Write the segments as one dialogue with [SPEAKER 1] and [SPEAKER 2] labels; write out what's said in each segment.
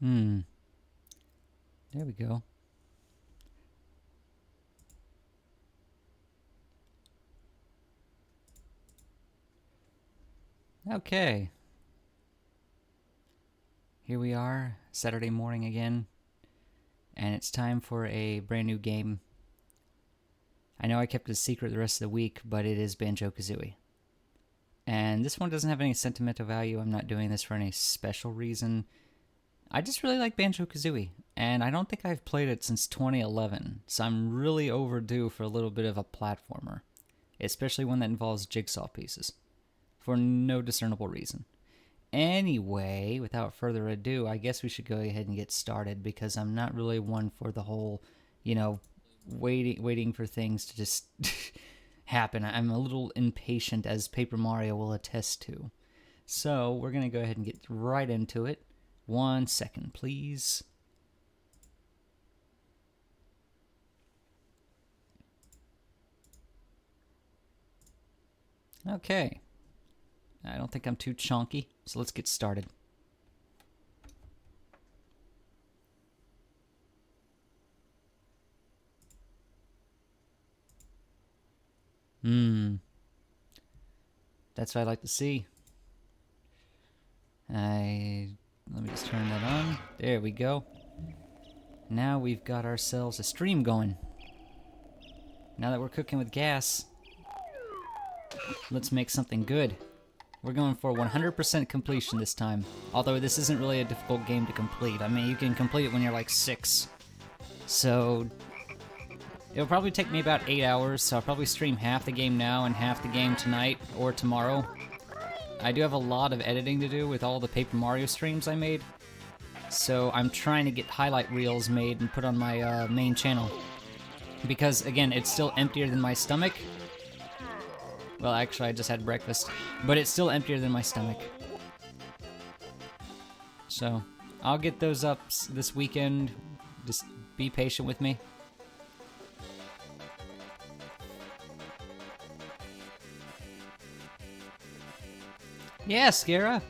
[SPEAKER 1] There we go. Okay. Here we are, Saturday morning again. And it's time for a brand new game. I know I kept it a secret the rest of the week, but it is Banjo-Kazooie. And this one doesn't have any sentimental value. I'm not doing this for any special reason. I just really like Banjo-Kazooie, and I don't think I've played it since 2011, so I'm really overdue for a little bit of a platformer, especially one that involves jigsaw pieces, for no discernible reason. Anyway, without further ado, I guess we should go ahead and get started, because I'm not really one for the whole, waiting for things to just happen. I'm a little impatient, as Paper Mario will attest to. So we're going to go ahead and get right into it. 1 second, please. Okay. I don't think I'm too chonky, so let's get started. That's what I like to see. Let me just turn that on. There we go. Now we've got ourselves a stream going. Now that we're cooking with gas, let's make something good. We're going for 100% completion this time. Although this isn't really a difficult game to complete. I mean, you can complete it when you're like 6. So it'll probably take me about 8 hours, so I'll probably stream half the game now and half the game tonight or tomorrow. I do have a lot of editing to do with all the Paper Mario streams I made, so I'm trying to get highlight reels made and put on my main channel. Because, again, it's still emptier than my stomach. Well, actually, I just had breakfast, but it's still emptier than my stomach. So, I'll get those up this weekend. Just be patient with me. Yeah, Skara.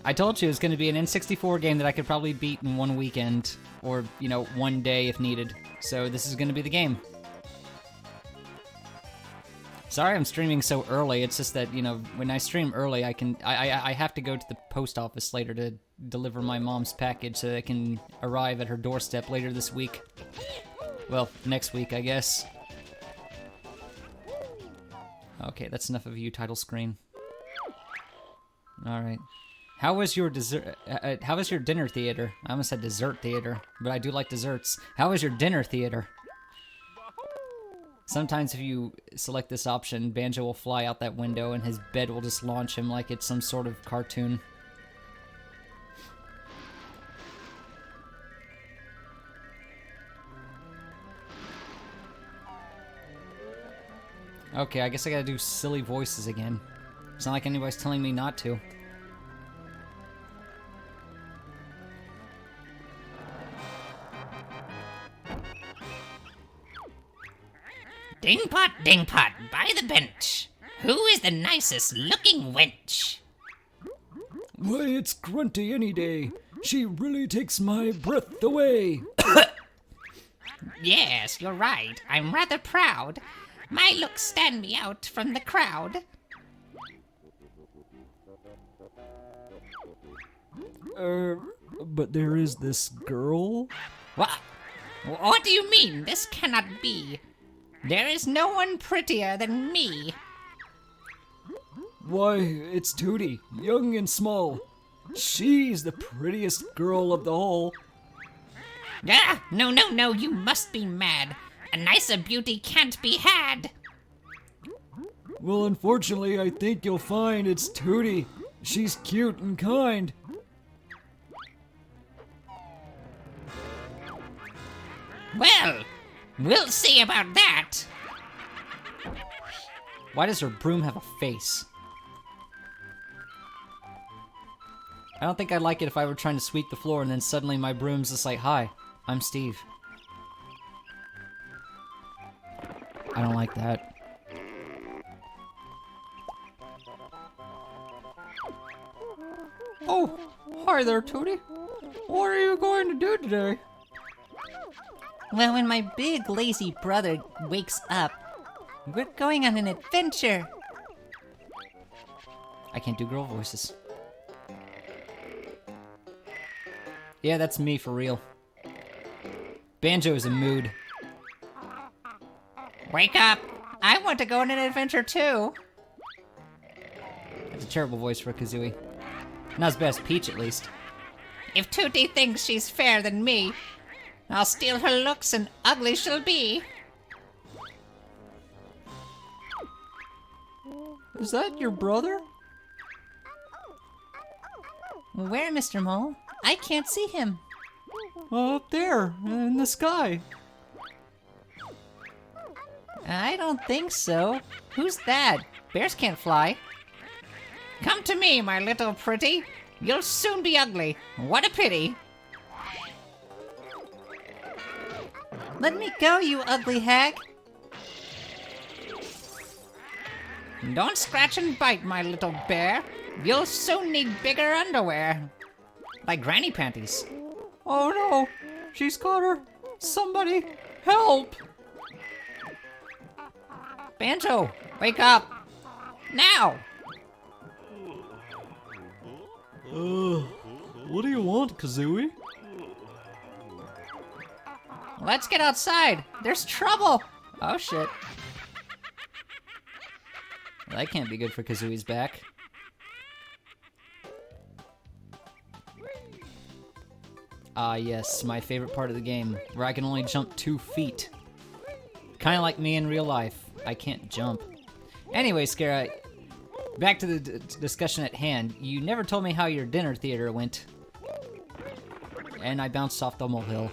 [SPEAKER 1] I told you it was going to be an N64 game that I could probably beat in one weekend, or, one day if needed. So this is going to be the game. Sorry I'm streaming so early. It's just that, when I stream early, I have to go to the post office later to deliver my mom's package so that it can arrive at her doorstep later this week. Well, next week, I guess. Okay, that's enough of you, title screen. All right. How was your dessert? How was your dinner theater? I almost said dessert theater, but I do like desserts. How was your dinner theater? Sometimes if you select this option, Banjo will fly out that window and his bed will just launch him like it's some sort of cartoon. Okay, I guess I gotta do silly voices again. It's not like anybody's telling me not to.
[SPEAKER 2] Ding pot, by the bench. Who is the nicest looking wench?
[SPEAKER 1] Why, it's Grunty any day. She really takes my breath away.
[SPEAKER 2] Yes, you're right. I'm rather proud. My looks stand me out from the crowd.
[SPEAKER 1] But there is this girl?
[SPEAKER 2] What do you mean? This cannot be. There is no one prettier than me.
[SPEAKER 1] Why, it's Tootie, young and small. She's the prettiest girl of the whole.
[SPEAKER 2] Ah, no, you must be mad. A nicer beauty can't be had.
[SPEAKER 1] Well, unfortunately, I think you'll find it's Tootie. She's cute and kind.
[SPEAKER 2] Well, we'll see about that.
[SPEAKER 1] Why does her broom have a face? I don't think I'd like it if I were trying to sweep the floor and then suddenly my broom's just like, "Hi, I'm Steve." I don't like that. Oh, hi there, Tootie. What are you going to do today?
[SPEAKER 2] Well, when my big lazy brother wakes up, we're going on an adventure.
[SPEAKER 1] I can't do girl voices. Yeah, that's me for real. Banjo is in mood.
[SPEAKER 2] Wake up! I want to go on an adventure too.
[SPEAKER 1] That's a terrible voice for a Kazooie. Not as bad as Peach, at least.
[SPEAKER 2] If Tootie thinks she's fairer than me, I'll steal her looks and ugly she'll be.
[SPEAKER 1] Is that your brother?
[SPEAKER 2] Where, Mr. Mole? I can't see him.
[SPEAKER 1] Up there, in the sky.
[SPEAKER 2] I don't think so. Who's that? Bears can't fly. Come to me, my little pretty. You'll soon be ugly. What a pity. Let me go, you ugly hag. Don't scratch and bite, my little bear. You'll soon need bigger underwear. Like granny panties.
[SPEAKER 1] Oh no, she's got her. Somebody, help!
[SPEAKER 2] Banjo, wake up. Now!
[SPEAKER 1] What do you want, Kazooie?
[SPEAKER 2] Let's get outside. There's trouble.
[SPEAKER 1] Oh shit. That can't be good for Kazooie's back. Ah yes, my favorite part of the game, where I can only jump 2 feet. Kinda like me in real life. I can't jump. Anyway, Scara, back to the discussion at hand. You never told me how your dinner theater went. And I bounced off the molehill.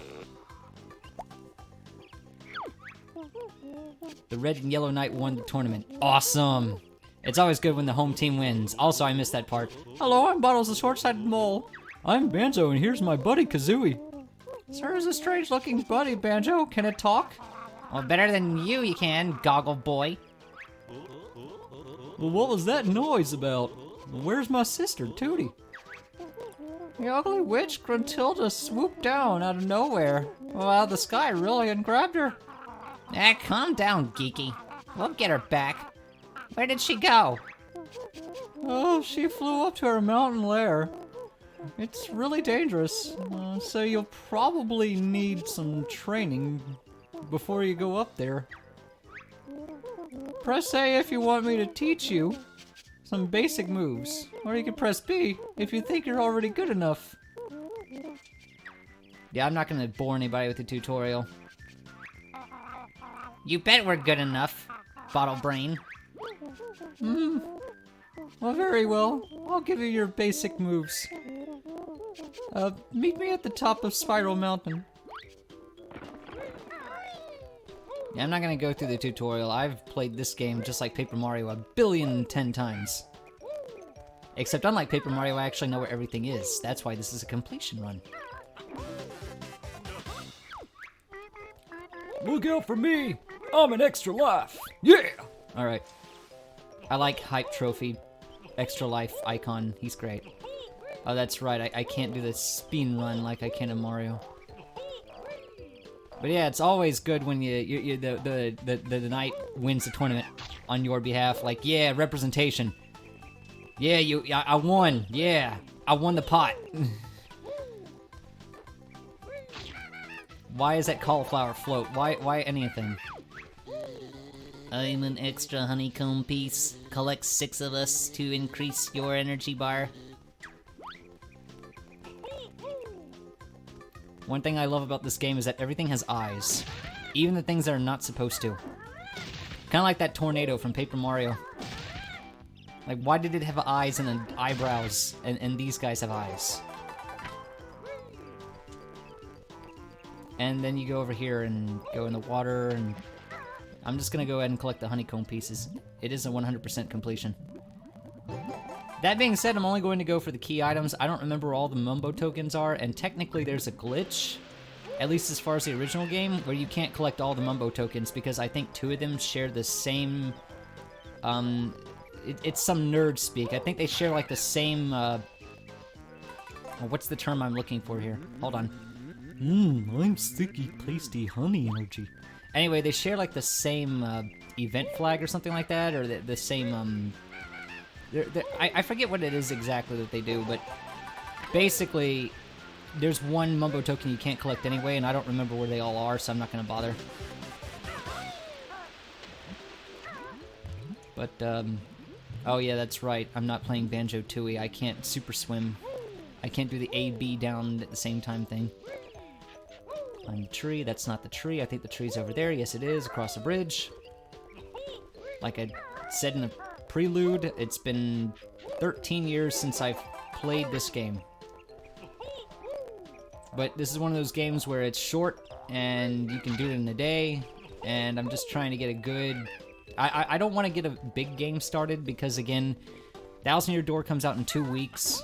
[SPEAKER 1] The Red and Yellow Knight won the tournament. Awesome! It's always good when the home team wins. Also, I missed that part. Hello, I'm Bottles the Short-Sighted Mole. I'm Banjo, and here's my buddy, Kazooie. Sir is a strange-looking buddy, Banjo. Can it talk?
[SPEAKER 2] Well, better than you can, goggle boy.
[SPEAKER 1] Well, what was that noise about? Where's my sister, Tootie? The ugly witch Gruntilda swooped down out of nowhere. Out of the sky, really, and grabbed her.
[SPEAKER 2] Calm down, geeky. We'll get her back. Where did she go?
[SPEAKER 1] Oh, she flew up to her mountain lair. It's really dangerous, so you'll probably need some training before you go up there. Press A if you want me to teach you some basic moves, or you can press B if you think you're already good enough. Yeah, I'm not gonna bore anybody with the tutorial.
[SPEAKER 2] You bet we're good enough, bottle brain.
[SPEAKER 1] Well, very well. I'll give you your basic moves. Meet me at the top of Spiral Mountain. Yeah, I'm not gonna go through the tutorial. I've played this game just like Paper Mario 1,010,000,000 times. Except unlike Paper Mario, I actually know where everything is. That's why this is a completion run. Look out for me! I'm an extra life! Yeah! Alright. I like Hype Trophy. Extra life icon. He's great. Oh, that's right. I can't do the spin run like I can in Mario. But yeah, it's always good when the knight wins the tournament on your behalf. Like, yeah, representation. Yeah, I won. Yeah, I won the pot. Why is that cauliflower float? Why anything?
[SPEAKER 2] I'm an extra honeycomb piece. Collect 6 of us to increase your energy bar.
[SPEAKER 1] One thing I love about this game is that everything has eyes. Even the things that are not supposed to. Kinda like that tornado from Paper Mario. Like, why did it have eyes and eyebrows, and these guys have eyes? And then you go over here and go in the water, and I'm just gonna go ahead and collect the honeycomb pieces. It is a 100% completion. That being said, I'm only going to go for the key items. I don't remember where all the Mumbo tokens are, and technically there's a glitch, at least as far as the original game, where you can't collect all the Mumbo tokens because I think 2 of them share the same, it's some nerd speak. I think they share like the same Oh, what's the term I'm looking for here? Hold on. I'm sticky, pasty, honey energy. Anyway, they share like the same event flag or something like that, or the same, I forget what it is exactly that they do, but basically, there's one Mumbo token you can't collect anyway, and I don't remember where they all are, so I'm not going to bother. But, oh yeah, that's right. I'm not playing Banjo-Tooie. I can't super swim. I can't do the A-B down at the same time thing. Climb the tree. That's not the tree. I think the tree's over there. Yes, it is. Across the bridge. Like I said in the prelude, it's been 13 years since I've played this game. But this is one of those games where it's short, and you can do it in a day, and I'm just trying to get a good... I don't want to get a big game started, because again, Thousand Year Door comes out in 2 weeks,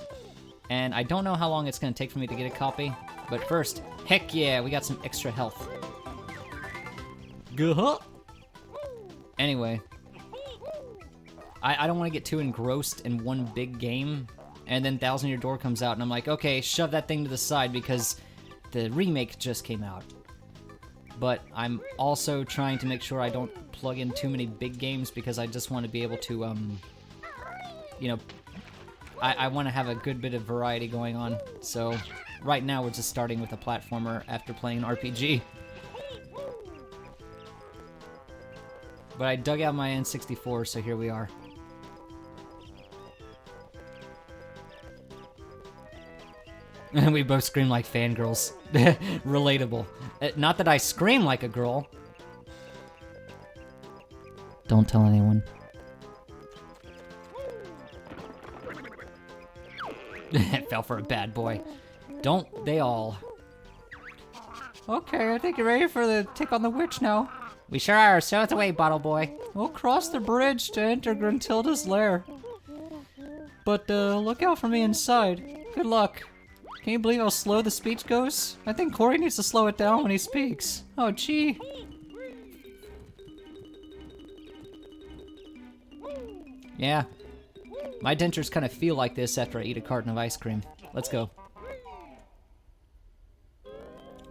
[SPEAKER 1] and I don't know how long it's going to take for me to get a copy. But first, heck yeah, we got some extra health. Gah! Anyway, I don't want to get too engrossed in one big game, and then Thousand Year Door comes out, and I'm like, okay, shove that thing to the side because the remake just came out. But I'm also trying to make sure I don't plug in too many big games because I just want to be able to, you know, I want to have a good bit of variety going on. So right now we're just starting with a platformer after playing an RPG. But I dug out my N64, so here we are. And we both scream like fangirls. Relatable. Not that I scream like a girl. Don't tell anyone. Fell for a bad boy. Don't they all?
[SPEAKER 2] Okay, I think you're ready for the take on the witch now.
[SPEAKER 1] We sure are. Show us the way, bottle boy.
[SPEAKER 2] We'll cross the bridge to enter Gruntilda's lair. But look out for me inside. Good luck. Can you believe how slow the speech goes? I think Kouri needs to slow it down when he speaks. Oh, gee.
[SPEAKER 1] Yeah. My dentures kind of feel like this after I eat a carton of ice cream. Let's go.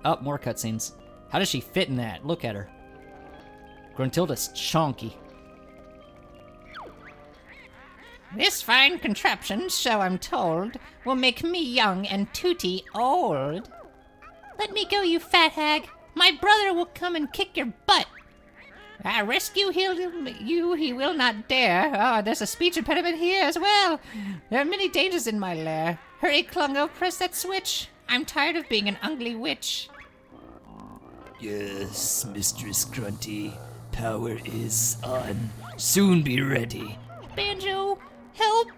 [SPEAKER 1] Oh, more cutscenes. How does she fit in that? Look at her. Gruntilda's chonky.
[SPEAKER 2] This fine contraption, so I'm told, will make me young and Tooty old. Let me go, you fat hag. My brother will come and kick your butt. Rescue you, he will not dare. Oh, there's a speech impediment here as well. There are many dangers in my lair. Hurry, Klungo, press that switch. I'm tired of being an ugly witch.
[SPEAKER 3] Yes, Mistress Grunty. Power is on. Soon be ready.
[SPEAKER 2] Banjo, help!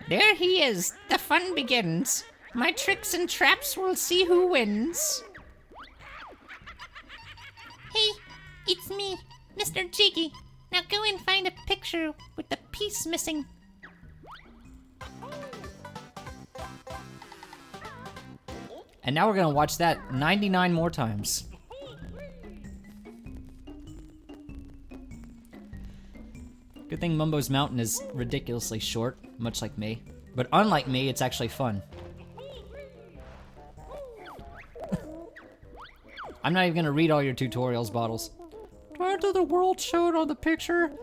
[SPEAKER 2] There he is. The fun begins. My tricks and traps will see who wins. Hey, it's me, Mr. Jiggy. Now go and find a picture with the piece missing.
[SPEAKER 1] And now we're gonna watch that 99 more times. Good thing Mumbo's Mountain is ridiculously short, much like me. But unlike me, it's actually fun. I'm not even gonna read all your tutorials, Bottles.
[SPEAKER 2] To enter the world showed on the picture,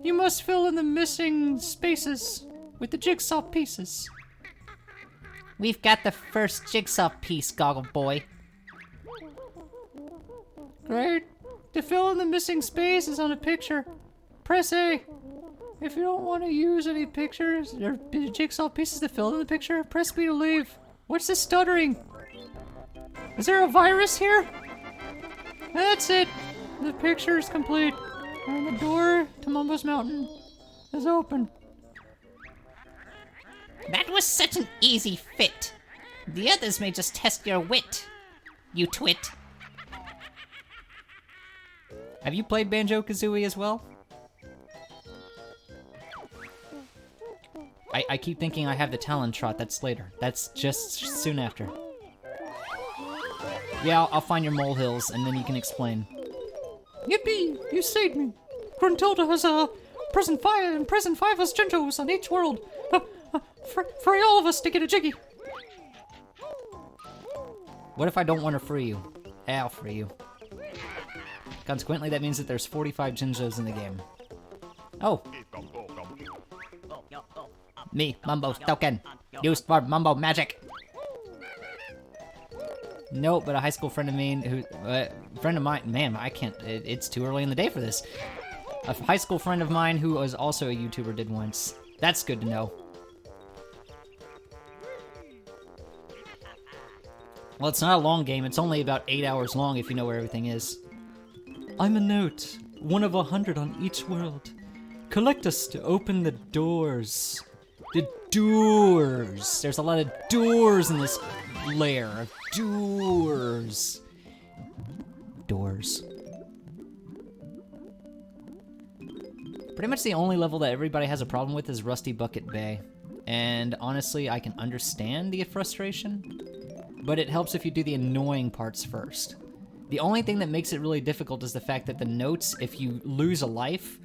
[SPEAKER 2] you must fill in the missing spaces with the jigsaw pieces.
[SPEAKER 1] We've got the first jigsaw piece, Goggle Boy.
[SPEAKER 2] Great. To fill in the missing spaces on a picture, press A. If you don't want to use any pictures or jigsaw pieces to fill in the picture, press B to leave. What's this stuttering? Is there a virus here? That's it. The picture is complete. And the door to Mumbo's Mountain is open.
[SPEAKER 4] That was such an easy fit. The others may just test your wit, you twit.
[SPEAKER 1] Have you played Banjo-Kazooie as well? I keep thinking I have the Talon Trot. That's later. That's just soon after. Yeah, I'll find your molehills, and then you can explain.
[SPEAKER 2] Yippee! You saved me. Gruntilda has
[SPEAKER 1] Prison 5 and Prison 5 has Jinjos on each world. Free all of us to get a jiggy. What if I don't want to free you? I'll free you. Consequently, that means that there's 45 Jinjos in the game. Oh.
[SPEAKER 2] Me, Mumbo's token. Used for Mumbo magic.
[SPEAKER 1] No, but a high school friend of mine who, friend of mine, man, I can't, it's too early in the day for this. A high school friend of mine who was also a YouTuber did once. That's good to know. Well, it's not a long game. It's only about 8 hours long if you know where everything is. I'm a note, one of 100 on each world. Collect us to open the doors. The doors. There's a lot of doors in this lair. Doors. Doors. Pretty much the only level that everybody has a problem with is Rusty Bucket Bay. And honestly, I can understand the frustration, but it helps if you do the annoying parts first. The only thing that makes it really difficult is the fact that the notes, if you lose a life,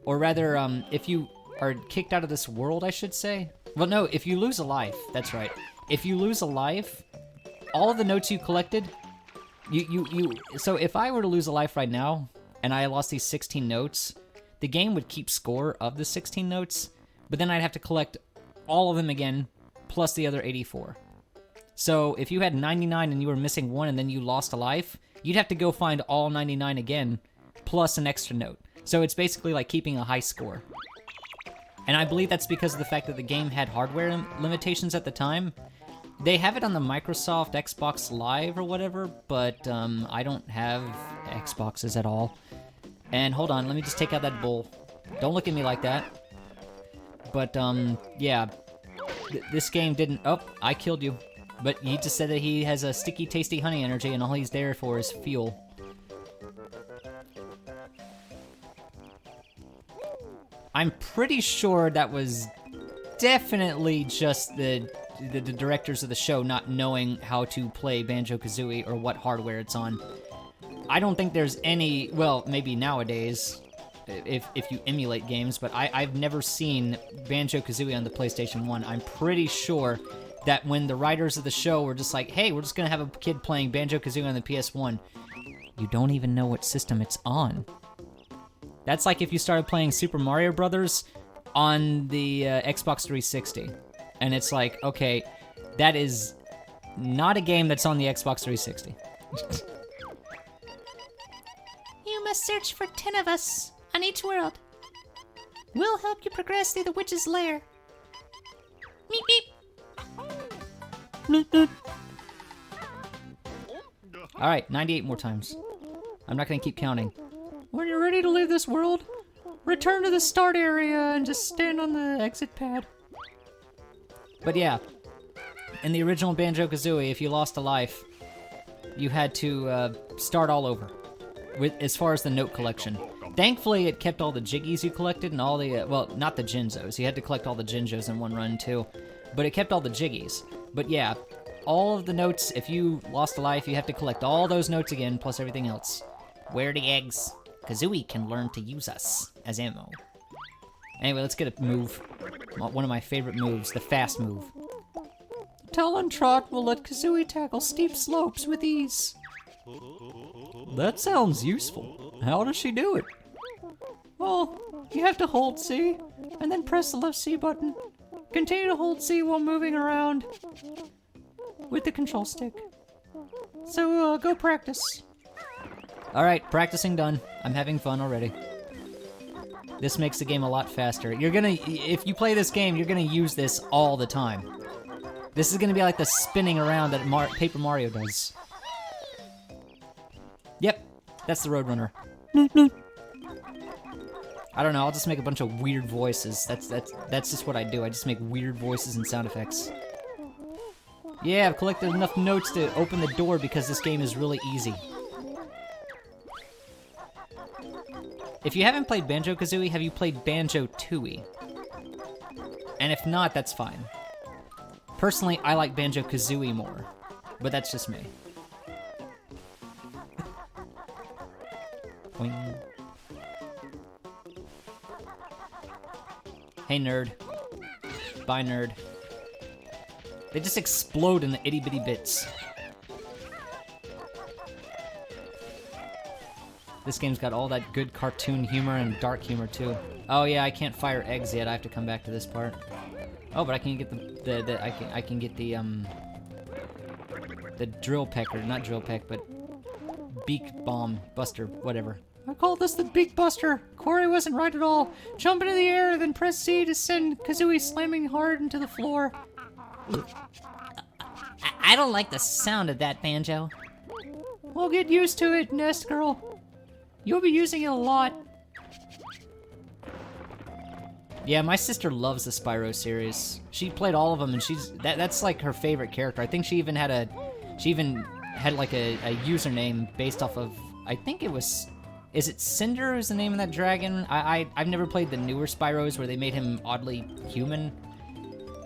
[SPEAKER 1] or rather, if you are kicked out of this world, I should say. Well, no, if you lose a life, that's right. If you lose a life, all of the notes you collected, so if I were to lose a life right now, and I lost these 16 notes, the game would keep score of the 16 notes, but then I'd have to collect all of them again, plus the other 84. So if you had 99 and you were missing one and then you lost a life, you'd have to go find all 99 again, plus an extra note. So it's basically like keeping a high score. And I believe that's because of the fact that the game had hardware limitations at the time. They have it on the Microsoft Xbox Live or whatever, but I don't have Xboxes at all. And hold on, let me just take out that bowl. Don't look at me like that. But yeah, this game didn't... Oh, I killed you. But he just said that he has a sticky, tasty honey energy, and all he's there for is fuel. I'm pretty sure that was definitely just the directors of the show not knowing how to play Banjo-Kazooie or what hardware it's on. I don't think there's any... Well, maybe nowadays, if you emulate games, but I've never seen Banjo-Kazooie on the PlayStation 1. I'm pretty sure that when the writers of the show were just like, hey, we're just gonna have a kid playing Banjo-Kazooie on the PS1, you don't even know what system it's on. That's like if you started playing Super Mario Brothers on the Xbox 360. And it's like, okay, that is not a game that's on the Xbox 360.
[SPEAKER 2] You must search for 10 of us on each world. We'll help you progress through the witch's lair. Meep meep.
[SPEAKER 1] Alright, 98 more times. I'm not gonna keep counting. When you're ready to leave this world, return to the start area and just stand on the exit pad. But yeah, in the original Banjo-Kazooie, if you lost a life, you had to start all over, as far as the note collection. Thankfully, it kept all the Jiggies you collected and all the, well, not the Jinjos. You had to collect all the Jinjos in one run too, but it kept all the Jiggies. But yeah, all of the notes, if you lost a life, you have to collect all those notes again, plus everything else. Where are the eggs? Kazooie can learn to use us as ammo. Anyway, let's get a move. One of my favorite moves, the fast move. Talon Trot will let Kazooie tackle steep slopes with ease. That sounds useful. How does she do it? Well, you have to hold C, and then press the left C button. Continue to hold C while moving around with the control stick. So, go practice. Alright, practicing done. I'm having fun already. This makes the game a lot faster. If you play this game, you're gonna use this all the time. This is gonna be like the spinning around that Paper Mario does. Yep, that's the Roadrunner. I don't know, I'll just make a bunch of weird voices. That's just what I do. I just make weird voices and sound effects. Yeah, I've collected enough notes to open the door because this game is really easy. If you haven't played Banjo-Kazooie, have you played Banjo-Tooie? And if not, that's fine. Personally, I like Banjo-Kazooie more, but that's just me. Boing. Hey, nerd. Bye, nerd. They just explode in the itty-bitty bits. This game's got all that good cartoon humor and dark humor, too. Oh, yeah, I can't fire eggs yet. I have to come back to this part. Oh, but I can get I can get the drill pecker, not drill peck, but beak bomb buster, whatever. I call this the beak buster. Kouri wasn't right at all. Jump into the air, then press C to send Kazooie slamming hard into the floor.
[SPEAKER 4] I don't like the sound of that, Banjo.
[SPEAKER 1] We'll get used to it, Nest Girl. You'll be using it a lot. Yeah, my sister loves the Spyro series. She played all of them, and that's like her favorite character. I think she even had like a username based off of, I think it was, is it Cinder is the name of that dragon? I've never played the newer Spyros where they made him oddly human.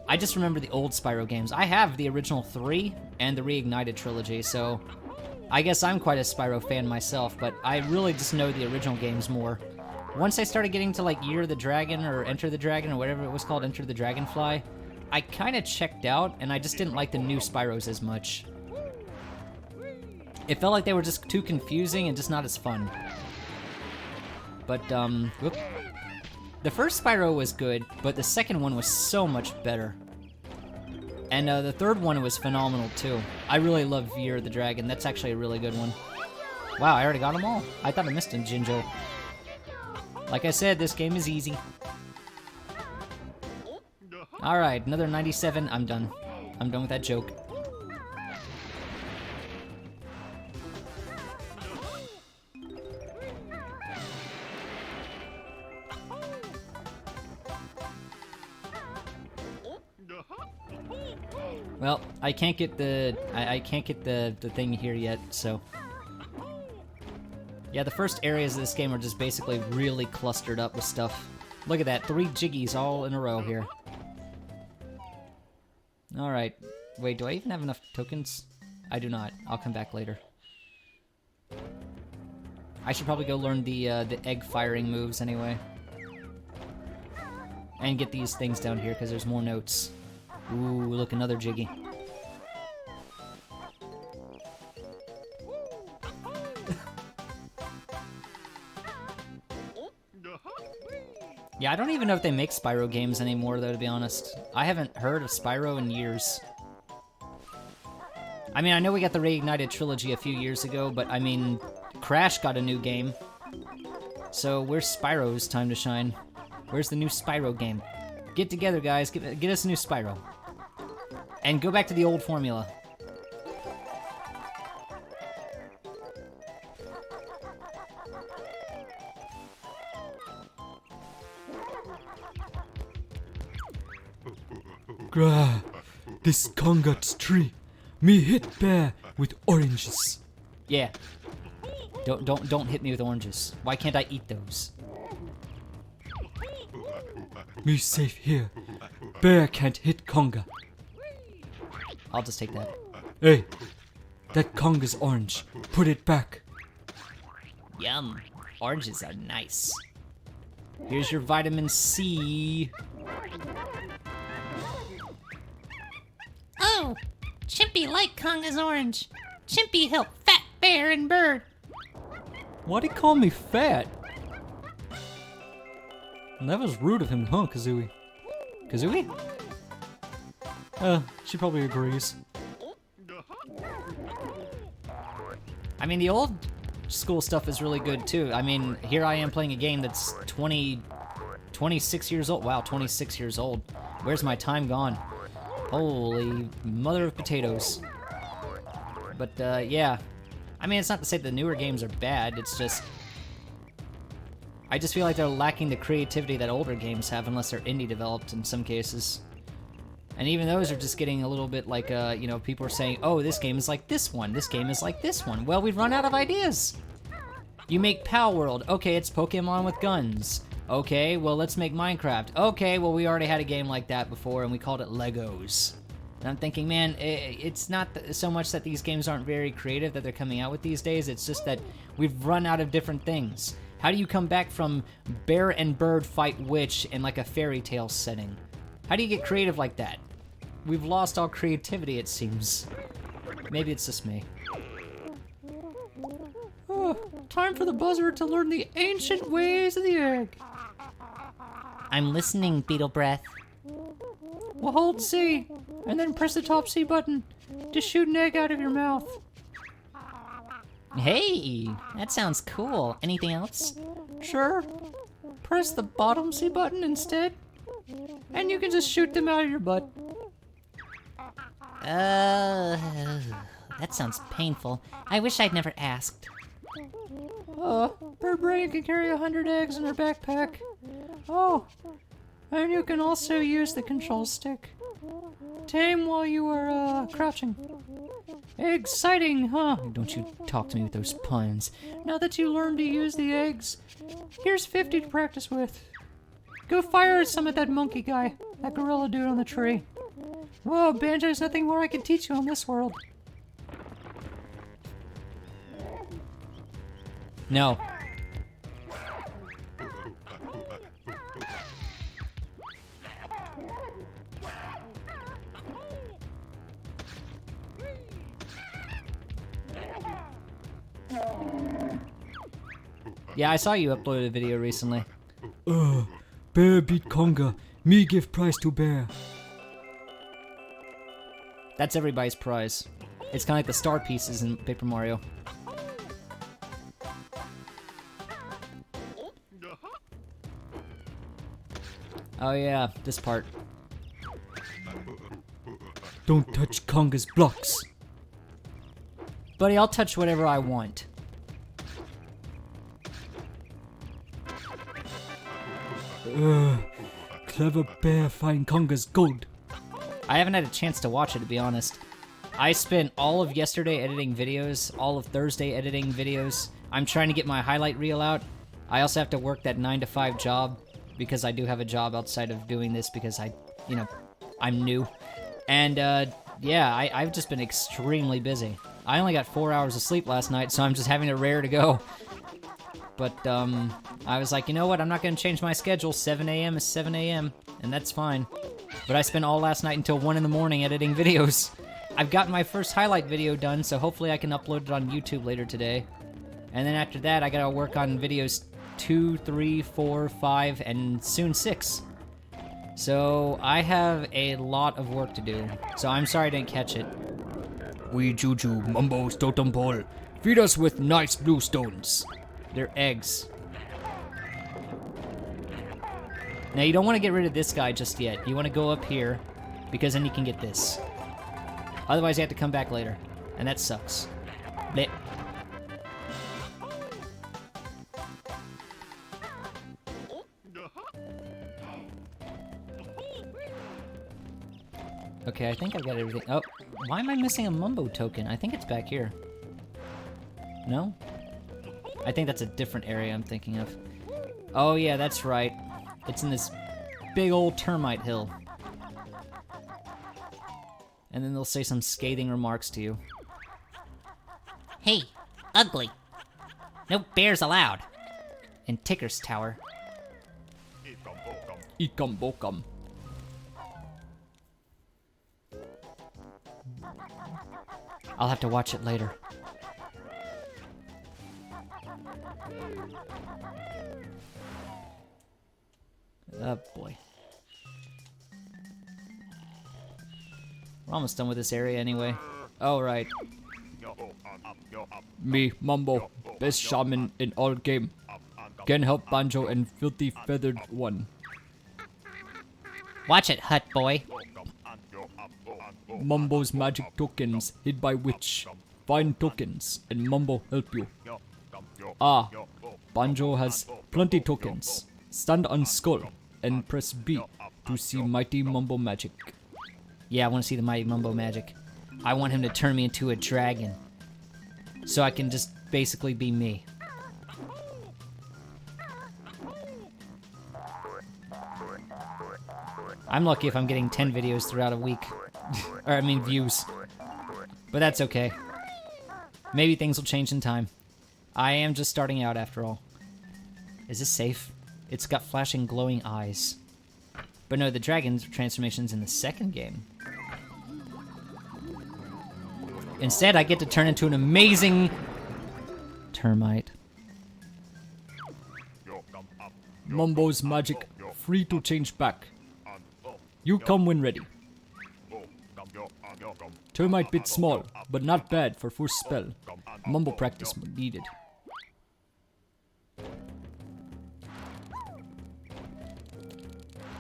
[SPEAKER 1] I just remember the old Spyro games. I have the original 3 and the Reignited trilogy, so I guess I'm quite a Spyro fan myself, but I really just know the original games more. Once I started getting to like Year of the Dragon or Enter the Dragon or whatever it was called, Enter the Dragonfly, I kind of checked out and I just didn't like the new Spyros as much. It felt like they were just too confusing and just not as fun. But, whoop. The first Spyro was good, but the second one was so much better. And the third one was phenomenal too. I really love Year of the Dragon. That's actually a really good one. Wow, I already got them all. I thought I missed a Jinjo. Like I said, this game is easy. Alright, another 97. I'm done. I'm done with that joke. Well, I can't get the the thing here yet, so yeah, the first areas of this game are just basically really clustered up with stuff. Look at that, 3 Jiggies all in a row here. Alright. Wait, do I even have enough tokens? I do not. I'll come back later. I should probably go learn the egg firing moves anyway. And get these things down here, because there's more notes. Ooh, look, another Jiggy. Yeah, I don't even know if they make Spyro games anymore, though, to be honest. I haven't heard of Spyro in years. I mean, I know we got the Reignited trilogy a few years ago, but, I mean, Crash got a new game. So, where's Spyro's time to shine? Where's the new Spyro game? Get together, guys. Get us a new Spyro. And go back to the old formula.
[SPEAKER 5] Grah, this Kongat's tree. Me hit bear with oranges.
[SPEAKER 1] Yeah. Don't hit me with oranges. Why can't I eat those?
[SPEAKER 5] Me safe here. Bear can't hit Konga.
[SPEAKER 1] I'll just take that.
[SPEAKER 5] Hey, that Konga's orange. Put it back.
[SPEAKER 4] Yum. Oranges are nice.
[SPEAKER 1] Here's your vitamin C.
[SPEAKER 2] Oh, Chimpy like Konga's orange. Chimpy help Fat Bear and Bird.
[SPEAKER 1] Why'd he call me fat? That was rude of him, huh, Kazooie? Kazooie? She probably agrees. I mean, the old school stuff is really good, too. I mean, here I am playing a game that's 26 years old. Wow, 26 years old. Where's my time gone? Holy mother of potatoes. But, yeah. I mean, it's not to say the newer games are bad, it's just... I just feel like they're lacking the creativity that older games have, unless they're indie developed in some cases. And even those are just getting a little bit like, you know, people are saying, oh, this game is like this one, this game is like this one. Well, we've run out of ideas. You make Pal World. Okay, it's Pokemon with guns. Okay, well, let's make Minecraft. Okay, well, we already had a game like that before, and we called it Legos. And I'm thinking, man, it's not so much that these games aren't very creative that they're coming out with these days, it's just that we've run out of different things. How do you come back from bear and bird fight witch in like a fairy tale setting? How do you get creative like that? We've lost all creativity, it seems. Maybe it's just me. Oh, time for the buzzard to learn the ancient ways of the egg.
[SPEAKER 4] I'm listening, Beetle Breath.
[SPEAKER 1] Well, hold C, and then press the top C button to shoot an egg out of your mouth.
[SPEAKER 4] Hey, that sounds cool. Anything else?
[SPEAKER 1] Sure. Press the bottom C button instead, and you can just shoot them out of your butt.
[SPEAKER 4] That sounds painful. I wish I'd never asked.
[SPEAKER 1] Bird Brain can carry 100 eggs in her backpack. Oh, and you can also use the control stick to aim while you are, crouching. Exciting, huh? Don't you talk to me with those puns. Now that you learned to use the eggs, here's 50 to practice with. Go fire at some of that monkey guy, that gorilla dude on the tree. Whoa, Banjo, there's nothing more I can teach you on this world. No. Yeah, I saw you upload a video recently.
[SPEAKER 5] Bear beat Conga. Me give prize to Bear.
[SPEAKER 1] That's everybody's prize. It's kind of like the star pieces in Paper Mario. Oh yeah, this part.
[SPEAKER 5] Don't touch Conga's blocks.
[SPEAKER 1] Buddy, I'll touch whatever I want.
[SPEAKER 5] Clever Bear find Conga's gold.
[SPEAKER 1] I haven't had a chance to watch it, to be honest. I spent all of yesterday editing videos, all of Thursday editing videos. I'm trying to get my highlight reel out. I also have to work that 9 to 5 job, because I do have a job outside of doing this because I'm new. And, yeah, I've just been extremely busy. I only got 4 hours of sleep last night, so I'm just having to rare to go. But, I was like, you know what, I'm not gonna change my schedule. 7 a.m. is 7 a.m., and that's fine. But I spent all last night until 1 in the morning editing videos. I've got my first highlight video done, so hopefully I can upload it on YouTube later today. And then after that, I gotta work on videos 2, 3, 4, 5, and soon 6. So I have a lot of work to do. So I'm sorry I didn't catch it.
[SPEAKER 3] We Juju Mumbo's totem pole. Feed us with nice blue stones.
[SPEAKER 1] They're eggs. Now you don't want to get rid of this guy just yet. You want to go up here, because then you can get this. Otherwise you have to come back later. And that sucks. Blech. Okay, I think I've got everything. Oh, why am I missing a Mumbo token? I think it's back here. No? I think that's a different area I'm thinking of. Oh yeah, that's right. It's in this big old termite hill. And then they'll say some scathing remarks to you.
[SPEAKER 4] Hey, ugly. No bears allowed.
[SPEAKER 1] In Ticker's Tower.
[SPEAKER 3] Ikam bokam.
[SPEAKER 1] I'll have to watch it later. Oh boy. We're almost done with this area anyway. Oh, right.
[SPEAKER 3] Me, Mumbo, best shaman in all game. Can help Banjo and Filthy Feathered One.
[SPEAKER 4] Watch it, Hut Boy.
[SPEAKER 3] Mumbo's magic tokens hid by witch. Find tokens and Mumbo help you. Ah, Banjo has plenty tokens. Stand on skull and press B to see mighty Mumbo magic.
[SPEAKER 1] Yeah, I want to see the mighty Mumbo magic. I want him to turn me into a dragon. So I can just basically be me. I'm lucky if I'm getting 10 videos throughout a week. Or, I mean, views. But that's okay. Maybe things will change in time. I am just starting out after all. Is this safe? It's got flashing glowing eyes. But no, the dragon's transformation's in the second game. Instead, I get to turn into an amazing termite.
[SPEAKER 3] Mumbo's magic, free to change back. You come when ready. Termite bit small, but not bad for first spell. Mumbo practice needed.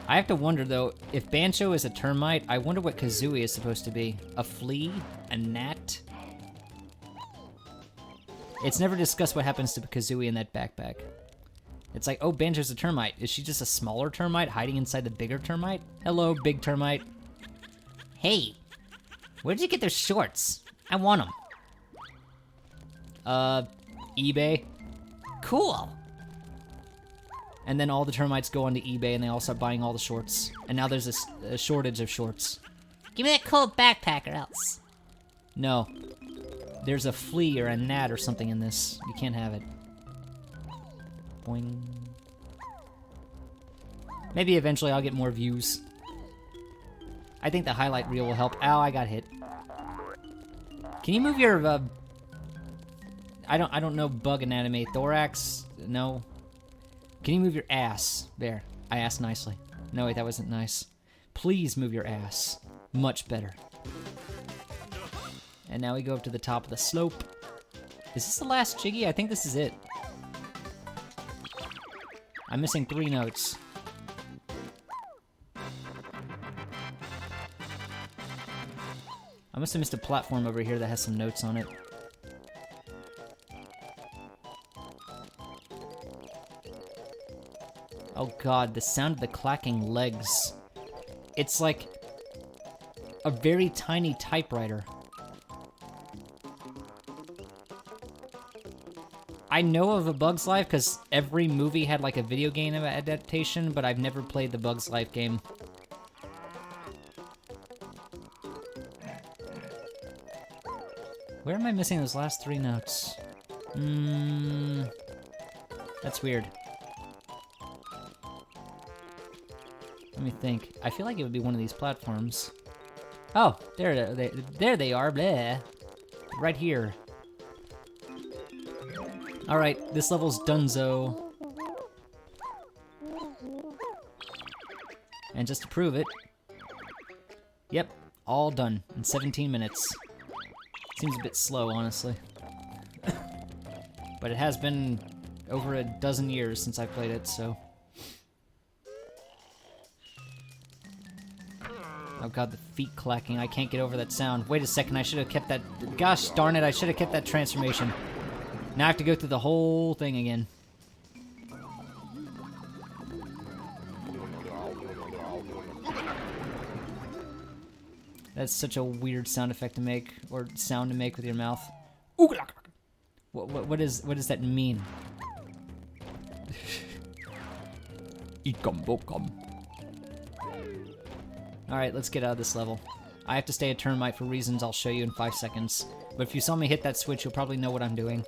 [SPEAKER 1] I have to wonder, though, if Banjo is a termite, I wonder what Kazooie is supposed to be. A flea? A gnat? It's never discussed what happens to Kazooie in that backpack. It's like, oh, Banjo's a termite. Is she just a smaller termite hiding inside the bigger termite? Hello, big termite.
[SPEAKER 2] Hey, where'd you get those shorts? I want them.
[SPEAKER 1] eBay.
[SPEAKER 2] Cool.
[SPEAKER 1] And then all the termites go onto eBay and they all start buying all the shorts. And now there's a shortage of shorts.
[SPEAKER 2] Give me that cool backpack or else.
[SPEAKER 1] No. There's a flea or a gnat or something in this. You can't have it. Boing. Maybe eventually I'll get more views. I think the highlight reel will help. Ow, I got hit. Can you move your, I don't know bug anatomy. Thorax? No. Can you move your ass? There. I asked nicely. No, wait, that wasn't nice. Please move your ass. Much better. And now we go up to the top of the slope. Is this the last Jiggy? I think this is it. I'm missing 3 notes. I must have missed a platform over here that has some notes on it. Oh god, the sound of the clacking legs. It's like a very tiny typewriter. I know of A Bug's Life because every movie had like a video game adaptation, but I've never played the Bug's Life game. Where am I missing those last 3 notes? That's weird. Let me think. I feel like it would be one of these platforms. Oh, there they are. Bleh. Right here. Alright, this level's donezo. And just to prove it, yep, all done in 17 minutes. Seems a bit slow, honestly. But it has been over a dozen years since I played it, so... Oh god, the feet clacking. I can't get over that sound. Wait a second, I should have kept that... Gosh darn it, I should have kept that transformation. Now I have to go through the whole thing again. That's such a weird sound effect to make, or sound to make with your mouth. What does that mean? Alright, let's get out of this level. I have to stay a termite for reasons I'll show you in 5 seconds. But if you saw me hit that switch, you'll probably know what I'm doing.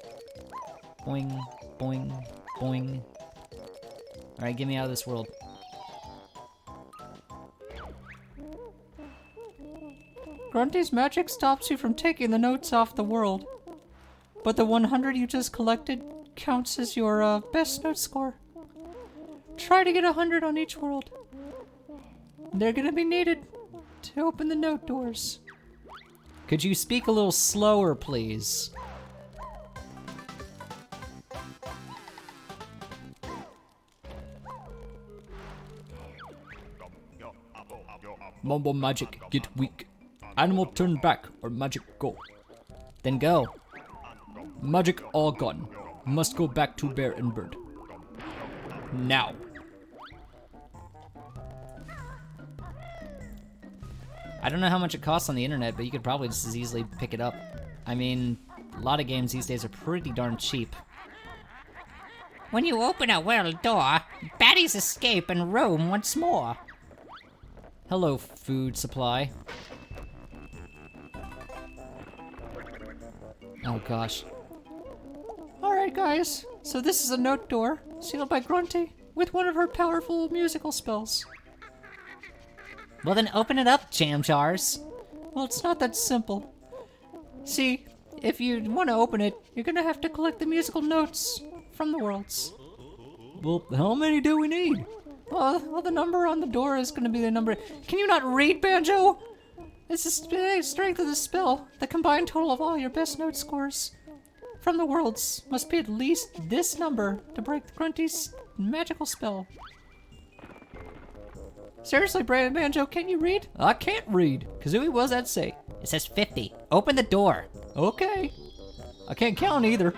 [SPEAKER 1] Boing, boing, boing. Alright, get me out of this world.
[SPEAKER 4] Grunty's magic stops you from taking the notes off the world. But the 100 you just collected counts as your best note score. Try to get 100 on each world. They're gonna be needed to open the note doors.
[SPEAKER 1] Could you speak a little slower, please?
[SPEAKER 3] Mumbo magic, get weak. Animal turn back or magic go.
[SPEAKER 1] Then go.
[SPEAKER 3] Magic all gone. Must go back to bear and bird. Now.
[SPEAKER 1] I don't know how much it costs on the internet, but you could probably just as easily pick it up. I mean, a lot of games these days are pretty darn cheap.
[SPEAKER 2] When you open a world door, baddies escape and roam once more.
[SPEAKER 1] Hello, food supply. Oh gosh.
[SPEAKER 4] Alright guys, So this is a note door, sealed by Grunty, with one of her powerful musical spells.
[SPEAKER 2] Well, then open it up, Jam Jars.
[SPEAKER 4] Well, it's not that simple. See, if you want to open it, you're gonna have to collect the musical notes from the worlds.
[SPEAKER 3] Well, how many do we need?
[SPEAKER 4] Well, the number on the door is gonna be the number. Can you not read, Banjo? It's the strength of the spell. The combined total of all your best note scores from the worlds must be at least this number to break Grunty's magical spell. Seriously, Banjo, can you read?
[SPEAKER 3] I can't read. Kazooie, what does that say?
[SPEAKER 2] It says 50. Open the door.
[SPEAKER 3] Okay. I can't count either.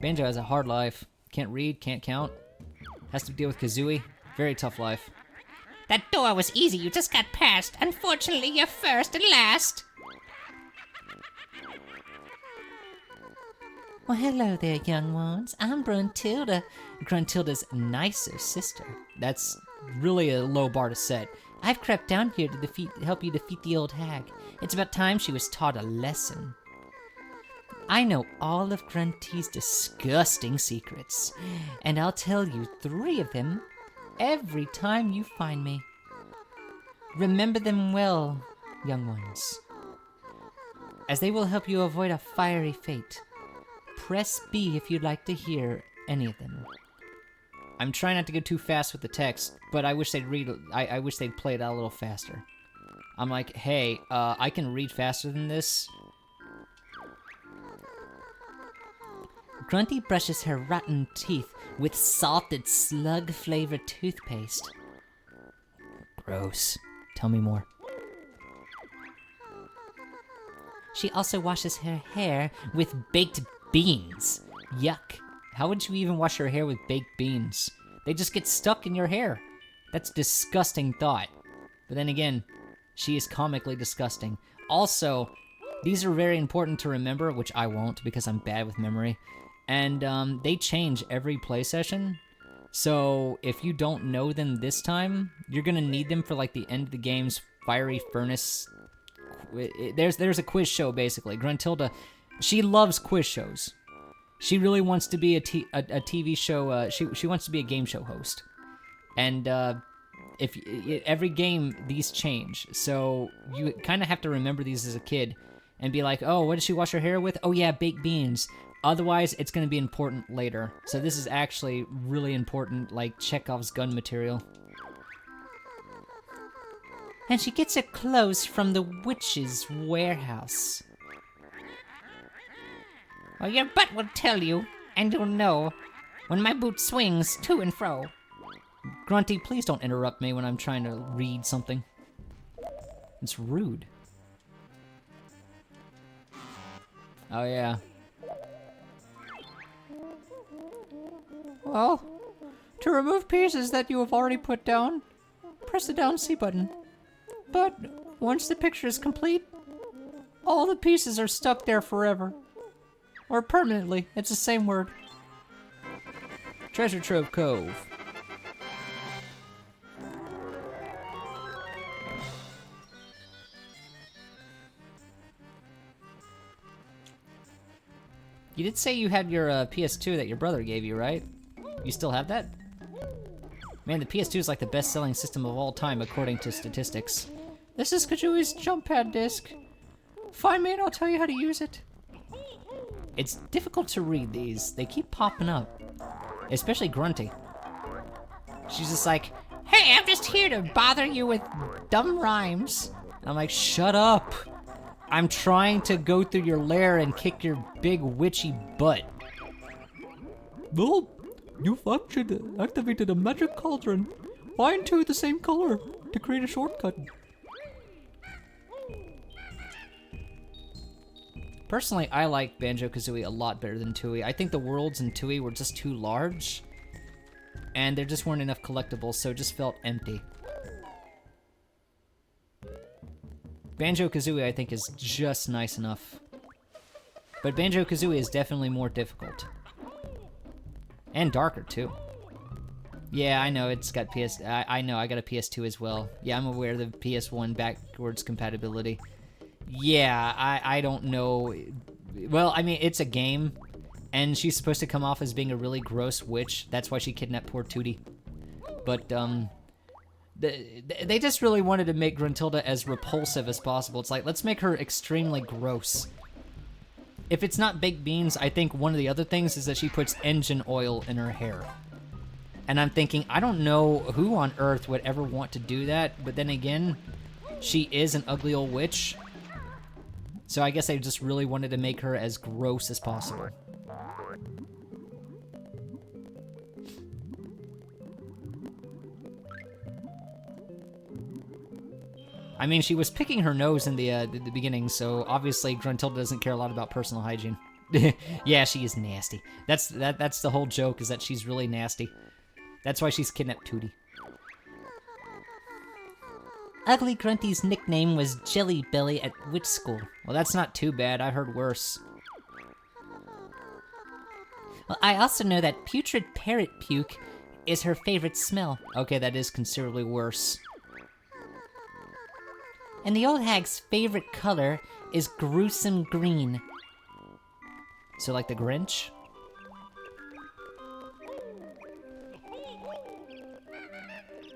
[SPEAKER 1] Banjo has a hard life. Can't read, can't count. Has to deal with Kazooie. Very tough life.
[SPEAKER 2] That door was easy. You just got past. Unfortunately, you're first and last. Well, hello there, young ones. I'm Gruntilda. Gruntilda's nicer sister.
[SPEAKER 1] That's really a low bar to set.
[SPEAKER 2] I've crept down here to help you defeat the old hag. It's about time she was taught a lesson. I know all of Grunty's disgusting secrets, and I'll tell you 3 of them every time you find me. Remember them well, young ones, as they will help you avoid a fiery fate. Press B if you'd like to hear any of them.
[SPEAKER 1] I'm trying not to go too fast with the text, but I wish they'd read. I wish they'd play it out a little faster. I'm like, hey, I can read faster than this.
[SPEAKER 2] Grunty brushes her rotten teeth with salted slug-flavored toothpaste.
[SPEAKER 1] Gross. Tell me more.
[SPEAKER 2] She also washes her hair with baked beans.
[SPEAKER 1] Yuck. How would you even wash your hair with baked beans? They just get stuck in your hair. That's disgusting thought. But then again, she is comically disgusting. Also, these are very important to remember, which I won't because I'm bad with memory. And they change every play session. So if you don't know them this time, you're gonna need them for like the end of the game's fiery furnace. There's a quiz show basically. Gruntilda, she loves quiz shows. She really wants to be a TV show. She wants to be a game show host. And every game these change, so you kind of have to remember these as a kid and be like, oh, what did she wash her hair with? Oh yeah, baked beans. Otherwise, it's going to be important later. So this is actually really important, like Chekhov's gun material.
[SPEAKER 2] And she gets her clothes from the witch's warehouse. Well, your butt will tell you, and you'll know, when my boot swings to and fro.
[SPEAKER 1] Grunty, please don't interrupt me when I'm trying to read something. It's rude. Oh yeah.
[SPEAKER 4] Well, to remove pieces that you have already put down, press the down C button. But once the picture is complete, all the pieces are stuck there forever. Or permanently, it's the same word.
[SPEAKER 1] Treasure Trove Cove. You did say you had your PS2 that your brother gave you, right? You still have that? Man, the PS2 is like the best-selling system of all time, according to statistics.
[SPEAKER 4] This is Kazooie's jump pad disc. Find me and I'll tell you how to use it.
[SPEAKER 1] It's difficult to read these. They keep popping up. Especially Grunty. She's just like,
[SPEAKER 2] Hey, I'm just here to bother you with dumb rhymes.
[SPEAKER 1] and I'm like, shut up. I'm trying to go through your lair and kick your big witchy butt.
[SPEAKER 5] Well, you've activated a magic cauldron. Find 2 the same color to create a shortcut.
[SPEAKER 1] Personally, I like Banjo-Kazooie a lot better than Tooie. I think the worlds in Tooie were just too large, and there just weren't enough collectibles, so it just felt empty. Banjo-Kazooie, I think, is just nice enough. But Banjo-Kazooie is definitely more difficult. And darker, too. Yeah, I know, it's got I know, I got a PS2 as well. Yeah, I'm aware of the PS1 backwards compatibility. Yeah, I don't know Well, I mean, it's a game, and she's supposed to come off as being a really gross witch. That's why she kidnapped poor Tootie. But, they just really wanted to make Gruntilda as repulsive as possible. It's like, let's make her extremely gross. If it's not baked beans, I think one of the other things is that she puts engine oil in her hair. And I'm thinking, I don't know who on earth would ever want to do that, but then again, she is an ugly old witch. So I guess they just really wanted to make her as gross as possible. I mean, she was picking her nose in the beginning, so obviously Gruntilda doesn't care a lot about personal hygiene. Yeah, she is nasty. That's the whole joke, is that she's really nasty. That's why she's kidnapped Tootie.
[SPEAKER 2] Ugly Grunty's nickname was Jelly Belly at witch school.
[SPEAKER 1] Well, that's not too bad. I've heard worse.
[SPEAKER 2] Well, I also know that putrid parrot puke is her favorite smell.
[SPEAKER 1] Okay, that is considerably worse.
[SPEAKER 2] And the old hag's favorite color is gruesome green.
[SPEAKER 1] So like the Grinch?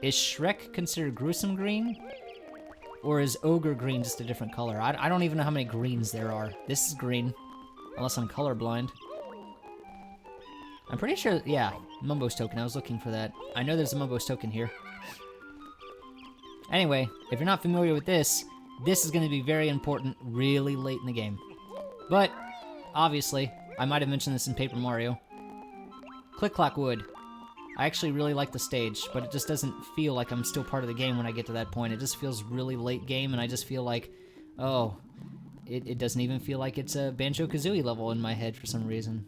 [SPEAKER 1] Is Shrek considered gruesome green? Or is ogre green just a different color? I don't even know how many greens there are. This is green, unless I'm colorblind. I'm pretty sure, yeah, Mumbo's token. I was looking for that. I know there's a Mumbo's token here. Anyway, if you're not familiar with this is going to be very important really late in the game. But, obviously, I might have mentioned this in Paper Mario. Click Clock Wood. I actually really like the stage, but it just doesn't feel like I'm still part of the game when I get to that point. It just feels really late game, and I just feel like, oh, it doesn't even feel like it's a Banjo-Kazooie level in my head for some reason.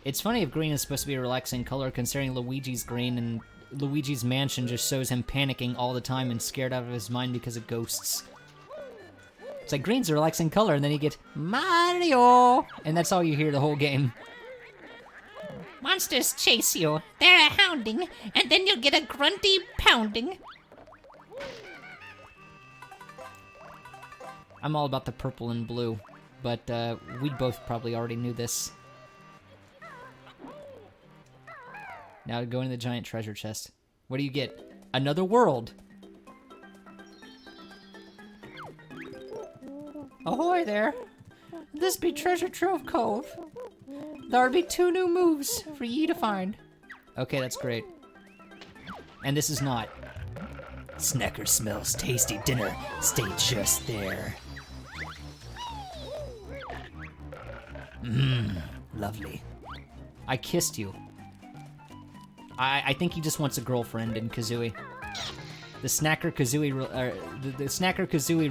[SPEAKER 1] It's funny if green is supposed to be a relaxing color, considering Luigi's green, and Luigi's mansion just shows him panicking all the time and scared out of his mind because of ghosts. It's like, green's a relaxing color, and then you get Mario! And that's all you hear the whole game.
[SPEAKER 2] Monsters chase you. They're a hounding, and then you'll get a grunty pounding.
[SPEAKER 1] I'm all about the purple and blue, but we both probably already knew this. Now go into the giant treasure chest. What do you get? Another world!
[SPEAKER 4] Ahoy there. This be Treasure Trove Cove. There'll be 2 new moves for ye to find.
[SPEAKER 1] Okay, that's great. And this is not. Snacker smells tasty dinner. Stay just there. Mmm, lovely. I kissed you. I think he just wants a girlfriend in Kazooie. The Snacker Kazooie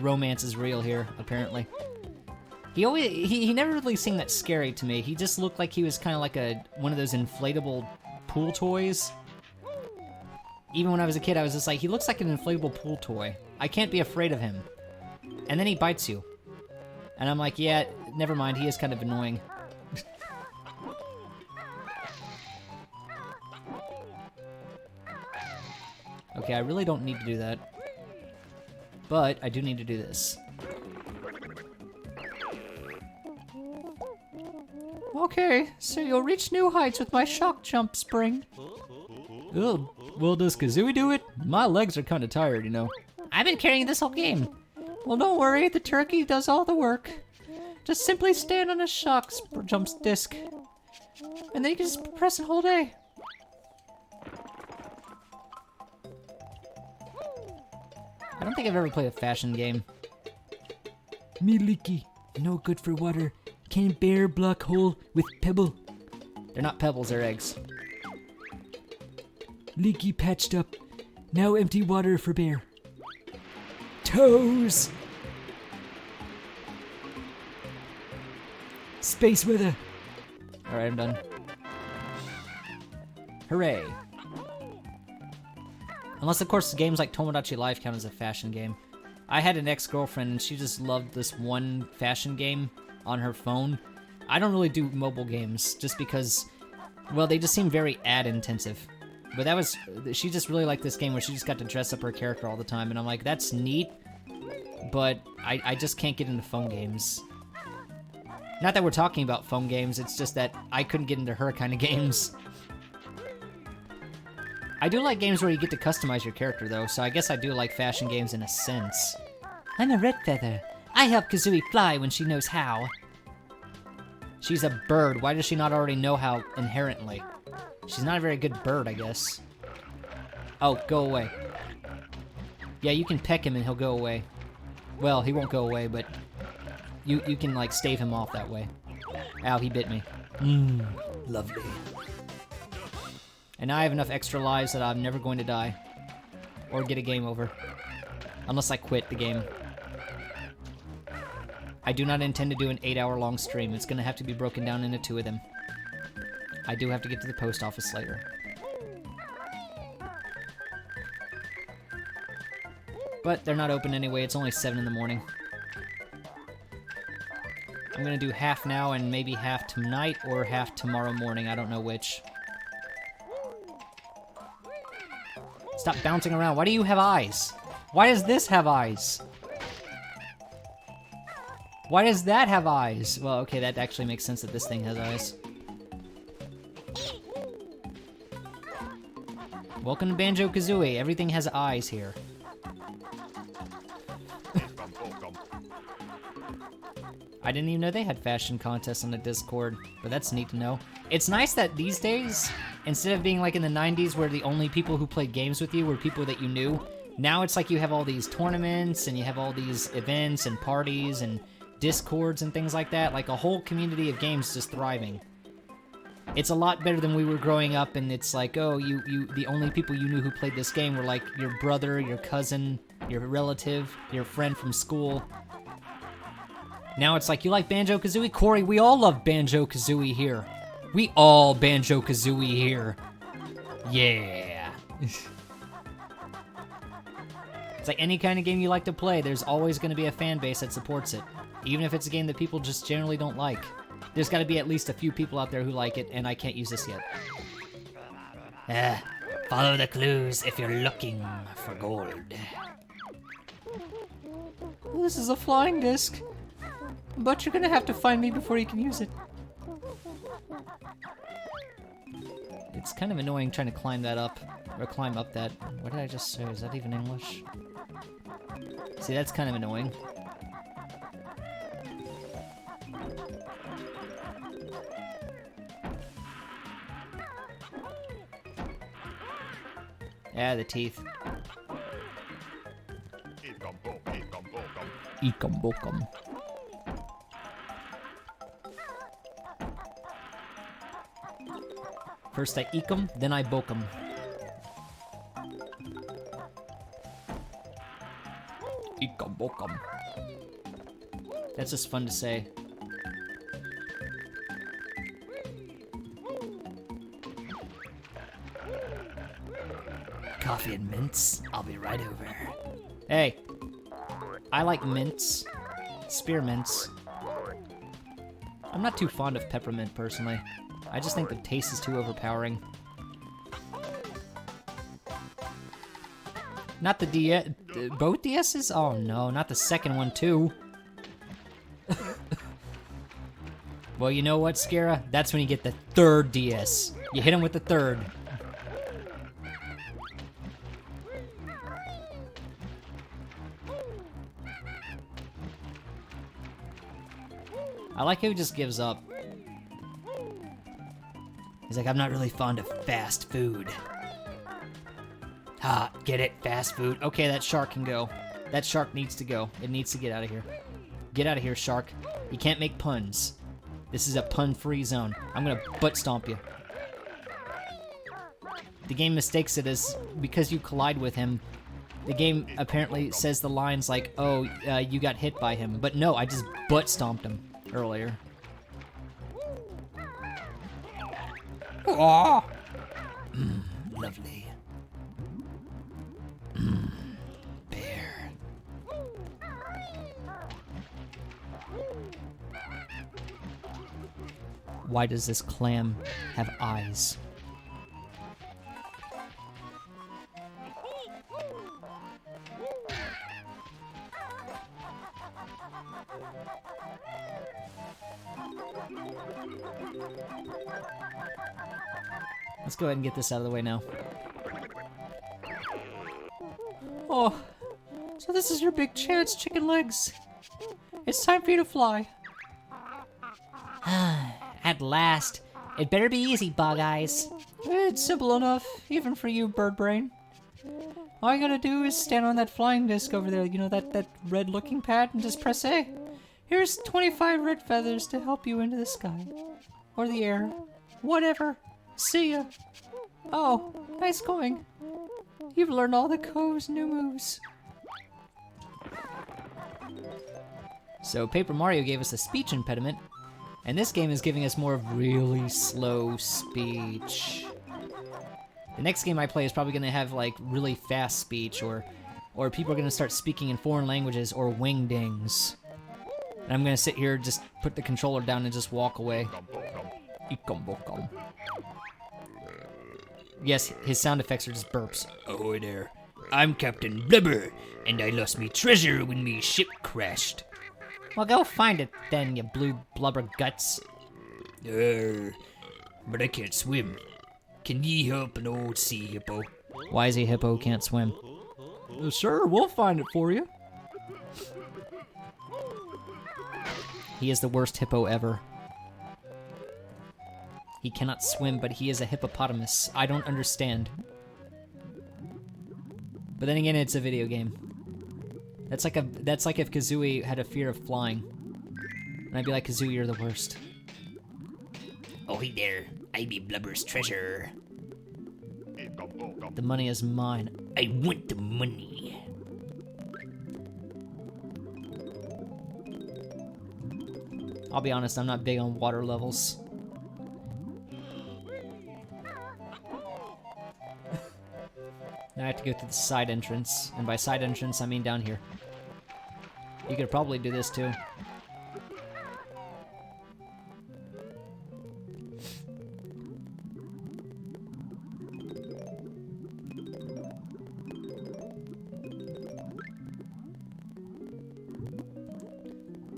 [SPEAKER 1] romance is real here, apparently. He never really seemed that scary to me. He just looked like he was kind of like one of those inflatable pool toys. Even when I was a kid, I was just like, he looks like an inflatable pool toy. I can't be afraid of him. And then he bites you. And I'm like, yeah, never mind, he is kind of annoying. Okay, I really don't need to do that. But I do need to do this.
[SPEAKER 4] Okay, so you'll reach new heights with my shock jump spring.
[SPEAKER 3] Oh, well, does Kazooie do it? My legs are kind of tired, you know.
[SPEAKER 2] I've been carrying this whole game.
[SPEAKER 4] Well, don't worry, the turkey does all the work. Just simply stand on a shock jump disc. And then you can just press and hold A.
[SPEAKER 1] I don't think I've ever played a fashion game.
[SPEAKER 3] Me leaky, no good for water. Can bear block hole with pebble.
[SPEAKER 1] They're not pebbles, they're eggs.
[SPEAKER 3] Leaky patched up. Now empty water for bear. Toes! Space weather.
[SPEAKER 1] Alright, I'm done. Hooray. Unless, of course, games like Tomodachi Life count as a fashion game. I had an ex-girlfriend, and she just loved this one fashion game on her phone. I don't really do mobile games, just because, well, they just seem very ad-intensive. But that was, she just really liked this game where she just got to dress up her character all the time, and I'm like, that's neat, but I just can't get into phone games. Not that we're talking about phone games, it's just that I couldn't get into her kind of games. I do like games where you get to customize your character, though, so I guess I do like fashion games in a sense.
[SPEAKER 2] I'm a red feather. I help Kazooie fly when she knows how.
[SPEAKER 1] She's a bird. Why does she not already know how inherently? She's not a very good bird, I guess. Oh, go away. Yeah, you can peck him and he'll go away. Well, he won't go away, but you can, like, stave him off that way. Ow, he bit me. Lovely. And I have enough extra lives that I'm never going to die. Or get a game over. Unless I quit the game. I do not intend to do an 8-hour-long stream. It's gonna have to be broken down into 2 of them. I do have to get to the post office later. But they're not open anyway, it's only 7 in the morning. I'm gonna do half now and maybe half tonight or half tomorrow morning, I don't know which. Stop bouncing around, why do you have eyes? Why does this have eyes? Why does that have eyes? Well, okay, that actually makes sense that this thing has eyes. Welcome to Banjo-Kazooie. Everything has eyes here. I didn't even know they had fashion contests on the Discord, but that's neat to know. It's nice that these days, instead of being like in the 90s where the only people who played games with you were people that you knew, now it's like you have all these tournaments and you have all these events and parties and Discords and things like that, like a whole community of games just thriving. It's a lot better than we were growing up, and it's like, oh, the only people you knew who played this game were like your brother, your cousin, your relative, your friend from school. Now it's like, you like Banjo-Kazooie? Kouri, we all love Banjo-Kazooie here. We all Banjo-Kazooie here. Yeah. It's like any kind of game you like to play, there's always going to be a fan base that supports it. Even if it's a game that people just generally don't like. There's got to be at least a few people out there who like it, and I can't use this yet.
[SPEAKER 2] Follow the clues if you're looking for gold.
[SPEAKER 4] This is a flying disc. But you're gonna have to find me before you can use it.
[SPEAKER 1] It's kind of annoying trying to climb that up, or climb up that. What did I just say? Is that even English? See, that's kind of annoying. Yeah, the teeth.
[SPEAKER 3] Eekam bokam.
[SPEAKER 1] First I eek 'em, then I boke 'em.
[SPEAKER 3] Eekam bokam.
[SPEAKER 1] That's just fun to say.
[SPEAKER 2] Coffee and mints. I'll be right over.
[SPEAKER 1] Hey, I like mints. Spearmints. I'm not too fond of peppermint, personally. I just think the taste is too overpowering. Not the DS... both DS's? Oh no, not the second one too. Well, you know what, Scara? That's when you get the third DS. You hit him with the third. I like how he just gives up. He's like, I'm not really fond of fast food. Ha, get it? Fast food. Okay, that shark can go. That shark needs to go. It needs to get out of here. Get out of here, shark. You can't make puns. This is a pun-free zone. I'm gonna butt stomp you. The game mistakes it as, because you collide with him, the game apparently says the lines like, oh, you got hit by him. But no, I just butt stomped him earlier.
[SPEAKER 2] Oh.
[SPEAKER 1] Lovely. Bear. Why does this clam have eyes? Let's go ahead and get this out of the way now.
[SPEAKER 4] Oh, so this is your big chance, chicken legs. It's time for you to fly.
[SPEAKER 2] At last. It better be easy, Bug Eyes.
[SPEAKER 4] It's simple enough, even for you, bird brain. All you gotta do is stand on that flying disc over there, you know, that red-looking pad, and just press A. Here's 25 red feathers to help you into the sky. Or the air. Whatever. See ya. Oh, nice going. You've learned all the Ko's new moves.
[SPEAKER 1] So Paper Mario gave us a speech impediment, and this game is giving us more of really slow speech. The next game I play is probably gonna have like really fast speech, or people are gonna start speaking in foreign languages or wingdings. And I'm gonna sit here, just put the controller down and just walk away. Yes, his sound effects are just burps.
[SPEAKER 6] Ahoy there. I'm Captain Blubber, and I lost me treasure when me ship crashed.
[SPEAKER 2] Well, go find it then, you blue blubber guts.
[SPEAKER 6] But I can't swim. Can ye help an old sea hippo?
[SPEAKER 1] Wisey Hippo can't swim.
[SPEAKER 5] Sure, we'll find it for you.
[SPEAKER 1] He is the worst hippo ever. He cannot swim, but he is a hippopotamus. I don't understand. But then again, it's a video game. That's like if Kazooie had a fear of flying. And I'd be like, Kazooie, you're the worst.
[SPEAKER 6] Ahoy there. I be Blubber's treasure.
[SPEAKER 1] The money is mine.
[SPEAKER 6] I want the money.
[SPEAKER 1] I'll be honest, I'm not big on water levels. Now I have to go through the side entrance, and by side entrance I mean down here. You could probably do this too.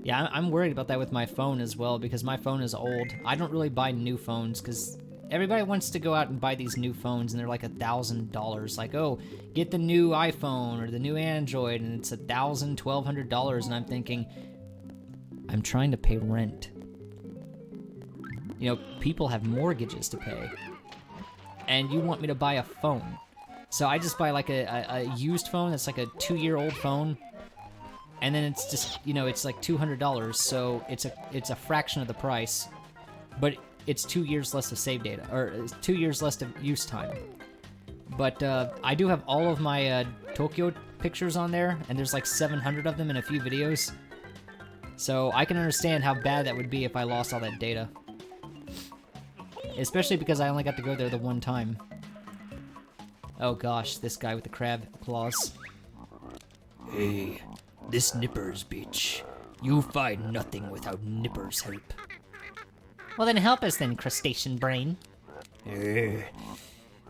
[SPEAKER 1] Yeah, I'm worried about that with my phone as well, because my phone is old. I don't really buy new phones, because everybody wants to go out and buy these new phones, and they're like $1,000. Like, oh, get the new iPhone or the new Android, and it's $1,000, $1,200, and I'm thinking, I'm trying to pay rent. You know, people have mortgages to pay, and you want me to buy a phone. So I just buy like a used phone that's like a 2-year-old phone, and then it's just, you know, it's like $200, so it's a fraction of the price, but it's 2 years less of save data, or 2 years less of use time. But I do have all of my Tokyo pictures on there, and there's like 700 of them in a few videos. So I can understand how bad that would be if I lost all that data. Especially because I only got to go there the one time. Oh gosh, this guy with the crab claws.
[SPEAKER 6] Hey, this Nipper's bitch. You find nothing without Nipper's help.
[SPEAKER 2] Well, then help us then, crustacean brain.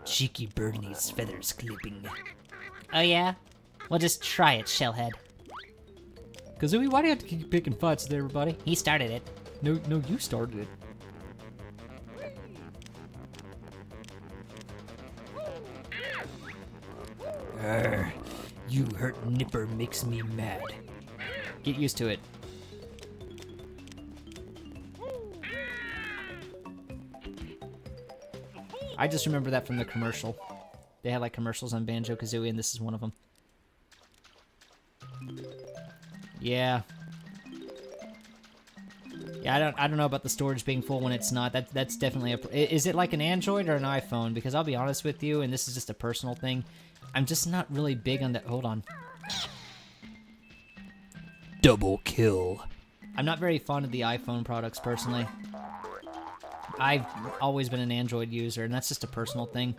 [SPEAKER 6] Cheeky bird needs feathers clipping.
[SPEAKER 2] Oh, yeah? Well, just try it, Shellhead.
[SPEAKER 5] Kazooie, why do you have to keep picking fights with everybody?
[SPEAKER 2] He started it.
[SPEAKER 5] No, you started it.
[SPEAKER 6] You hurt Nipper makes me mad.
[SPEAKER 1] Get used to it. I just remember that from the commercial. They had like commercials on Banjo-Kazooie, and this is one of them. Yeah. Yeah, I don't know about the storage being full when it's not. That's definitely is it like an Android or an iPhone? Because I'll be honest with you, and this is just a personal thing, I'm just not really big on that. Hold on.
[SPEAKER 6] Double kill.
[SPEAKER 1] I'm not very fond of the iPhone products personally. I've always been an Android user, and that's just a personal thing.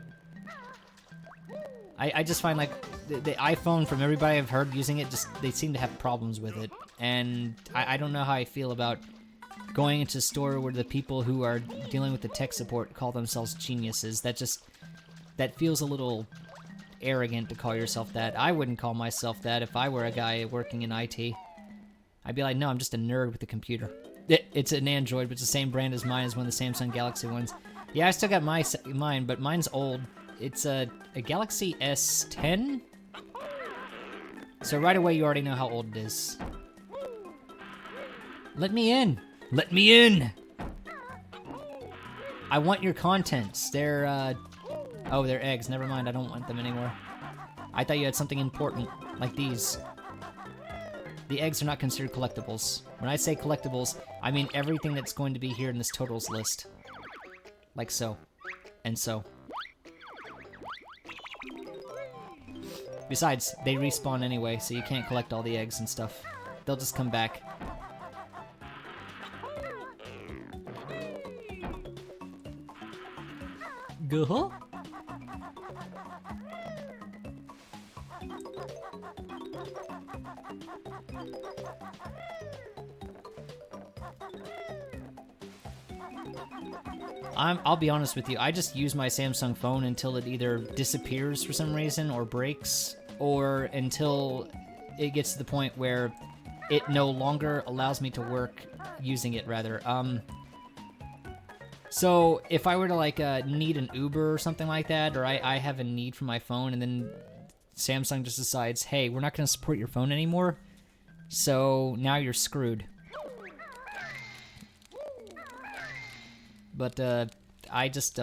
[SPEAKER 1] I just find like the iPhone, from everybody I've heard using it, just they seem to have problems with it, and I don't know how I feel about going into a store where the people who are dealing with the tech support call themselves geniuses. That feels a little arrogant to call yourself that. I wouldn't call myself that if I were a guy working in IT. I'd be like, no, I'm just a nerd with a computer. It's an Android, but it's the same brand as mine, as one of the Samsung Galaxy ones. Yeah, I still got mine, but mine's old. It's a Galaxy S10. So right away, you already know how old it is. Let me in. Let me in. I want your contents. They're, oh, they're eggs. Never mind, I don't want them anymore. I thought you had something important, like these. The eggs are not considered collectibles. When I say collectibles, I mean everything that's going to be here in this totals list. Like so. And so. Besides, they respawn anyway, so you can't collect all the eggs and stuff. They'll just come back.
[SPEAKER 5] Guh-huh.
[SPEAKER 1] I'll be honest with you, I just use my Samsung phone until it either disappears for some reason or breaks, or until it gets to the point where it no longer allows me to work using it, rather. So if I were to like need an Uber or something like that, or I have a need for my phone, and then Samsung just decides, hey, we're not going to support your phone anymore, so now you're screwed. But I just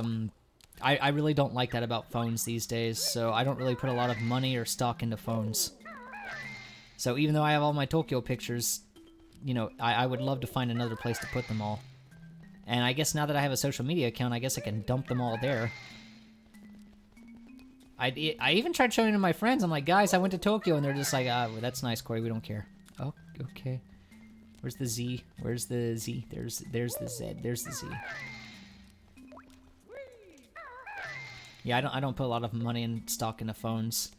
[SPEAKER 1] I really don't like that about phones these days, so I don't really put a lot of money or stock into phones. So even though I have all my Tokyo pictures, you know, I would love to find another place to put them all. And I guess now that I have a social media account, I guess I can dump them all there. I even tried showing it to my friends. I'm like, guys, I went to Tokyo, and they're just like, well, that's nice, Kouri, we don't care. Oh, okay. Where's the Z? Where's the Z? There's the Z. There's the Z. Yeah, I don't put a lot of money and stock into phones.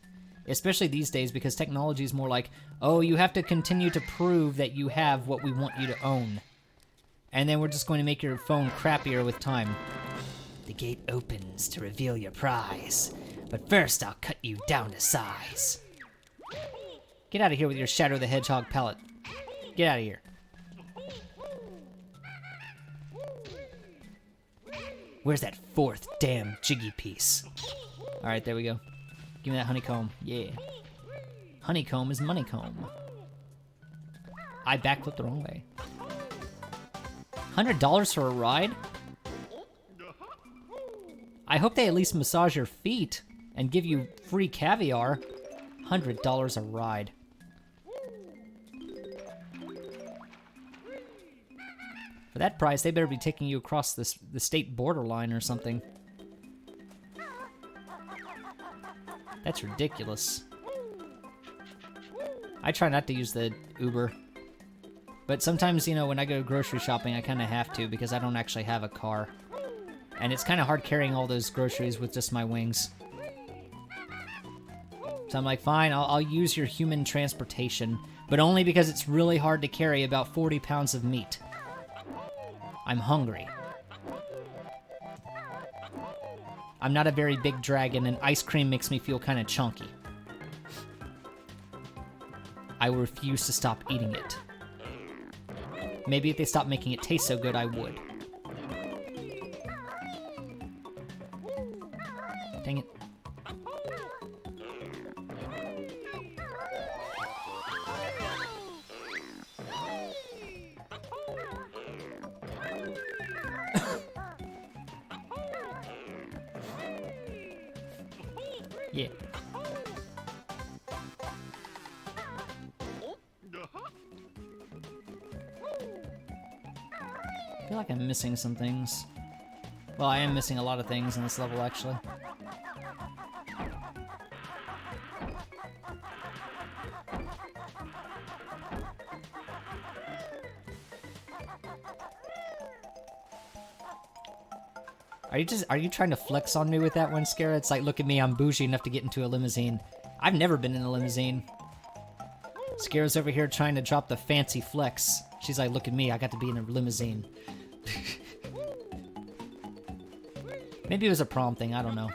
[SPEAKER 1] Especially these days, because technology is more like, oh, you have to continue to prove that you have what we want you to own. And then we're just going to make your phone crappier with time. The gate opens to reveal your prize. But first, I'll cut you down to size. Get out of here with your Shadow the Hedgehog palette. Get out of here. Where's that fourth damn jiggy piece? Alright, there we go. Give me that honeycomb. Yeah. Honeycomb is moneycomb. I backflipped the wrong way. $100 for a ride? I hope they at least massage your feet and give you free caviar. $100 a ride. For that price, they better be taking you across the state borderline or something. That's ridiculous. I try not to use the Uber. But sometimes, you know, when I go grocery shopping, I kind of have to because I don't actually have a car. And it's kind of hard carrying all those groceries with just my wings. So I'm like, fine, I'll use your human transportation. But only because it's really hard to carry about 40 pounds of meat. I'm hungry. I'm not a very big dragon, and ice cream makes me feel kind of chunky. I refuse to stop eating it. Maybe if they stopped making it taste so good, I would. Dang it. Yeah. I feel like I'm missing some things. Well, I am missing a lot of things in this level, actually. Are you trying to flex on me with that one, Scara? It's like, look at me, I'm bougie enough to get into a limousine. I've never been in a limousine. Scara's over here trying to drop the fancy flex. She's like, look at me, I got to be in a limousine. Maybe it was a prom thing, I don't know.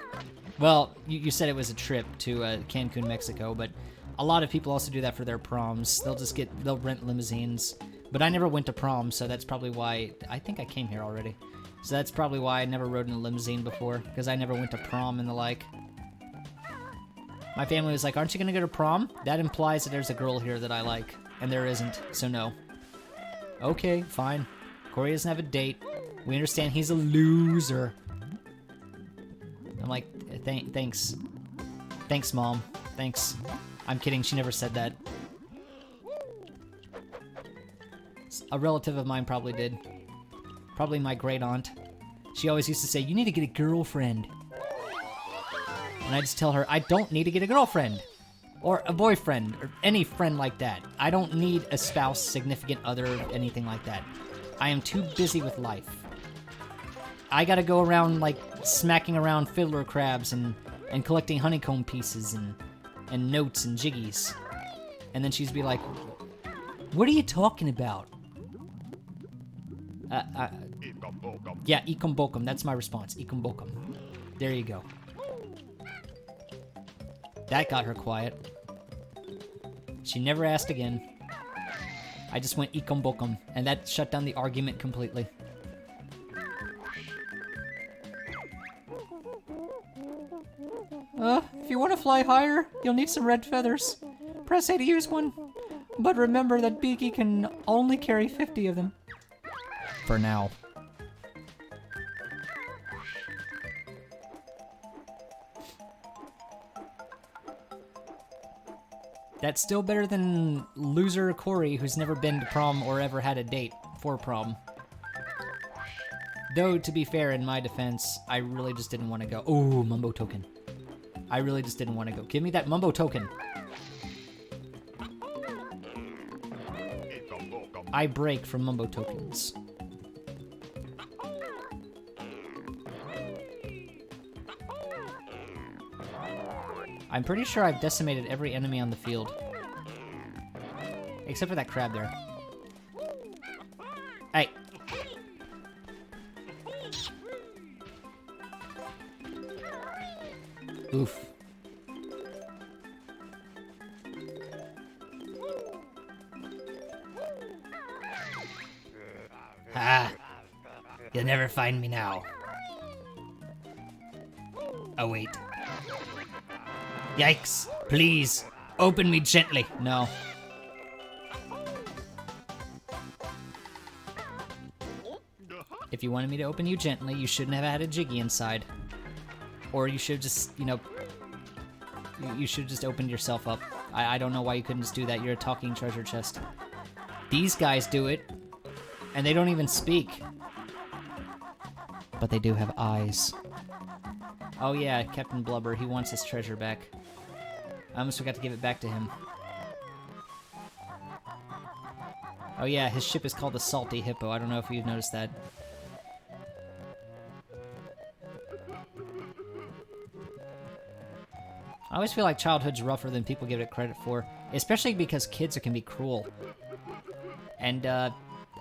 [SPEAKER 1] Well, you said it was a trip to Cancun, Mexico, but a lot of people also do that for their proms. They'll rent limousines. But I never went to prom, so that's probably why... I think I came here already. So that's probably why I never rode in a limousine before, because I never went to prom and the like. My family was like, aren't you gonna go to prom? That implies that there's a girl here that I like. And there isn't, so no. Okay, fine. Kouri doesn't have a date. We understand he's a loser. I'm like, thanks. Thanks, Mom. Thanks. I'm kidding, she never said that. A relative of mine probably did. Probably my great aunt. She always used to say, you need to get a girlfriend. And I just tell her, I don't need to get a girlfriend. Or a boyfriend, or any friend like that. I don't need a spouse, significant other, anything like that. I am too busy with life. I gotta go around, like, smacking around fiddler crabs and collecting honeycomb pieces and notes and jiggies. And then she'd be like, what are you talking about? Yeah, ikum bokum. That's my response. Ikum bokum. There you go. That got her quiet. She never asked again. I just went ikum bokum, and that shut down the argument completely.
[SPEAKER 4] If you want to fly higher, you'll need some red feathers. Press A to use one. But remember that Beaky can only carry 50 of them.
[SPEAKER 1] For now. That's still better than loser Kouri, who's never been to prom or ever had a date for prom. Though, to be fair, in my defense, I really just didn't want to go. Ooh, Mumbo token. I really just didn't want to go. Give me that Mumbo token. I break from Mumbo tokens. I'm pretty sure I've decimated every enemy on the field. Except for that crab there. Hey! Oof.
[SPEAKER 6] Ah, you'll never find me now. Oh, wait. Yikes. Please, open me gently.
[SPEAKER 1] No. If you wanted me to open you gently, you shouldn't have had a jiggy inside. Or you should just, you know... You should have just opened yourself up. I don't know why you couldn't just do that. You're a talking treasure chest. These guys do it. And they don't even speak. But they do have eyes. Oh yeah, Captain Blubber, he wants his treasure back. I almost forgot to give it back to him. Oh yeah, his ship is called the Salty Hippo. I don't know if you've noticed that. I always feel like childhood's rougher than people give it credit for. Especially because kids can be cruel. And,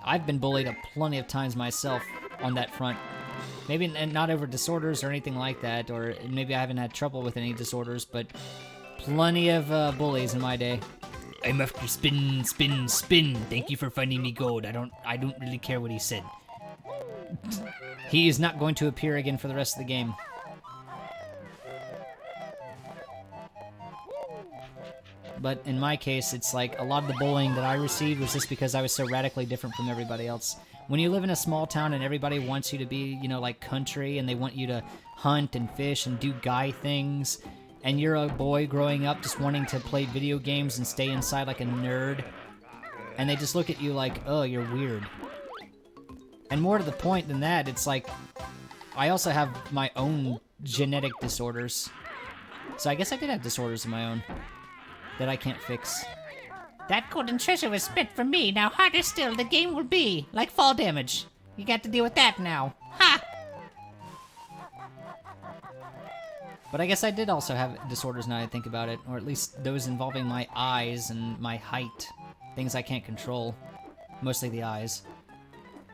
[SPEAKER 1] I've been bullied plenty of times myself on that front. Maybe not over disorders or anything like that, or maybe I haven't had trouble with any disorders, but plenty of bullies in my day.
[SPEAKER 6] I'm after spin, spin, spin. Thank you for finding me gold. I don't really care what he said.
[SPEAKER 1] He is not going to appear again for the rest of the game. But in my case, it's like a lot of the bullying that I received was just because I was so radically different from everybody else. When you live in a small town and everybody wants you to be, you know, like country, and they want you to hunt and fish and do guy things, and you're a boy growing up just wanting to play video games and stay inside like a nerd, and they just look at you like, oh, you're weird. And more to the point than that, it's like, I also have my own genetic disorders. So I guess I did have disorders of my own that I can't fix.
[SPEAKER 2] That golden treasure was spent for me. Now harder still the game will be. Like fall damage. You got to deal with that now. Ha!
[SPEAKER 1] But I guess I did also have disorders now that I think about it. Or at least those involving my eyes and my height. Things I can't control. Mostly the eyes.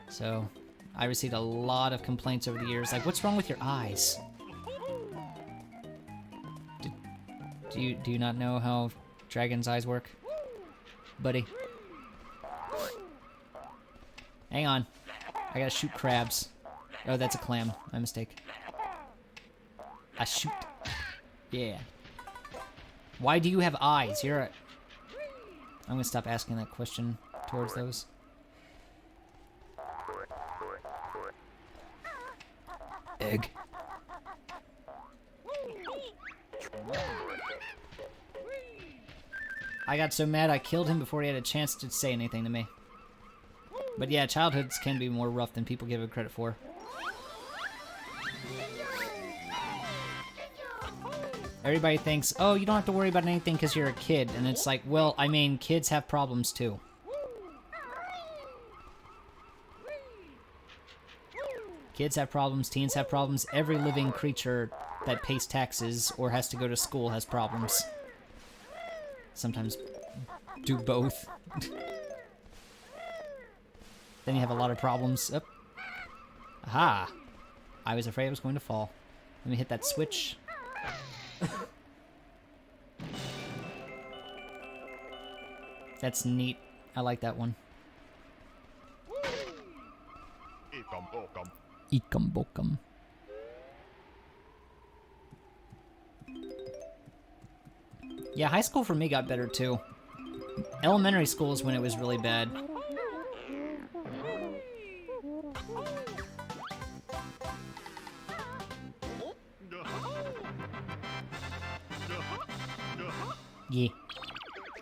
[SPEAKER 1] So, I received a lot of complaints over the years. Like, what's wrong with your eyes? Do you not know how dragons' eyes work? Buddy. Hang on. I gotta shoot crabs. Oh, that's a clam. My mistake. I shoot. Yeah. Why do you have eyes? You're a... I'm gonna stop asking that question towards those.
[SPEAKER 6] Egg.
[SPEAKER 1] I got so mad I killed him before he had a chance to say anything to me. But yeah, childhoods can be more rough than people give it credit for. Everybody thinks, oh, you don't have to worry about anything because you're a kid. And it's like, well, I mean, kids have problems too. Kids have problems, teens have problems. Every living creature that pays taxes or has to go to school has problems. Sometimes do both. Then you have a lot of problems. Oh. Aha! I was afraid I was going to fall. Let me hit that switch. That's neat. I like that one.
[SPEAKER 3] Ikam bokam.
[SPEAKER 1] Yeah, high school for me got better too. Elementary school is when it was really bad. Yeah.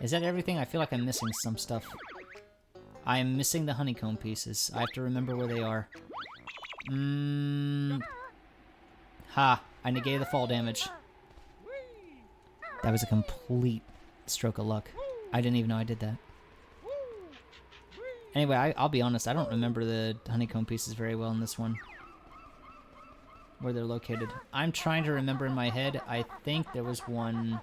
[SPEAKER 1] Is that everything? I feel like I'm missing some stuff. I am missing the honeycomb pieces. I have to remember where they are. Ha! I negated the fall damage. That was a complete stroke of luck. I didn't even know I did that. Anyway, I'll be honest, I don't remember the honeycomb pieces very well in this one. Where they're located. I'm trying to remember in my head. I think there was one...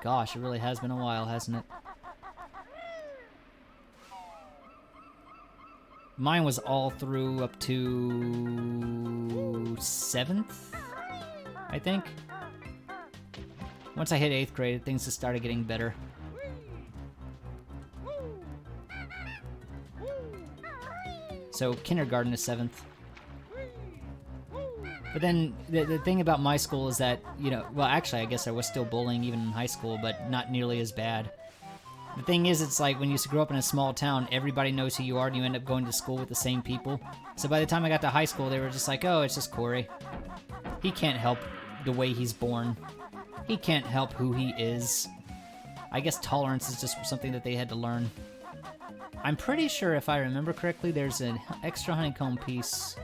[SPEAKER 1] Gosh, it really has been a while, hasn't it? Mine was all through up to 7th, I think. Once I hit 8th grade, things just started getting better. So kindergarten is 7th. But then the thing about my school is that, you know, well, actually, I guess I was still bullying even in high school, but not nearly as bad. The thing is, it's like when you grow up in a small town, everybody knows who you are, and you end up going to school with the same people. So by the time I got to high school, they were just like, oh, it's just Kouri. He can't help the way he's born. He can't help who he is. I guess tolerance is just something that they had to learn. I'm pretty sure, if I remember correctly, there's an extra honeycomb piece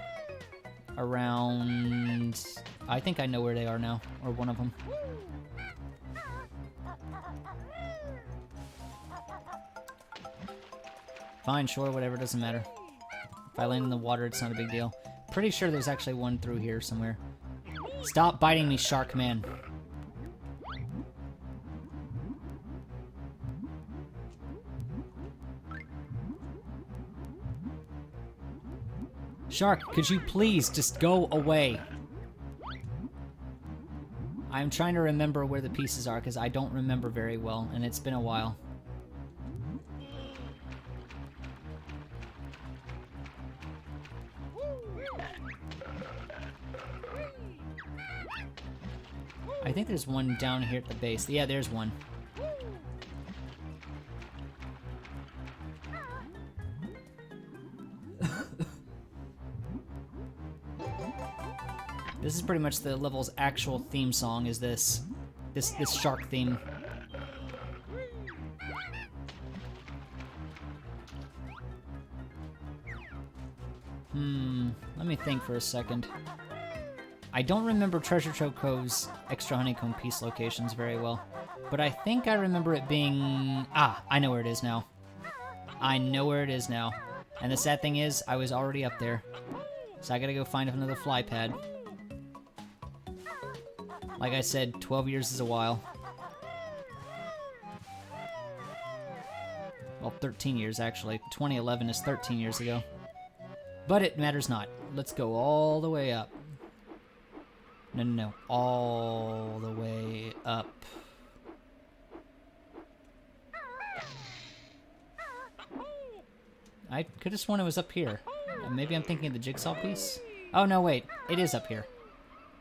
[SPEAKER 1] around... I think I know where they are now, or one of them. Fine, sure, whatever, doesn't matter. If I land in the water, it's not a big deal. Pretty sure there's actually one through here somewhere. Stop biting me, shark man. Shark, could you please just go away? I'm trying to remember where the pieces are, because I don't remember very well, and it's been a while. I think there's one down here at the base. Yeah, there's one. This is pretty much the level's actual theme song, is this shark theme. Let me think for a second. I don't remember Treasure Trove Cove's extra honeycomb piece locations very well, but I think I remember it being... Ah, I know where it is now. I know where it is now. And the sad thing is, I was already up there. So I gotta go find another fly pad. Like I said, 12 years is a while. Well, 13 years, actually. 2011 is 13 years ago. But it matters not. Let's go all the way up. No. All the way up. I could have sworn it was up here. Maybe I'm thinking of the jigsaw piece? Oh, no, wait. It is up here.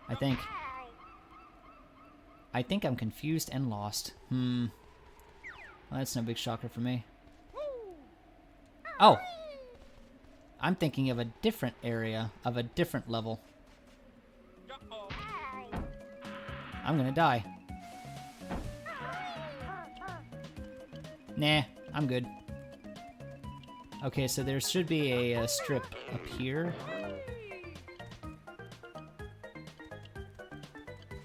[SPEAKER 1] I think. I think I'm confused and lost. Well, that's no big shocker for me. Oh! I'm thinking of a different area, of a different level. I'm gonna die. Nah, I'm good. Okay, so there should be a strip up here.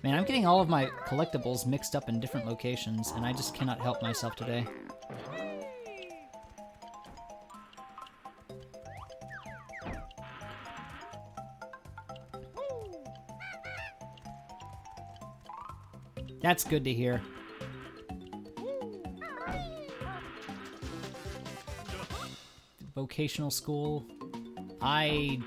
[SPEAKER 1] Man, I'm getting all of my collectibles mixed up in different locations, and I just cannot help myself today. That's good to hear. Vocational school. Well,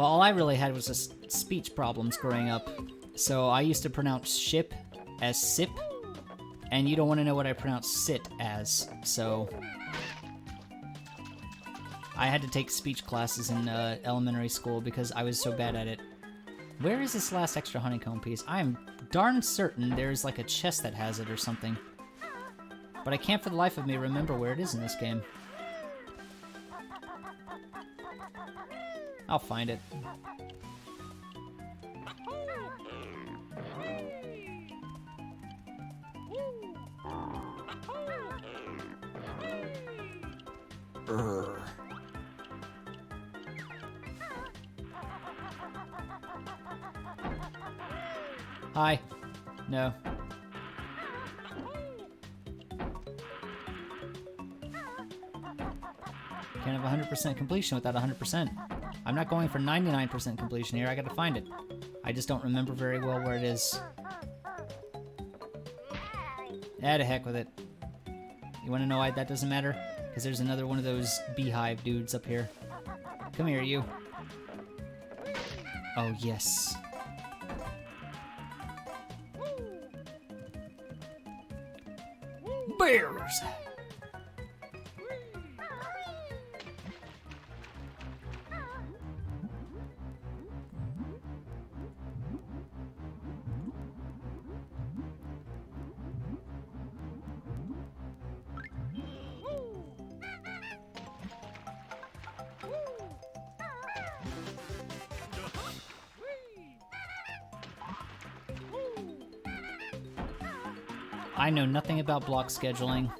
[SPEAKER 1] all I really had was just speech problems growing up. So I used to pronounce ship as sip, and you don't want to know what I pronounce sit as, so I had to take speech classes in elementary school because I was so bad at it. Where is this last extra honeycomb piece? I am darn certain there's like a chest that has it or something. But I can't for the life of me remember where it is in this game. I'll find it. Hi. No. Can't have 100% completion without 100%. I'm not going for 99% completion here, I gotta find it. I just don't remember very well where it is. Ah, to heck with it. You wanna know why that doesn't matter? Because there's another one of those beehive dudes up here. Come here, you. Oh, yes. Bears! I know nothing about block scheduling,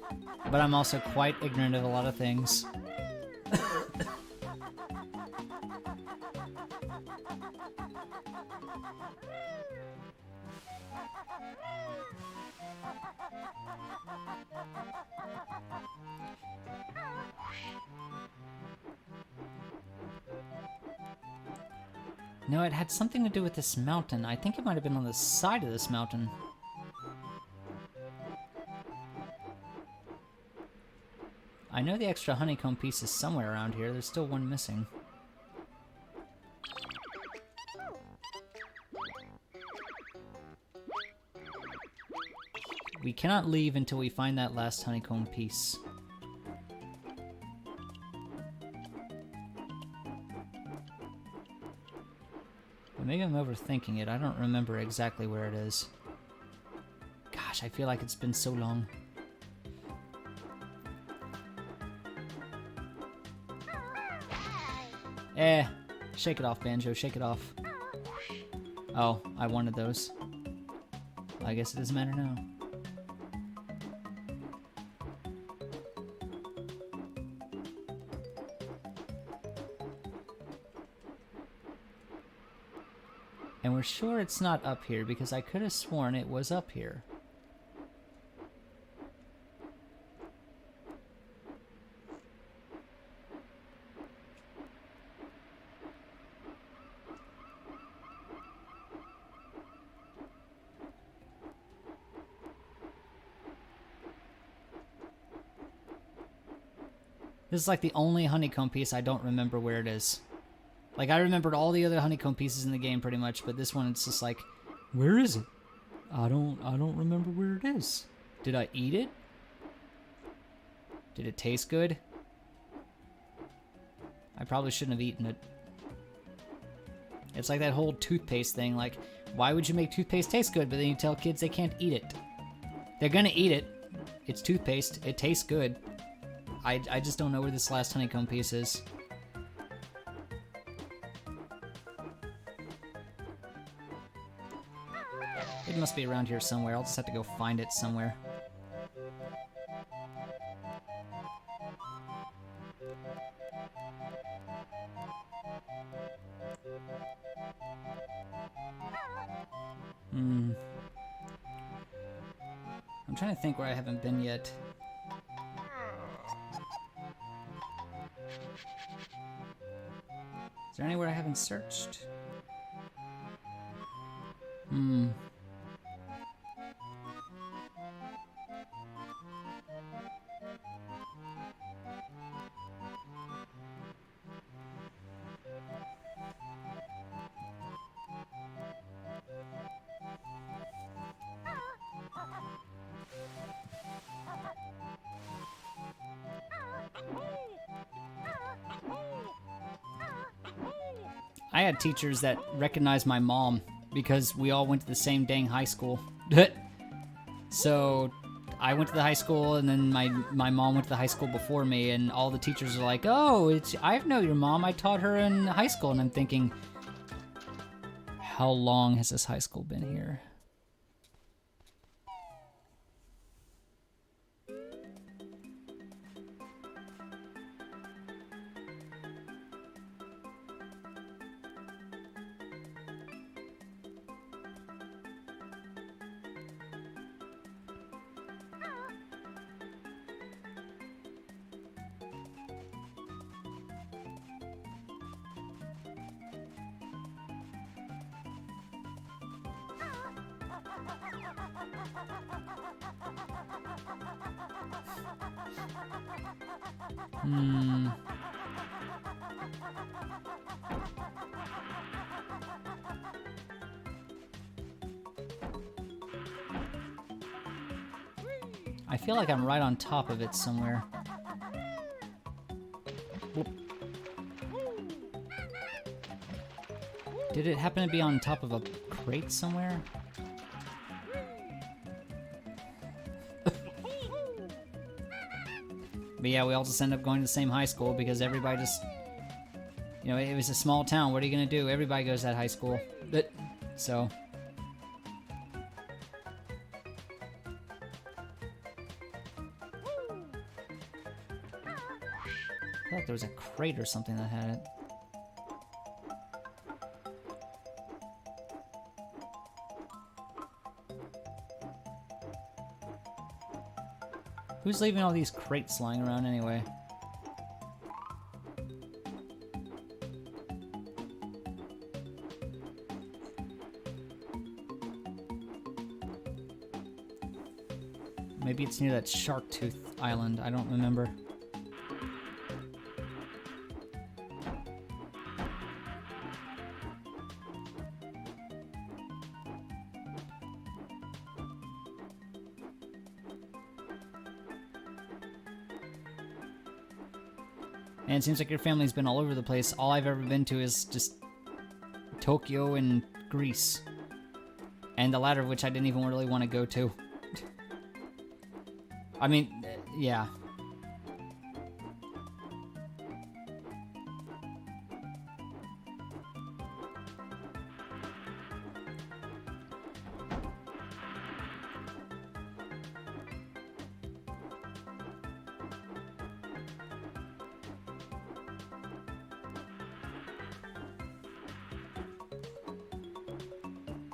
[SPEAKER 1] but I'm also quite ignorant of a lot of things. No, it had something to do with this mountain. I think it might have been on the side of this mountain. I know the extra honeycomb piece is somewhere around here. There's still one missing. We cannot leave until we find that last honeycomb piece. But maybe I'm overthinking it. I don't remember exactly where it is. Gosh, I feel like it's been so long. Shake it off, Banjo, shake it off. Oh, I wanted those. I guess it doesn't matter now. And we're sure it's not up here because I could have sworn it was up here. This is like the only honeycomb piece I don't remember where it is. Like, I remembered all the other honeycomb pieces in the game pretty much, but this one it's just like,
[SPEAKER 5] Where is it? I don't remember where it is.
[SPEAKER 1] did I eat it? Did it taste good? I probably shouldn't have eaten it. It's like that whole toothpaste thing. Like, why would you make toothpaste taste good, but then you tell kids they can't eat it? They're gonna eat it. It's toothpaste. It tastes good. I just don't know where this last honeycomb piece is. It must be around here somewhere. I'll just have to go find it somewhere. I'm trying to think where I haven't been yet. Is there anywhere I haven't searched? I had teachers that recognized my mom because we all went to the same dang high school. So I went to the high school, and then my mom went to the high school before me, and all the teachers are like, "Oh, I know your mom. I taught her in high school." And I'm thinking, how long has this high school been here? I feel like I'm right on top of it somewhere. Whoop. Did it happen to be on top of a crate somewhere? But yeah, we all just ended up going to the same high school because everybody just... You know, it was a small town. What are you gonna do? Everybody goes to that high school. So... I feel like there was a crate or something that had it. Who's leaving all these crates lying around anyway? Maybe it's near that Shark Tooth Island. I don't remember. And it seems like your family's been all over the place. All I've ever been to is just Tokyo and Greece. And the latter of which I didn't even really want to go to. I mean, yeah.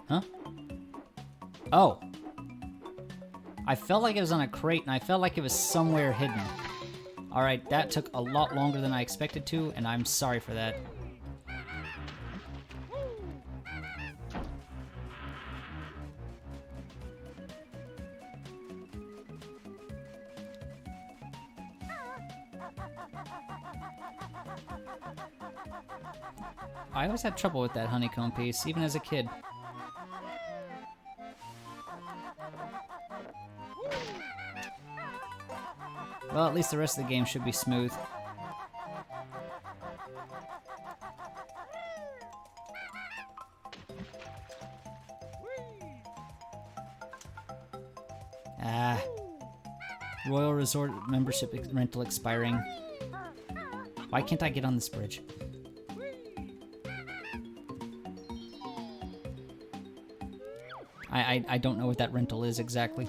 [SPEAKER 1] Huh? Oh. I felt like it was on a crate, and I felt like it was somewhere hidden. Alright, that took a lot longer than I expected to, and I'm sorry for that. I always had trouble with that honeycomb piece, even as a kid. Well, at least the rest of the game should be smooth. Ah. Royal Resort membership rental expiring. Why can't I get on this bridge? I don't know what that rental is exactly.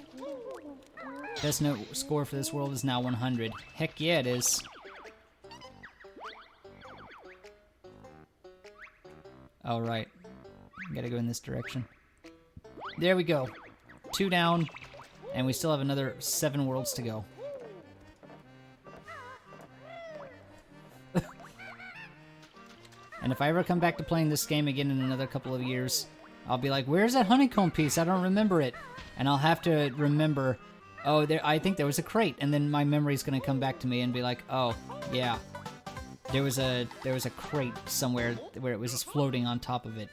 [SPEAKER 1] Best note score for this world is now 100. Heck yeah, it is. All right. Gotta go in this direction. There we go. 2 down, and we still have another 7 worlds to go. And if I ever come back to playing this game again in another couple of years, I'll be like, where's that honeycomb piece? I don't remember it. And I'll have to remember, oh, I think there was a crate. And then my memory's gonna come back to me and be like, oh, yeah. There was a crate somewhere where it was just floating on top of it.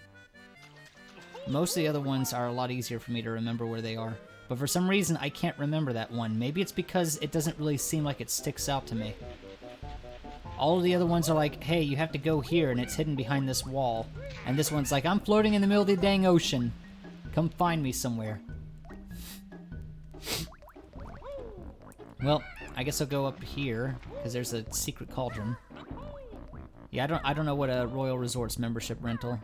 [SPEAKER 1] Most of the other ones are a lot easier for me to remember where they are. But for some reason, I can't remember that one. Maybe it's because it doesn't really seem like it sticks out to me. All of the other ones are like, hey, you have to go here, and it's hidden behind this wall. And this one's like, I'm floating in the middle of the dang ocean. Come find me somewhere. Well, I guess I'll go up here, because there's a secret cauldron. Yeah, I don't know what a Royal Resorts membership rental.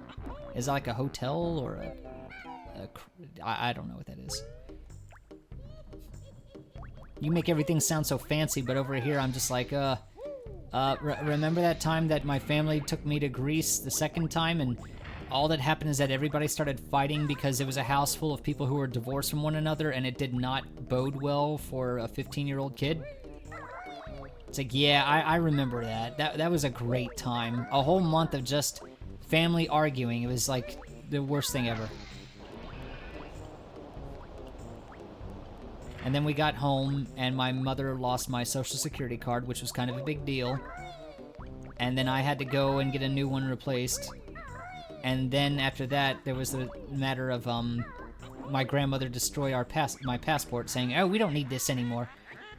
[SPEAKER 1] Is that like a hotel, or I don't know what that is. You make everything sound so fancy, but over here I'm just like, remember that time that my family took me to Greece the second time, and all that happened is that everybody started fighting because it was a house full of people who were divorced from one another, and it did not bode well for a 15-year-old kid? It's like, yeah, I remember that. That was a great time. A whole month of just family arguing. It was like the worst thing ever. And then we got home, and my mother lost my social security card, which was kind of a big deal. And then I had to go and get a new one replaced. And then after that, there was the matter of my grandmother destroy my passport, saying, oh, we don't need this anymore.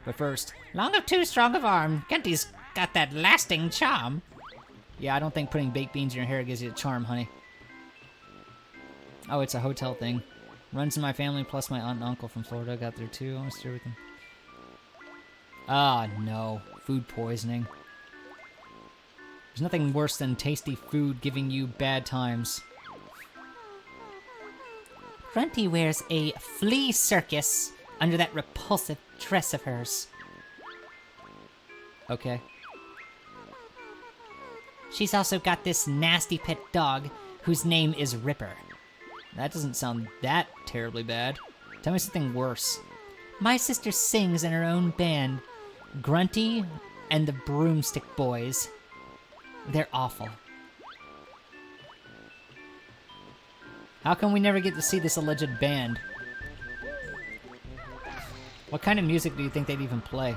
[SPEAKER 1] But first,
[SPEAKER 2] long of two, strong of arm. Gunty's got that lasting charm.
[SPEAKER 1] Yeah, I don't think putting baked beans in your hair gives you a charm, honey. Oh, it's a hotel thing. Runs in my family, plus my aunt and uncle from Florida got there too. Almost everything. Ah, no. Food poisoning. There's nothing worse than tasty food giving you bad times.
[SPEAKER 2] Grunty wears a flea circus under that repulsive dress of hers.
[SPEAKER 1] Okay.
[SPEAKER 2] She's also got this nasty pet dog whose name is Ripper.
[SPEAKER 1] That doesn't sound that terribly bad. Tell me something worse.
[SPEAKER 2] My sister sings in her own band, Grunty and the Broomstick Boys. They're awful.
[SPEAKER 1] How come we never get to see this alleged band? What kind of music do you think they'd even play?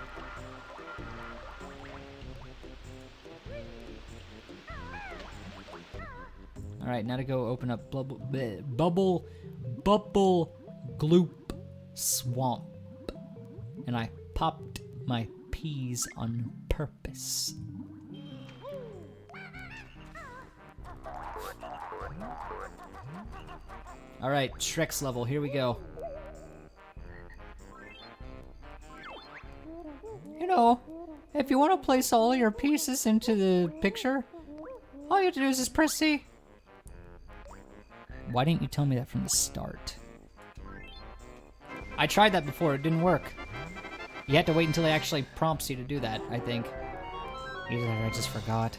[SPEAKER 1] Alright, now to go open up Bubble Gloop Swamp. And I popped my peas on purpose. Alright, Shrek's level, here we go.
[SPEAKER 4] You know, if you want to place all your pieces into the picture, all you have to do is just press C.
[SPEAKER 1] Why didn't you tell me that from the start? I tried that before, it didn't work. You have to wait until it actually prompts you to do that, I think. Either I just forgot.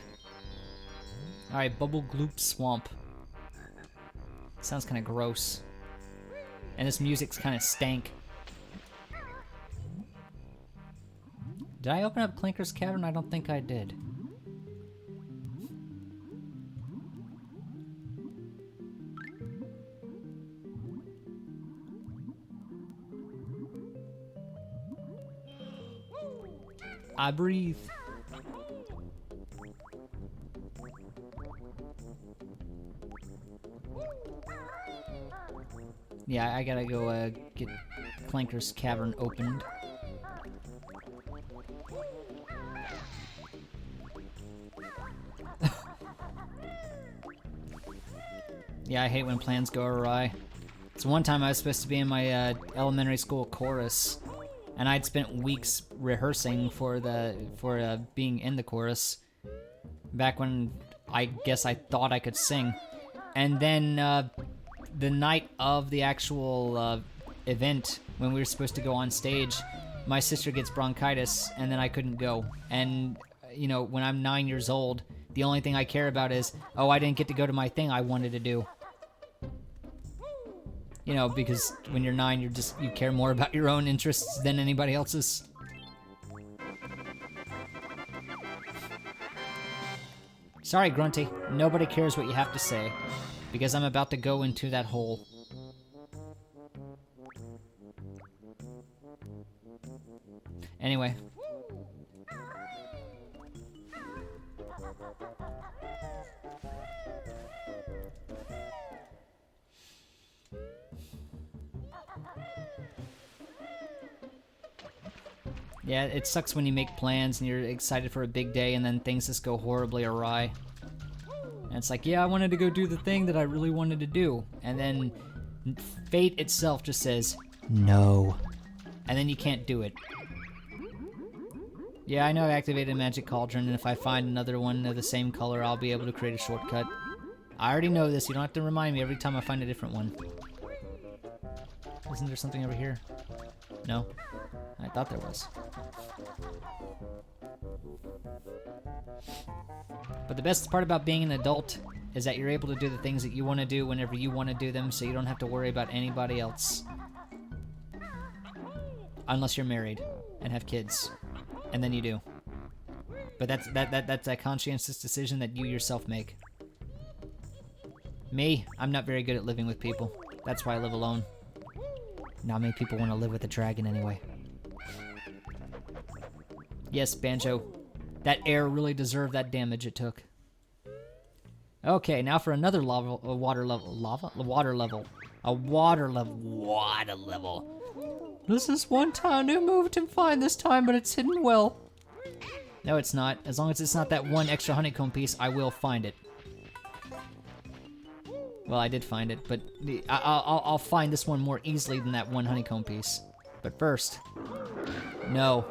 [SPEAKER 1] Alright, Bubble Gloop Swamp. Sounds kind of gross. And this music's kind of stank. Did I open up Clinker's Cavern? I don't think I did. I breathe. Yeah, I gotta go get Clanker's Cavern opened. Yeah, I hate when plans go awry. So one time I was supposed to be in my elementary school chorus, and I'd spent weeks rehearsing for being in the chorus. Back when I guess I thought I could sing, and then the night of the actual event, when we were supposed to go on stage, my sister gets bronchitis, and then I couldn't go. And you know, when I'm 9 years old, the only thing I care about is, oh, I didn't get to go to my thing I wanted to do. You know, because when you're 9, you care more about your own interests than anybody else's. Sorry, Grunty. Nobody cares what you have to say, because I'm about to go into that hole. Anyway. Yeah, it sucks when you make plans and you're excited for a big day and then things just go horribly awry. And it's like, yeah, I wanted to go do the thing that I really wanted to do. And then fate itself just says, no. And then you can't do it. Yeah, I know I activated Magic Cauldron, and if I find another one of the same color, I'll be able to create a shortcut. I already know this, you don't have to remind me every time I find a different one. Isn't there something over here? No? I thought there was. But the best part about being an adult is that you're able to do the things that you want to do whenever you want to do them, so you don't have to worry about anybody else. Unless you're married and have kids. And then you do. But that's a conscientious decision that you yourself make. Me, I'm not very good at living with people. That's why I live alone. Not many people want to live with a dragon anyway. Yes, Banjo. That air really deserved that damage it took. Okay, now for another water level.
[SPEAKER 4] This is one tiny move to find this time, but it's hidden well.
[SPEAKER 1] No, it's not. As long as it's not that one extra honeycomb piece, I will find it. Well, I did find it, but I'll find this one more easily than that one honeycomb piece. But first, no.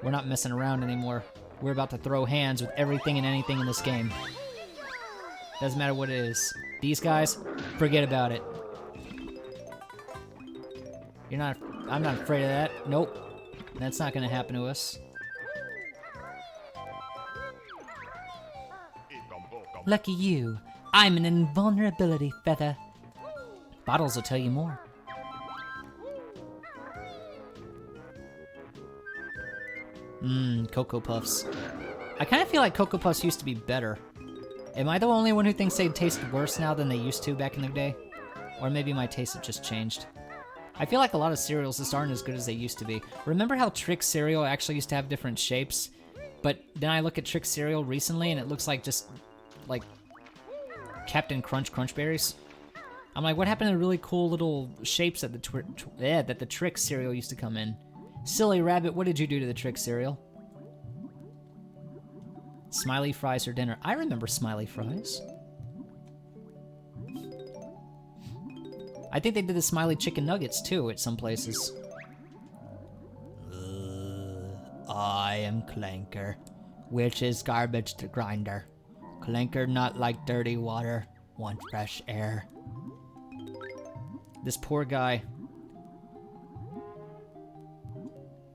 [SPEAKER 1] We're not messing around anymore. We're about to throw hands with everything and anything in this game. Doesn't matter what it is. These guys, forget about it. I'm not afraid of that. Nope. That's not gonna happen to us.
[SPEAKER 2] Lucky you. I'm an invulnerability feather.
[SPEAKER 1] Bottles will tell you more. Cocoa Puffs. I kind of feel like Cocoa Puffs used to be better. Am I the only one who thinks they taste worse now than they used to back in the day? Or maybe my tastes have just changed. I feel like a lot of cereals just aren't as good as they used to be. Remember how Trix cereal actually used to have different shapes? But then I look at Trix cereal recently and it looks like just like Captain Crunch Berries. I'm like, what happened to the really cool little shapes that the Trix cereal used to come in? Silly rabbit, what did you do to the Trix cereal? Smiley fries for dinner. I remember smiley fries. I think they did the smiley chicken nuggets too at some places. I am Clanker, which is garbage to grinder. Clanker not like dirty water, want fresh air. This poor guy.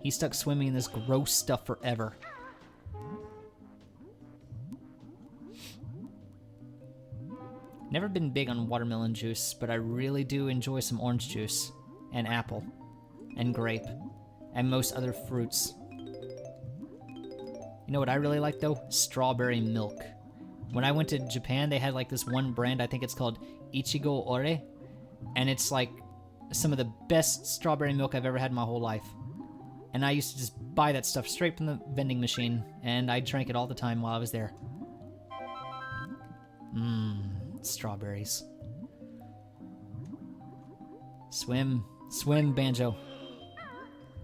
[SPEAKER 1] He's stuck swimming in this gross stuff forever. Never been big on watermelon juice, but I really do enjoy some orange juice, and apple, and grape, and most other fruits. You know what I really like though? Strawberry milk. When I went to Japan, they had like this one brand, I think it's called Ichigo Ore, and it's like some of the best strawberry milk I've ever had in my whole life. And I used to just buy that stuff straight from the vending machine, and I drank it all the time while I was there. Strawberries. Swim, Banjo.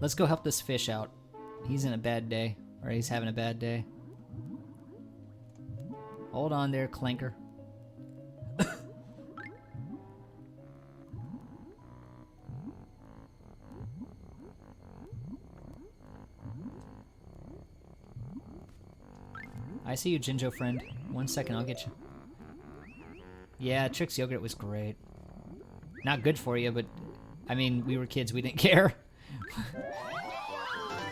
[SPEAKER 1] Let's go help this fish out. He's in a bad day. Or he's having a bad day. Hold on there, Clanker. I see you, Jinjo friend. 1 second, I'll get you. Yeah, Trix yogurt was great. Not good for you, but I mean, we were kids, we didn't care.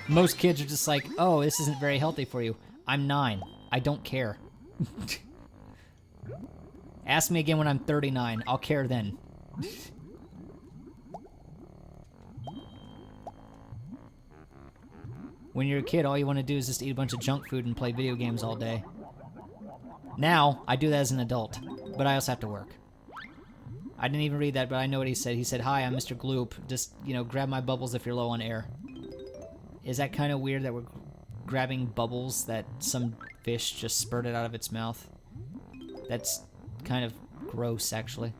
[SPEAKER 1] Most kids are just like, oh, this isn't very healthy for you. I'm 9. I don't care. Ask me again when I'm 39. I'll care then. When you're a kid, all you want to do is just eat a bunch of junk food and play video games all day. Now, I do that as an adult, but I also have to work. I didn't even read that, but I know what he said. He said, hi, I'm Mr. Gloop. Just, you know, grab my bubbles if you're low on air. Is that kind of weird that we're grabbing bubbles that some fish just spurted out of its mouth? That's kind of gross, actually.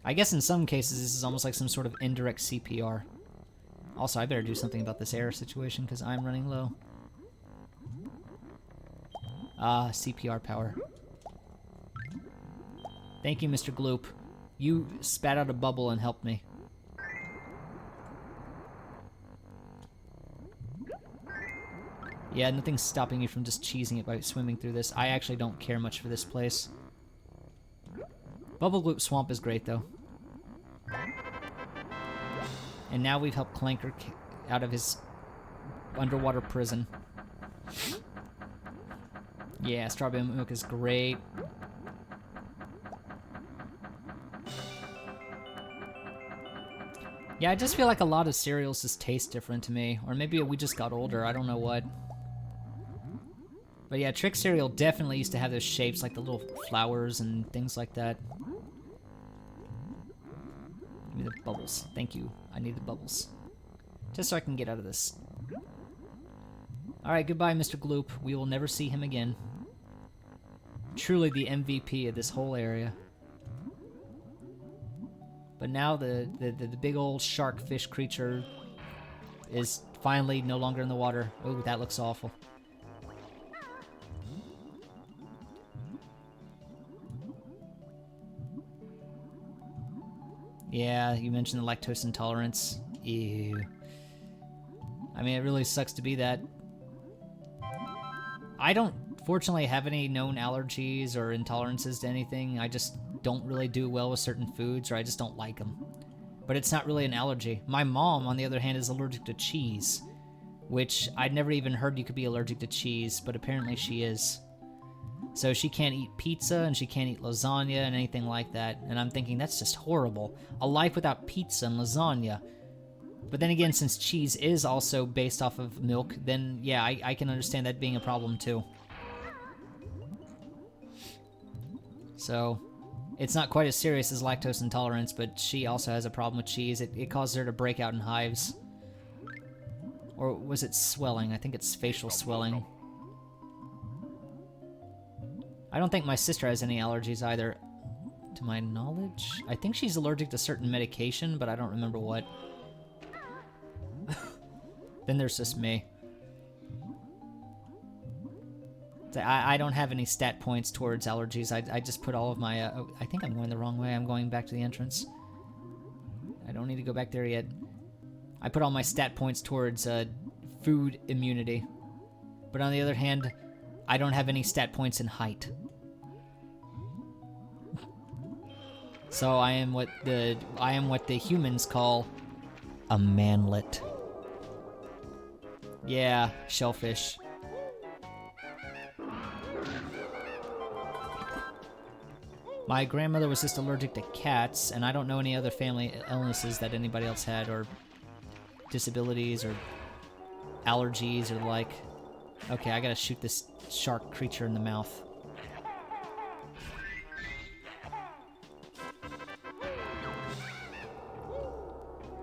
[SPEAKER 1] I guess in some cases, this is almost like some sort of indirect CPR. Also, I better do something about this air situation, because I'm running low. Ah, CPR power. Thank you, Mr. Gloop. You spat out a bubble and helped me. Yeah, nothing's stopping you from just cheesing it by swimming through this. I actually don't care much for this place. Bubble Gloop Swamp is great, though. And now we've helped Clanker out of his underwater prison. Yeah, strawberry milk is great. Yeah, I just feel like a lot of cereals just taste different to me. Or maybe we just got older, I don't know what. But yeah, Trick cereal definitely used to have those shapes, like the little flowers and things like that. Give me the bubbles. Thank you. I need the bubbles. Just so I can get out of this. Alright, goodbye, Mr. Gloop. We will never see him again. Truly the MVP of this whole area. But now the big old shark fish creature is finally no longer in the water. Oh, that looks awful. Yeah, you mentioned the lactose intolerance. Ew. I mean, it really sucks to be that. I don't, fortunately, have any known allergies or intolerances to anything. I just don't really do well with certain foods, or I just don't like them. But it's not really an allergy. My mom, on the other hand, is allergic to cheese, which I'd never even heard you could be allergic to cheese, but apparently she is. So she can't eat pizza, and she can't eat lasagna, and anything like that. And I'm thinking, that's just horrible. A life without pizza and lasagna. But then again, since cheese is also based off of milk, then yeah, I can understand that being a problem too. So, it's not quite as serious as lactose intolerance, but she also has a problem with cheese. It causes her to break out in hives. Or was it swelling? I think it's facial swelling. I don't think my sister has any allergies either, to my knowledge. I think she's allergic to certain medication, but I don't remember what. Then there's just me. I don't have any stat points towards allergies. I just put all of my... oh, I think I'm going the wrong way. I'm going back to the entrance. I don't need to go back there yet. I put all my stat points towards food immunity. But on the other hand, I don't have any stat points in height. So I am what the humans call a manlet. Yeah, shellfish. My grandmother was just allergic to cats, and I don't know any other family illnesses that anybody else had, or disabilities, or allergies, or the like. Okay, I gotta shoot this shark creature in the mouth.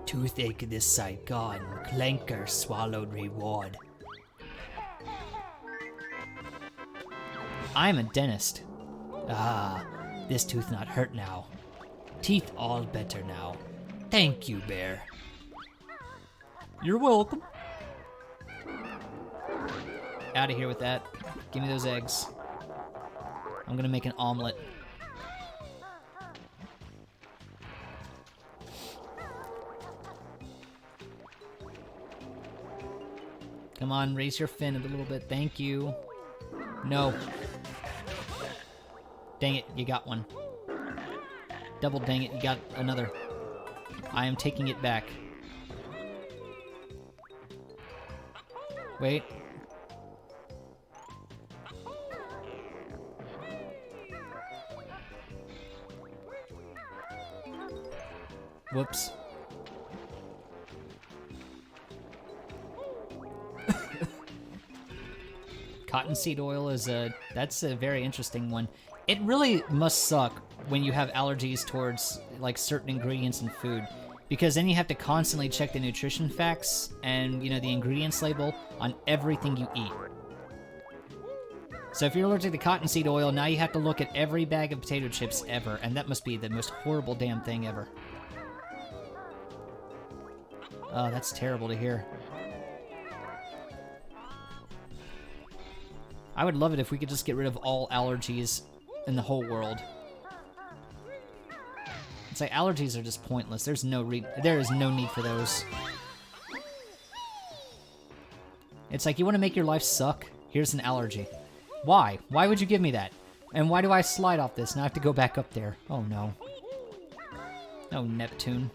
[SPEAKER 6] Toothache this side gone, Clanker swallowed reward.
[SPEAKER 1] I'm a dentist.
[SPEAKER 6] Ah, this tooth not hurt now. Teeth all better now. Thank you, Bear.
[SPEAKER 5] You're welcome.
[SPEAKER 1] Out of here with that. Give me those eggs. I'm gonna make an omelet. Come on, raise your fin a little bit. Thank you. No. Dang it, you got one. Double dang it, you got another. I am taking it back. Wait. Whoops. Cottonseed oil is that's a very interesting one. It really must suck when you have allergies towards like certain ingredients in food, because then you have to constantly check the nutrition facts and, you know, the ingredients label on everything you eat. So if you're allergic to cottonseed oil, now you have to look at every bag of potato chips ever, and that must be the most horrible damn thing ever. Oh, that's terrible to hear. I would love it if we could just get rid of all allergies in the whole world. It's like allergies are just pointless. There is no need for those. It's like, you want to make your life suck? Here's an allergy. Why? Why would you give me that? And why do I slide off this and I have to go back up there? Oh no. Oh, Neptune.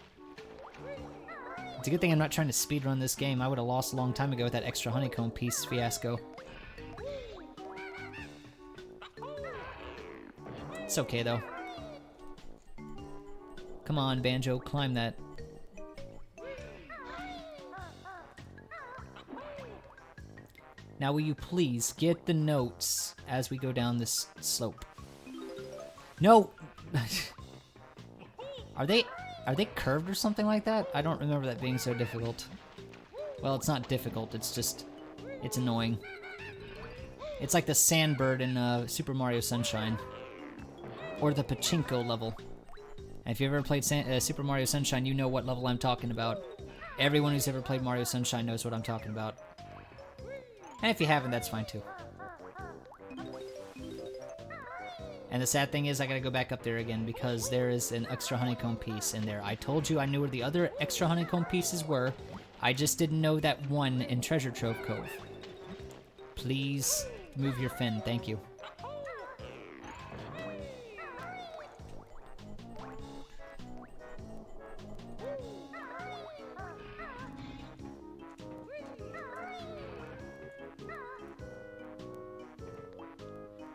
[SPEAKER 1] It's a good thing I'm not trying to speedrun this game. I would have lost a long time ago with that extra honeycomb piece fiasco. It's okay, though. Come on, Banjo, climb that. Now, will you please get the notes as we go down this slope? No! Are they curved or something like that? I don't remember that being so difficult. Well, it's not difficult, it's just... it's annoying. It's like the sandbird in Super Mario Sunshine. Or the pachinko level. And if you ever played Super Mario Sunshine, you know what level I'm talking about. Everyone who's ever played Mario Sunshine knows what I'm talking about. And if you haven't, that's fine too. And the sad thing is, I gotta go back up there again because there is an extra honeycomb piece in there. I told you I knew where the other extra honeycomb pieces were. I just didn't know that one in Treasure Trove Cove. Please move your fin, thank you.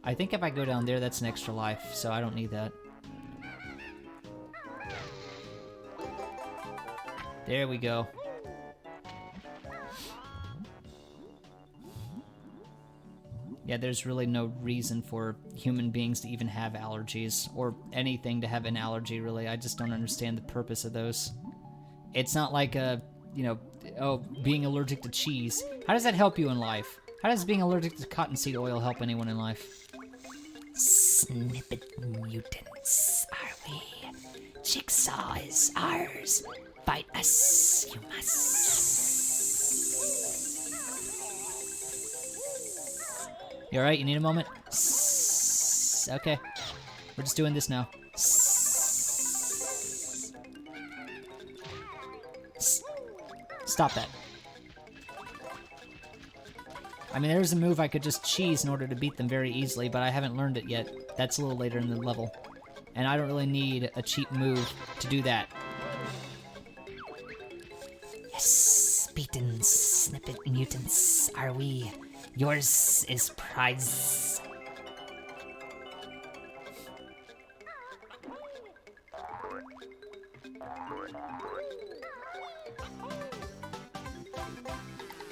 [SPEAKER 1] I think if I go down there, that's an extra life, so I don't need that. There we go. Yeah, there's really no reason for human beings to even have allergies, or anything to have an allergy, really. I just don't understand the purpose of those. It's not like, you know, oh, being allergic to cheese. How does that help you in life? How does being allergic to cottonseed oil help anyone in life?
[SPEAKER 2] Snippet mutants, are we? Jigsaw is ours. Fight us, you must.
[SPEAKER 1] You alright? You need a moment? Okay. We're just doing this now. Stop that. I mean, there's a move I could just cheese in order to beat them very easily, but I haven't learned it yet. That's a little later in the level. And I don't really need a cheap move to do that.
[SPEAKER 2] Yes, beaten snippet mutants are we. Yours is prize.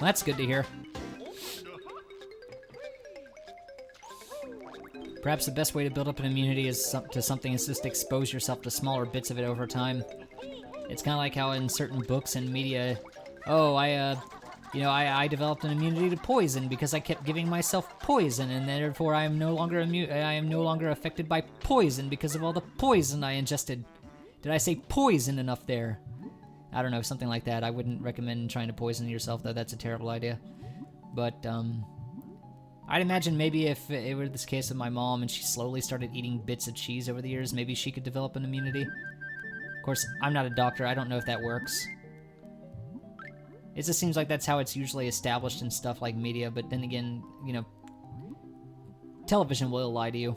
[SPEAKER 1] Well, that's good to hear. Perhaps the best way to build up an immunity to something is just expose yourself to smaller bits of it over time. It's kind of like how in certain books and media, oh, I developed an immunity to poison because I kept giving myself poison, and therefore I am no longer affected by poison because of all the poison I ingested. Did I say poison enough there? I don't know, something like that. I wouldn't recommend trying to poison yourself, though. That's a terrible idea. But, I'd imagine maybe if it were this case with my mom and she slowly started eating bits of cheese over the years, maybe she could develop an immunity. Of course, I'm not a doctor. I don't know if that works. It just seems like that's how it's usually established in stuff like media, but then again, you know, television will lie to you.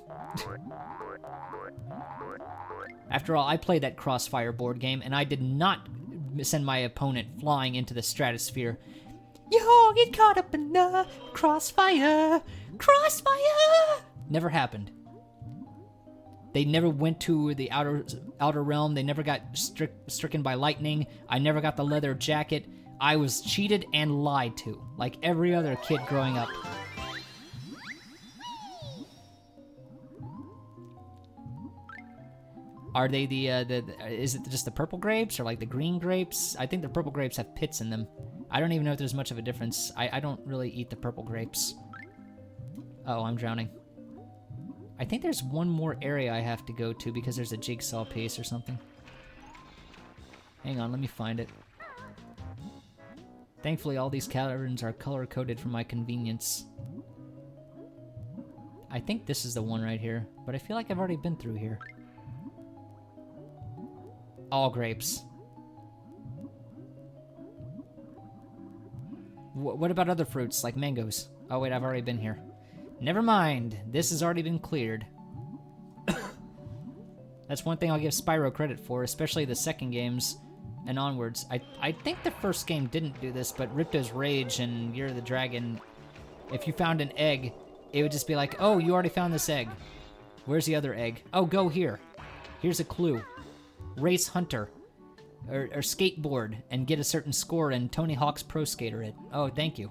[SPEAKER 1] After all, I played that Crossfire board game, and I did not send my opponent flying into the stratosphere.
[SPEAKER 4] Yo, get caught up in the crossfire! Crossfire!
[SPEAKER 1] Never happened. They never went to the outer realm. They never got stricken by lightning. I never got the leather jacket. I was cheated and lied to, like every other kid growing up. Are they is it just the purple grapes or like the green grapes? I think the purple grapes have pits in them. I don't even know if there's much of a difference. I don't really eat the purple grapes. Oh, I'm drowning. I think there's one more area I have to go to because there's a jigsaw piece or something. Hang on, let me find it. Thankfully, all these caverns are color-coded for my convenience. I think this is the one right here, but I feel like I've already been through here. All grapes. What about other fruits, like mangoes? Oh wait, I've already been here. Never mind, this has already been cleared. That's one thing I'll give Spyro credit for, especially the second games and onwards. I think the first game didn't do this, but Ripto's Rage and Year of the Dragon, if you found an egg, it would just be like, oh, you already found this egg. Where's the other egg? Oh, go here. Here's a clue. Race Hunter. Or skateboard and get a certain score in Tony Hawk's Pro Skater it. Oh, thank you.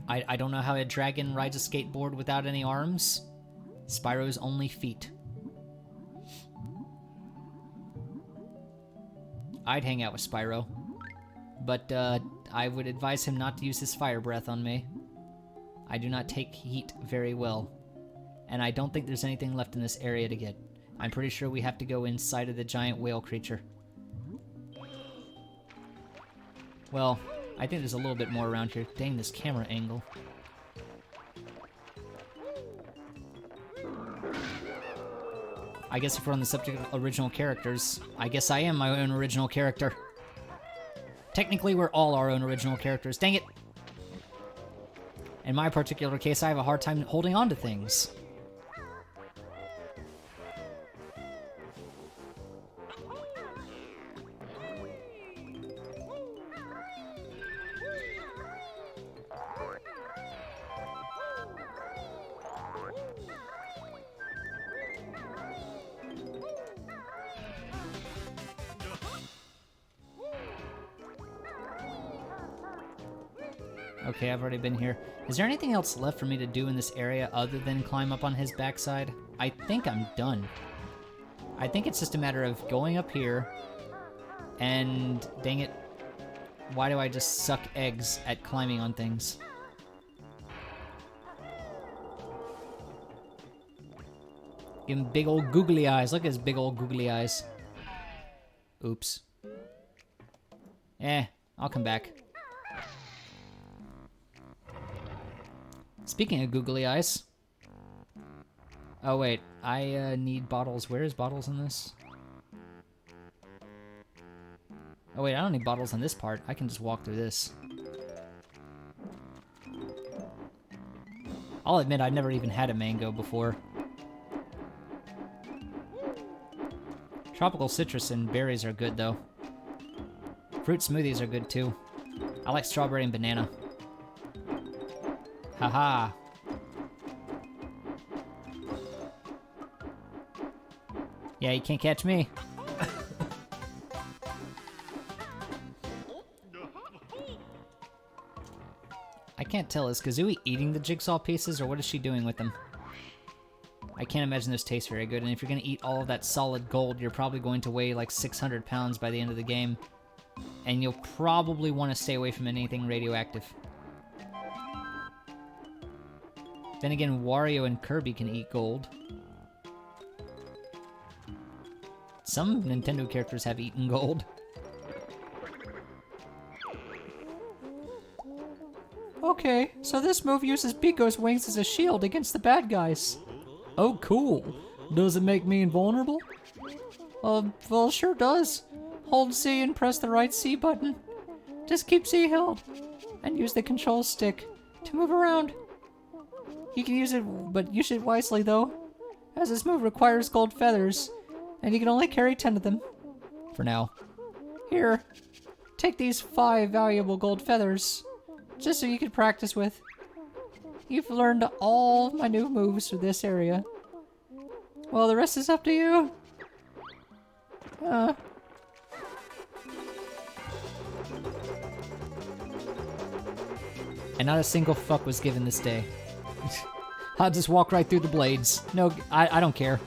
[SPEAKER 1] I don't know how a dragon rides a skateboard without any arms. Spyro's only feet. I'd hang out with Spyro. But I would advise him not to use his fire breath on me. I do not take heat very well. And I don't think there's anything left in this area to get. I'm pretty sure we have to go inside of the giant whale creature. Well, I think there's a little bit more around here. Dang, this camera angle. I guess if we're on the subject of original characters, I guess I am my own original character. Technically, we're all our own original characters. Dang it! In my particular case, I have a hard time holding on to things. Okay, I've already been here. Is there anything else left for me to do in this area other than climb up on his backside? I think I'm done. I think it's just a matter of going up here and, dang it, why do I just suck eggs at climbing on things? Give him big old googly eyes. Look at his big old googly eyes. Oops. I'll come back. Speaking of googly eyes. Oh wait, I need bottles. Where is bottles in this? Oh wait, I don't need bottles on this part. I can just walk through this. I'll admit I've never even had a mango before. Tropical citrus and berries are good though. Fruit smoothies are good too. I like strawberry and banana. Haha. Yeah, you can't catch me. I can't tell, is Kazooie eating the jigsaw pieces, or what is she doing with them? I can't imagine those taste very good, and if you're gonna eat all of that solid gold, you're probably going to weigh like 600 pounds by the end of the game. And you'll probably want to stay away from anything radioactive. Then again, Wario and Kirby can eat gold. Some Nintendo characters have eaten gold.
[SPEAKER 4] Okay, so this move uses Biko's wings as a shield against the bad guys.
[SPEAKER 5] Oh, cool. Does it make me invulnerable?
[SPEAKER 4] Well, sure does. Hold C and press the right C button. Just keep C held, and use the control stick to move around. You can use it, but use it wisely though, as this move requires gold feathers, and you can only carry 10 of them.
[SPEAKER 1] For now.
[SPEAKER 4] Here, take these 5 valuable gold feathers, just so you can practice with. You've learned all of my new moves for this area. Well, the rest is up to you.
[SPEAKER 1] And not a single fuck was given this day. I'll just walk right through the blades. No, I don't care.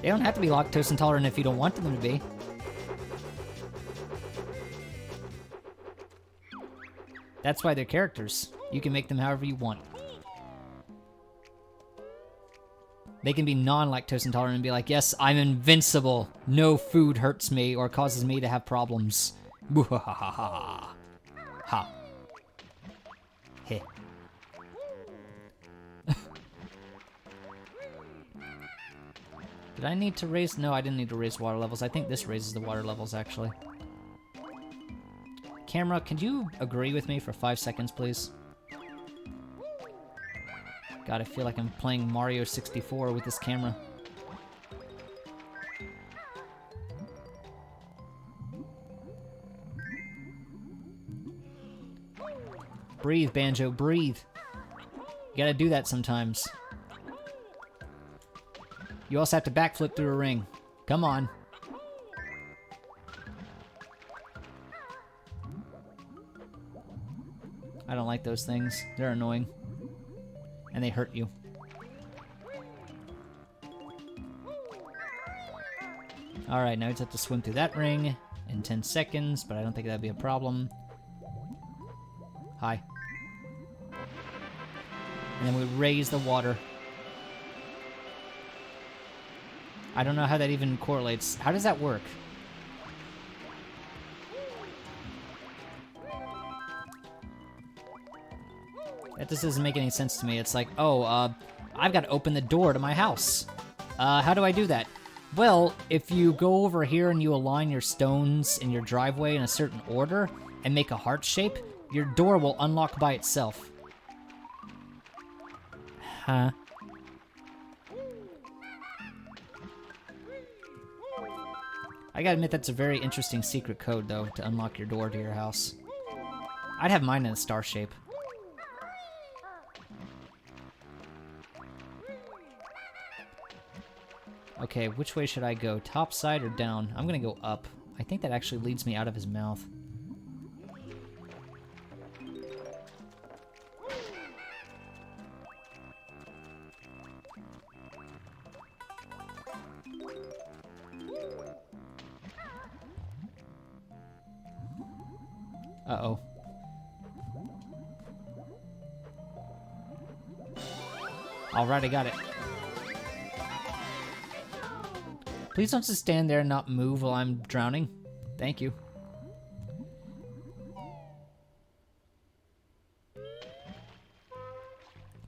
[SPEAKER 1] They don't have to be lactose intolerant if you don't want them to be. That's why they're characters. You can make them however you want. They can be non-lactose intolerant and be like, yes, I'm invincible. No food hurts me or causes me to have problems. Boo-ha-ha-ha-ha. Ha. Heh. Did I need to raise? No, I didn't need to raise water levels. I think this raises the water levels, actually. Camera, could you agree with me for 5 seconds, please? God, I feel like I'm playing Mario 64 with this camera. Breathe, Banjo, breathe. You gotta do that sometimes. You also have to backflip through a ring. Come on. I don't like those things. They're annoying. And they hurt you. Alright, now you just have to swim through that ring in 10 seconds, but I don't think that'd be a problem. Hi. And then we raise the water. I don't know how that even correlates. How does that work? That just doesn't make any sense to me. It's like, oh, I've got to open the door to my house. How do I do that? Well, if you go over here and you align your stones in your driveway in a certain order and make a heart shape, your door will unlock by itself. Huh? I gotta admit that's a very interesting secret code, though, to unlock your door to your house. I'd have mine in a star shape. Okay, which way should I go? Top side or down? I'm gonna go up. I think that actually leads me out of his mouth. Uh-oh. Alright, I got it. Please don't just stand there and not move while I'm drowning. Thank you.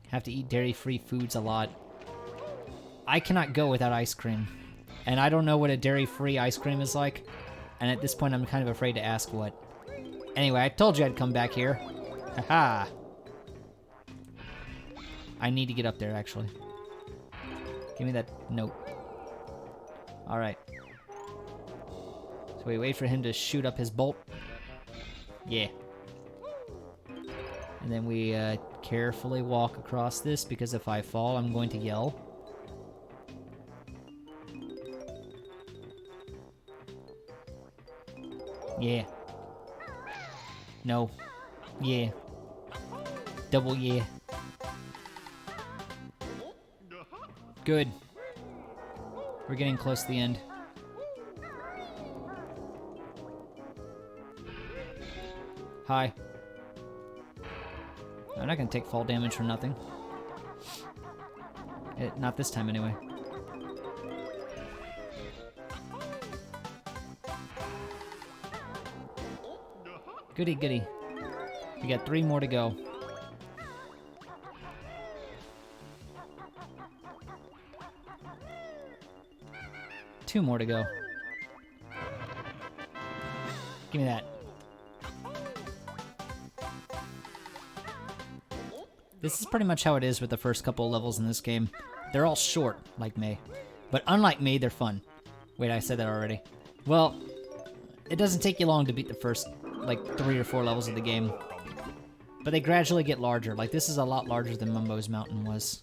[SPEAKER 1] Have to eat dairy-free foods a lot. I cannot go without ice cream. And I don't know what a dairy-free ice cream is like. And at this point, I'm kind of afraid to ask what. Anyway, I told you I'd come back here. Haha. I need to get up there, actually. Give me that note. Alright. So we wait for him to shoot up his bolt. Yeah. And then we carefully walk across this, because if I fall, I'm going to yell. Yeah. No. Yeah. Double yeah. Good. We're getting close to the end. Hi. I'm not gonna take fall damage for nothing. Not this time, anyway. Goody, goody. We got 3 more to go. Two more to go. Give me that. This is pretty much how it is with the first couple of levels in this game. They're all short, like May. But unlike May, they're fun. Wait, I said that already. Well, it doesn't take you long to beat the first, like, 3 or 4 levels of the game. But they gradually get larger. Like, this is a lot larger than Mumbo's Mountain was.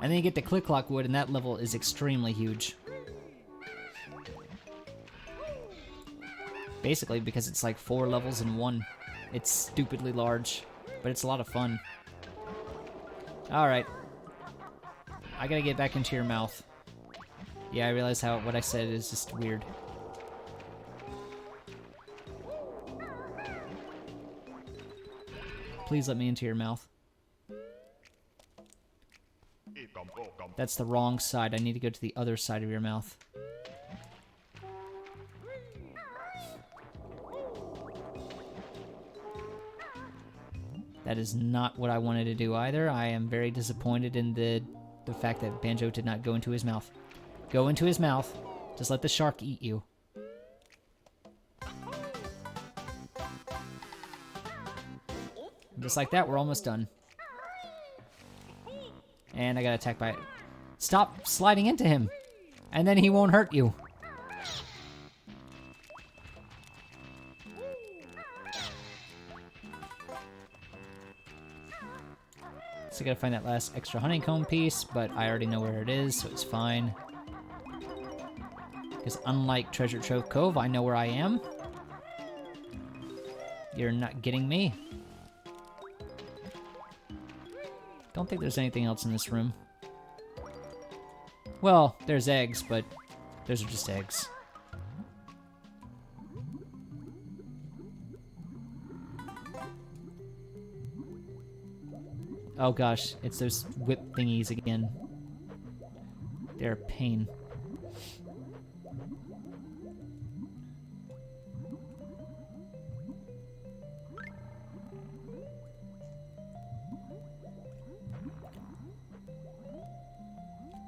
[SPEAKER 1] And then you get to Click-Clock Wood, and that level is extremely huge. Basically, because it's like 4 levels in one. It's stupidly large, but it's a lot of fun. Alright. I gotta get back into your mouth. Yeah, I realize what I said is just weird. Please let me into your mouth. That's the wrong side. I need to go to the other side of your mouth. That is not what I wanted to do either. I am very disappointed in the fact that Banjo did not go into his mouth. Go into his mouth. Just let the shark eat you. Just like that, we're almost done. And I got attacked by it. Stop sliding into him, and then he won't hurt you. So I gotta find that last extra honeycomb piece, but I already know where it is, so it's fine. Because unlike Treasure Trove Cove, I know where I am. You're not getting me. Don't think there's anything else in this room. Well, there's eggs, but those are just eggs. Oh gosh, it's those whip thingies again. They're a pain.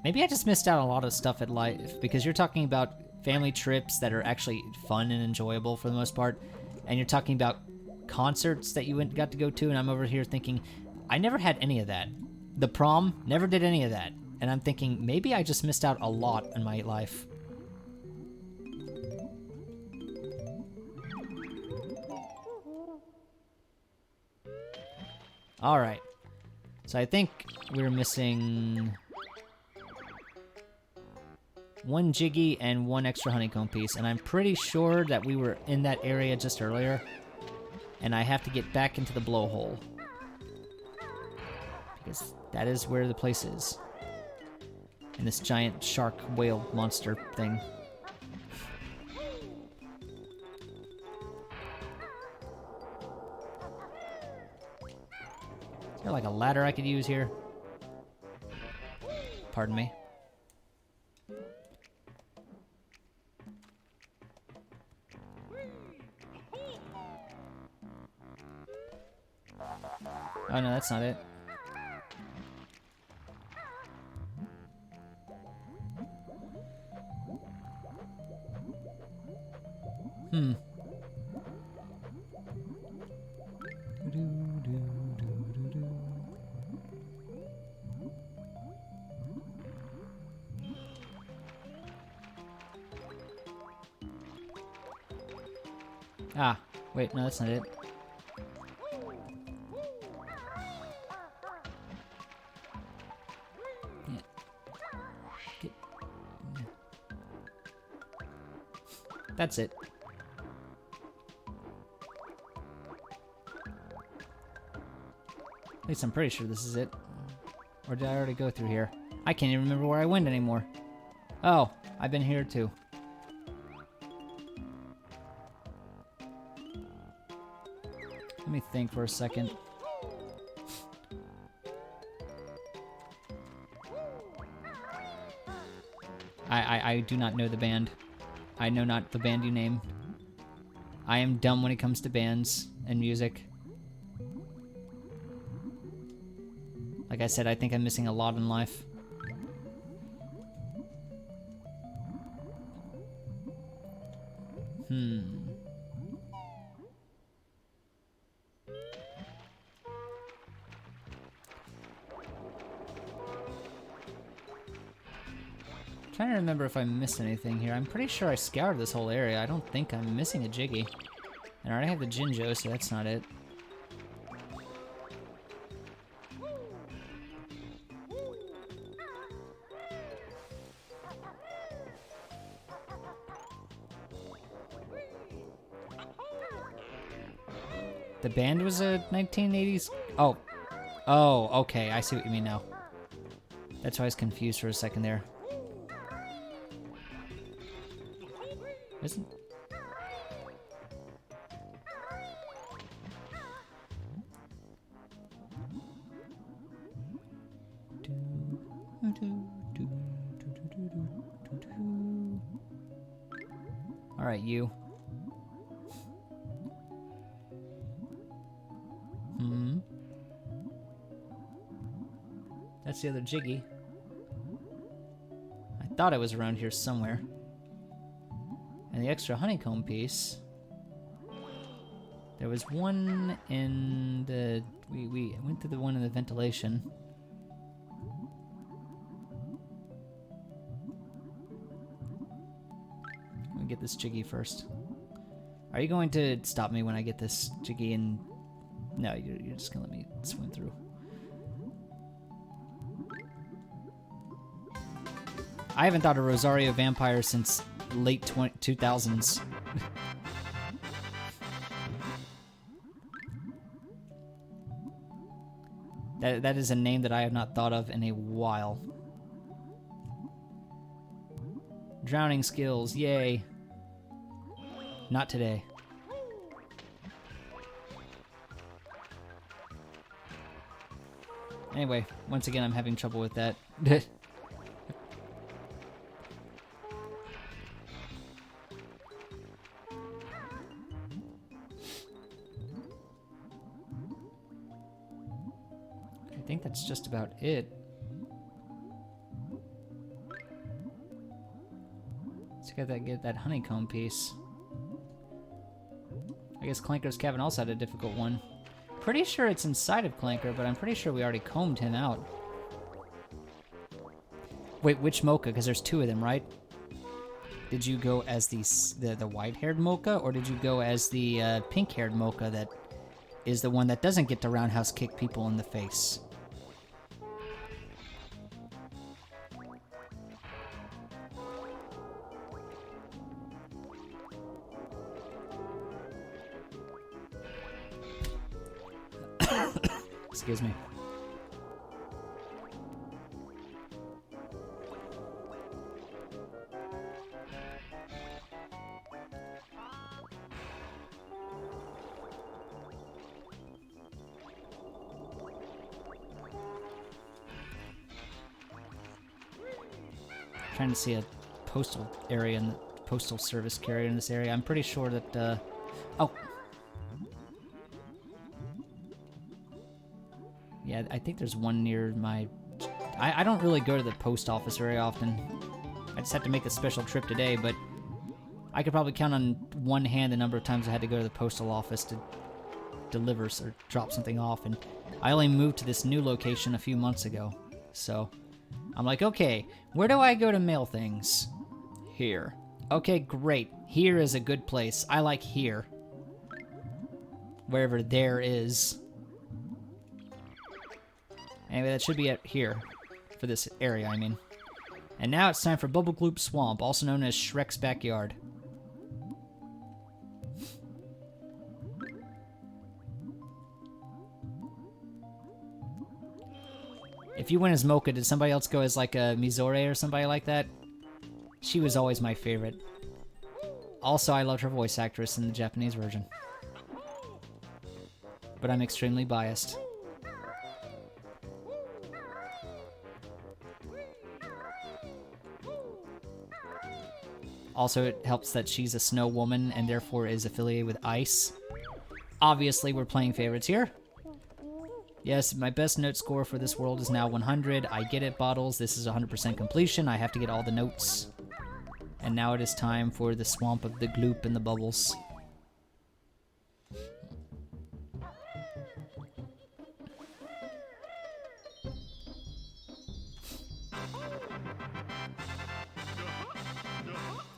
[SPEAKER 1] Maybe I just missed out on a lot of stuff at life, because you're talking about family trips that are actually fun and enjoyable for the most part, and you're talking about concerts that you got to go to, and I'm over here thinking, I never had any of that. The prom, never did any of that. And I'm thinking, maybe I just missed out a lot in my life. Alright. So I think we're missing 1 Jiggy and 1 extra honeycomb piece, and I'm pretty sure that we were in that area just earlier, and I have to get back into the blowhole. Because that is where the place is. And this giant shark whale monster thing. Is there like a ladder I could use here? Pardon me. Oh no, that's not it. Ah, wait, no, that's not it. Yeah. That's it. At least I'm pretty sure this is it. Or did I already go through here? I can't even remember where I went anymore. Oh, I've been here too. Let me think for a second. I do not know the band. I know not the band you name. I am dumb when it comes to bands and music. Like I said, I think I'm missing a lot in life. Trying to remember if I missed anything here. I'm pretty sure I scoured this whole area. I don't think I'm missing a Jiggy. And I already have the Jinjo, so that's not it. The band was a 1980s... Oh. Oh, okay. I see what you mean now. That's why I was confused for a second there. Isn't... Alright, you. That's the other Jiggy. I thought it was around here somewhere. And the extra honeycomb piece. There was one in the... We went to the one in the ventilation. Let me get this Jiggy first. Are you going to stop me when I get this Jiggy and... No, you're just gonna let me swim through. I haven't thought of Rosario Vampire since late 2000s. That is a name that I have not thought of in a while. Drowning skills, yay. Not today. Anyway, once again, I'm having trouble with that. I think that's just about it. Let's get that honeycomb piece. I guess Clanker's cabin also had a difficult one. Pretty sure it's inside of Clanker, but I'm pretty sure we already combed him out. Wait, which Mocha? Because there's two of them, right? Did you go as the white-haired Mocha, or did you go as the pink-haired Mocha that is the one that doesn't get to roundhouse kick people in the face? Excuse me. Trying to see a postal area and postal service carrier in this area. I'm pretty sure that oh. Yeah, I think there's one near my... I don't really go to the post office very often. I just had to make a special trip today, but I could probably count on one hand the number of times I had to go to the postal office to deliver or drop something off, and I only moved to this new location a few months ago. So I'm like, okay, where do I go to mail things? Here. Okay, great. Here is a good place. I like here. Wherever there is. Anyway, that should be it here. For this area, I mean. And now it's time for Bubble Gloop Swamp, also known as Shrek's Backyard. If you went as Mocha, did somebody else go as like a Mizore or somebody like that? She was always my favorite. Also, I loved her voice actress in the Japanese version. But I'm extremely biased. Also, it helps that she's a snow woman and therefore is affiliated with ice. Obviously, we're playing favorites here. Yes, my best note score for this world is now 100. I get it, Bottles. This is 100% completion. I have to get all the notes. And now it is time for the swamp of the gloop and the bubbles.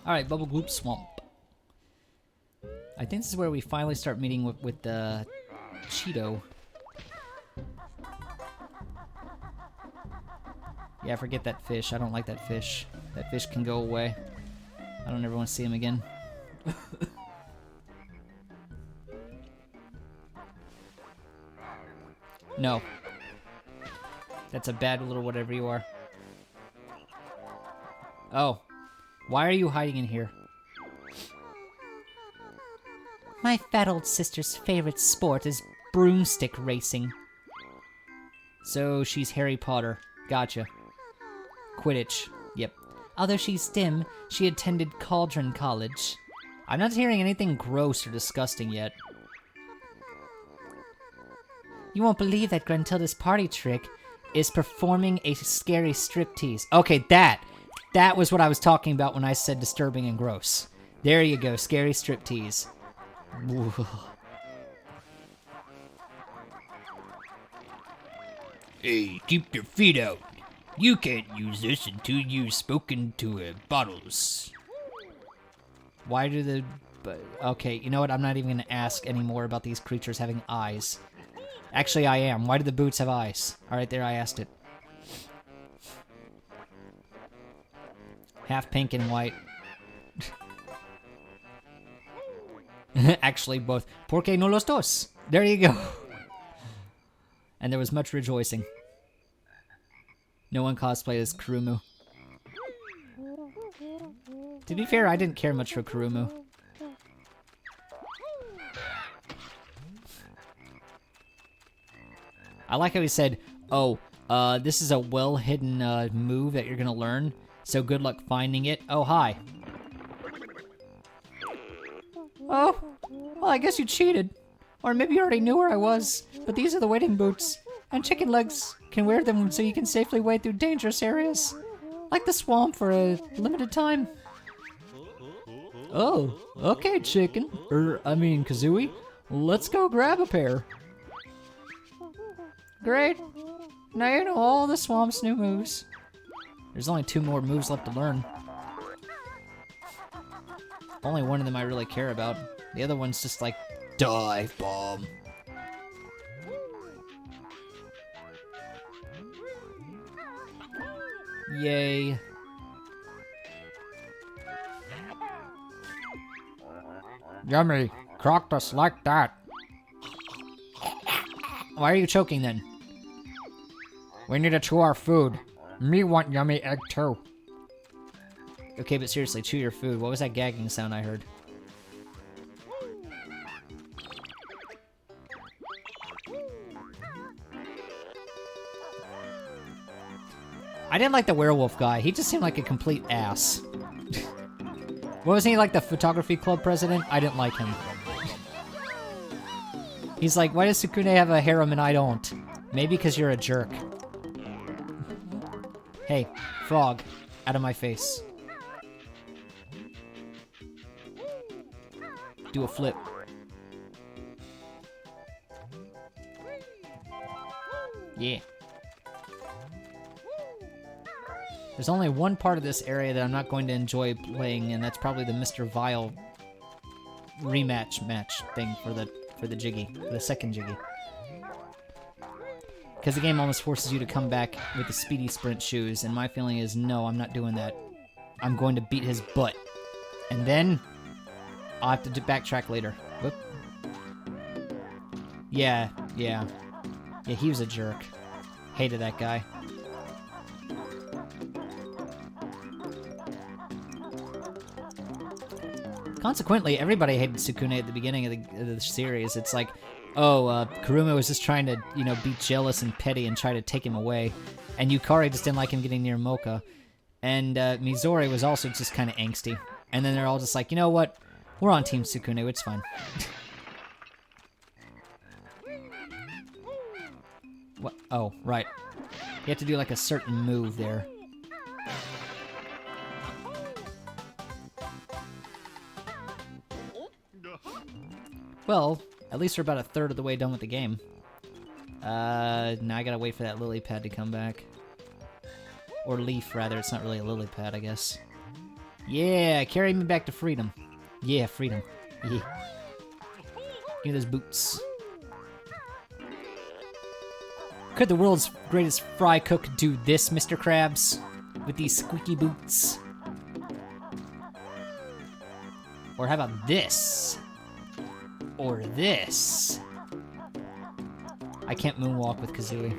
[SPEAKER 1] Alright, Bubble Gloop Swamp. I think this is where we finally start meeting with the Cheeto. Yeah, forget that fish. I don't like that fish. That fish can go away. I don't ever want to see him again. No. That's a bad little whatever you are. Oh. Why are you hiding in here?
[SPEAKER 2] My fat old sister's favorite sport is broomstick racing.
[SPEAKER 1] So she's Harry Potter. Gotcha. Quidditch. Yep.
[SPEAKER 2] Although she's dim, she attended Cauldron College.
[SPEAKER 1] I'm not hearing anything gross or disgusting yet.
[SPEAKER 2] You won't believe that Gruntilda's party trick is performing a scary striptease.
[SPEAKER 1] Okay, that was what I was talking about when I said disturbing and gross. There you go, scary striptease.
[SPEAKER 6] Hey, keep your feet out. You can't use this until you've spoken to Bottles.
[SPEAKER 1] Why do the... Okay, you know what? I'm not even going to ask anymore about these creatures having eyes. Actually, I am. Why do the boots have eyes? Alright, there, I asked it. Half pink and white. Actually, both. Por qué no los dos? There you go. And there was much rejoicing. No one cosplayed as Kurumu. To be fair, I didn't care much for Kurumu. I like how he said, oh, this is a well-hidden move that you're gonna learn, so good luck finding it. Oh, hi.
[SPEAKER 4] Oh, well, I guess you cheated. Or maybe you already knew where I was, but these are the wading boots. And chicken legs can wear them so you can safely wade through dangerous areas. Like the swamp for a limited time.
[SPEAKER 5] Oh, okay, chicken. Kazooie. Let's go grab a pair.
[SPEAKER 4] Great. Now you know all the swamp's new moves.
[SPEAKER 1] There's only 2 more moves left to learn. Only one of them I really care about. The other one's just like,
[SPEAKER 6] Dive bomb.
[SPEAKER 1] yay.
[SPEAKER 4] Yummy. Croctus like that.
[SPEAKER 1] Why are you choking then?
[SPEAKER 4] We need to chew our food. Me want yummy egg too.
[SPEAKER 1] Okay, but seriously, chew your food. What was that gagging sound I heard? I didn't like the werewolf guy. He just seemed like a complete ass. Wasn't he like the photography club president? I didn't like him. He's like, why does Sukune have a harem and I don't? Maybe because you're a jerk. Hey, frog, out of my face. Do a flip. Yeah. There's only one part of this area that I'm not going to enjoy playing, and that's probably the Mr. Vile rematch match thing for the Jiggy, for the second Jiggy. Because the game almost forces you to come back with the speedy sprint shoes, and my feeling is, no, I'm not doing that. I'm going to beat his butt. And then, I'll have to backtrack later. Whoop. Yeah, he was a jerk. Hated that guy. Consequently, everybody hated Sukune at the beginning of the series. It's like, oh, Kurumu was just trying to, be jealous and petty and try to take him away. And Yukari just didn't like him getting near Mocha. And Mizori was also just kind of angsty. And then they're all just like, you know what? We're on Team Sukune, it's fine. What? Oh, right. You have to do like a certain move there. Well, at least we're about a third of the way done with the game. Now I gotta wait for that lily pad to come back. Or leaf, rather. It's not really a lily pad, I guess. Yeah, carry me back to freedom. Yeah, freedom. Yeah. Give me those boots. Could the world's greatest fry cook do this, Mr. Krabs? With these squeaky boots? Or how about this? Or this? I can't moonwalk with Kazooie.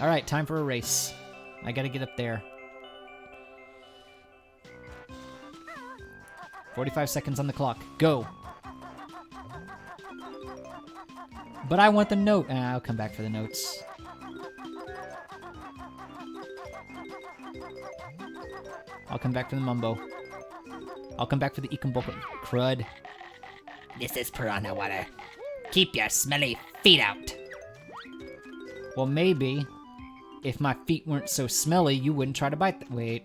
[SPEAKER 1] Alright, time for a race. I gotta get up there. 45 seconds on the clock. Go! But I want the note. I'll come back for the notes. I'll come back for the mumbo. I'll come back for the Ikumboko. Crud.
[SPEAKER 2] This is piranha water. Keep your smelly feet out.
[SPEAKER 1] Well, maybe if my feet weren't so smelly, you wouldn't try to bite them. Wait.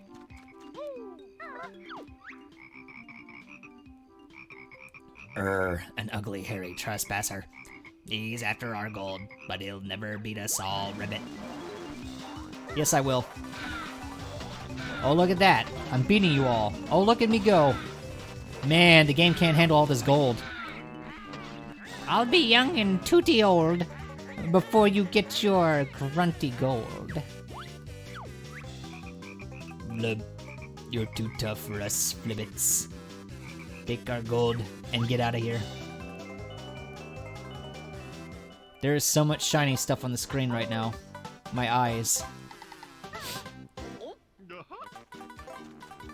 [SPEAKER 2] An ugly, hairy trespasser. He's after our gold, but he'll never beat us all, Ribbit.
[SPEAKER 1] Yes, I will. Oh, look at that. I'm beating you all. Oh, look at me go. Man, the game can't handle all this gold.
[SPEAKER 2] I'll be young and tooty old before you get your grunty gold.
[SPEAKER 6] Blub, you're too tough for us, flibbits.
[SPEAKER 1] Take our gold and get out of here. There is so much shiny stuff on the screen right now. My eyes.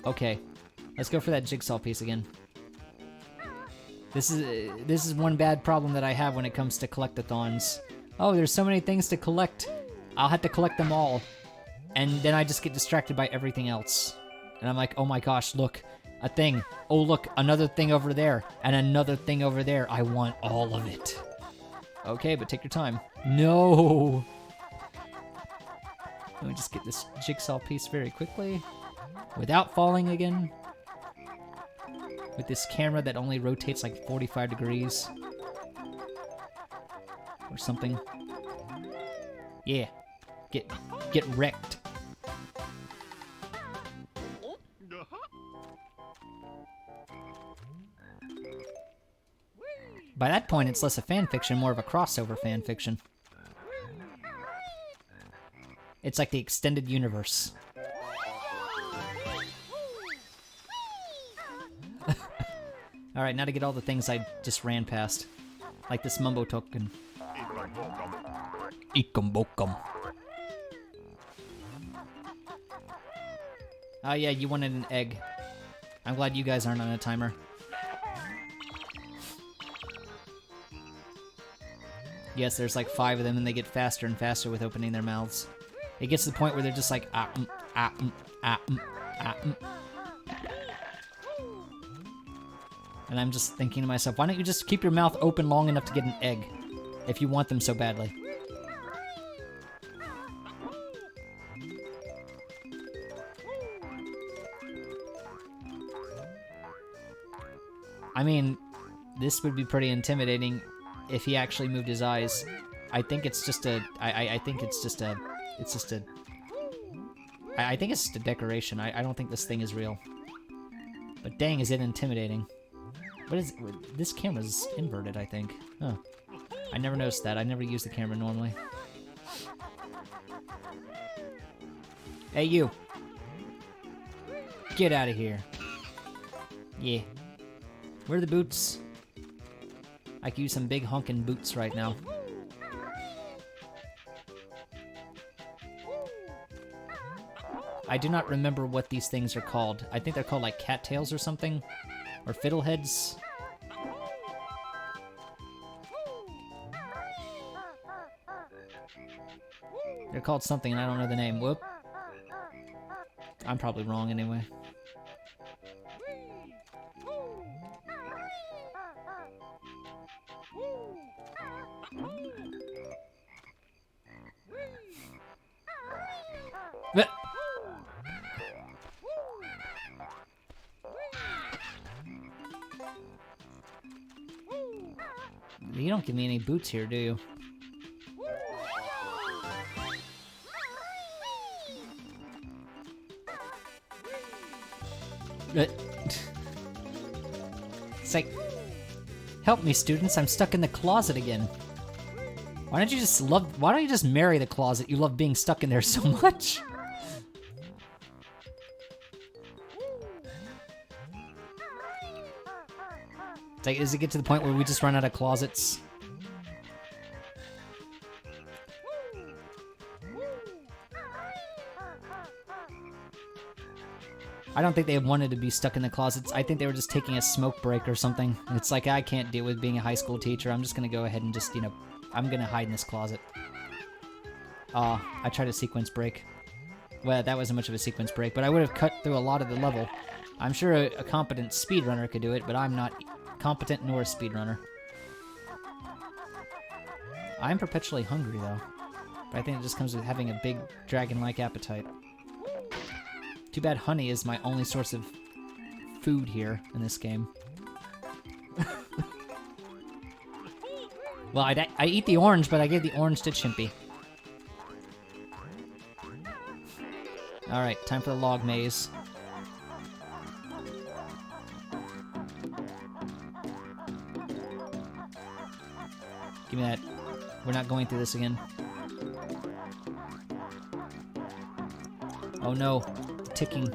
[SPEAKER 1] Okay, let's go for that jigsaw piece again. This is one bad problem that I have when it comes to collectathons. Oh, there's so many things to collect. I'll have to collect them all. And then I just get distracted by everything else. And I'm like, oh my gosh, look, a thing. Oh look, another thing over there. And another thing over there. I want all of it. Okay, but take your time. No! Let me just get this jigsaw piece very quickly. Without falling again. With this camera that only rotates like 45 degrees. Or something. Yeah. Get wrecked. By that point, it's less a fanfiction, more of a crossover fanfiction. It's like the extended universe. Alright, now to get all the things I just ran past. Like this mumbo token.
[SPEAKER 6] Ikumbokam.
[SPEAKER 1] Oh yeah, you wanted an egg. I'm glad you guys aren't on a timer. Yes, there's like 5 of them and they get faster and faster with opening their mouths. It gets to the point where they're just like And I'm just thinking to myself, why don't you just keep your mouth open long enough to get an egg? If you want them so badly. I mean, this would be pretty intimidating if he actually moved his eyes. I think it's just a... I think it's just a... It's just a... I think it's just a decoration. I don't think this thing is real. But dang, is it intimidating. What is... This camera's inverted, I think. Huh. I never noticed that. I never use the camera normally. Hey, you. Get out of here. Yeah. Where are the boots? I could use some big honkin' boots right now. I do not remember what these things are called. I think they're called like cattails or something. Or fiddleheads. They're called something and I don't know the name. Whoop. I'm probably wrong anyway. You don't give me any boots here, do you? It's like, help me, students, I'm stuck in the closet again. Why don't you just marry the closet? You love being stuck in there so much. It's like, does it get to the point where we just run out of closets? I don't think they wanted to be stuck in the closets. I think they were just taking a smoke break or something. It's like, I can't deal with being a high school teacher. I'm just gonna go ahead and just, you know, I'm gonna hide in this closet. I tried a sequence break. Well, that wasn't much of a sequence break, but I would have cut through a lot of the level. I'm sure a competent speedrunner could do it, but I'm not competent nor a speedrunner. I'm perpetually hungry, though. But I think it just comes with having a big dragon-like appetite. Too bad honey is my only source of food here in this game. Well, I eat the orange, but I gave the orange to Chimpy. Alright, time for the log maze. Give me that. We're not going through this again. Oh no. Ticking.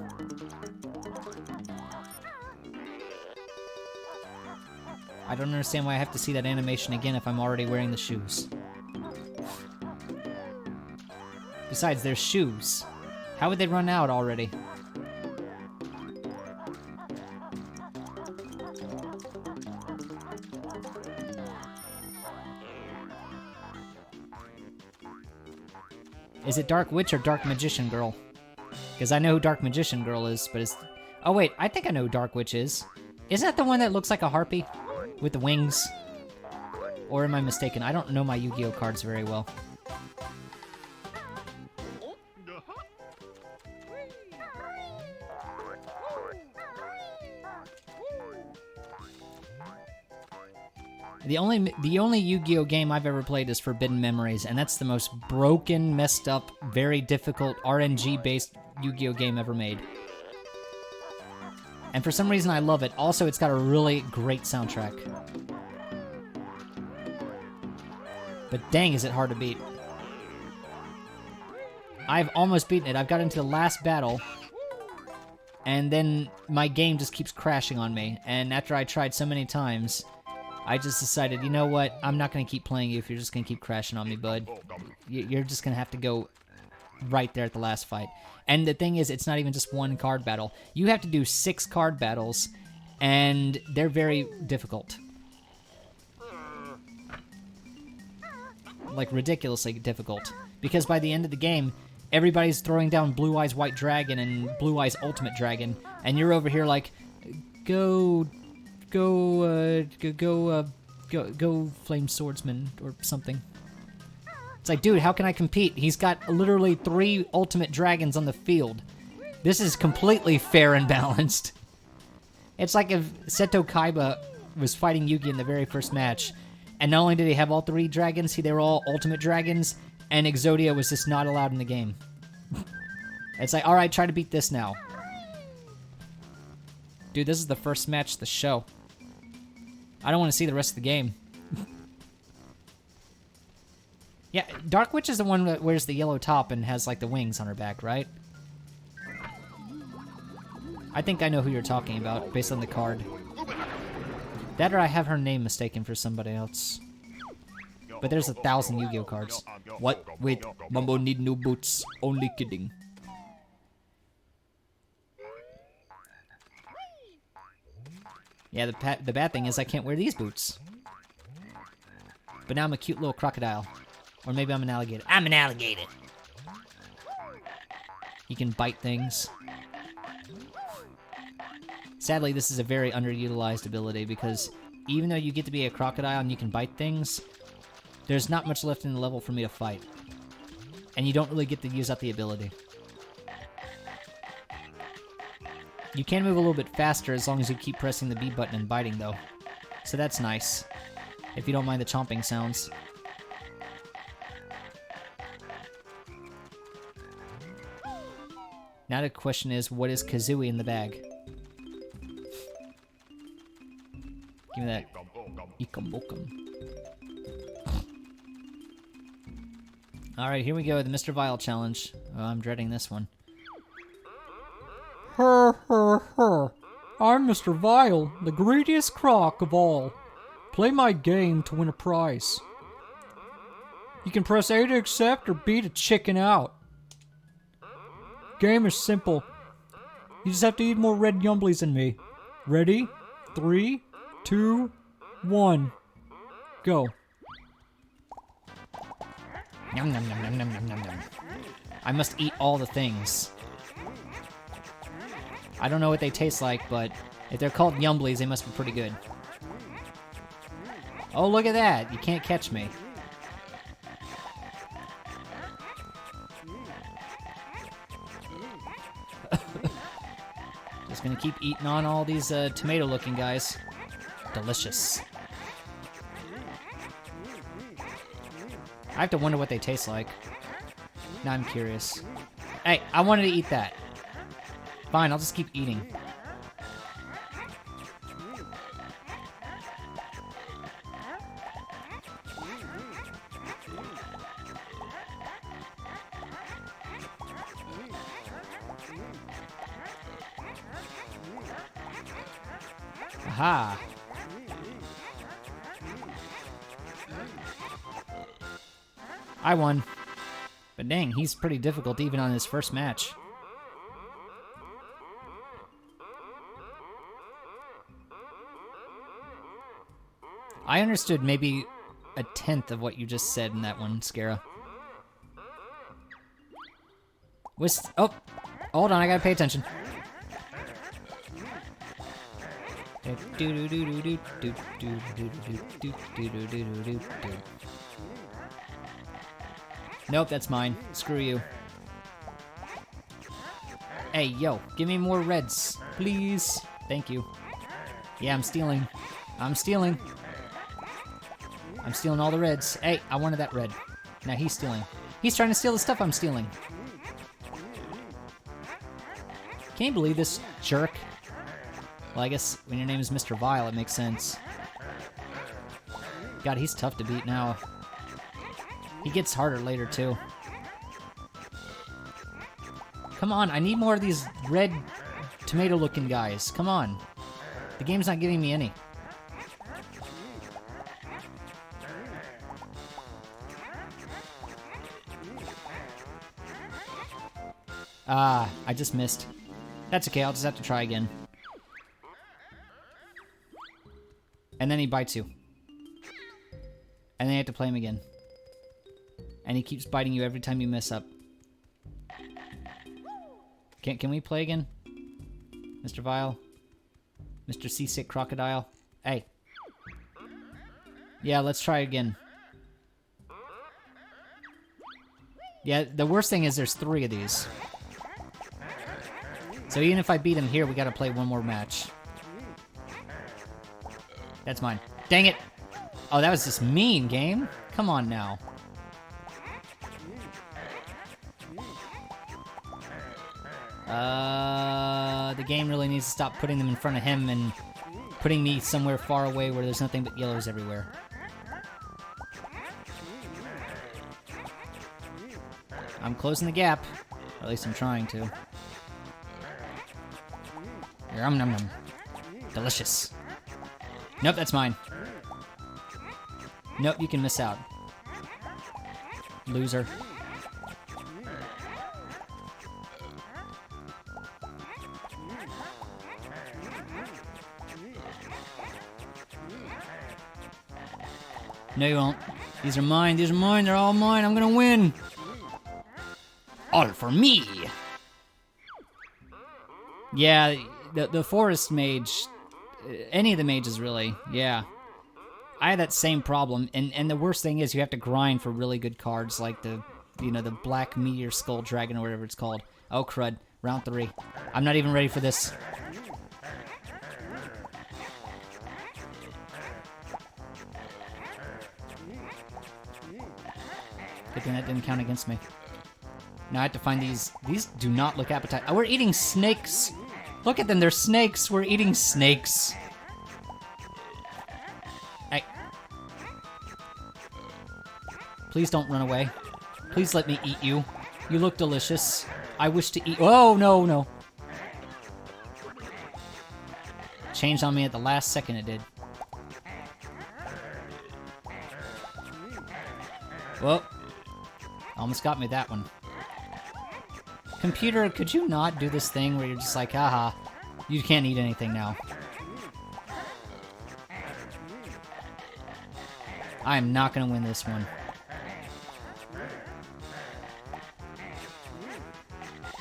[SPEAKER 1] I don't understand why I have to see that animation again if I'm already wearing the shoes. Besides, they're shoes. How would they run out already? Is it Dark Witch or Dark Magician Girl? Because I know who Dark Magician Girl is, but it's... Oh wait, I think I know who Dark Witch is. Isn't that the one that looks like a harpy? With the wings? Or am I mistaken? I don't know my Yu-Gi-Oh cards very well. The only Yu-Gi-Oh game I've ever played is Forbidden Memories, and that's the most broken, messed up, very difficult RNG-based Yu-Gi-Oh game ever made. And for some reason I love it. Also, it's got a really great soundtrack. But dang, is it hard to beat. I've almost beaten it. I've got into the last battle, and then my game just keeps crashing on me. And after I tried so many times, I just decided, you know what? I'm not going to keep playing you if you're just going to keep crashing on me, bud. You're just going to have to go right there at the last fight. And the thing is, it's not even just one card battle. You have to do 6 card battles, and they're very difficult. Like, ridiculously difficult. Because by the end of the game, everybody's throwing down Blue Eyes White Dragon and Blue Eyes Ultimate Dragon, and you're over here like, go Flame Swordsman or something. It's like, dude, how can I compete? He's got literally 3 ultimate dragons on the field. This is completely fair and balanced. It's like if Seto Kaiba was fighting Yugi in the very first match, and not only did he have all 3 dragons, they were all ultimate dragons, and Exodia was just not allowed in the game. It's like, alright, try to beat this now. Dude, this is the first match of the show. I don't want to see the rest of the game. Yeah, Dark Witch is the one that wears the yellow top and has, like, the wings on her back, right? I think I know who you're talking about, based on the card. That or I have her name mistaken for somebody else. But there's 1,000 Yu-Gi-Oh cards.
[SPEAKER 3] What? Wait, Mumbo need new boots. Only kidding.
[SPEAKER 1] Yeah, the bad thing is I can't wear these boots. But now I'm a cute little crocodile. Or maybe I'm an alligator. I'm an alligator! You can bite things. Sadly, this is a very underutilized ability because even though you get to be a crocodile and you can bite things, there's not much left in the level for me to fight. And you don't really get to use out the ability. You can move a little bit faster as long as you keep pressing the B button and biting, though. So that's nice. If you don't mind the chomping sounds. Now the question is, what is Kazooie in the bag? Give me that. Ikum bokum. Alright, here we go, the Mr. Vile challenge. Oh, I'm dreading this one.
[SPEAKER 5] Her, her, her. I'm Mr. Vile, the greediest croc of all. Play my game to win a prize. You can press A to accept or B to chicken out. Game is simple. You just have to eat more red yumblies than me. Ready? 3, 2, 1. Go.
[SPEAKER 1] Yum, yum, yum, yum, yum, yum, yum, yum. I must eat all the things. I don't know what they taste like, but if they're called yumblies, they must be pretty good. Oh, look at that! You can't catch me. Just gonna keep eating on all these tomato-looking guys. Delicious. I have to wonder what they taste like. Now I'm curious. Hey, I wanted to eat that. Fine, I'll just keep eating. Aha! I won. But dang, he's pretty difficult even on his first match. I understood maybe a tenth of what you just said in that one, Scara. Oh, hold on, I gotta pay attention. Nope, that's mine. Screw you. Hey, yo, give me more reds, please. Thank you. Yeah, I'm stealing. I'm stealing. I'm stealing all the reds. Hey, I wanted that red. Now he's stealing. He's trying to steal the stuff I'm stealing. Can you believe this jerk? Well, I guess when your name is Mr. Vile, it makes sense. God, he's tough to beat now. He gets harder later, too. Come on, I need more of these red tomato-looking guys. Come on. The game's not giving me any. Ah, I just missed. That's okay, I'll just have to try again. And then he bites you. And then you have to play him again. And he keeps biting you every time you mess up. Can we play again? Mr. Vile? Mr. Seasick Crocodile? Hey. Yeah, let's try again. Yeah, the worst thing is there's 3 of these. So even if I beat him here, we gotta play one more match. That's mine. Dang it! Oh, that was just mean, game. Come on now. The game really needs to stop putting them in front of him and putting me somewhere far away where there's nothing but yellows everywhere. I'm closing the gap. Or at least I'm trying to. Yum num num. Delicious. Nope, that's mine. Nope, you can miss out. Loser. No, you won't. These are mine. These are mine. They're all mine. I'm gonna win. All for me. Yeah, the forest mage, any of the mages really, yeah. I had that same problem, and the worst thing is you have to grind for really good cards like the Black Meteor Skull Dragon or whatever it's called. Oh crud, round 3. I'm not even ready for this. Good thing that didn't count against me. Now I have to find these. These do not look appetizing. Oh, we're eating snakes. Look at them, they're snakes. We're eating snakes. Hey. Please don't run away. Please let me eat you. You look delicious. I wish to eat. Oh, no, no. Changed on me at the last second, it did. Whoa. Almost got me that one. Computer, could you not do this thing where you're just like, haha, you can't eat anything now. I am not going to win this one.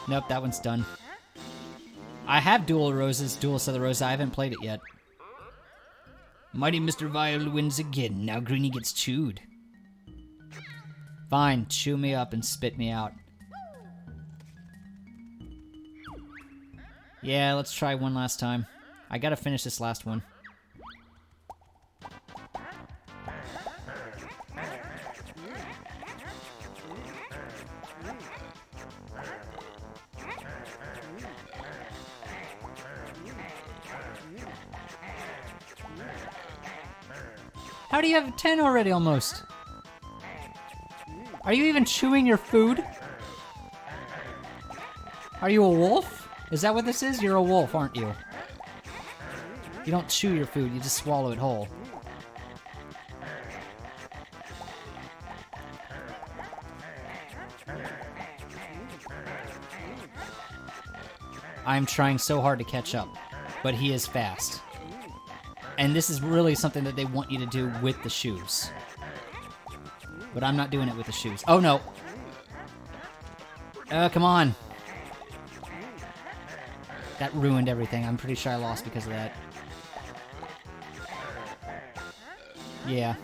[SPEAKER 1] Nope, that one's done. I have Duel Roses, Duelist of the Rose. I haven't played it yet. Mighty Mr. Vile wins again. Now Greenie gets chewed. Fine, chew me up and spit me out. Yeah, let's try one last time. I gotta finish this last one.
[SPEAKER 4] How do you have 10 already almost? Are you even chewing your food? Are you a wolf? Is that what this is? You're a wolf, aren't you?
[SPEAKER 1] You don't chew your food, you just swallow it whole. I'm trying so hard to catch up, but he is fast. And this is really something that they want you to do with the shoes. But I'm not doing it with the shoes. Oh, no. Come on. That ruined everything. I'm pretty sure I lost because of that. Yeah.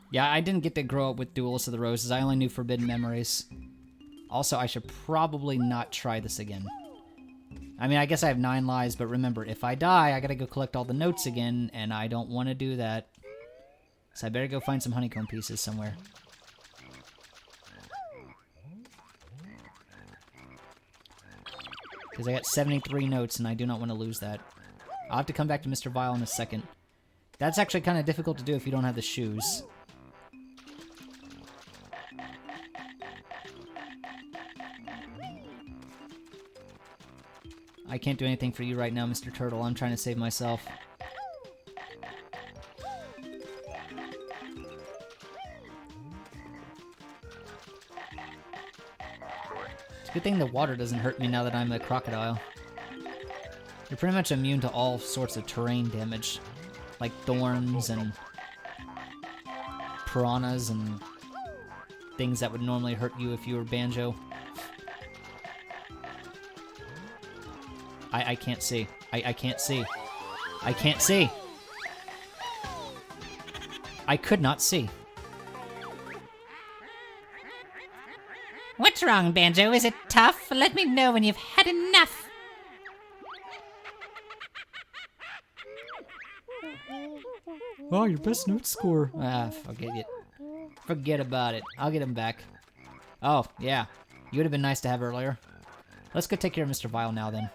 [SPEAKER 1] Yeah, I didn't get to grow up with Duelist of the Roses. I only knew Forbidden Memories. Also, I should probably not try this again. I mean, I guess I have 9 lives, but remember, if I die, I gotta go collect all the notes again, and I don't want to do that. So I better go find some honeycomb pieces somewhere. Because I got 73 notes, and I do not want to lose that. I'll have to come back to Mr. Vile in a second. That's actually kind of difficult to do if you don't have the shoes. I can't do anything for you right now, Mr. Turtle. I'm trying to save myself. It's a good thing the water doesn't hurt me now that I'm a crocodile. You're pretty much immune to all sorts of terrain damage. Like thorns and piranhas and things that would normally hurt you if you were Banjo. I can't see. I can't see. I can't see. I could not see.
[SPEAKER 2] What's wrong, Banjo? Is it tough? Let me know when you've had enough.
[SPEAKER 5] Wow, your best note score.
[SPEAKER 1] Ah, forget it. Forget about it. I'll get him back. Oh, yeah. You would have been nice to have earlier. Let's go take care of Mr. Vile now, then.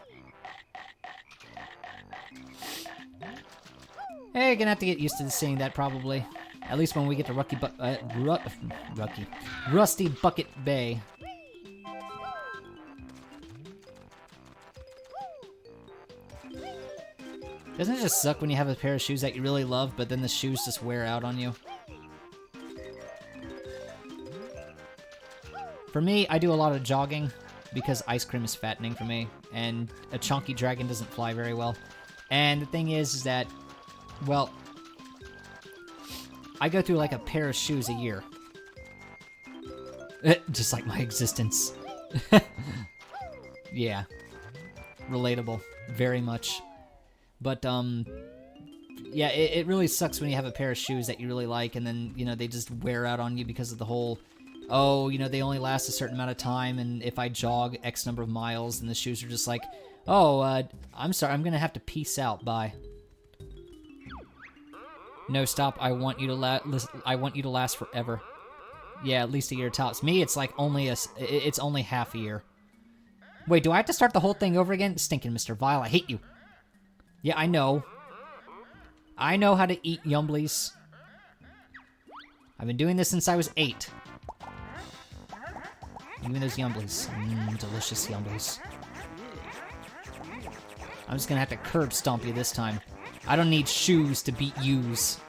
[SPEAKER 1] Hey, you're gonna have to get used to seeing that, probably. At least when we get to Rusty Bucket Bay. Doesn't it just suck when you have a pair of shoes that you really love, but then the shoes just wear out on you? For me, I do a lot of jogging, because ice cream is fattening for me, and a chunky dragon doesn't fly very well. And the thing is that, well, I go through like a pair of shoes a year. Just like my existence. Yeah. Relatable. Very much. But, yeah, it really sucks when you have a pair of shoes that you really like and then, you know, they just wear out on you because of the whole, oh, you know, they only last a certain amount of time, and if I jog X number of miles, then the shoes are just like, oh, I'm sorry, I'm gonna have to peace out, bye. No, stop. I want you to I want you to last forever. Yeah, at least a year tops. Me, it's like it's only half a year. Wait, do I have to start the whole thing over again? Stinking Mr. Vile, I hate you. Yeah, I know. I know how to eat Yumblies. I've been doing this since I was 8. Give me those Yumblies. Delicious Yumblies. I'm just gonna have to curb stomp you this time. I don't need shoes to beat yous.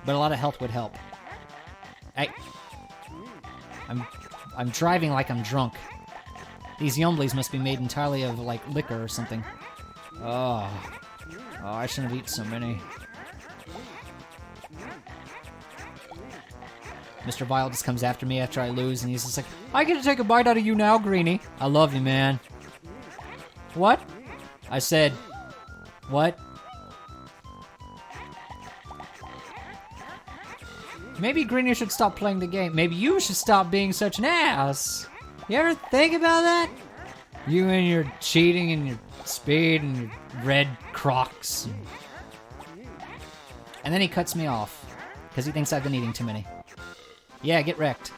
[SPEAKER 1] But a lot of health would help. I'm driving like I'm drunk. These Yumblies must be made entirely of, like, liquor or something. Oh, I shouldn't have eaten so many. Mr. Vile just comes after me after I lose, and he's just like,
[SPEAKER 5] I get to take a bite out of you now, Greenie.
[SPEAKER 1] I love you, man.
[SPEAKER 5] What?
[SPEAKER 1] I said, what?
[SPEAKER 5] Maybe Greenie should stop playing the game. Maybe you should stop being such an ass. You ever think about that? You and your cheating and your speed and your red Crocs.
[SPEAKER 1] And then he cuts me off, because he thinks I've been eating too many. Yeah, get wrecked.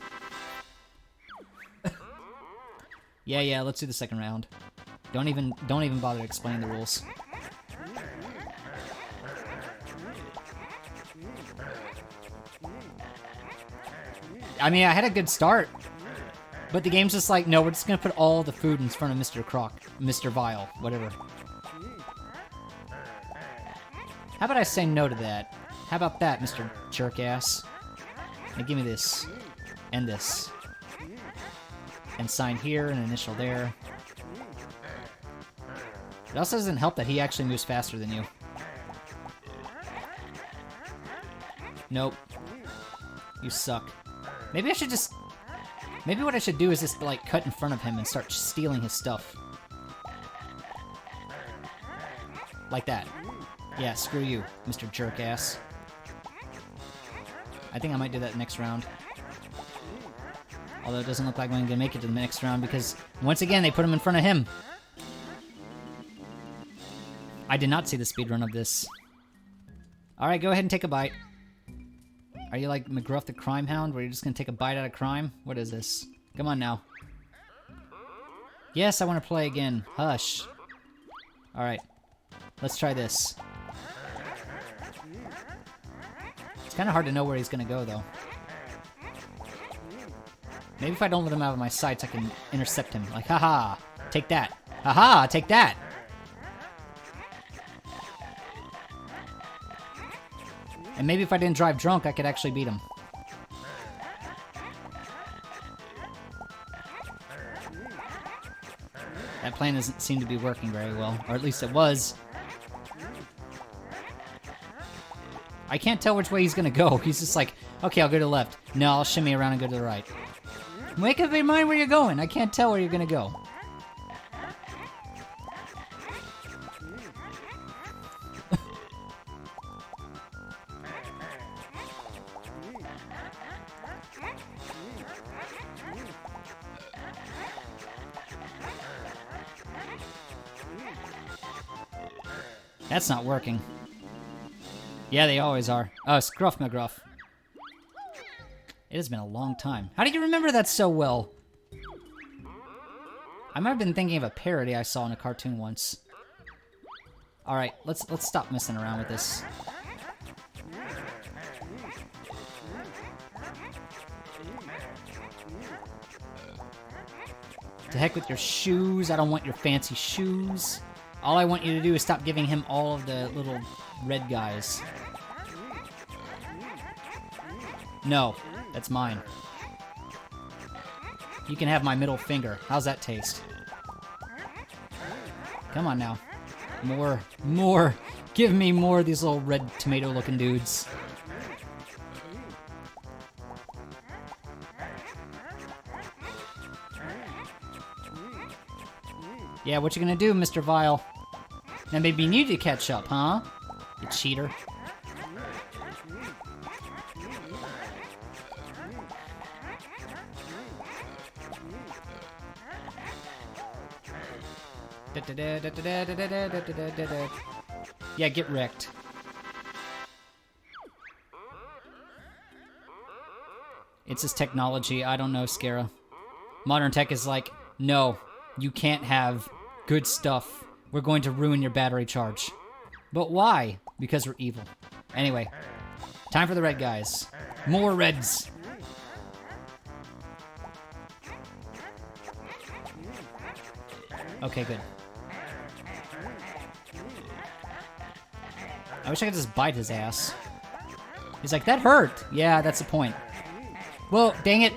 [SPEAKER 1] Yeah, let's do the second round. Don't even bother explaining the rules. I mean, I had a good start, but the game's just like, no, we're just gonna put all the food in front of Mr. Vile, whatever. How about I say no to that? How about that, Mr. Jerkass? Now give me this, and this, and sign here, and initial there. It also doesn't help that he actually moves faster than you. Nope. You suck. Maybe I should just... Maybe what I should do is just, like, cut in front of him and start stealing his stuff. Like that. Yeah, screw you, Mr. Jerkass. I think I might do that next round. Although it doesn't look like I'm going to make it to the next round because, once again, they put him in front of him. I did not see the speedrun of this. Alright, go ahead and take a bite. Are you like McGruff the Crime Hound, where you're just gonna take a bite out of crime? What is this? Come on now. Yes, I want to play again. Hush. Alright. Let's try this. It's kind of hard to know where he's gonna go, though. Maybe if I don't let him out of my sights, I can intercept him. Like, haha, take that. Haha, take that. And maybe if I didn't drive drunk, I could actually beat him. That plan doesn't seem to be working very well. Or at least it was. I can't tell which way he's gonna go. He's just like, okay, I'll go to the left. No, I'll shimmy around and go to the right. Make up your mind where you're going. I can't tell where you're gonna go. That's not working. Yeah, they always are. Oh, Scruff McGruff. It has been a long time. How do you remember that so well? I might have been thinking of a parody I saw in a cartoon once. Alright, let's stop messing around with this. To heck with your shoes. I don't want your fancy shoes. All I want you to do is stop giving him all of the little red guys. No, that's mine. You can have my middle finger. How's that taste? Come on now. More. Give me more of these little red tomato-looking dudes. Yeah, what you gonna do, Mr. Vile? Now maybe you need to catch up, huh? You cheater. Yeah, get wrecked. It's just technology. I don't know, Scara. Modern tech is like, no, you can't have good stuff. We're going to ruin your battery charge. But why? Because we're evil. Anyway, time for the red guys. More reds. Okay, good. I wish I could just bite his ass. He's like, that hurt. Yeah, that's the point. Well, dang it.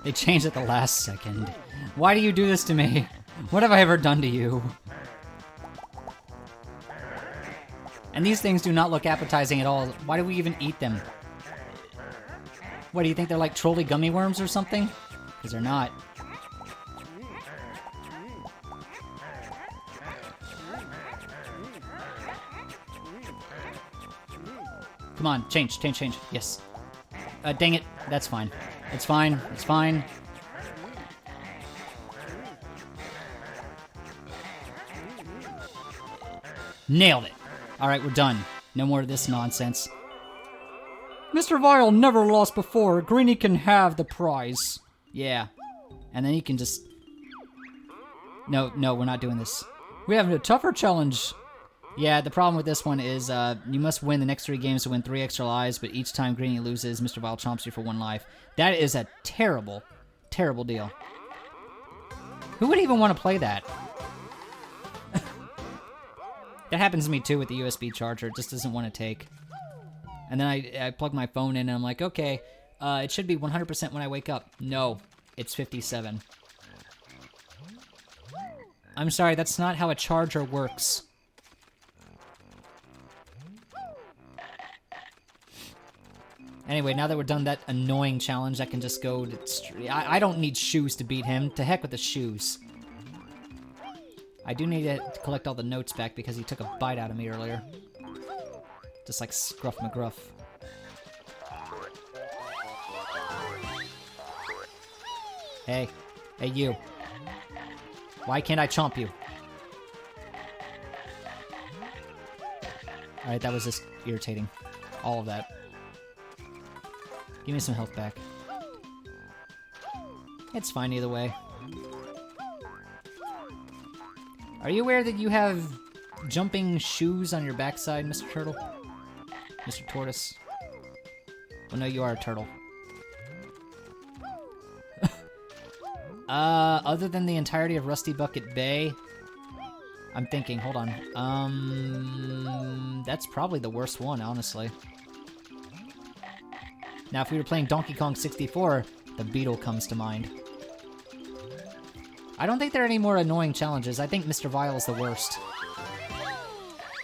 [SPEAKER 1] They changed at the last second. Why do you do this to me? What have I ever done to you? And these things do not look appetizing at all. Why do we even eat them? What, do you think they're like trolley gummy worms or something? Because they're not. Come on, change. Yes. Dang it. That's fine. It's fine. It's fine. Nailed it. Alright, we're done. No more of this nonsense.
[SPEAKER 5] Mr. Vile never lost before. Greenie can have the prize.
[SPEAKER 1] Yeah. And then you can just... No, we're not doing this.
[SPEAKER 5] We have a tougher challenge.
[SPEAKER 1] Yeah, the problem with this one is you must win the next 3 games to win 3 extra lives, but each time Greenie loses, Mr. Vile chomps you for 1 life. That is a terrible, terrible deal. Who would even want to play that? That happens to me too with the USB charger. It just doesn't want to take. And then I plug my phone in and I'm like, okay, it should be 100% when I wake up. No, it's 57. I'm sorry, that's not how a charger works. Anyway, now that we're done that annoying challenge, I can just go to... I don't need shoes to beat him. To heck with the shoes. I do need to collect all the notes back because he took a bite out of me earlier. Just like Scruff McGruff. Hey. Hey, you. Why can't I chomp you? Alright, that was just irritating. All of that. Give me some health back. It's fine either way. Are you aware that you have jumping shoes on your backside, Mr. Turtle? Mr. Tortoise? Well, no, you are a turtle. Other than the entirety of Rusty Bucket Bay, I'm thinking, hold on. That's probably the worst one, honestly. Now, if we were playing Donkey Kong 64, the beetle comes to mind. I don't think there are any more annoying challenges. I think Mr. Vile is the worst.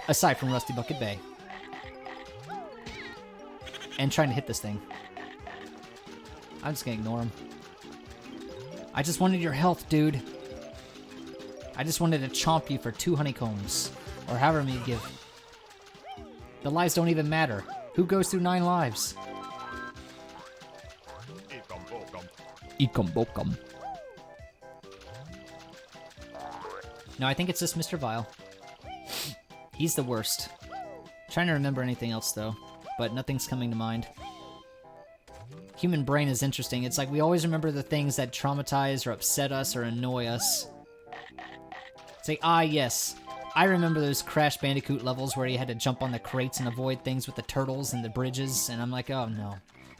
[SPEAKER 1] Aside from Rusty Bucket Bay. And trying to hit this thing. I'm just gonna ignore him. I just wanted your health, dude. I just wanted to chomp you for 2 honeycombs. Or however many you give. The lives don't even matter. Who goes through 9 lives?
[SPEAKER 3] Ekum bokum.
[SPEAKER 1] No, I think it's just Mr. Vile. He's the worst. Trying to remember anything else, though. But nothing's coming to mind. Human brain is interesting. It's like we always remember the things that traumatize or upset us or annoy us. It's like, ah, yes. I remember those Crash Bandicoot levels where you had to jump on the crates and avoid things with the turtles and the bridges. And I'm like, oh, no.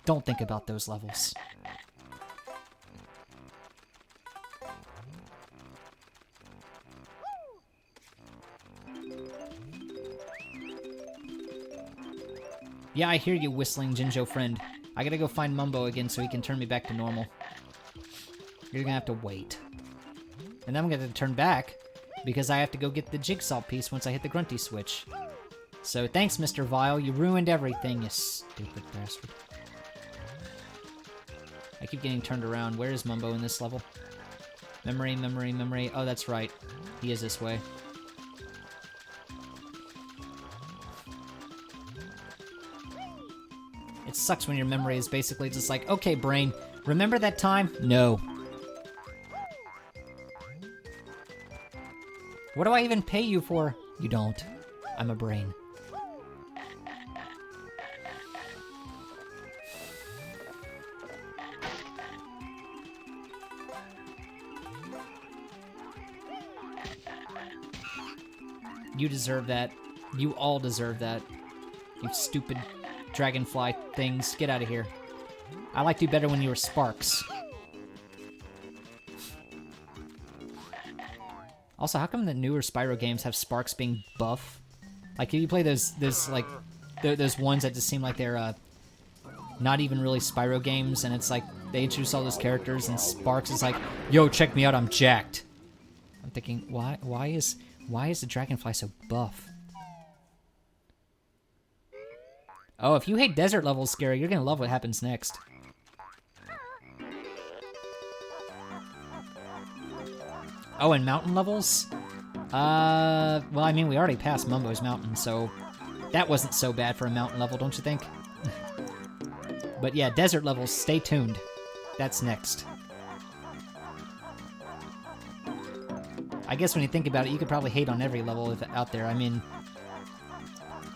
[SPEAKER 1] Don't think about those levels. Yeah, I hear you, whistling Jinjo friend. I gotta go find Mumbo again so he can turn me back to normal. You're gonna have to wait. And then I'm gonna turn back, because I have to go get the jigsaw piece once I hit the grunty switch. So thanks, Mr. Vile. You ruined everything, you stupid bastard. I keep getting turned around. Where is Mumbo in this level? Memory, memory, memory. Oh, that's right. He is this way. It sucks when your memory is basically just like, okay, brain, remember that time? No. What do I even pay you for? You don't. I'm a brain. You deserve that. You all deserve that. You stupid dragonfly things. Get out of here. I liked you better when you were Sparks. Also, how come the newer Spyro games have Sparks being buff? Like, if you play those ones that just seem like they're not even really Spyro games, and it's like they introduce all those characters, and Sparks is like, "Yo, check me out, I'm jacked." I'm thinking, why is the dragonfly so buff? Oh, if you hate desert levels, Scary, you're gonna love what happens next. Oh, and mountain levels? Well, I mean, we already passed Mumbo's Mountain, so that wasn't so bad for a mountain level, don't you think? But yeah, desert levels, stay tuned. That's next. I guess when you think about it, you could probably hate on every level out there. I mean,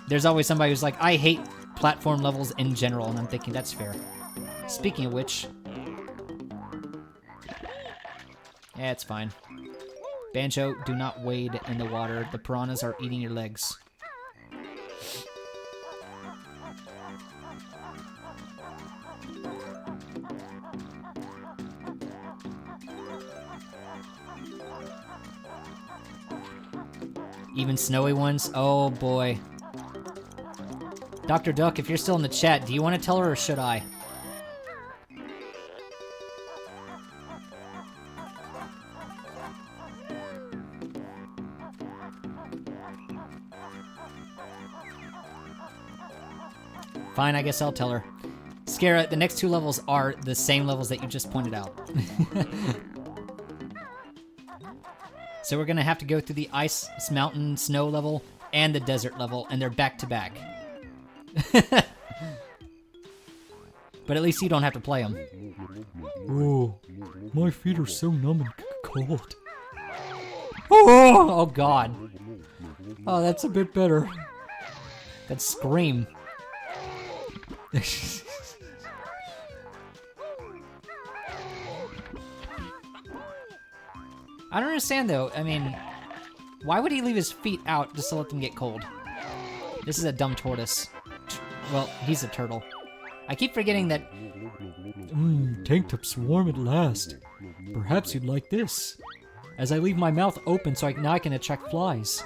[SPEAKER 1] there's always somebody who's like, I hate platform levels in general, and I'm thinking, that's fair. Speaking of which... Yeah, it's fine. Banjo, do not wade in the water. The piranhas are eating your legs. Even snowy ones? Oh boy. Dr. Duck, if you're still in the chat, do you want to tell her or should I? Fine, I guess I'll tell her. Scara, the next two levels are the same levels that you just pointed out. So we're gonna have to go through the ice, mountain, snow level, and the desert level, and they're back to back. But at least you don't have to play them.
[SPEAKER 5] Oh, my feet are so numb and cold.
[SPEAKER 1] Oh God.
[SPEAKER 5] Oh, that's a bit better.
[SPEAKER 1] That scream. I don't understand though. I mean, why would he leave his feet out just to let them get cold? This is a dumb tortoise. Well, he's a turtle. I keep forgetting that...
[SPEAKER 5] Tank top's warm at last. Perhaps you'd like this. As I leave my mouth open so now I can attract flies.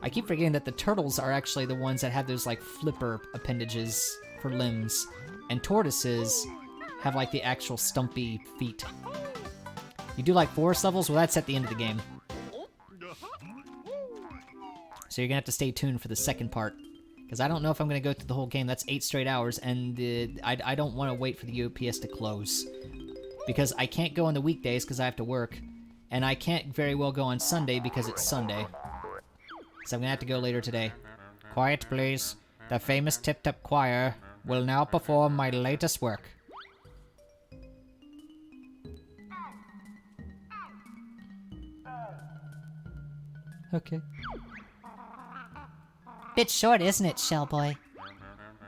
[SPEAKER 1] I keep forgetting that the turtles are actually the ones that have those, like, flipper appendages for limbs. And tortoises have, like, the actual stumpy feet. You do, like, forest levels? Well, that's at the end of the game. So you're gonna have to stay tuned for the second part. Because I don't know if I'm gonna go through the whole game. That's 8 straight hours, and I don't want to wait for the OPS to close. Because I can't go on the weekdays because I have to work. And I can't very well go on Sunday because it's Sunday. So I'm gonna have to go later today. Quiet, please. The famous Tip Tap Choir will now perform my latest work.
[SPEAKER 5] Okay.
[SPEAKER 2] Bit short, isn't it, Shellboy?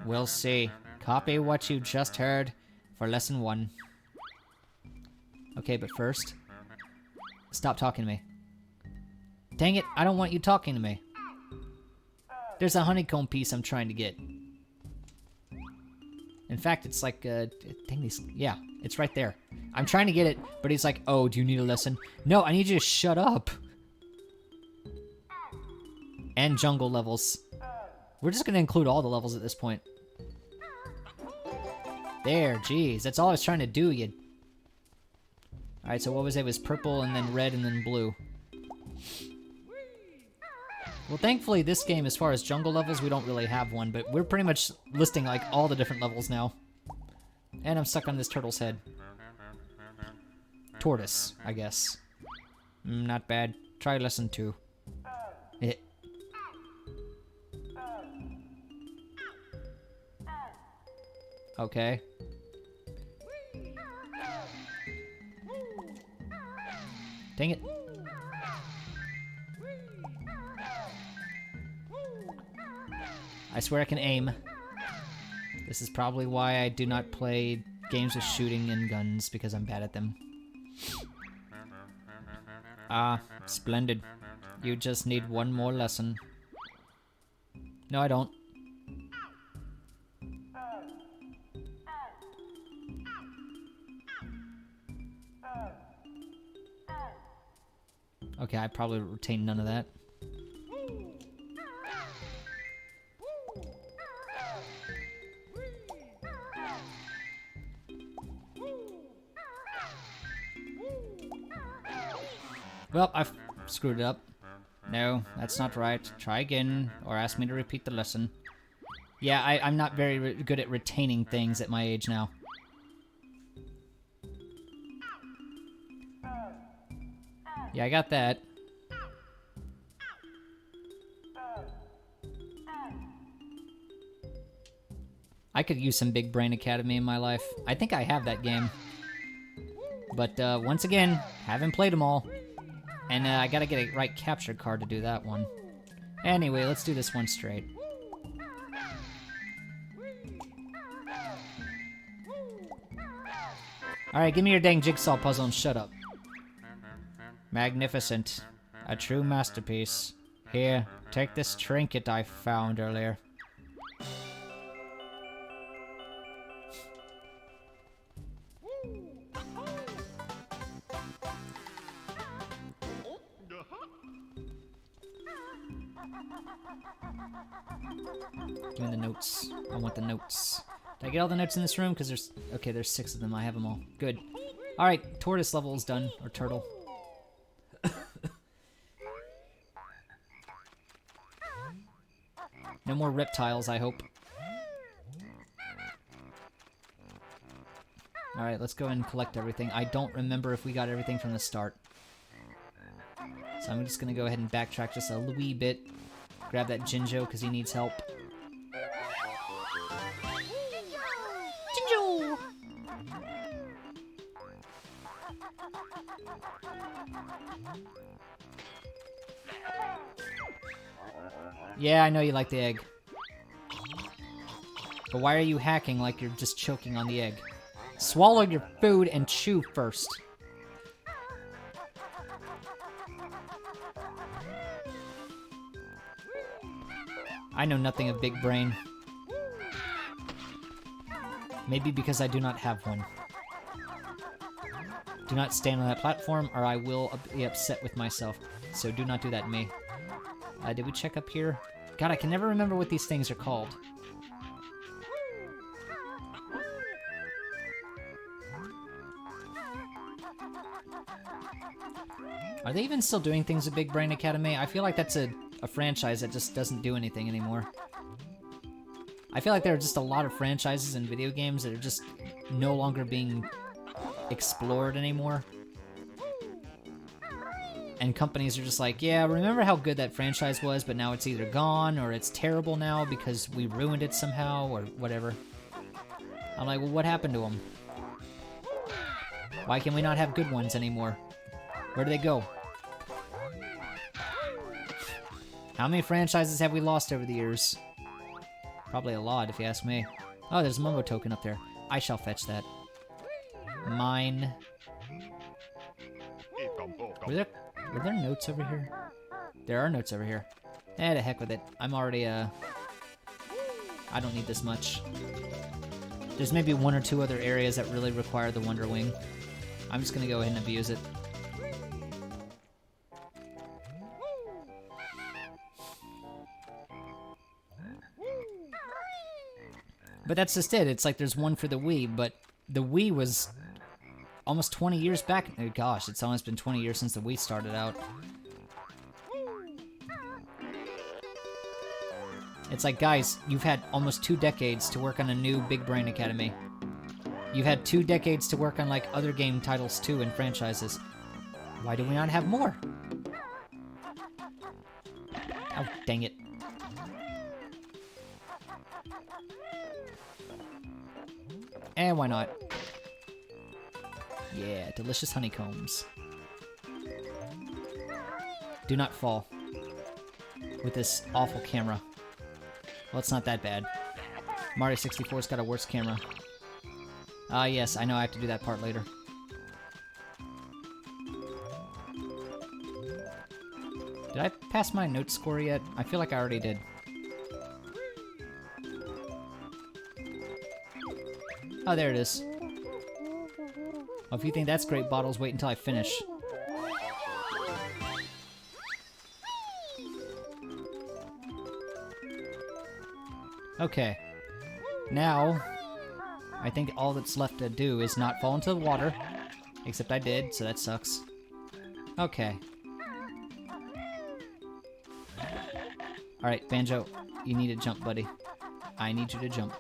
[SPEAKER 1] We'll see. Copy what you just heard for lesson 1. Okay, but first, stop talking to me. Dang it, I don't want you talking to me. There's a honeycomb piece I'm trying to get. In fact, it's like, yeah, it's right there. I'm trying to get it, but he's like, oh, do you need a lesson? No, I need you to shut up. And jungle levels. We're just gonna include all the levels at this point. There, geez, that's all I was trying to do, you... Alright, so what was it? It was purple, and then red, and then blue. Well, thankfully, this game, as far as jungle levels, we don't really have one, but we're pretty much listing, like, all the different levels now. And I'm stuck on this turtle's head. Tortoise, I guess. Not bad. Try lesson 2. Okay. Dang it. I swear I can aim. This is probably why I do not play games with shooting and guns, because I'm bad at them. Ah, splendid. You just need one more lesson. No, I don't. Okay, I probably retained none of that. Well, I've screwed it up. No, that's not right. Try again, or ask me to repeat the lesson. Yeah, I'm not very good at retaining things at my age now. Yeah, I got that. I could use some Big Brain Academy in my life. I think I have that game. But once again, haven't played them all. And I gotta get a right capture card to do that one. Anyway, let's do this one straight. Alright, give me your dang jigsaw puzzle and shut up. Magnificent. A true masterpiece. Here, take this trinket I found earlier. Give me the notes. I want the notes. Did I get all the notes in this room? Because there's... Okay, there's 6 of them. I have them all. Good. Alright, tortoise level is done. Or turtle. No more reptiles, I hope. Alright, let's go and collect everything. I don't remember if we got everything from the start. So I'm just gonna go ahead and backtrack just a wee bit. Grab that Jinjo, because he needs help.
[SPEAKER 2] Jinjo!
[SPEAKER 1] Yeah, I know you like the egg. But why are you hacking like you're just choking on the egg? Swallow your food and chew first. I know nothing of big brain. Maybe because I do not have one. Do not stand on that platform or I will be upset with myself. So do not do that to me. Did we check up here? God, I can never remember what these things are called. Are they even still doing things at Big Brain Academy? I feel like that's a franchise that just doesn't do anything anymore. I feel like there are just a lot of franchises and video games that are just no longer being explored anymore. And companies are just like, yeah, remember how good that franchise was, but now it's either gone or it's terrible now because we ruined it somehow or whatever. I'm like, well, what happened to them? Why can we not have good ones anymore? Where do they go? How many franchises have we lost over the years? Probably a lot, if you ask me. Oh, there's a Mumbo token up there. I shall fetch that. Mine. Were there notes over here? There are notes over here. Eh, the heck with it. I'm already, I don't need this much. There's maybe 1 or 2 other areas that really require the Wonder Wing. I'm just gonna go ahead and abuse it. But that's just it. It's like there's one for the Wii, but the Wii was almost 20 years back. Oh, gosh, it's almost been 20 years since the Wii started out. It's like, guys, you've had almost 2 decades to work on a new Big Brain Academy. You've had 2 decades to work on, like, other game titles, too, and franchises. Why do we not have more? Oh, dang it. And why not? Yeah, delicious honeycombs. Do not fall with this awful camera. Well, it's not that bad. Mario 64's got a worse camera. Ah, yes, I know I have to do that part later. Did I pass my note score yet? I feel like I already did. Oh, there it is. Well, if you think that's great, Bottles, wait until I finish. Okay. Now, I think all that's left to do is not fall into the water. Except I did, so that sucks. Okay. Alright, Banjo, you need to jump, buddy. I need you to jump.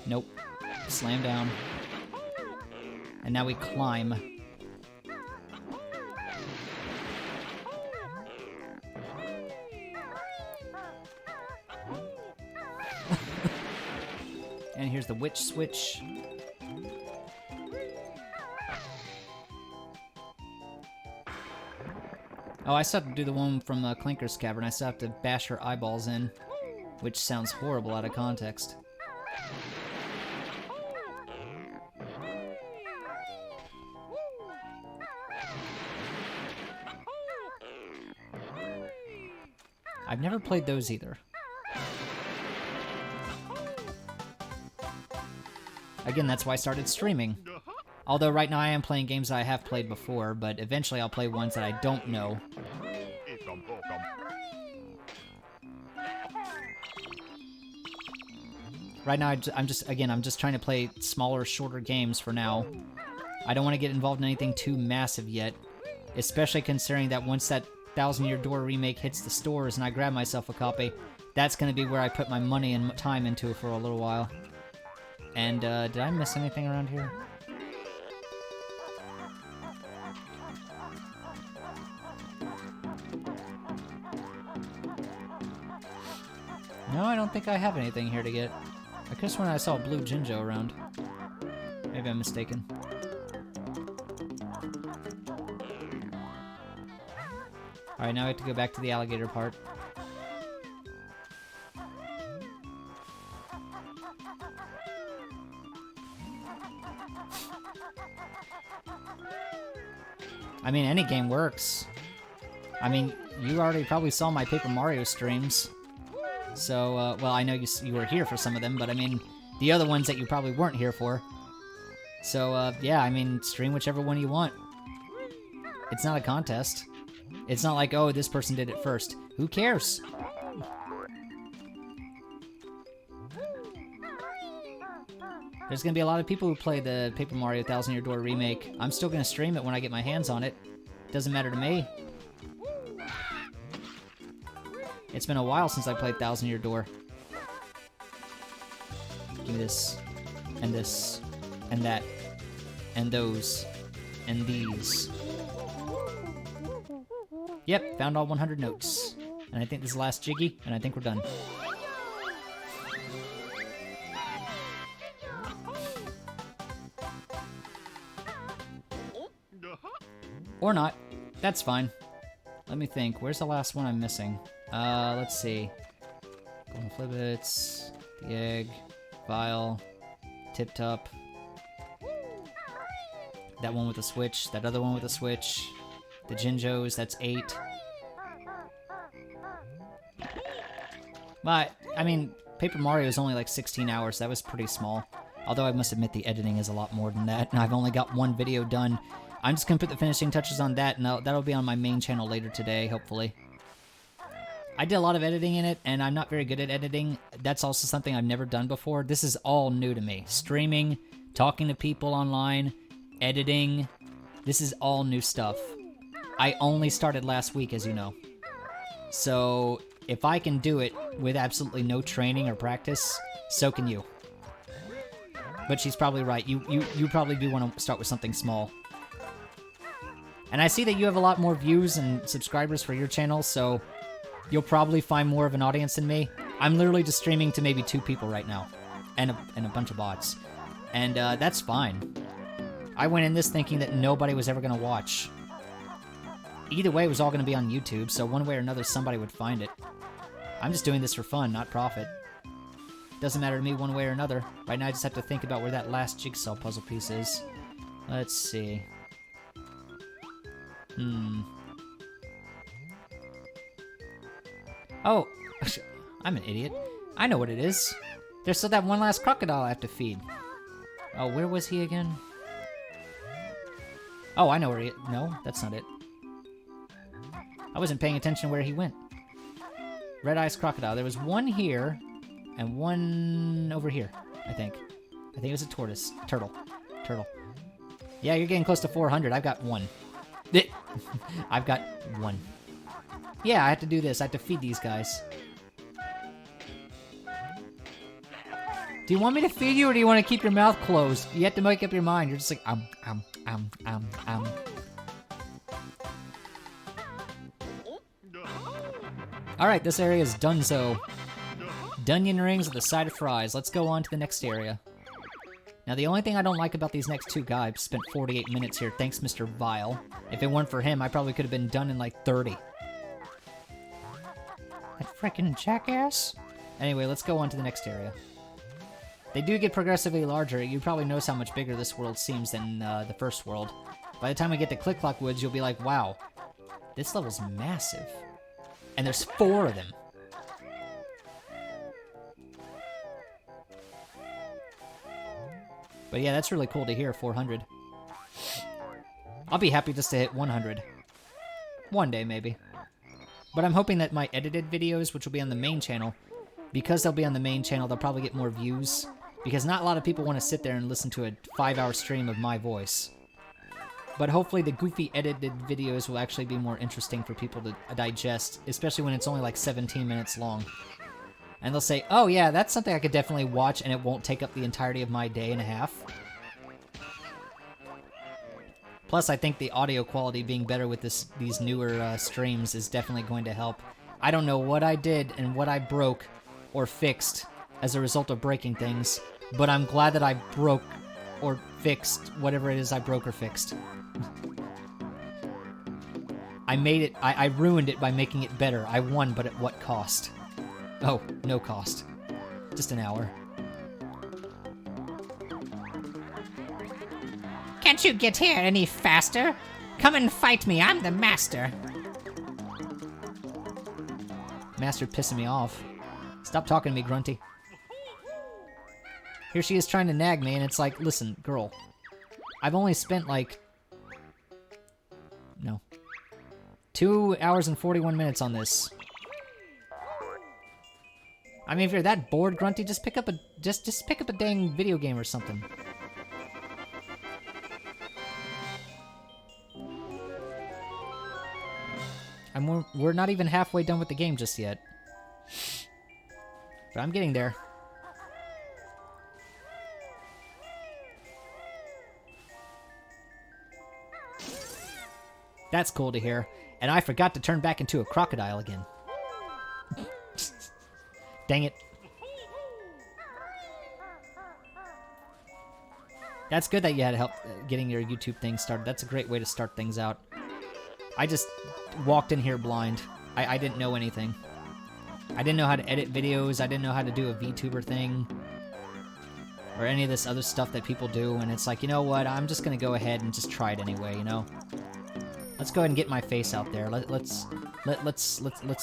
[SPEAKER 1] Nope. Slam down. And now we climb. And here's the witch switch. Oh, I still have to do the one from Clinker's Cavern. I still have to bash her eyeballs in, which sounds horrible out of context. I've never played those either. Again, that's why I started streaming. Although right now I am playing games that I have played before, but eventually I'll play ones that I don't know. Right now I'm just trying to play smaller, shorter games for now. I don't want to get involved in anything too massive yet, especially considering that once that 1,000 Year Door remake hits the stores and I grab myself a copy, that's going to be where I put my money and time into for a little while. And, did I miss anything around here? No, I don't think I have anything here to get. I could have sworn I saw a blue Jinjo around. Maybe I'm mistaken. Alright, now I have to go back to the alligator part. I mean, any game works. I mean, you already probably saw my Paper Mario streams. So, well, I know you were here for some of them, but I mean, the other ones that you probably weren't here for. So, yeah, I mean, stream whichever one you want. It's not a contest. It's not like, oh, this person did it first. Who cares? There's gonna be a lot of people who play the Paper Mario 1,000 Year Door remake. I'm still gonna stream it when I get my hands on it. Doesn't matter to me. It's been a while since I played 1,000 Year Door. Give me this, and that, and those, and these. Yep, found all 100 notes. And I think this is the last Jiggy, and I think we're done. Or not. That's fine. Let me think. Where's the last one I'm missing? Let's see. Golden Flibbits, the egg, Vial, Tip Top. That one with the switch, that other one with the switch. The Jinjos, that's 8. But, I mean, Paper Mario is only like 16 hours. That was pretty small. Although I must admit the editing is a lot more than that. And I've only got one video done. I'm just going to put the finishing touches on that, and that'll be on my main channel later today, hopefully. I did a lot of editing in it, and I'm not very good at editing. That's also something I've never done before. This is all new to me. Streaming, talking to people online, editing. This is all new stuff. I only started last week, as you know. So, if I can do it with absolutely no training or practice, so can you. But she's probably right. You probably do want to start with something small. And I see that you have a lot more views and subscribers for your channel, so you'll probably find more of an audience than me. I'm literally just streaming to maybe 2 people right now, and a bunch of bots. And that's fine. I went in this thinking that nobody was ever going to watch. Either way, it was all going to be on YouTube, so one way or another, somebody would find it. I'm just doing this for fun, not profit. Doesn't matter to me one way or another. Right now I just have to think about where that last jigsaw puzzle piece is. Let's see. Oh, I'm an idiot. I know what it is. There's still that one last crocodile I have to feed. Oh, where was he again? Oh, I know where he... No, that's not it. I wasn't paying attention where he went. Red Eyes Crocodile. There was one here, and one over here, I think. I think it was a tortoise. Turtle. Yeah, you're getting close to 400. I've got one. I've got one. Yeah, I have to do this. I have to feed these guys. Do you want me to feed you, or do you want to keep your mouth closed? You have to make up your mind. You're just like, Alright, this area is done so. Dunion rings with a side of fries. Let's go on to the next area. Now, the only thing I don't like about these next two guys, spent 48 minutes here, thanks Mr. Vile. If it weren't for him, I probably could have been done in like 30.
[SPEAKER 4] That frickin' jackass.
[SPEAKER 1] Anyway, let's go on to the next area. They do get progressively larger. You probably notice how much bigger this world seems than the first world. By the time we get to Click Clock Woods, you'll be like, wow, this level's massive. And there's 4 of them. But yeah, that's really cool to hear, 400. I'll be happy just to hit 100. One day, maybe. But I'm hoping that my edited videos, which will be on the main channel, because they'll be on the main channel, they'll probably get more views. Because not a lot of people want to sit there and listen to a 5-hour stream of my voice. But hopefully the goofy edited videos will actually be more interesting for people to digest, especially when it's only like 17 minutes long. And they'll say, oh yeah, that's something I could definitely watch and it won't take up the entirety of my day and a half. Plus, I think the audio quality being better with these newer streams is definitely going to help. I don't know what I did and what I broke or fixed as a result of breaking things, but I'm glad that I broke or fixed whatever it is I broke or fixed. I made it, I ruined it by making it better. I won, but at what cost? Oh, no cost. Just an hour.
[SPEAKER 2] Can't you get here any faster? Come and fight me, I'm the master.
[SPEAKER 1] Master pissing me off. Stop talking to me, Grunty. Here she is trying to nag me, and it's like, listen, girl. I've only spent like... No. 2 hours and 41 minutes on this. I mean, if you're that bored, Grunty, just pick up a just pick up a dang video game or something. We're not even halfway done with the game just yet. But I'm getting there. That's cool to hear. And I forgot to turn back into a crocodile again. Dang it. That's good that you had help getting your YouTube thing started. That's a great way to start things out. I just walked in here blind. I didn't know anything. I didn't know how to edit videos. I didn't know how to do a VTuber thing. Or any of this other stuff that people do. And it's like, you know what? I'm just going to go ahead and just try it anyway, you know? Let's go ahead and get my face out there. Let's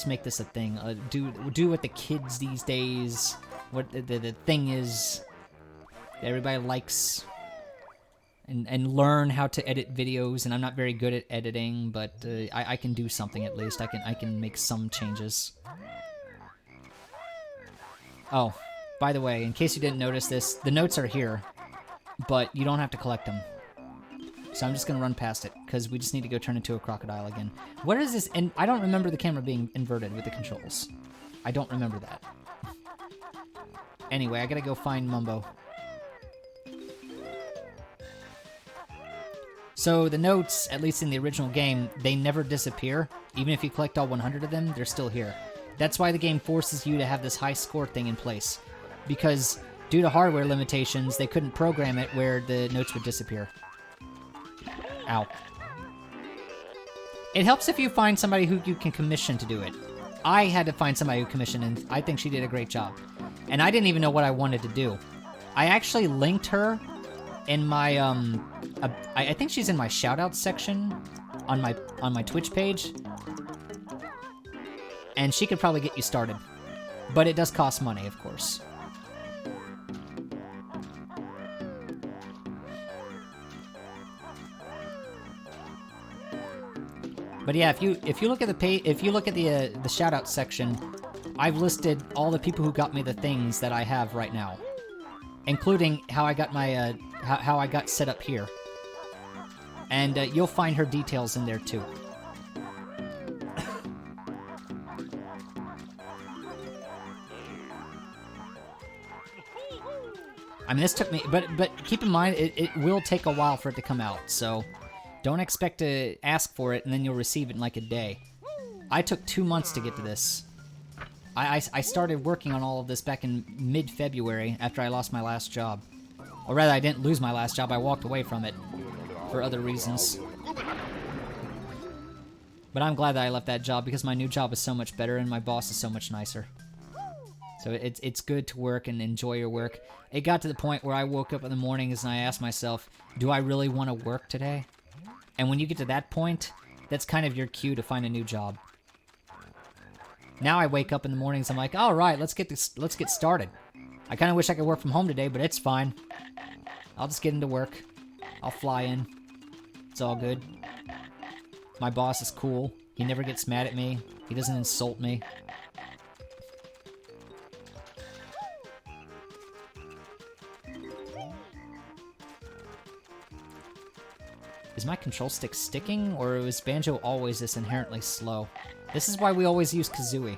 [SPEAKER 1] make this a thing. Do what the kids these days, what the thing is that everybody likes, and learn how to edit videos. And I'm not very good at editing, but I can do something at least. I can make some changes. Oh, by the way, in case you didn't notice this, the notes are here, but you don't have to collect them. So I'm just going to run past it, because we just need to go turn into a crocodile again. What is this? And I don't remember the camera being inverted with the controls. I don't remember that. Anyway, I got to go find Mumbo. So the notes, at least in the original game, they never disappear. Even if you collect all 100 of them, they're still here. That's why the game forces you to have this high score thing in place. Because due to hardware limitations, they couldn't program it where the notes would disappear. Ow. It helps if you find somebody who you can commission to do it. I had to find somebody who commissioned, and I think she did a great job. and I didn't even know what I wanted to do. I actually linked her in my I think she's in my shoutouts section on my Twitch page, and she could probably get you started, but it does cost money, of course. But yeah, if you look at the the shout-out section, I've listed all the people who got me the things that I have right now, including how I got my how I got set up here. And you'll find her details in there too. I mean, this took me, but keep in mind, it will take a while for it to come out, so don't expect to ask for it and then you'll receive it in like a day. I took 2 months to get to this. I started working on all of this back in mid-February after I lost my last job. Or rather, I didn't lose my last job, I walked away from it for other reasons. But I'm glad that I left that job because my new job is so much better and my boss is so much nicer. So it's good to work and enjoy your work. It got to the point where I woke up in the mornings and I asked myself, do I really want to work today? And when you get to that point, that's kind of your cue to find a new job. Now I wake up in the mornings, I'm like, all right, let's get started. I kind of wish I could work from home today, but it's fine. I'll just get into work. I'll fly in. It's all good. My boss is cool. He never gets mad at me. He doesn't insult me. Is my control stick sticking, or is Banjo always this inherently slow? This is why we always use Kazooie.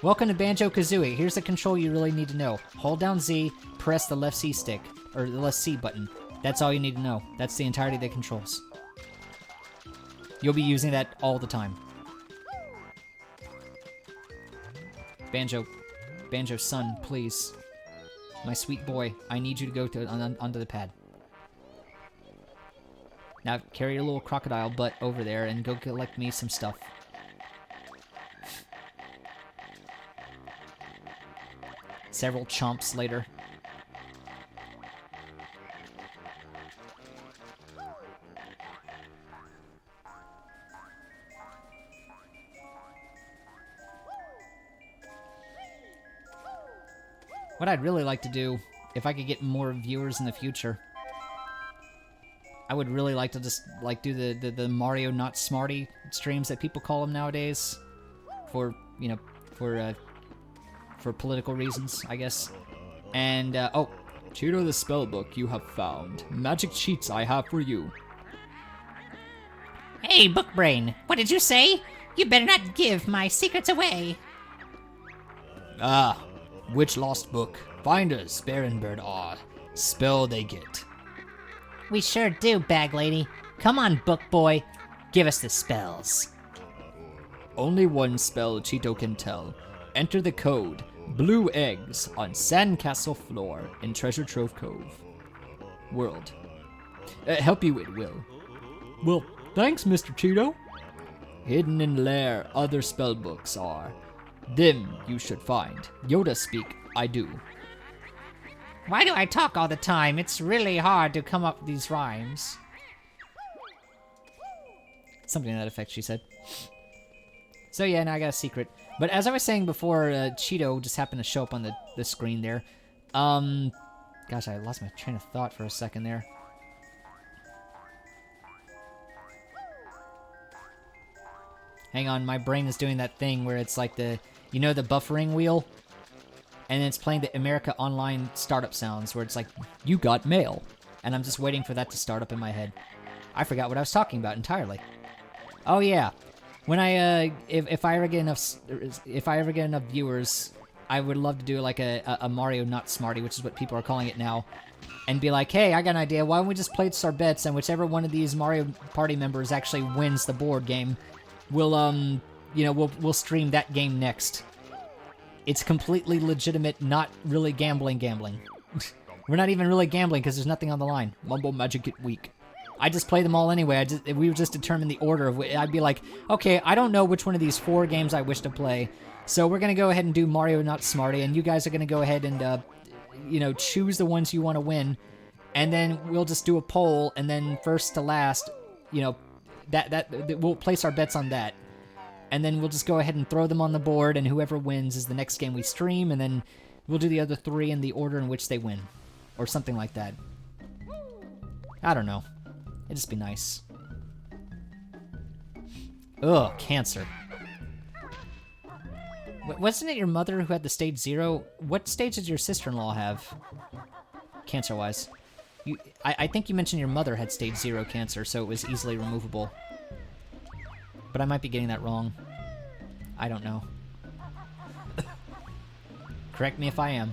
[SPEAKER 1] Welcome to Banjo-Kazooie. Here's the control you really need to know. Hold down Z, press the left C stick, or the left C button. That's all you need to know. That's the entirety of the controls. You'll be using that all the time. Banjo, son, please. My sweet boy, I need you to go onto the pad. Now carry your little crocodile butt over there and go collect me some stuff. Several chomps later. What I'd really like to do, if I could get more viewers in the future, I would really like to just like do the Mario Not Smarty streams that people call them nowadays, for for political reasons, I guess. And oh,
[SPEAKER 3] Cheeto the spellbook you have found. Magic cheats I have for you.
[SPEAKER 2] Hey, Bookbrain, what did you say? You better not give my secrets away.
[SPEAKER 6] Ah, which lost book? Finders, Barenbird are. Spell they get.
[SPEAKER 2] We sure do, Bag Lady. Come on, Book Boy. Give us the spells.
[SPEAKER 3] Only one spell Cheeto can tell. Enter the code Blue Eggs on Sandcastle Floor in Treasure Trove Cove. World. Help you it will.
[SPEAKER 5] Well, thanks, Mr. Cheeto.
[SPEAKER 3] Hidden in lair other spellbooks are. Them you should find. Yoda speak, I do.
[SPEAKER 2] Why do I talk all the time? It's really hard to come up with these rhymes.
[SPEAKER 1] Something to that effect, she said. So yeah, now I got a secret. But as I was saying before, Cheeto just happened to show up on the screen there. Gosh, I lost my train of thought for a second there. Hang on, my brain is doing that thing where it's like the buffering wheel? And then it's playing the America Online startup sounds, where it's like, you got mail. And I'm just waiting for that to start up in my head. I forgot what I was talking about entirely. Oh yeah, when if I ever get enough viewers, I would love to do like a Mario Not Smarty, which is what people are calling it now, and be like, hey, I got an idea. Why don't we just place our bets, and whichever one of these Mario Party members actually wins the board game, we'll stream that game next. It's completely legitimate, not really gambling. We're not even really gambling because there's nothing on the line.
[SPEAKER 3] Mumble Magic it weak.
[SPEAKER 4] I just play them all anyway. We would just determine the order of I'd be like, okay, I don't know which one of these 4 games I wish to play. So we're going to go ahead and do Mario Not Smarty, and you guys are going to go ahead and, choose the ones you want to win. And then we'll just do a poll, and then first to last, that we'll place our bets on that. And then we'll just go ahead and throw them on the board, and whoever wins is the next game we stream, and then we'll do the other 3 in the order in which they win. Or something like that. I don't know. It'd just be nice. Ugh, cancer. Wasn't it your mother who had the stage 0? What stage did your sister-in-law have? Cancer-wise. I think you mentioned your mother had stage 0 cancer, so it was easily removable. But I might be getting that wrong. I don't know. Correct me if I am.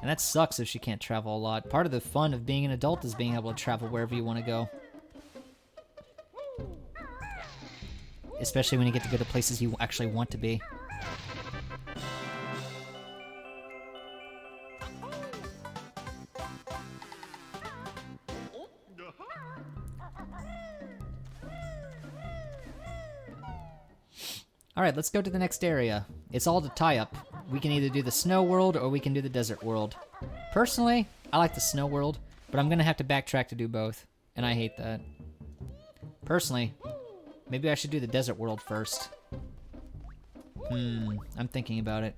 [SPEAKER 4] And that sucks if she can't travel a lot. Part of the fun of being an adult is being able to travel wherever you want to go. Especially when you get to go to places you actually want to be. Alright, let's go to the next area. It's all to tie up. We can either do the snow world or we can do the desert world. Personally, I like the snow world, but I'm gonna have to backtrack to do both. And I hate that. Personally, maybe I should do the desert world first. I'm thinking about it.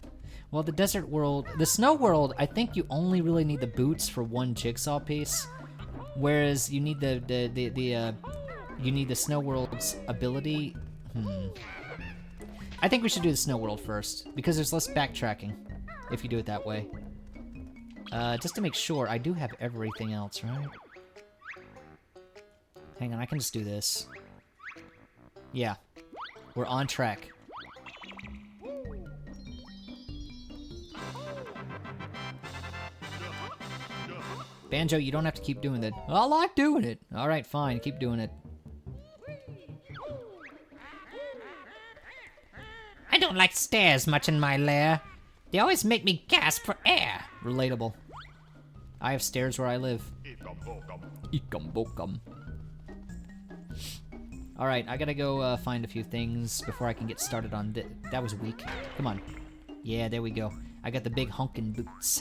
[SPEAKER 4] Well, the desert world, the snow world, I think you only really need the boots for 1 jigsaw piece. Whereas you need you need the snow world's ability. I think we should do the snow world first, because there's less backtracking if you do it that way. Just to make sure, I do have everything else, right? Hang on, I can just do this. Yeah, we're on track. Banjo, you don't have to keep doing it. I like doing it. Alright, fine, keep doing it.
[SPEAKER 2] I don't like stairs much in my lair. They always make me gasp for air.
[SPEAKER 1] Relatable. I have stairs where I live.
[SPEAKER 3] Ikam bokam.
[SPEAKER 1] Alright, I gotta go find a few things before I can get started on this. That was weak. Come on. Yeah, there we go. I got the big honkin' boots.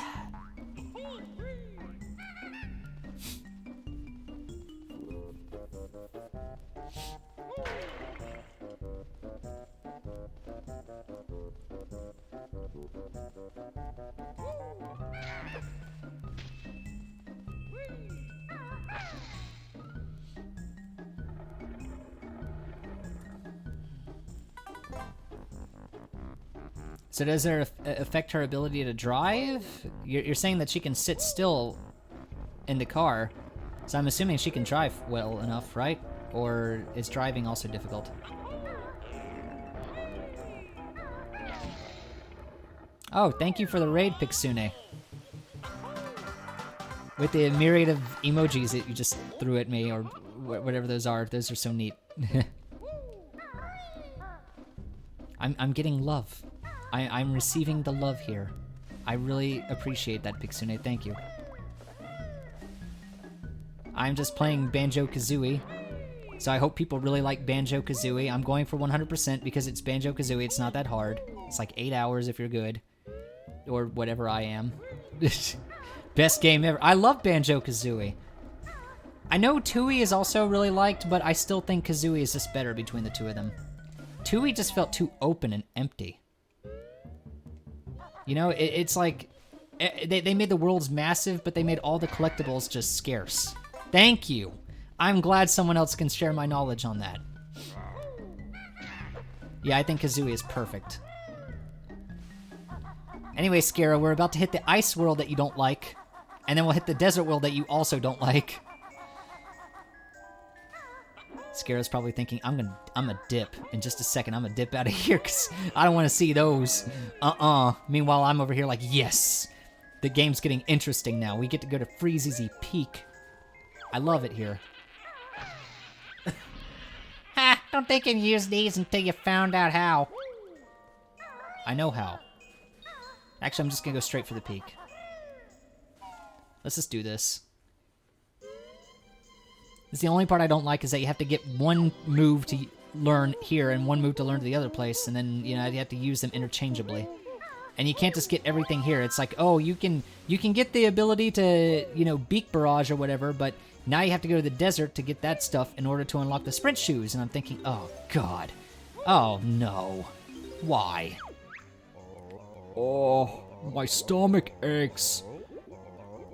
[SPEAKER 1] So does it affect her ability to drive? You're saying that she can sit still in the car, so I'm assuming she can drive well enough, right? Or is driving also difficult? Oh, thank you for the raid, Pixune. With the myriad of emojis that you just threw at me, or whatever those are so neat. I'm getting love. I'm receiving the love here. I really appreciate that, Pixune. Thank you. I'm just playing Banjo-Kazooie, so I hope people really like Banjo-Kazooie. I'm going for 100% because it's Banjo-Kazooie. It's not that hard. It's like 8 hours if you're good. Or whatever I am. Best game ever. I love Banjo-Kazooie. I know Tooie is also really liked, but I still think Kazooie is just better between the two of them. Tooie just felt too open and empty. You know, it's like, they made the worlds massive, but they made all the collectibles just scarce. Thank you. I'm glad someone else can share my knowledge on that. Yeah, I think Kazooie is perfect. Anyway, Scara, we're about to hit the ice world that you don't like, and then we'll hit the desert world that you also don't like. Scara's probably thinking, I'm gonna dip in just a second. I'm gonna dip out of here because I don't want to see those. Meanwhile, I'm over here like, yes, the game's getting interesting now. We get to go to Freezeezy Peak. I love it here.
[SPEAKER 2] Ha! Don't think you can use these until you found out how.
[SPEAKER 1] I know how. Actually, I'm just gonna go straight for the peak. Let's just do this. It's the only part I don't like is that you have to get one move to learn here and one move to learn to the other place, and then, you have to use them interchangeably. And you can't just get everything here. It's like, oh, you can get the ability to, beak barrage or whatever, but now you have to go to the desert to get that stuff in order to unlock the sprint shoes. And I'm thinking, oh, God. Oh, no. Why?
[SPEAKER 3] Oh, my stomach aches.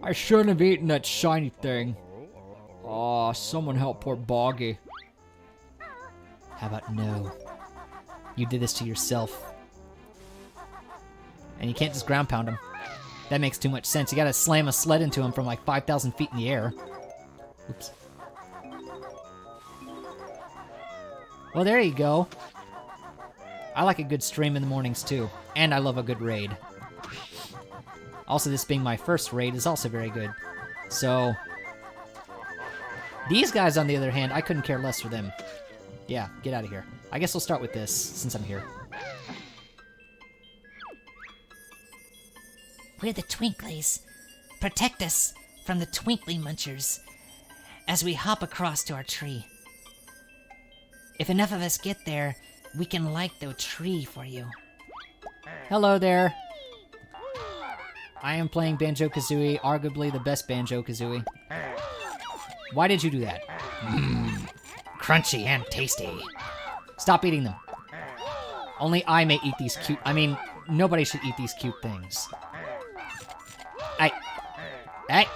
[SPEAKER 3] I shouldn't have eaten that shiny thing. Oh, someone help poor Boggy.
[SPEAKER 1] How about no? You did this to yourself. And you can't just ground pound him. That makes too much sense. You gotta slam a sled into him from like 5,000 feet in the air. Oops. Well, there you go. I like a good stream in the mornings too. And I love a good raid. Also, this being my first raid is also very good. So, these guys, on the other hand, I couldn't care less for them. Yeah, get out of here. I guess we'll start with this, since I'm here.
[SPEAKER 2] We're the Twinklies. Protect us from the Twinkly Munchers as we hop across to our tree. If enough of us get there, we can light the tree for you.
[SPEAKER 1] Hello there. I am playing Banjo-Kazooie, arguably the best Banjo-Kazooie. Why did you do that?
[SPEAKER 2] Crunchy and tasty.
[SPEAKER 1] Stop eating them. Only I may eat these cute... I mean, nobody should eat these cute things. Hey. Hey.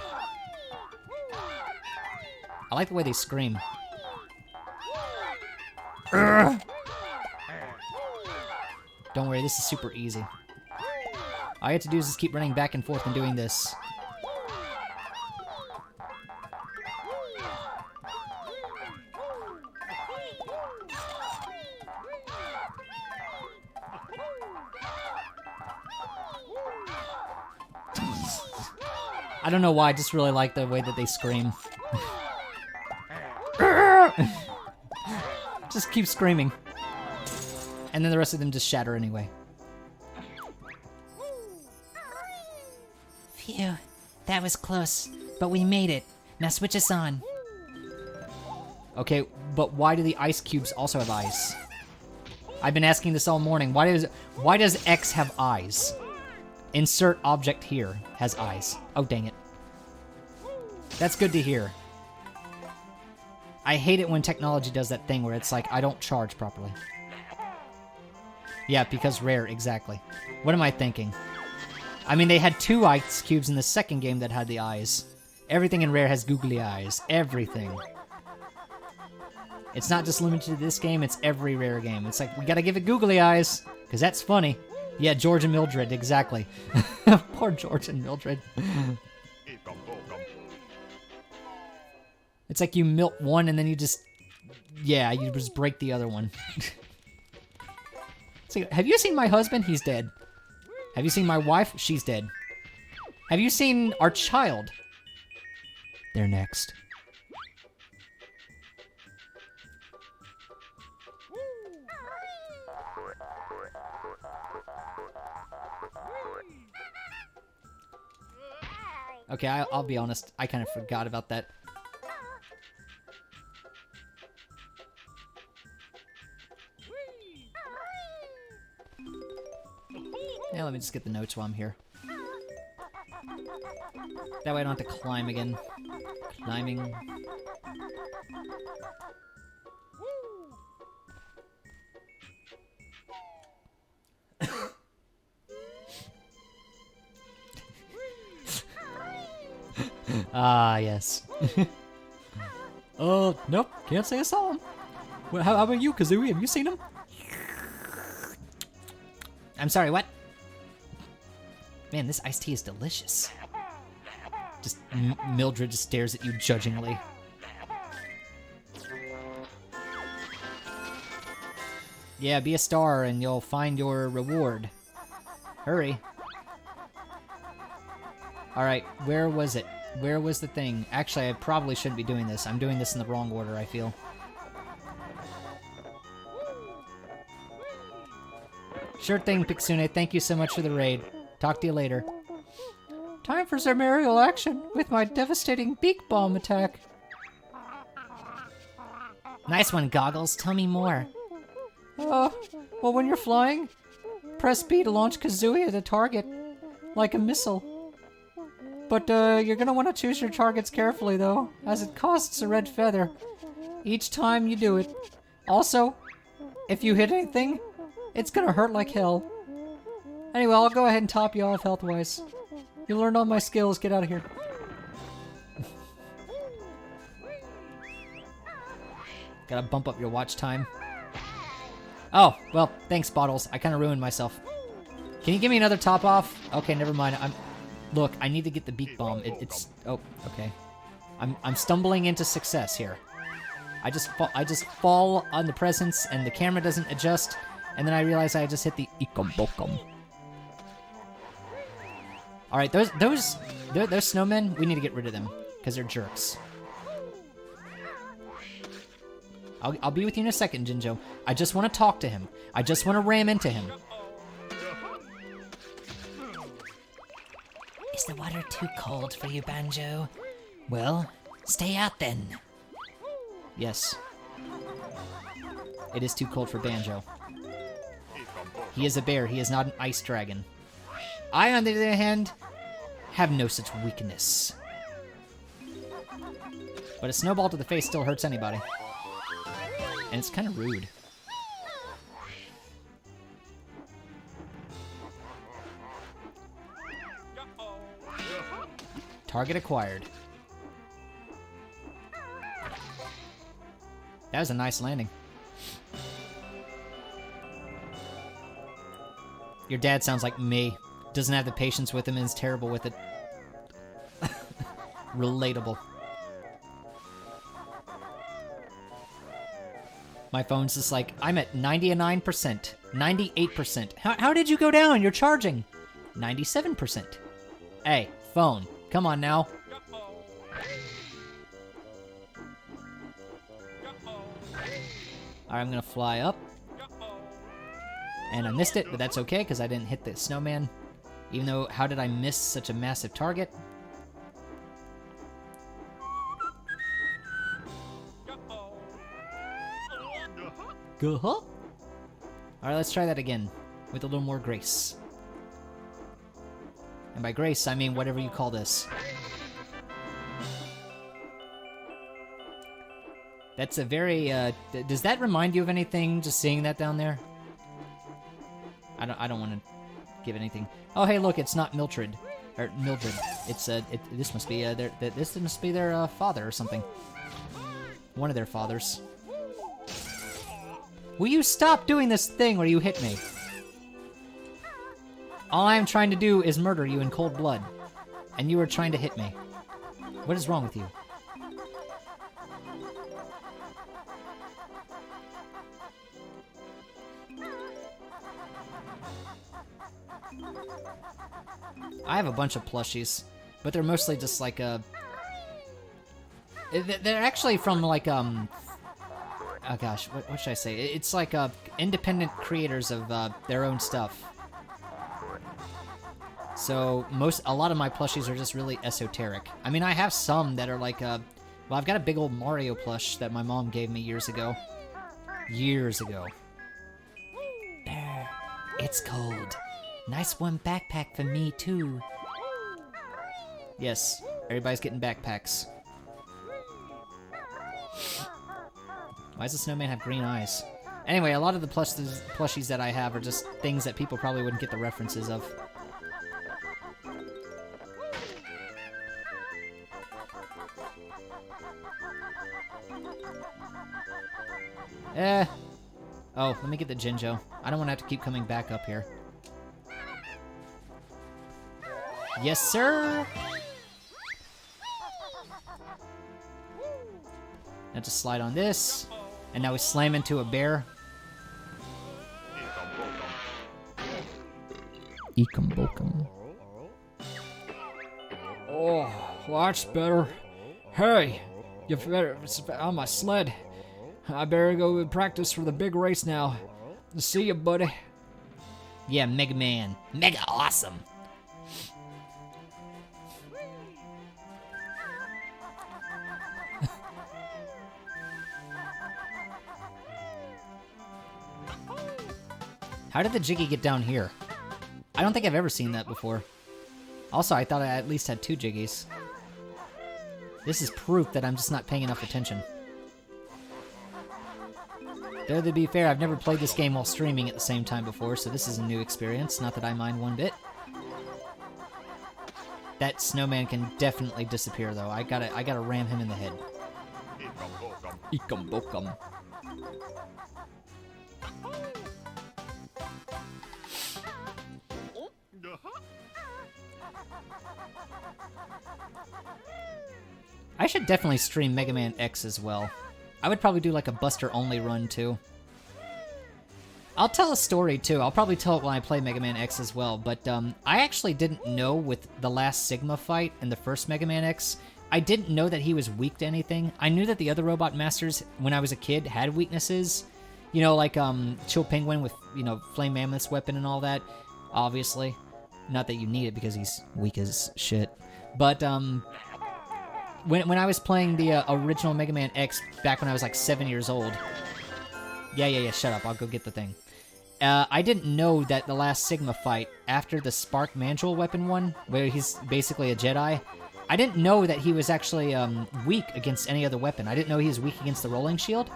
[SPEAKER 1] I like the way they scream. Don't worry, this is super easy. All you have to do is just keep running back and forth and doing this. I don't know why, I just really like the way that they scream. Just keep screaming. And then the rest of them just shatter anyway.
[SPEAKER 2] Phew, that was close, but we made it. Now switch us on.
[SPEAKER 1] Okay, but why do the ice cubes also have eyes? I've been asking this all morning. Why does X have eyes? Insert object here has eyes. Oh, dang it. That's good to hear. I hate it when technology does that thing where it's like, I don't charge properly. Yeah, because rare, exactly. What am I thinking? I mean, they had 2 ice cubes in the second game that had the eyes. Everything in rare has googly eyes. Everything. It's not just limited to this game, it's every rare game. It's like, we gotta give it googly eyes, because that's funny. Yeah, George and Mildred, exactly. Poor George and Mildred. It's like you milk one and then you just... Yeah, you just break the other one. It's like, have you seen my husband? He's dead. Have you seen my wife? She's dead. Have you seen our child? They're next. Okay, I'll be honest. I kind of forgot about that. Yeah, let me just get the notes while I'm here. That way I don't have to climb again. Climbing. Ah, yes.
[SPEAKER 5] Nope, can't say I saw him. Well, how about you, Kazooie? Have you seen him?
[SPEAKER 1] I'm sorry, what? Man, this iced tea is delicious. Just Mildred just stares at you judgingly. Yeah, be a star and you'll find your reward. Hurry. Alright, where was it? Where was the thing? Actually, I probably shouldn't be doing this. I'm doing this in the wrong order, I feel. Sure thing, Pixune. Thank you so much for the raid. Talk to you later.
[SPEAKER 4] Time for some aerial action with my devastating beak bomb attack.
[SPEAKER 2] Nice one, Goggles. Tell me more.
[SPEAKER 4] Well, when you're flying, press B to launch Kazooie at a target, like a missile. But you're gonna want to choose your targets carefully, though, as it costs a red feather each time you do it. Also, if you hit anything, it's gonna hurt like hell. Anyway, I'll go ahead and top you off health-wise. You learned all my skills. Get out of here.
[SPEAKER 1] Gotta bump up your watch time. Oh, well, thanks, Bottles. I kind of ruined myself. Can you give me another top off? Okay, never mind. Look, I need to get the beak bomb. It's... Oh, okay. I'm stumbling into success here. I just fall on the presents, and the camera doesn't adjust, and then I realize I just hit the ikum bokum. All right, those snowmen, we need to get rid of them because they're jerks. I'll be with you in a second, Jinjo. I just want to talk to him. I just want to ram into him.
[SPEAKER 2] Is the water too cold for you, Banjo? Well, stay out then.
[SPEAKER 1] Yes. It is too cold for Banjo. He is a bear. He is not an ice dragon. I, on the other hand, have no such weakness. But a snowball to the face still hurts anybody. And it's kind of rude. Target acquired. That was a nice landing. Your dad sounds like me. Doesn't have the patience with him and is terrible with it. Relatable. My phone's just like, I'm at 99%, 98%. How did you go down? You're charging. 97%. Hey, phone, come on now. Alright, I'm gonna fly up. And I missed it, but that's okay, because I didn't hit the snowman. Even though, how did I miss such a massive target? Alright, let's try that again, with a little more grace. And by grace, I mean whatever you call this. That's a very, does that remind you of anything, just seeing that down there? I don't want to give anything. Oh, hey, look, it's not Mildred. Or Mildred. It's, this must be, this must be their, father or something. One of their fathers. Will you stop doing this thing where you hit me? All I am trying to do is murder you in cold blood. And you are trying to hit me. What is wrong with you? I have a bunch of plushies, but they're mostly just like they're actually from like oh gosh, what should I say? It's like independent creators of their own stuff. So a lot of my plushies are just really esoteric. I mean, I have some that are like well, I've got a big old Mario plush that my mom gave me years ago. Years ago.
[SPEAKER 2] There, it's cold. Nice one backpack for me, too.
[SPEAKER 1] Yes, everybody's getting backpacks. Why does the snowman have green eyes? Anyway, a lot of the plushies that I have are just things that people probably wouldn't get the references of. Oh, let me get the Jinjo. I don't want to have to keep coming back up here. Yes, sir! Now just slide on this. And now we slam into a bear.
[SPEAKER 3] Ekum bokum.
[SPEAKER 5] Oh, well, that's better. Hey, you better on my sled. I better go practice for the big race now. See ya, buddy.
[SPEAKER 1] Yeah, Mega Man.
[SPEAKER 2] Mega awesome.
[SPEAKER 1] How did the Jiggy get down here? I don't think I've ever seen that before. Also, I thought I at least had 2 Jiggies. This is proof that I'm just not paying enough attention. Though to be fair, I've never played this game while streaming at the same time before, so this is a new experience, not that I mind one bit. That snowman can definitely disappear though. I gotta ram him in the head.
[SPEAKER 3] Ikam bokam.
[SPEAKER 1] I should definitely stream Mega Man X as well. I would probably do like a Buster only run too. I'll tell a story too. I'll probably tell it when I play Mega Man X as well, but I actually didn't know with the last Sigma fight in the first Mega Man X, I didn't know that he was weak to anything. I knew that the other Robot Masters, when I was a kid, had weaknesses. You know, like Chill Penguin with, you know, Flame Mammoth's weapon and all that, obviously. Not that you need it because he's weak as shit. But when I was playing the original Mega Man X back when I was like 7 years old... Yeah, shut up. I'll go get the thing. I didn't know that the last Sigma fight, after the Spark Mandrill weapon one, where he's basically a Jedi, I didn't know that he was actually weak against any other weapon. I didn't know he was weak against the Rolling Shield.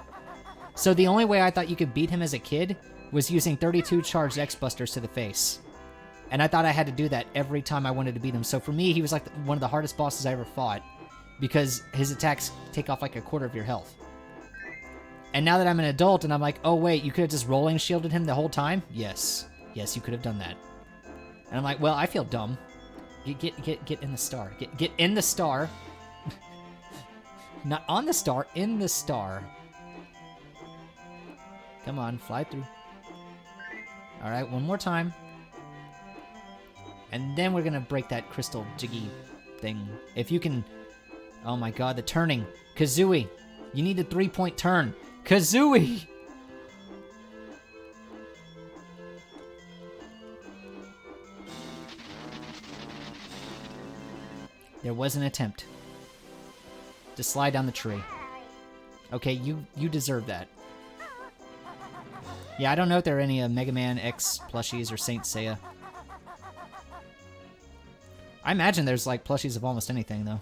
[SPEAKER 1] So the only way I thought you could beat him as a kid was using 32 charged X-Busters to the face. And I thought I had to do that every time I wanted to beat him. So for me, he was like one of the hardest bosses I ever fought, because his attacks take off like a quarter of your health. And now that I'm an adult and I'm like, oh wait, you could have just rolling shielded him the whole time? Yes, you could have done that. And I'm like, well, I feel dumb. Get in the star. Get in the star. Not on the star, in the star. Come on, fly through. All right, one more time. And then we're gonna break that crystal Jiggy thing. If you can... Oh my god, the turning. Kazooie, you need a 3-point turn. Kazooie! There was an attempt to slide down the tree. Okay, you deserve that. Yeah, I don't know if there are any Mega Man X plushies or Saint Seiya. I imagine there's like plushies of almost anything though.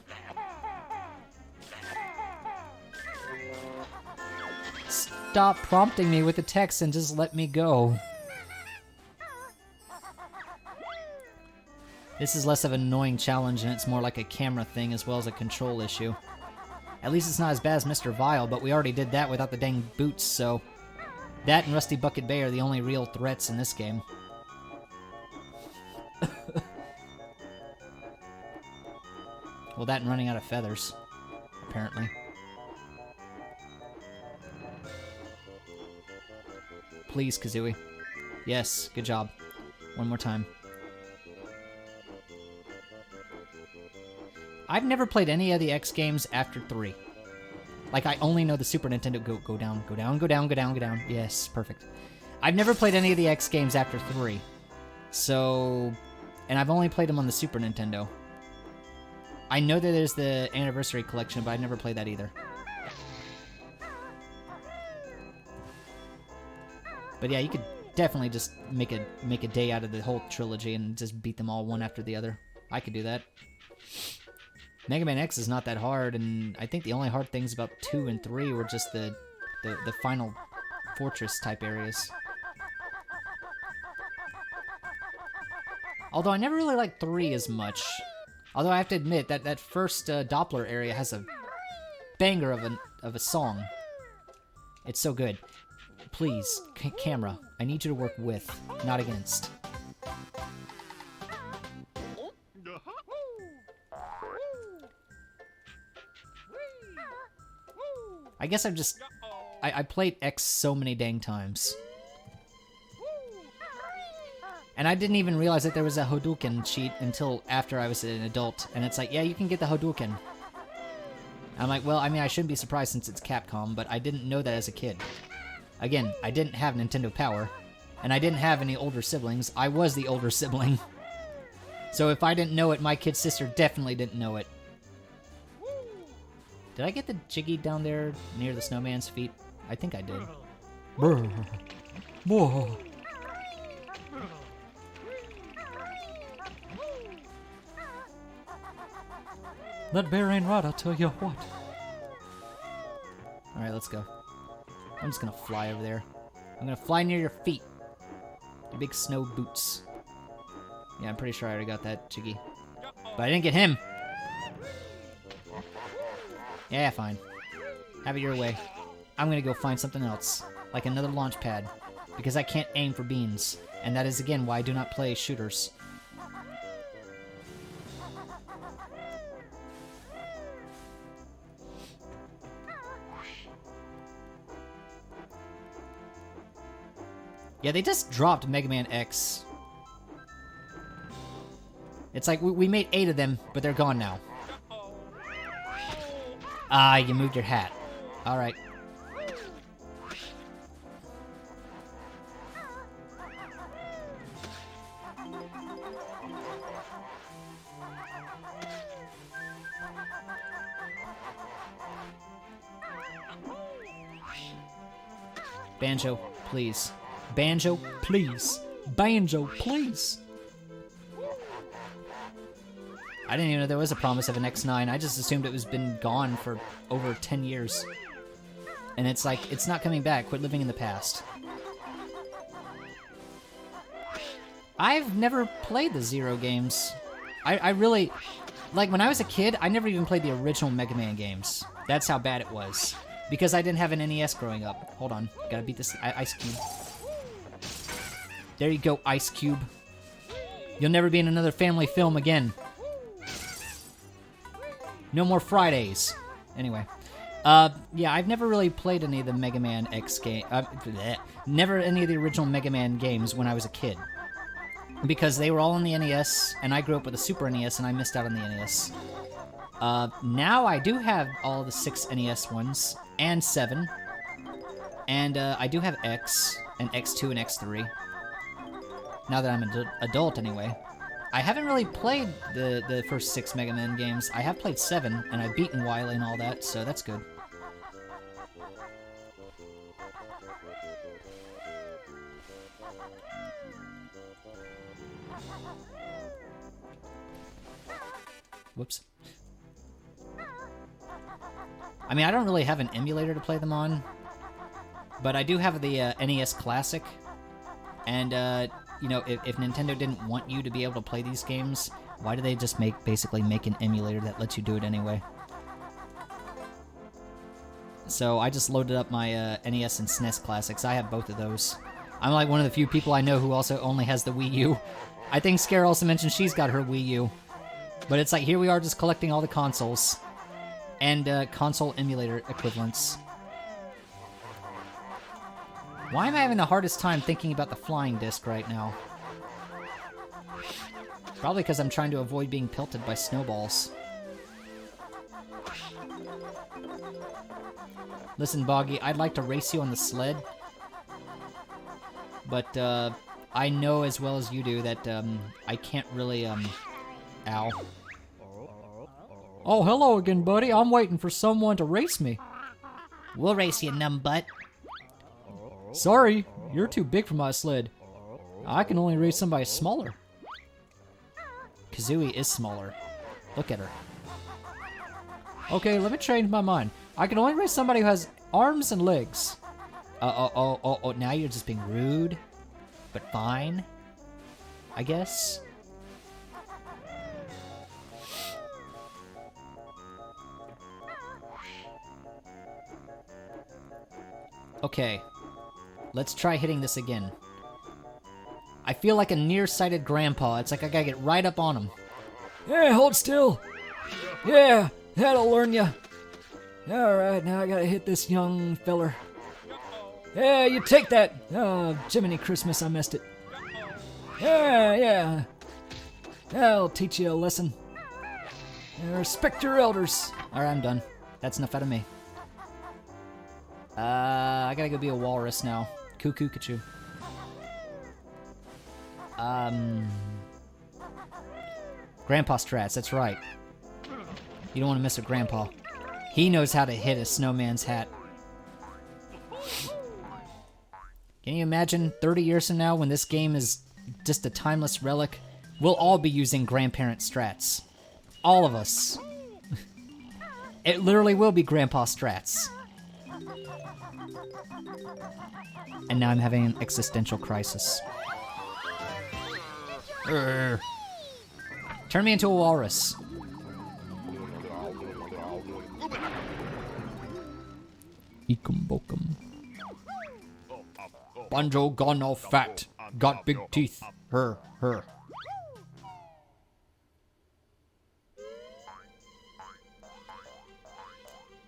[SPEAKER 1] Stop prompting me with the text and just let me go. This is less of an annoying challenge and it's more like a camera thing as well as a control issue. At least it's not as bad as Mr. Vile, but we already did that without the dang boots, so... That and Rusty Bucket Bay are the only real threats in this game. Well, that and running out of feathers, apparently. Please, Kazooie. Yes, good job. One more time. I've never played any of the X games after 3. Like, I only know the Super Nintendo. Go down, go down, go down, go down, go down. Yes, perfect. I've never played any of the X games after 3. So... And I've only played them on the Super Nintendo. I know that there's the Anniversary Collection, but I've never played that either. But yeah, you could definitely just make a day out of the whole trilogy and just beat them all one after the other. I could do that. Mega Man X is not that hard, and I think the only hard things about 2 and 3 were just the final fortress type areas. Although I never really liked 3 as much. Although I have to admit that that first Doppler area has a banger of a song. It's so good. Please, camera, I need you to work with, not against. I guess I'm just... I played X so many dang times. And I didn't even realize that there was a Hadouken cheat until after I was an adult. And it's like, yeah, you can get the Hadouken. I'm like, well, I mean, I shouldn't be surprised since it's Capcom, but I didn't know that as a kid. Again, I didn't have Nintendo Power, and I didn't have any older siblings. I was the older sibling. So if I didn't know it, my kid sister definitely didn't know it. Did I get the Jiggy down there near the snowman's feet? I think I did.
[SPEAKER 5] Brr. Whoa. That bear ain't right, I'll tell you what.
[SPEAKER 1] Alright, let's go. I'm just gonna fly over there. I'm gonna fly near your feet. Your big snow boots. Yeah, I'm pretty sure I already got that, Chiggy. But I didn't get him! Yeah, fine. Have it your way. I'm gonna go find something else. Like another launch pad. Because I can't aim for beans. And that is, again, why I do not play shooters. Yeah, they just dropped Mega Man X. It's like, we made 8 of them, but they're gone now. Ah, you moved your hat. Alright. Banjo, please. Banjo, please.
[SPEAKER 5] Banjo, please.
[SPEAKER 1] I didn't even know there was a promise of an X9. I just assumed it was been gone for over 10 years. And it's like, it's not coming back. Quit living in the past. I've never played the Zero games. I really... Like, when I was a kid, I never even played the original Mega Man games. That's how bad it was. Because I didn't have an NES growing up. Hold on. Gotta beat this Ice Cube. There you go, Ice Cube. You'll never be in another family film again. No more Fridays. Anyway. Yeah, I've never really played any of the Mega Man X game. Never any of the original Mega Man games when I was a kid. Because they were all on the NES, and I grew up with a Super NES, and I missed out on the NES. Now I do have all the 6 NES ones, and 7. And I do have X, and X2, and X3. Now that I'm an adult, anyway. I haven't really played the first 6 Mega Man games. I have played 7, and I've beaten Wily and all that, so that's good. Whoops. I mean, I don't really have an emulator to play them on, but I do have the NES Classic, and, you know, if Nintendo didn't want you to be able to play these games, why do they just basically make an emulator that lets you do it anyway? So I just loaded up my NES and SNES Classics. I have both of those. I'm like one of the few people I know who also only has the Wii U. I think Scare also mentioned she's got her Wii U. But it's like, here we are just collecting all the consoles. And console emulator equivalents. Why am I having the hardest time thinking about the flying disc right now? Probably because I'm trying to avoid being pelted by snowballs. Listen, Boggy, I'd like to race you on the sled. But I know as well as you do that I can't really, ow.
[SPEAKER 5] Oh, hello again, buddy. I'm waiting for someone to race me.
[SPEAKER 2] We'll race you, numbbutt.
[SPEAKER 5] Sorry, you're too big for my sled. I can only race somebody smaller.
[SPEAKER 1] Kazooie is smaller. Look at her.
[SPEAKER 5] Okay, let me change my mind. I can only race somebody who has arms and legs.
[SPEAKER 1] Oh, now you're just being rude. But fine. I guess. Okay. Let's try hitting this again. I feel like a nearsighted grandpa. It's like I gotta get right up on him.
[SPEAKER 3] Yeah, hold still. Yeah, that'll learn ya. Alright, now I gotta hit this young feller. Yeah, you take that. Oh, Jiminy Christmas, I missed it. Yeah. That'll teach you a lesson. Respect your elders.
[SPEAKER 1] Alright, I'm done. That's enough out of me. I gotta go be a walrus now. Cuckoo, Kachu. Grandpa strats, that's right. You don't want to miss a grandpa. He knows how to hit a snowman's hat. Can you imagine 30 years from now when this game is just a timeless relic? We'll all be using grandparent strats. All of us. It literally will be Grandpa Strats. And now I'm having an existential crisis. Urgh. Turn me into a walrus.
[SPEAKER 3] Ekum bokum. Banjo gone all fat. Got big teeth. Her.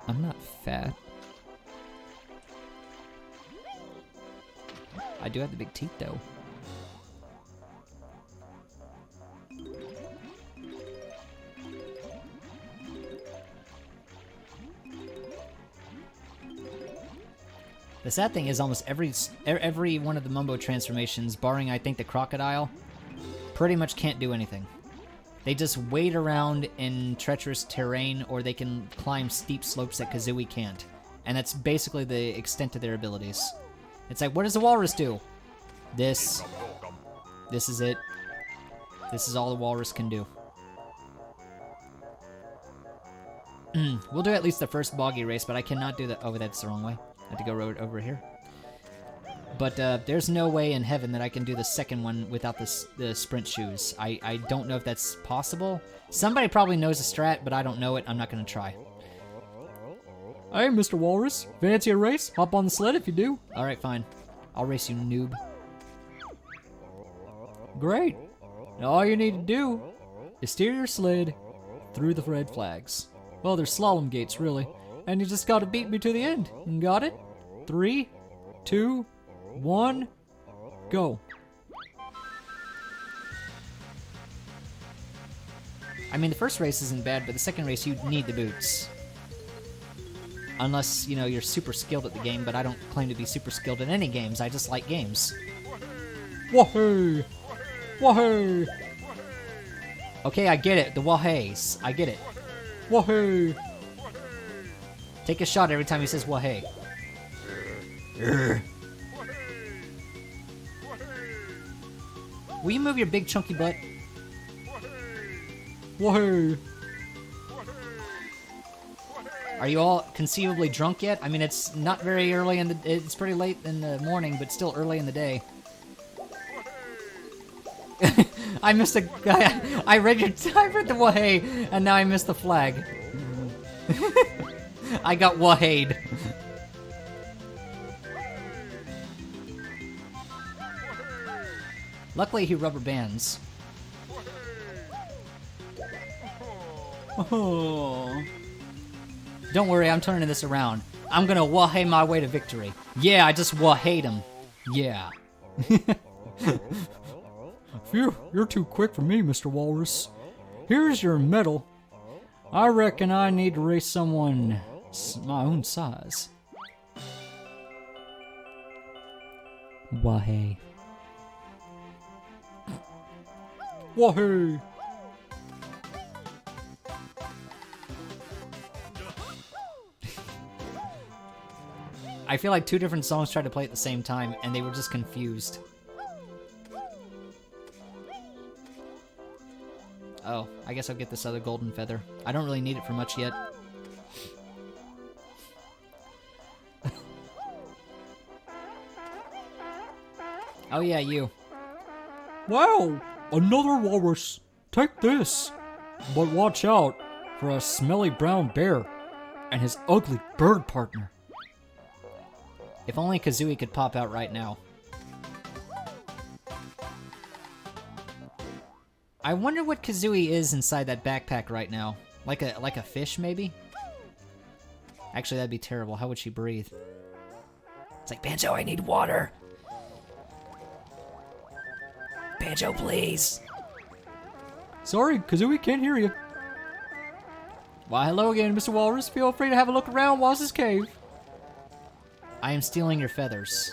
[SPEAKER 1] I'm not fat. I do have the big teeth, though. The sad thing is almost every one of the Mumbo transformations, barring I think the crocodile, pretty much can't do anything. They just wade around in treacherous terrain, or they can climb steep slopes that Kazooie can't. And that's basically the extent of their abilities. It's like, what does the walrus do? This. This is it. This is all the walrus can do. We'll do at least the first boggy race, but I cannot do that. Oh, that's the wrong way. I have to go over here. But there's no way in heaven that I can do the second one without the sprint shoes. I don't know if that's possible. Somebody probably knows the strat, but I don't know it. I'm not going to try.
[SPEAKER 5] Hey, Mr. Walrus. Fancy a race? Hop on the sled if you do.
[SPEAKER 1] All right, fine. I'll race you, noob.
[SPEAKER 5] Great. All you need to do
[SPEAKER 1] Is steer your sled through the red flags.
[SPEAKER 5] well, there's slalom gates, really. And you just gotta beat me to the end. Got it? 3, 2, 1, go.
[SPEAKER 1] I mean, the first race isn't bad, but the second race, you need the boots. Unless, you know, you're super skilled at the game, but I don't claim to be super skilled in any games. I just like games.
[SPEAKER 5] Wahey! Wahey!
[SPEAKER 1] Okay, I get it. The waheys. I get it.
[SPEAKER 5] Wahey!
[SPEAKER 1] Take a shot every time he says wahey. Will you move your big chunky butt?
[SPEAKER 5] Wahey!
[SPEAKER 1] Are you all conceivably drunk yet? I mean, it's not very early in the... It's pretty late in the morning, but still early in the day. I missed a... I read the wahey, and now I missed the flag. I got waheyed. Luckily, he rubber bands.
[SPEAKER 5] Oh.
[SPEAKER 1] Don't worry, I'm turning this around. I'm gonna wahey my way to victory. Yeah, I just waheyed him. Yeah.
[SPEAKER 5] Phew, you're too quick for me, Mr. Walrus. Here's your medal. I reckon I need to race someone my own size.
[SPEAKER 1] Wahey.
[SPEAKER 5] Wahey!
[SPEAKER 1] I feel like two different songs tried to play at the same time, and they were just confused. Oh, I guess I'll get this other golden feather. I don't really need it for much yet. Oh yeah, you.
[SPEAKER 5] Wow! Another walrus! Take this! But watch out for a smelly brown bear and his ugly bird partner.
[SPEAKER 1] If only Kazooie could pop out right now. I wonder what Kazooie is inside that backpack right now. Like a fish, maybe? Actually, that'd be terrible. How would she breathe? It's like, Banjo, I need water. Banjo, please.
[SPEAKER 5] Sorry, Kazooie can't hear you. Why, hello again, Mr. Walrus. Feel free to have a look around Waz's cave.
[SPEAKER 1] I am stealing your feathers.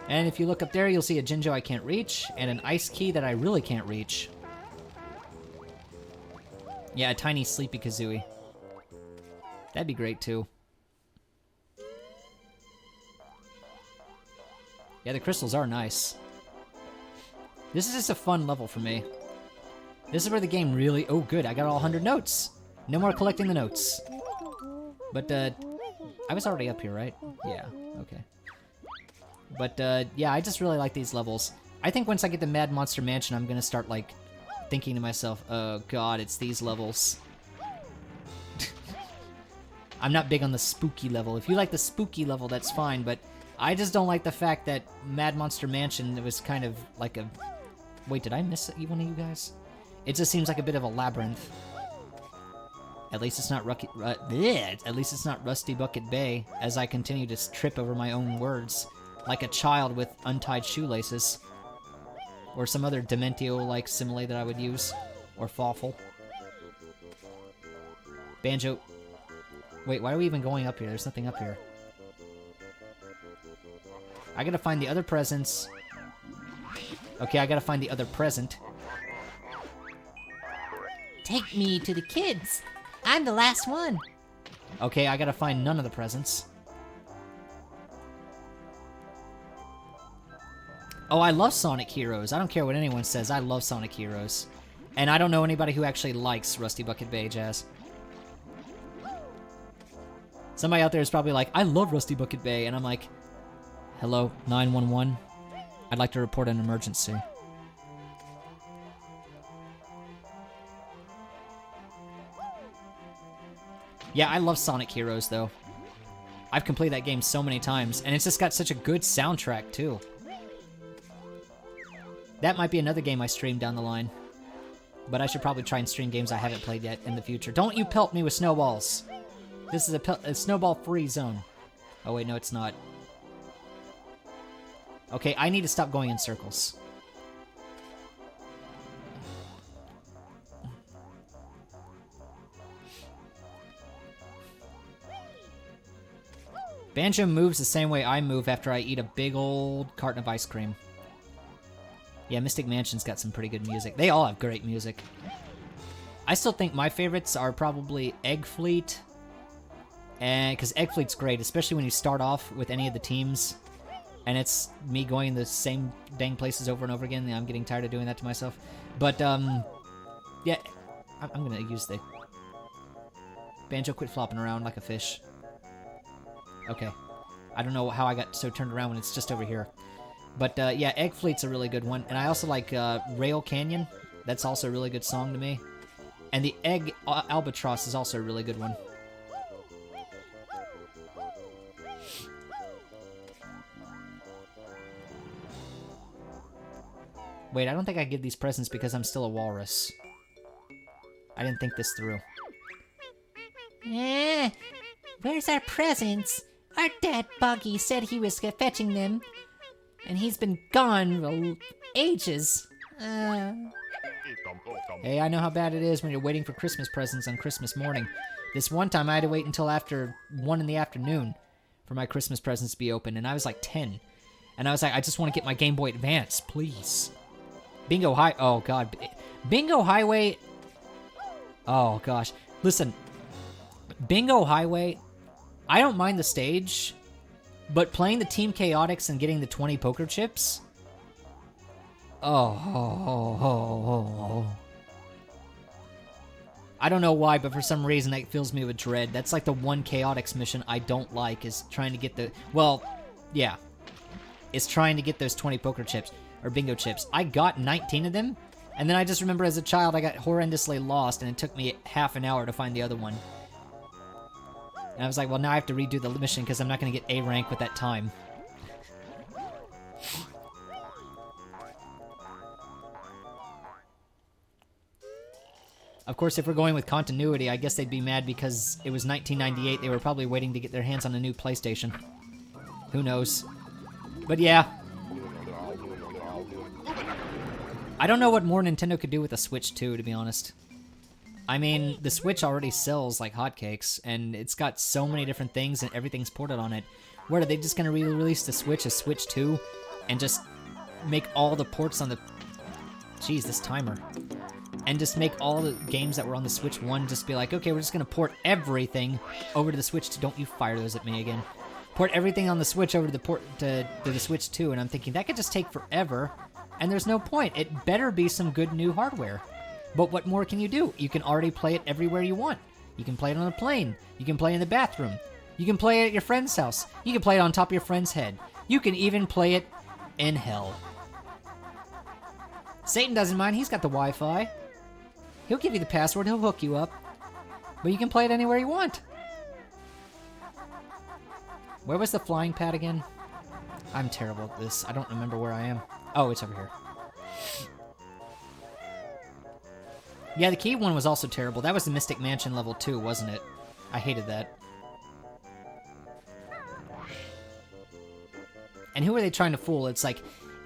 [SPEAKER 1] And if you look up there, you'll see a Jinjo I can't reach, and an ice key that I really can't reach. Yeah, a tiny sleepy Kazooie. That'd be great, too. Yeah, the crystals are nice. This is just a fun level for me. This is where the game really... Oh, good. I got all 100 notes. No more collecting the notes. But, I was already up here, right? Yeah, okay. But, yeah, I just really like these levels. I think once I get to Mad Monster Mansion, I'm gonna start, like, thinking to myself, oh, God, it's these levels. I'm not big on the spooky level. If you like the spooky level, that's fine, but I just don't like the fact that Mad Monster Mansion was kind of like a... Wait, did I miss one of you guys? It just seems like a bit of a labyrinth. At least it's not at least it's not Rusty Bucket Bay, as I continue to trip over my own words, like a child with untied shoelaces. Or some other Dementio-like simile that I would use. Or Fawful. Banjo... Wait, why are we even going up here? There's nothing up here. I gotta find the other presents. Okay, I gotta find the other present.
[SPEAKER 2] Take me to the kids. I'm the last one.
[SPEAKER 1] Okay, I gotta find none of the presents. Oh, I love Sonic Heroes. I don't care what anyone says, I love Sonic Heroes. And I don't know anybody who actually likes Rusty Bucket Bay, Jazz. Somebody out there is probably like, I love Rusty Bucket Bay, and I'm like, hello, 911. I'd like to report an emergency. Yeah, I love Sonic Heroes, though. I've completed that game so many times, and it's just got such a good soundtrack, too. That might be another game I stream down the line. But I should probably try and stream games I haven't played yet in the future. Don't you pelt me with snowballs! This is a snowball-free zone. Oh, wait, no, it's not. Okay, I need to stop going in circles. Banjo moves the same way I move after I eat a big old carton of ice cream. Yeah, Mystic Mansion's got some pretty good music. They all have great music. I still think my favorites are probably Egg Fleet. And because Egg Fleet's great, especially when you start off with any of the teams. And it's me going in the same dang places over and over again. I'm getting tired of doing that to myself. But, yeah, I'm gonna use the... Banjo, quit flopping around like a fish. Okay. I don't know how I got so turned around when it's just over here. But, yeah, Egg Fleet's a really good one. And I also like Rail Canyon. That's also a really good song to me. And the Egg Albatross is also a really good one. Wait, I don't think I give these presents because I'm still a walrus. I didn't think this through.
[SPEAKER 2] Where's our presents? Our dad Buggy said he was fetching them. And he's been gone for ages.
[SPEAKER 1] Hey, I know how bad it is when you're waiting for Christmas presents on Christmas morning. This one time I had to wait until after 1 in the afternoon for my Christmas presents to be open, and I was like 10. And I was like, I just want to get my Game Boy Advance, please. Bingo High... Oh, God. Bingo Highway... Oh, gosh. Listen. Bingo Highway... I don't mind the stage, but playing the Team Chaotix and getting the 20 poker chips... Oh. I don't know why, but for some reason that fills me with dread. That's like the one Chaotix mission I don't like, is trying to get the... Well, yeah. It's trying to get those 20 poker chips, or bingo chips. I got 19 of them, and then I just remember as a child I got horrendously lost, and it took me half an hour to find the other one. And I was like, well, now I have to redo the mission because I'm not going to get A rank with that time. Of course, if we're going with continuity, I guess they'd be mad because it was 1998. They were probably waiting to get their hands on a new PlayStation. Who knows? But yeah. I don't know what more Nintendo could do with a Switch 2, to be honest. I mean, the Switch already sells like hotcakes, and it's got so many different things, and everything's ported on it. What, are they just going to re-release the Switch as Switch 2, and just make all the ports on the... Jeez, this timer. And just make all the games that were on the Switch 1 just be like, okay, we're just going to port everything over to the Switch 2. Don't you fire those at me again. Port everything on the Switch over to the Switch 2, and I'm thinking, that could just take forever, and there's no point. It better be some good new hardware.
[SPEAKER 4] But what more can you do? You can already play it everywhere you want. You can play it on a plane. You can play it in the bathroom. You can play it at your friend's house. You can play it on top of your friend's head. You can even play it in hell. Satan doesn't mind. He's got the Wi-Fi. He'll give you the password. He'll hook you up. But you can play it anywhere you want. Where was the flying pad again? I'm terrible at this. I don't remember where I am. Oh, it's over here. Yeah, the key one was also terrible. That was the Mystic Mansion level 2, wasn't it? I hated that. And who are they trying to fool? It's like,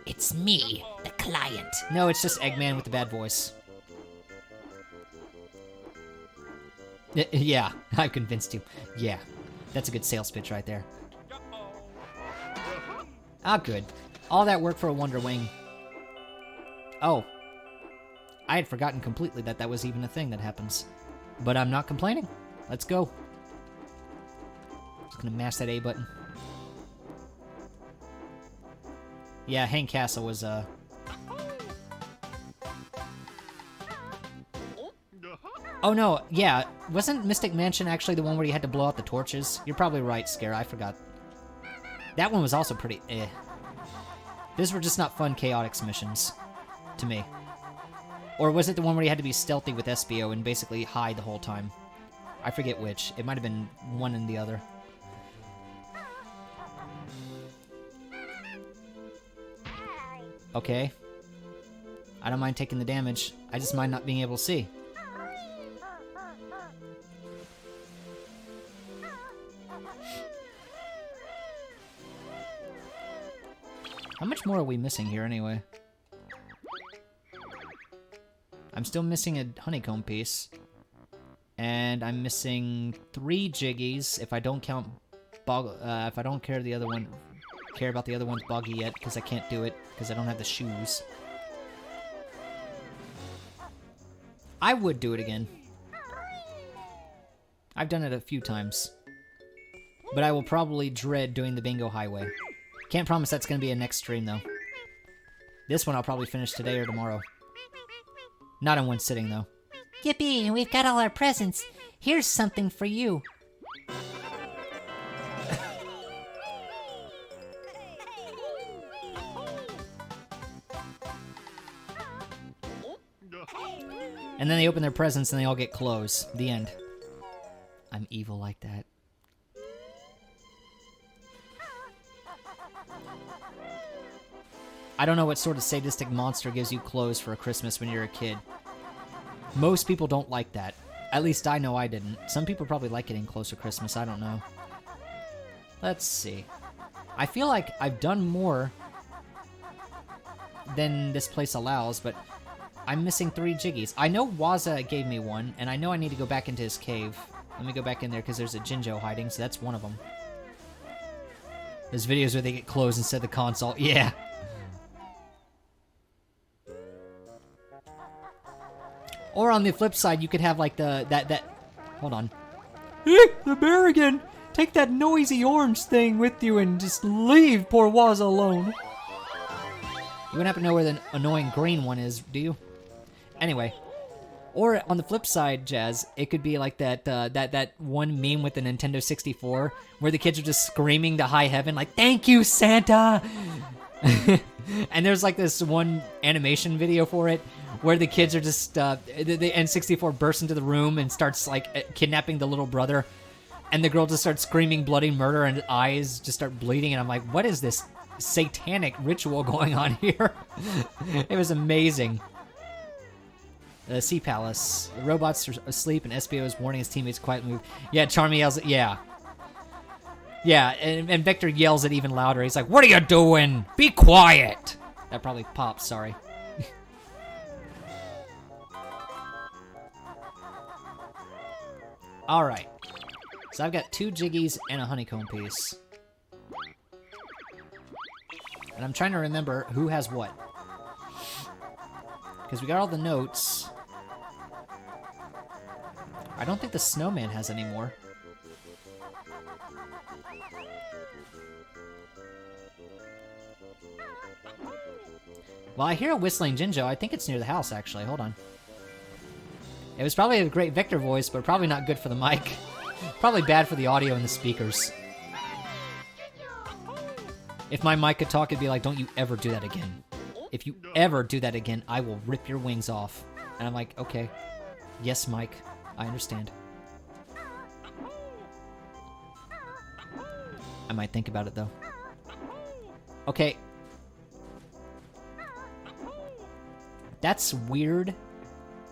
[SPEAKER 2] It's me, the client.
[SPEAKER 4] no, it's just Eggman with the bad voice. Yeah, I've convinced you. Yeah, that's a good sales pitch right there. Ah, good. All that work for a Wonder Wing. Oh. I had forgotten completely that that was even a thing that happens. But I'm not complaining. Let's go. Just gonna mash that A button. Yeah, Hank Castle was, Oh no, yeah. Wasn't Mystic Mansion actually the one where you had to blow out the torches? You're probably right, Scare. I forgot. That one was also pretty eh. These were just not fun Chaotix missions. To me. Or was it the one where you had to be stealthy with SBO and basically hide the whole time? I forget which. It might have been one and the other. Okay. I don't mind taking the damage. I just mind not being able to see. How much more are we missing here anyway? I'm still missing a honeycomb piece. And I'm missing 3 jiggies if I don't count if I don't care about the other one's boggy yet, because I can't do it because I don't have the shoes. I would do it again. I've done it a few times. But I will probably dread doing the Bingo Highway. Can't promise that's going to be a next stream, though. This one I'll probably finish today or tomorrow. Not in one sitting, though.
[SPEAKER 2] Yippee, we've got all our presents. Here's something for you.
[SPEAKER 4] And then they open their presents and they all get clothes. The end. I'm evil like that. I don't know what sort of sadistic monster gives you clothes for Christmas when you're a kid. Most people don't like that. At least I know I didn't. Some people probably like getting clothes for Christmas, I don't know. Let's see. I feel like I've done more than this place allows, but I'm missing 3 jiggies. I know Waza gave me one, and I know I need to go back into his cave. Let me go back in there, because there's a Jinjo hiding, so that's one of them. There's videos where they get clothes instead of the console. Yeah. Or on the flip side, you could have like that. Hold on.
[SPEAKER 5] The bear again! Take that noisy orange thing with you and just leave poor Waza alone.
[SPEAKER 4] You wouldn't happen to know where the annoying green one is, do you? Anyway. Or on the flip side, Jazz, it could be like that one meme with the Nintendo 64 where the kids are just screaming to high heaven like, "Thank you, Santa!" And there's like this one animation video for it where the kids are just, the N64 bursts into the room and starts like kidnapping the little brother. And the girl just starts screaming bloody murder and eyes just start bleeding. And I'm like, what is this satanic ritual going on here? It was amazing. The Sea Palace. The robots are asleep and SBO is warning his teammates quietly move. Yeah, Charmy yells at, yeah. Yeah, and Vector yells it even louder. He's like, "What are you doing? Be quiet!" That probably popped, sorry. Alright. So I've got 2 jiggies and a honeycomb piece. And I'm trying to remember who has what. Because we got all the notes. I don't think the snowman has any more. Well, I hear a whistling Jinjo. I think it's near the house, actually. Hold on. It was probably a great Victor voice, but probably not good for the mic. Probably bad for the audio and the speakers. If my mic could talk, it'd be like, don't you ever do that again. If you ever do that again, I will rip your wings off. And I'm like, okay. Yes, Mike. I understand. I might think about it, though. Okay. That's weird.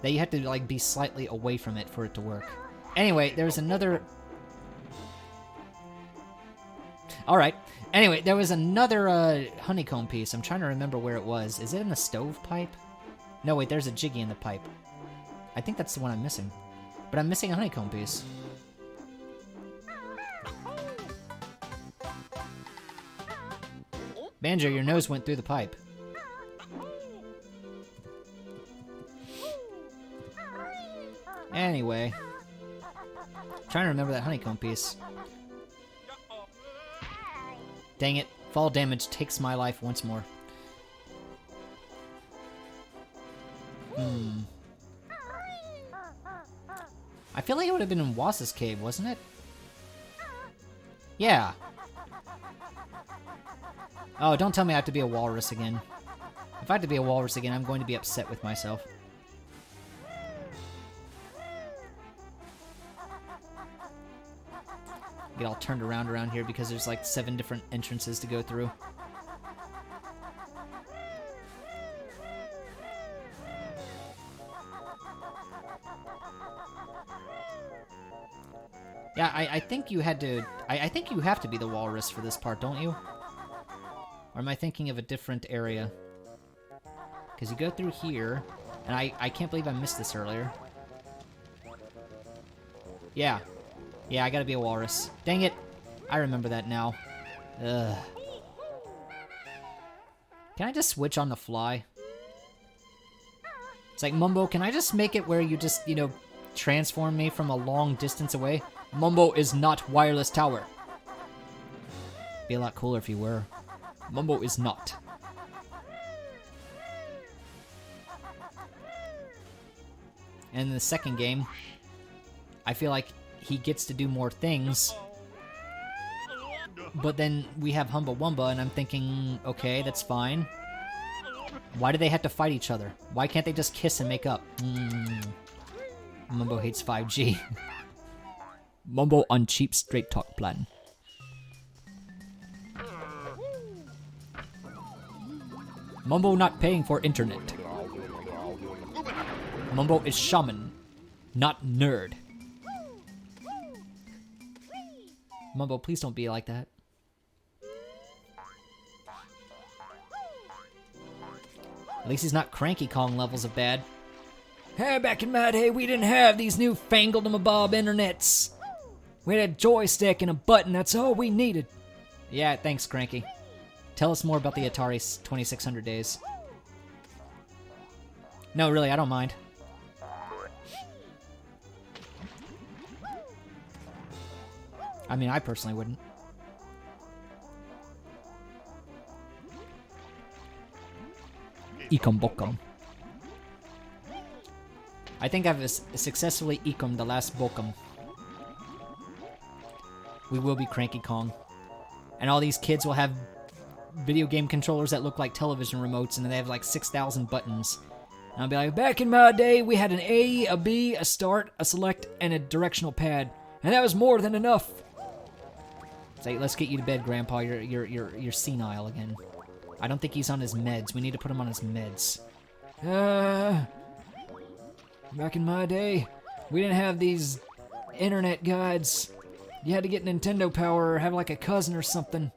[SPEAKER 4] That you have to, like, be slightly away from it for it to work. Anyway, there's another... Alright. Anyway, there was another honeycomb piece. I'm trying to remember where it was. Is it in the stovepipe? No, wait, there's a jiggy in the pipe. I think that's the one I'm missing. But I'm missing a honeycomb piece. Banjo, your nose went through the pipe. Anyway. Trying to remember that honeycomb piece. Dang it. Fall damage takes my life once more. I feel like it would have been in Wass's cave, wasn't it? Yeah. Oh, don't tell me I have to be a walrus again. If I have to be a walrus again, I'm going to be upset with myself. Get all turned around here because there's like 7 different entrances to go through. Yeah, I think you had to... I think you have to be the walrus for this part, don't you? Or am I thinking of a different area? Because you go through here, and I can't believe I missed this earlier. Yeah. Yeah, I gotta be a walrus. Dang it! I remember that now. Ugh. Can I just switch on the fly? It's like, Mumbo, can I just make it where you just, you know, transform me from a long distance away?
[SPEAKER 3] Mumbo is not wireless tower.
[SPEAKER 4] Be a lot cooler if you were.
[SPEAKER 3] Mumbo is not.
[SPEAKER 4] And in the second game, I feel like he gets to do more things. But then we have Humba Wumba, and I'm thinking, okay, that's fine. Why do they have to fight each other? Why can't they just kiss and make up? Mumbo hates 5G.
[SPEAKER 3] Mumbo on cheap straight talk plan. Mumbo not paying for internet. Mumbo is shaman, not nerd.
[SPEAKER 4] Mumbo, please don't be like that. At least he's not Cranky Kong levels of bad.
[SPEAKER 6] Hey, back in my day, we didn't have these newfangled mabob internets. We had a joystick and a button, that's all we needed.
[SPEAKER 4] Yeah, thanks, Cranky. Tell us more about the Atari 2600 days. No, really, I don't mind. I mean, I personally wouldn't.
[SPEAKER 3] Ikom Bokum.
[SPEAKER 4] I think I've successfully ecomed the last Bokum. We will be Cranky Kong. And all these kids will have video game controllers that look like television remotes, and they have like 6,000 buttons. And I'll be like,
[SPEAKER 6] Back in my day, we had an A, a B, a start, a select, and a directional pad. And that was more than enough.
[SPEAKER 4] say, let's get you to bed, Grandpa. You're senile again. I don't think he's on his meds. We need to put him on his meds.
[SPEAKER 6] Back in my day, we didn't have these internet guides. You had to get Nintendo Power or have like a cousin or something.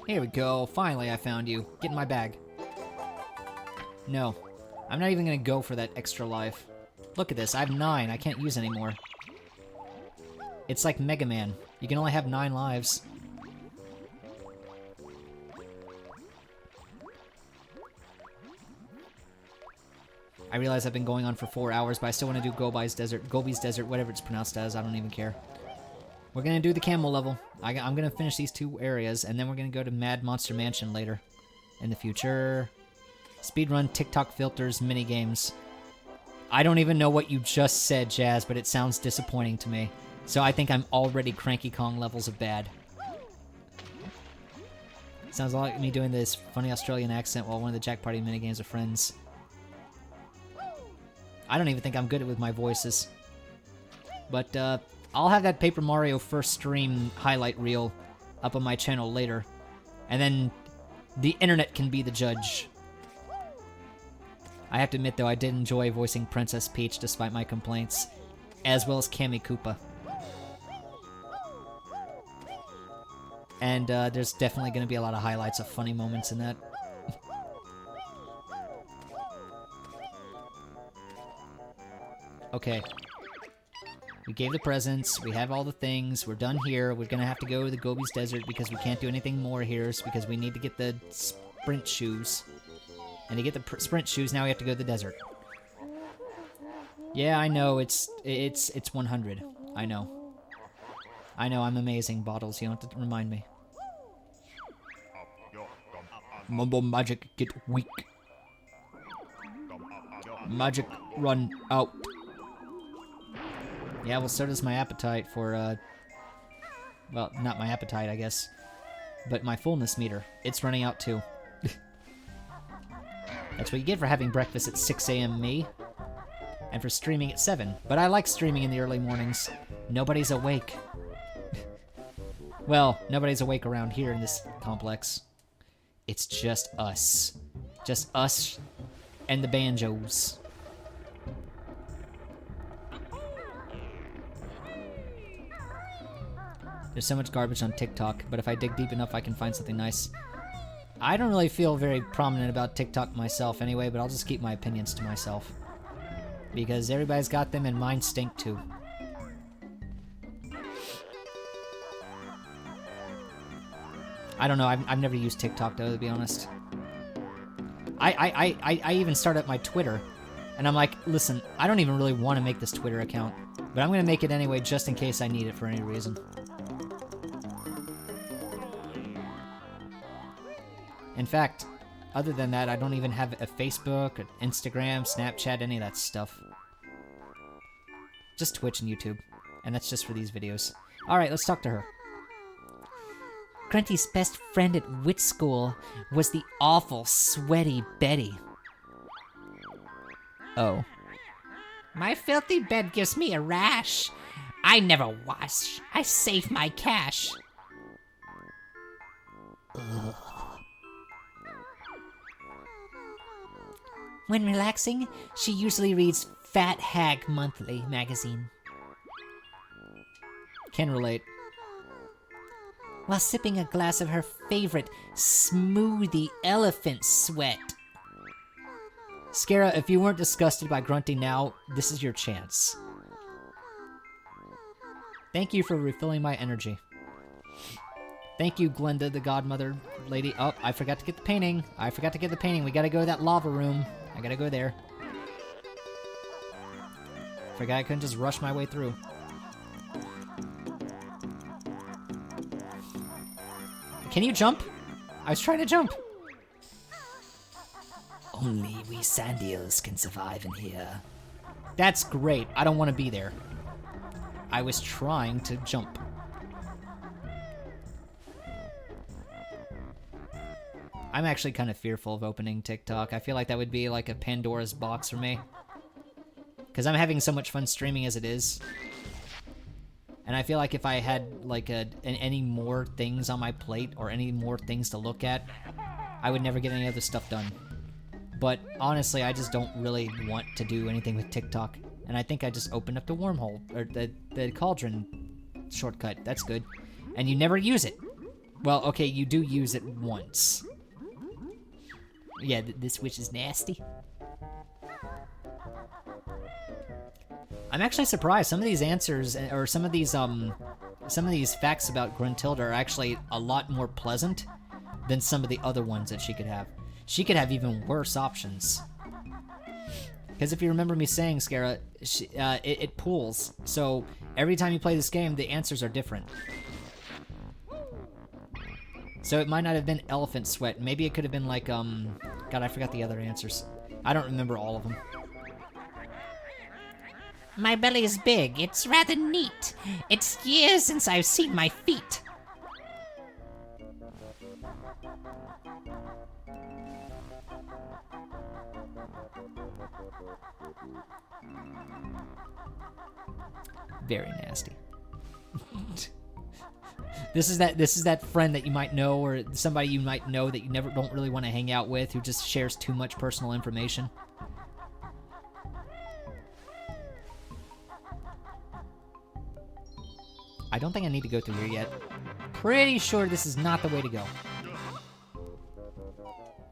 [SPEAKER 4] Here we go. Finally, I found you. Get in my bag. No. I'm not even gonna go for that extra life. Look at this. I have 9. I can't use anymore. It's like Mega Man. You can only have 9 lives. I realize I've been going on for 4 hours, but I still want to do Gobi's Desert, whatever it's pronounced as. I don't even care. We're gonna do the camel level. I'm gonna finish these 2 areas, and then we're gonna go to Mad Monster Mansion later in the future.
[SPEAKER 1] Speedrun, TikTok filters, minigames. I don't even know what you just said, Jazz, but it sounds disappointing to me. So I think I'm already Cranky Kong levels of bad. Sounds like me doing this funny Australian accent while one of the Jack Party minigames are friends. I don't even think I'm good with my voices. But I'll have that Paper Mario first stream highlight reel up on my channel later. And then the internet can be the judge. I have to admit, though, I did enjoy voicing Princess Peach despite my complaints, as well as Kammy Koopa. And there's definitely going to be a lot of highlights of funny moments in that. Okay. We gave the presents, we have all the things, we're done here, we're gonna have to go to the Gobi's Desert because we can't do anything more here, because we need to get the sprint shoes. And to get the sprint shoes, now we have to go to the desert. Yeah, I know, it's 100. I know. I know, I'm amazing, Bottles, you don't have to remind me.
[SPEAKER 3] Mumbo magic get weak. Magic run out.
[SPEAKER 1] Yeah, well, so does my appetite for, well, not my appetite, I guess, but my fullness meter. It's running out, too. That's what you get for having breakfast at 6 a.m. me, and for streaming at 7. But I like streaming in the early mornings. Nobody's awake. Well, nobody's awake around here in this complex. It's just us. Just us and the banjos. There's so much garbage on TikTok, but if I dig deep enough, I can find something nice. I don't really feel very prominent about TikTok myself anyway, but I'll just keep my opinions to myself. Because everybody's got them and mine stink too. I don't know, I've never used TikTok though, to be honest. I even started up my Twitter, and I'm like, listen, I don't even really want to make this Twitter account, but I'm gonna make it anyway just in case I need it for any reason. In fact, other than that, I don't even have a Facebook, an Instagram, Snapchat, any of that stuff. Just Twitch and YouTube. And that's just for these videos. Alright, let's talk to her.
[SPEAKER 2] Grunty's best friend at wit school was the awful, sweaty Betty.
[SPEAKER 1] Oh.
[SPEAKER 2] My filthy bed gives me a rash. I never wash. I save my cash. Ugh. When relaxing, she usually reads Fat Hag Monthly magazine.
[SPEAKER 1] Can relate.
[SPEAKER 2] While sipping a glass of her favorite smoothie elephant sweat.
[SPEAKER 1] Scara, if you weren't disgusted by Grunty now, this is your chance. Thank you for refilling my energy. Thank you, Glenda, the godmother lady. Oh, I forgot to get the painting. We gotta go to that lava room. I gotta go there. Forgot I couldn't just rush my way through. Can you jump? I was trying to jump.
[SPEAKER 2] Only we Sandials can survive in here.
[SPEAKER 1] That's great. I don't want to be there. I was trying to jump. I'm actually kind of fearful of opening TikTok. I feel like that would be like a Pandora's box for me. Because I'm having so much fun streaming as it is. And I feel like if I had like any more things on my plate or any more things to look at, I would never get any other stuff done. But honestly, I just don't really want to do anything with TikTok. And I think I just opened up the wormhole, or the cauldron shortcut. That's good. And you never use it. Well, okay, you do use it once. Yeah, this witch is nasty. I'm actually surprised. Some of these answers, or some of these facts about Gruntilda are actually a lot more pleasant than some of the other ones that she could have. She could have even worse options. Because if you remember me saying, Scara, it pools. So every time you play this game, the answers are different. So it might not have been elephant sweat. Maybe it could have been like, God, God, I forgot the other answers. I don't remember all of them.
[SPEAKER 2] My belly is big. It's rather neat. It's years since I've seen my feet.
[SPEAKER 1] Very nasty. This is that friend that you might know, or somebody you might know that you don't really want to hang out with, who just shares too much personal information. I don't think I need to go through here yet. Pretty sure this is not the way to go.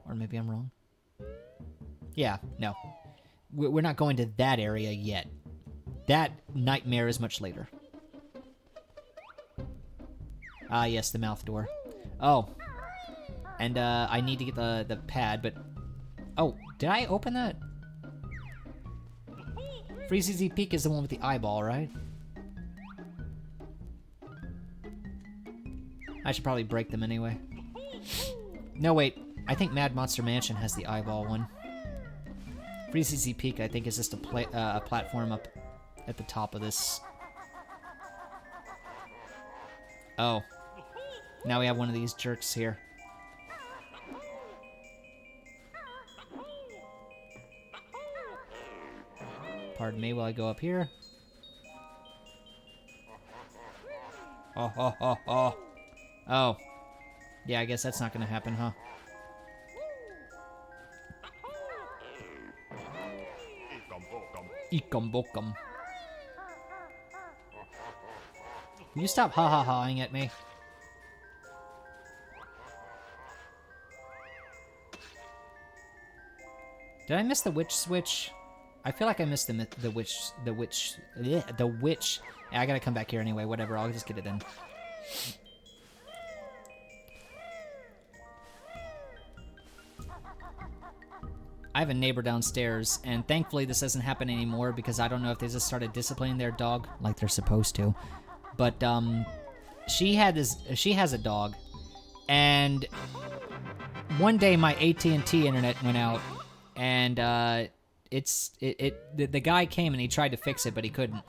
[SPEAKER 1] Or maybe I'm wrong. Yeah, no. We're not going to that area yet. That nightmare is much later. Ah, yes, the mouth door. Oh. And, I need to get the pad, but... Oh, did I open that? Freezy Peak is the one with the eyeball, right? I should probably break them anyway. No, wait. I think Mad Monster Mansion has the eyeball one. Freezy Peak, I think, is just a platform up at the top of this. Oh. Now we have one of these jerks here. Pardon me while I go up here. Oh. Oh. Yeah, I guess that's not gonna happen, huh? Ekum bokum. Will you stop ha-ha-haing at me? Did I miss the witch switch? I feel like I missed the witch. Yeah, I gotta come back here anyway. Whatever, I'll just get it then. I have a neighbor downstairs, and thankfully this doesn't happen anymore because I don't know if they just started disciplining their dog like they're supposed to. But she has a dog, and one day my AT&T internet went out, and the guy came and he tried to fix it, but he couldn't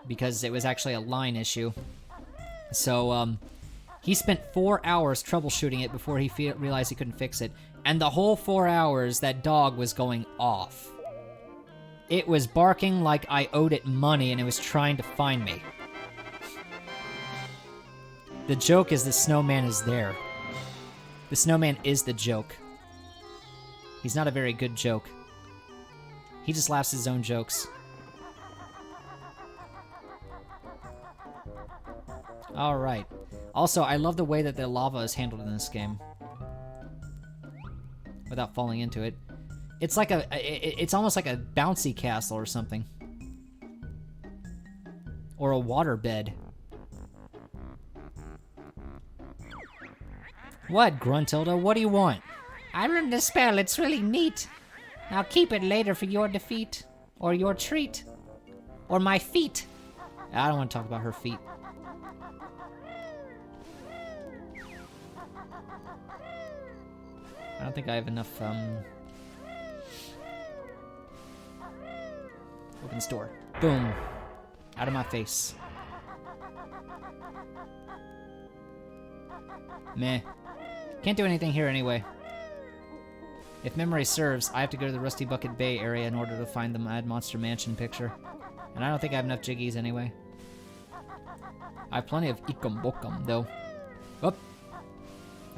[SPEAKER 1] because it was actually a line issue. So he spent 4 hours troubleshooting it before he realized he couldn't fix it. And the whole 4 hours, that dog was going off. It was barking like I owed it money, and it was trying to find me. The joke is the snowman is there. The snowman is the joke. He's not a very good joke. He just laughs at his own jokes. Alright. Also, I love the way that the lava is handled in this game. Without falling into it. It's like it's almost like a bouncy castle or something. Or a water bed. What, Gruntilda? What do you want?
[SPEAKER 2] I learned the spell. It's really neat. I'll keep it later for your defeat. Or your treat. Or my feet.
[SPEAKER 1] I don't want to talk about her feet. I don't think I have enough, Open this door. Boom. Out of my face. Meh. Can't do anything here anyway. If memory serves, I have to go to the Rusty Bucket Bay area in order to find the Mad Monster Mansion picture. And I don't think I have enough jiggies anyway. I have plenty of Ikum Bokum, though. Whoop.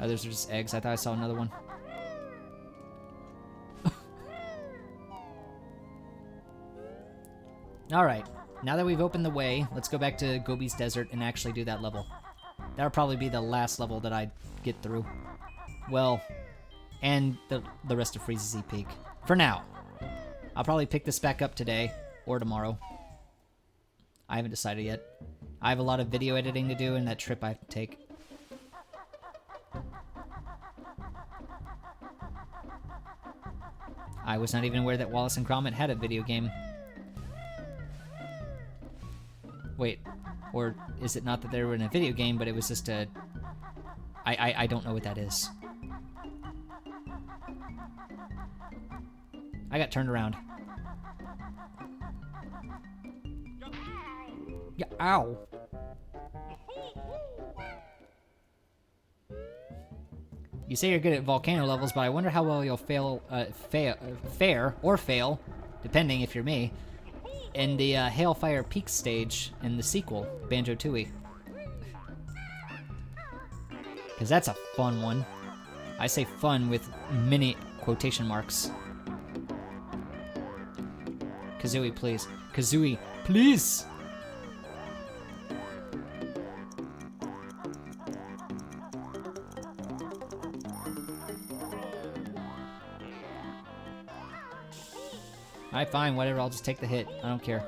[SPEAKER 1] Oh, those are just eggs. I thought I saw another one. Alright, now that we've opened the way, let's go back to Gobi's Desert and actually do that level. That'll probably be the last level that I get through. Well, and the rest of Freezy Peak. For now. I'll probably pick this back up today, or tomorrow. I haven't decided yet. I have a lot of video editing to do and that trip I have to take. I was not even aware that Wallace and Gromit had a video game. Wait, or is it not that they were in a video game, but it was just a... I don't know what that is. I got turned around.
[SPEAKER 4] Yeah, ow.
[SPEAKER 1] You say you're good at volcano levels, but I wonder how well you'll fare or fail, depending if you're me, in the Hailfire Peak stage in the sequel, Banjo-Tooie. Because that's a fun one. I say fun with many quotation marks. Kazooie, please. Kazooie, please! Alright, fine, whatever, I'll just take the hit. I don't care.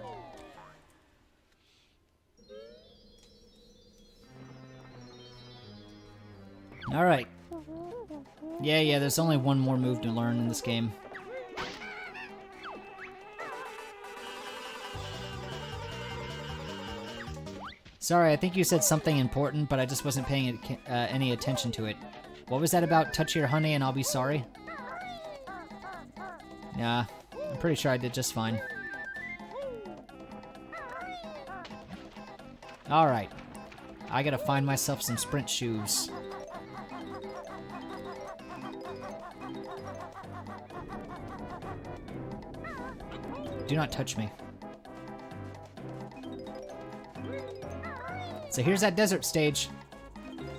[SPEAKER 1] Alright. Yeah, there's only one more move to learn in this game. Sorry, I think you said something important, but I just wasn't paying any attention to it. What was that about? Touch your honey and I'll be sorry? Yeah, I'm pretty sure I did just fine. Alright. I gotta find myself some sprint shoes. Do not touch me. So here's that desert stage.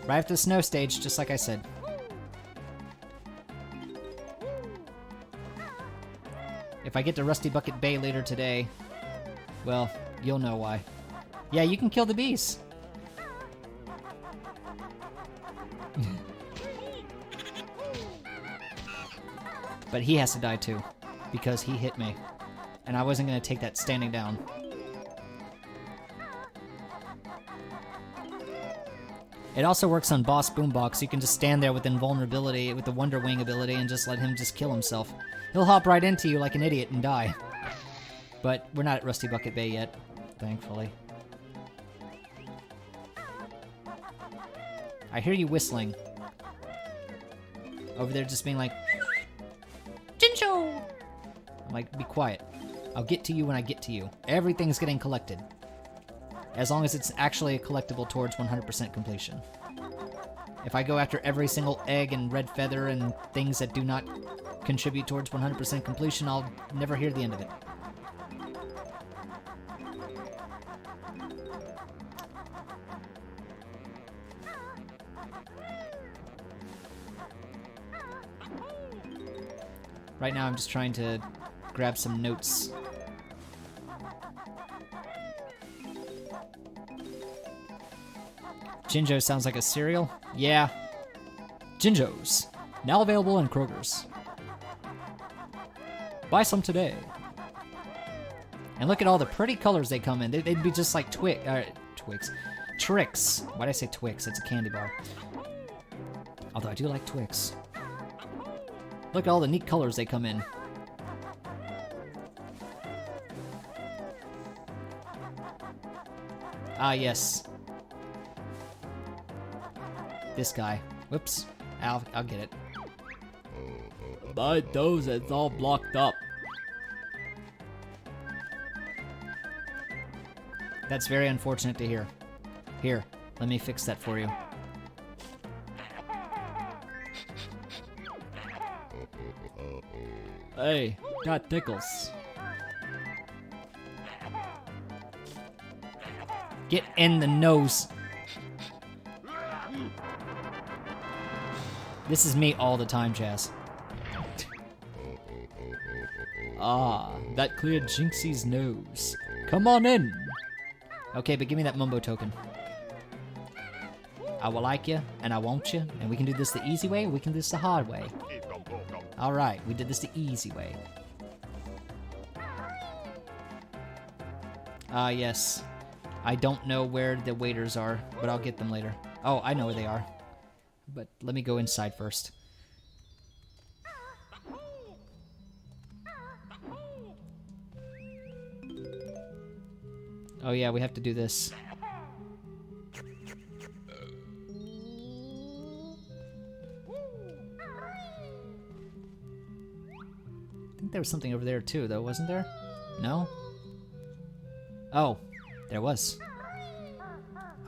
[SPEAKER 1] Right after the snow stage, just like I said. If I get to Rusty Bucket Bay later today, well, you'll know why. Yeah, you can kill the bees. But he has to die too, because he hit me. And I wasn't going to take that standing down. It also works on Boss Boombox. You can just stand there with invulnerability, with the Wonder Wing ability, and just let him just kill himself. He'll hop right into you like an idiot and die. But we're not at Rusty Bucket Bay yet, thankfully. I hear you whistling. Over there just being like,
[SPEAKER 2] Jinjo!
[SPEAKER 1] I'm like, be quiet. I'll get to you when I get to you. Everything's getting collected. As long as it's actually a collectible towards 100% completion. If I go after every single egg and red feather and things that do not contribute towards 100% completion, I'll never hear the end of it. Right now I'm just trying to grab some notes. Jinjo sounds like a cereal? Yeah.
[SPEAKER 3] Jinjos. Now available in Kroger's. Buy some today.
[SPEAKER 1] And look at all the pretty colors they come in. They'd be just like Twix. Trix. Why'd I say Twix? It's a candy bar. Although I do like Twix. Look at all the neat colors they come in. Ah, yes. This guy. Whoops. I'll get it.
[SPEAKER 3] My nose is all blocked up.
[SPEAKER 1] That's very unfortunate to hear. Here, let me fix that for you.
[SPEAKER 3] Hey, got tickles.
[SPEAKER 1] Get in the nose. This is me all the time, Jazz.
[SPEAKER 3] Ah, that cleared Jinxie's nose. Come on in.
[SPEAKER 1] Okay, but give me that Mumbo token. I will like you, and I want you, and we can do this the easy way, or we can do this the hard way. Alright, we did this the easy way. Ah, yes. I don't know where the waiters are, but I'll get them later. Oh, I know where they are. But let me go inside first. Oh yeah, we have to do this. think there was something over there too, though, wasn't there? No? Oh, there was.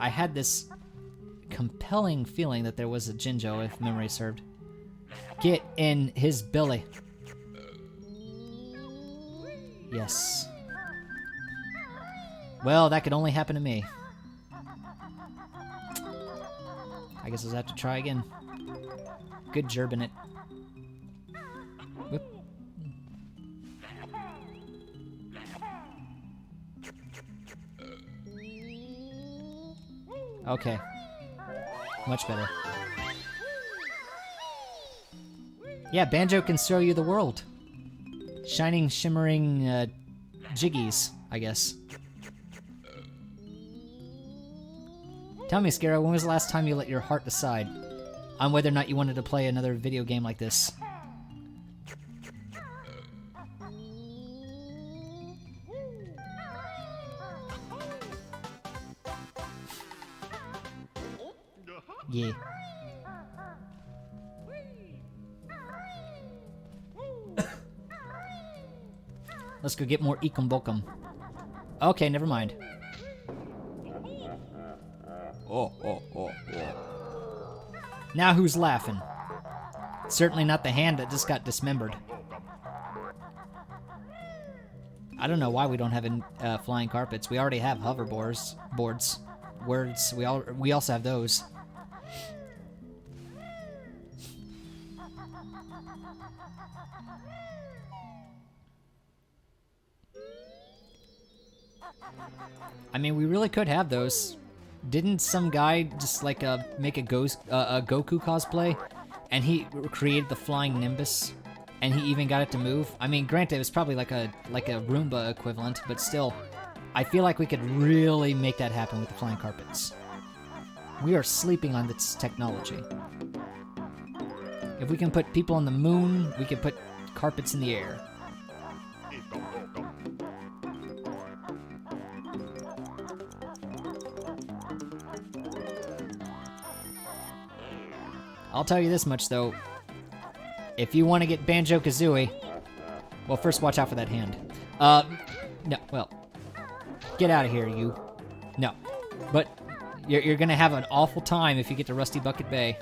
[SPEAKER 1] I had this compelling feeling that there was a Jinjo, if memory served. Get in his belly. Yes. Well, that could only happen to me. I guess I'll have to try again. Good gerb in it. Whoop. Okay. Much better. Yeah, Banjo can show you the world. Shining, shimmering, jiggies, I guess. Tell me, Scarrow, when was the last time you let your heart decide on whether or not you wanted to play another video game like this? Yeah. Let's go get more Ekum Bokum. Okay, never mind. Now who's laughing? Certainly not the hand that just got dismembered. I don't know why we don't have flying carpets. We already have hoverboards, words. We also have those. I mean, we really could have those. Didn't some guy just like make a Goku cosplay, and he created the flying Nimbus, and he even got it to move? I mean, granted, it was probably like a Roomba equivalent, but still, I feel like we could really make that happen with the flying carpets. We are sleeping on this technology. If we can put people on the moon, we can put carpets in the air. I'll tell you this much, though. If you want to get Banjo-Kazooie... Well, first watch out for that hand. No, well... Get out of here, you. No. But you're gonna have an awful time if you get to Rusty Bucket Bay.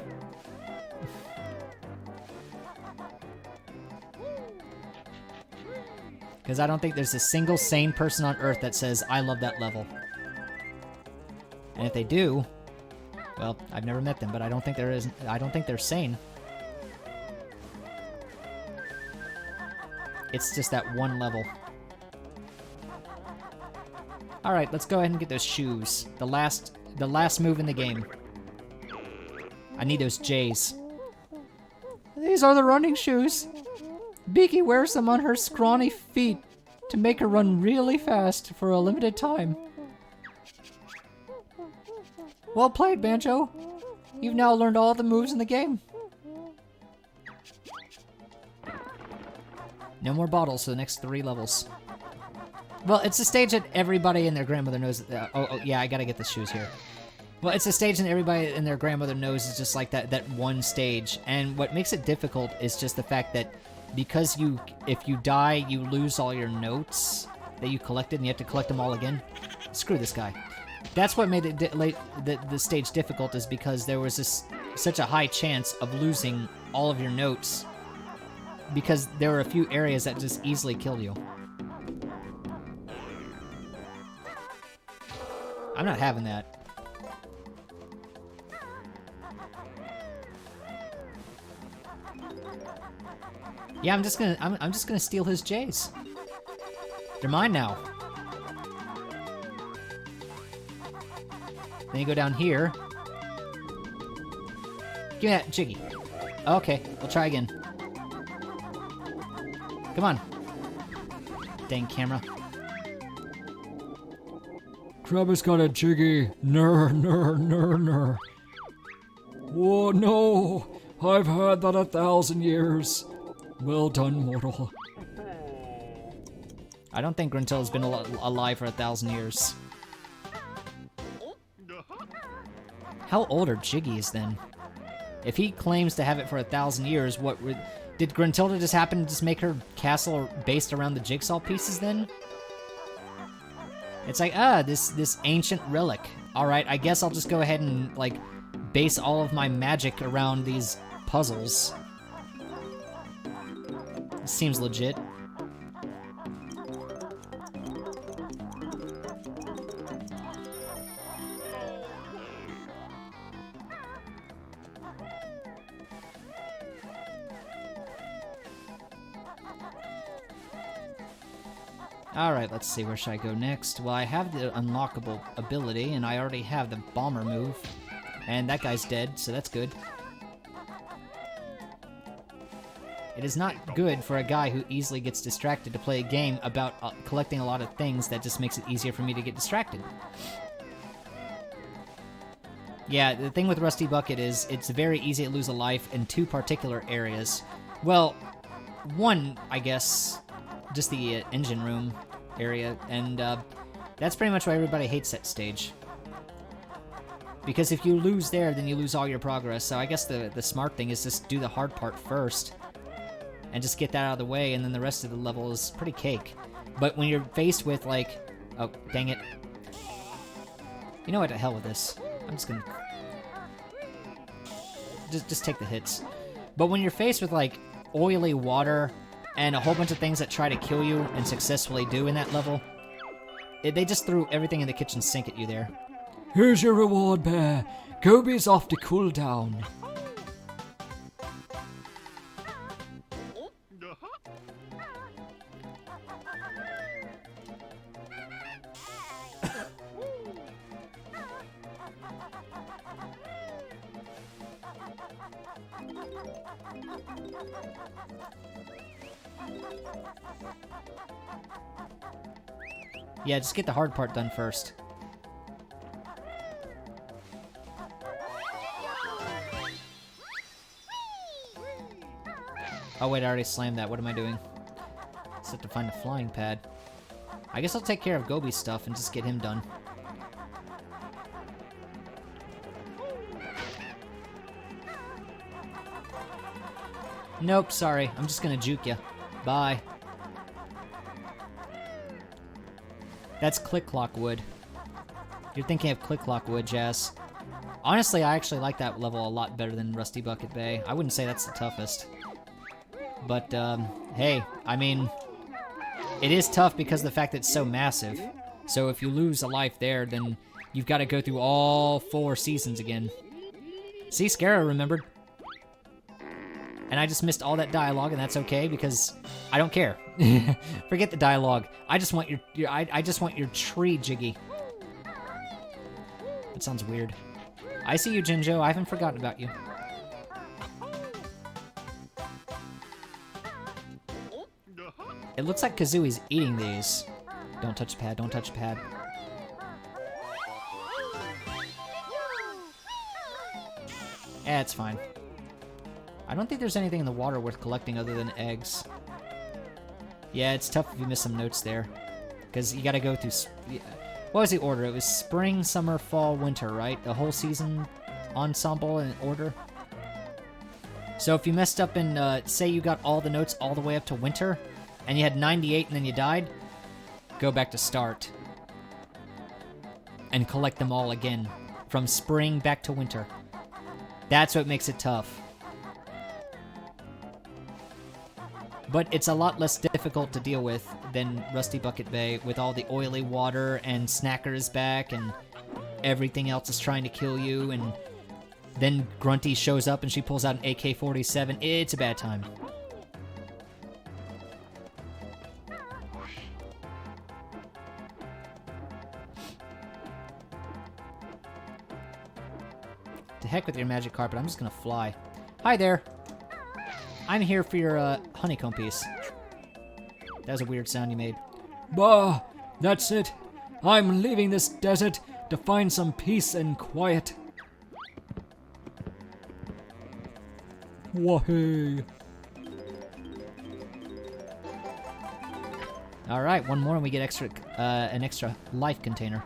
[SPEAKER 1] Because I don't think there's a single sane person on Earth that says, I love that level. And if they do... Well, I've never met them, but I don't think they're sane. It's just that one level. Alright, let's go ahead and get those shoes. The last move in the game. I need those J's.
[SPEAKER 4] These are the running shoes. Beaky wears them on her scrawny feet to make her run really fast for a limited time. Well played, Banjo. You've now learned all the moves in the game.
[SPEAKER 1] No more bottles for the next 3 levels. Well, it's a stage that everybody and their grandmother knows. Yeah, I gotta get the shoes here. Well, it's a stage that everybody and their grandmother knows is just like that one stage. And what makes it difficult is just the fact that because if you die, you lose all your notes that you collected and you have to collect them all again. Screw this guy. That's what made it the stage difficult, is because there was such a high chance of losing all of your notes because there were a few areas that just easily killed you. I'm not having that. Yeah, I'm just gonna steal his J's. They're mine now. Then you go down here. Give me that Jiggy. Okay, we'll try again. Come on. Dang camera.
[SPEAKER 3] Krabba's got a Jiggy. Ner, ner, ner, ner. Oh no! I've had that 1,000 years. Well done, mortal.
[SPEAKER 1] I don't think Gruntilda's been alive for 1,000 years. How old are Jiggies then? If he claims to have it for 1,000 years, what would... Did Gruntilda just happen to just make her castle based around the jigsaw pieces then? It's like, this ancient relic. Alright, I guess I'll just go ahead and, like, base all of my magic around these puzzles. Seems legit. Alright, let's see, where should I go next? Well, I have the unlockable ability, and I already have the bomber move. And that guy's dead, so that's good. It is not good for a guy who easily gets distracted to play a game about collecting a lot of things that just makes it easier for me to get distracted. Yeah, the thing with Rusty Bucket is it's very easy to lose a life in two particular areas. Well, one, I guess, just the engine room area, and that's pretty much why everybody hates that stage. Because if you lose there, then you lose all your progress, so I guess the smart thing is just do the hard part first, and just get that out of the way, and then the rest of the level is pretty cake. But when you're faced with, like... Oh, dang it. You know what, to hell with this. I'm just gonna... Just take the hits. But when you're faced with, like, oily water and a whole bunch of things that try to kill you and successfully do in that level, they just threw everything in the kitchen sink at you there.
[SPEAKER 3] Here's your reward, Bear. Gobi's off to cool down.
[SPEAKER 1] Yeah, just get the hard part done first. Oh wait, I already slammed that. What am I doing? Just have to find a flying pad. I guess I'll take care of Gobi's stuff and just get him done. Nope, sorry. I'm just gonna juke ya. Bye. That's Click-Clock Wood. You're thinking of Click-Clock Wood, Jazz. Honestly, I actually like that level a lot better than Rusty Bucket Bay. I wouldn't say that's the toughest. But, hey, I mean, it is tough because of the fact that it's so massive. So if you lose a life there, then you've got to go through all 4 seasons again. See, Scarrow remembered. And I just missed all that dialogue, and that's okay because I don't care. Forget the dialogue. I just want I just want your tree, Jiggy. That sounds weird. I see you, Jinjo. I haven't forgotten about you. It looks like Kazooie's eating these. Don't touch the pad, don't touch the pad. Eh, it's fine. I don't think there's anything in the water worth collecting other than eggs. Yeah, it's tough if you miss some notes there. Because you gotta go through... What was the order? It was spring, summer, fall, winter, right? The whole season ensemble in order. So if you messed up in, say you got all the notes all the way up to winter, and you had 98 and then you died, go back to start. And collect them all again. From spring back to winter. That's what makes it tough. But it's a lot less difficult to deal with than Rusty Bucket Bay, with all the oily water and Snacker is back and everything else is trying to kill you, and then Grunty shows up and she pulls out an AK-47. It's a bad time. To heck with your magic carpet, I'm just gonna fly. Hi there! I'm here for your, honeycomb piece. That was a weird sound you made.
[SPEAKER 3] Bah, that's it. I'm leaving this desert to find some peace and quiet. Wahey.
[SPEAKER 1] Alright, one more and we get an extra life container.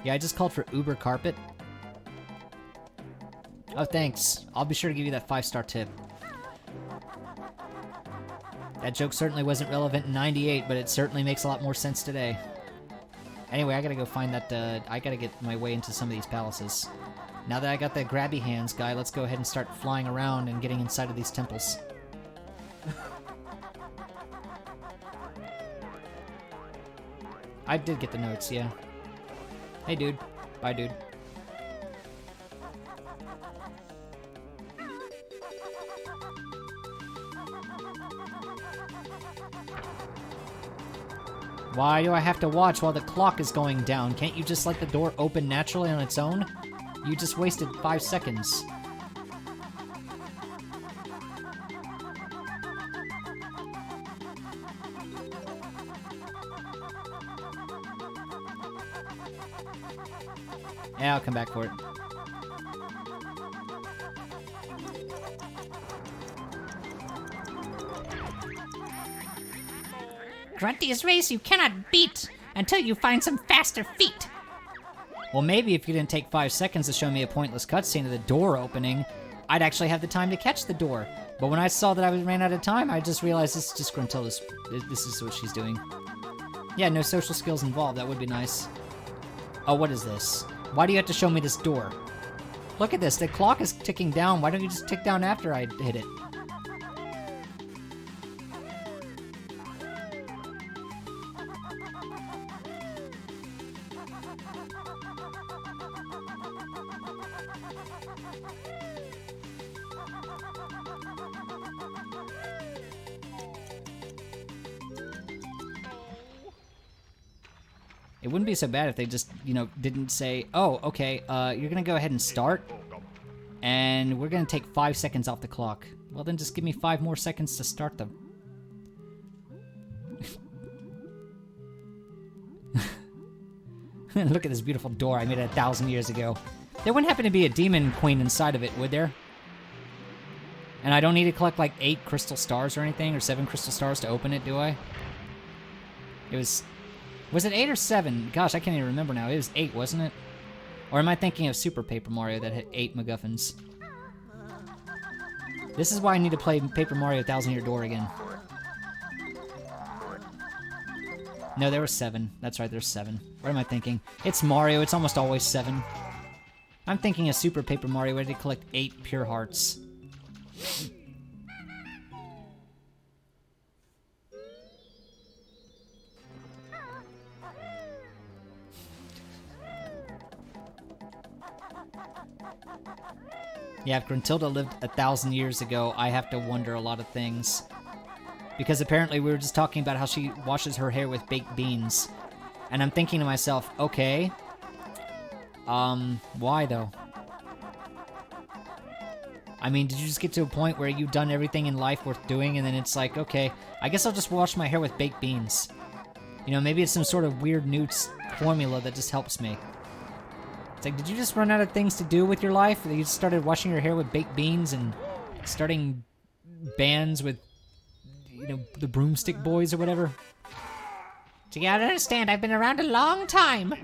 [SPEAKER 1] Yeah, I just called for Uber carpet. Oh, thanks. I'll be sure to give you that 5-star tip. That joke certainly wasn't relevant in 98, but it certainly makes a lot more sense today. Anyway, I gotta go find that, I gotta get my way into some of these palaces. Now that I got the grabby hands guy, let's go ahead and start flying around and getting inside of these temples. I did get the notes, yeah. Hey, dude. Bye, dude. Why do I have to watch while the clock is going down? Can't you just let the door open naturally on its own? You just wasted 5 seconds. Yeah, I'll come back for it.
[SPEAKER 2] Grunty's race you cannot beat until you find some faster feet.
[SPEAKER 1] Well, maybe if you didn't take 5 seconds to show me a pointless cutscene of the door opening, I'd actually have the time to catch the door. But when I saw that I ran out of time, I just realized this is just Gruntilda's. This is what she's doing. Yeah, no social skills involved. That would be nice. Oh, what is this? Why do you have to show me this door? Look at this. The clock is ticking down. Why don't you just tick down after I hit it? It wouldn't be so bad if they just, you know, didn't say, oh, okay, you're gonna go ahead and start, and we're gonna take 5 seconds off the clock. Well, then just give me 5 more seconds to start them. Look at this beautiful door I made 1,000 years ago. There wouldn't happen to be a demon queen inside of it, would there? And I don't need to collect like 8 crystal stars or anything, or 7 crystal stars to open it, do I? It was... Was it 8 or 7? Gosh, I can't even remember now. It was 8, wasn't it? Or am I thinking of Super Paper Mario that had 8 MacGuffins? This is why I need to play Paper Mario 1,000 Year Door again. No, there were 7. That's right, there's 7. What am I thinking? It's Mario, it's almost always 7. I'm thinking of Super Paper Mario where they collect 8 pure hearts. Yeah, if Gruntilda lived 1,000 years ago, I have to wonder a lot of things. Because apparently we were just talking about how she washes her hair with baked beans. And I'm thinking to myself, okay, why though? I mean, did you just get to a point where you've done everything in life worth doing and then it's like, okay, I guess I'll just wash my hair with baked beans. You know, maybe it's some sort of weird new formula that just helps me. It's like, did you just run out of things to do with your life? You just started washing your hair with baked beans and starting bands with, you know, the Broomstick Boys or whatever?
[SPEAKER 2] So you gotta understand, I've been around a long time.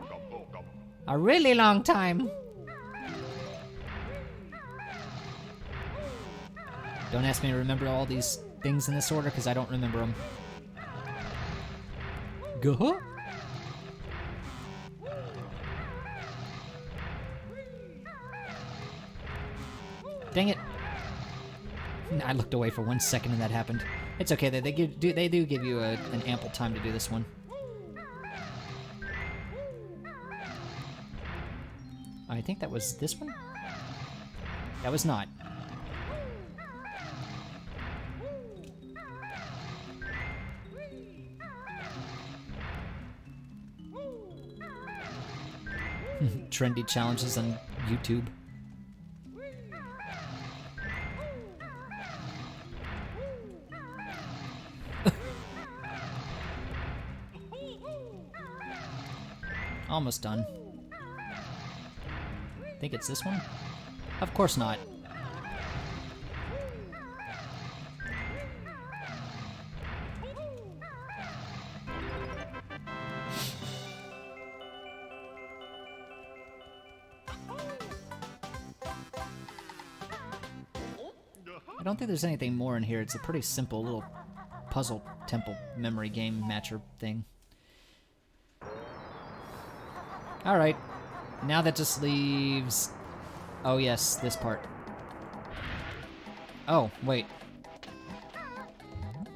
[SPEAKER 2] A really long time.
[SPEAKER 1] Don't ask me to remember all these things in this order, because I don't remember them. Go. Dang it. I looked away for 1 second and that happened. It's okay, they do give you an ample time to do this one. I think that was this one? That was not. Trendy challenges on YouTube. Almost done. Think it's this one? Of course not. don't think there's anything more in here. It's a pretty simple little puzzle temple memory game matcher thing. Alright. Now that just leaves... Oh yes, this part. Oh, wait.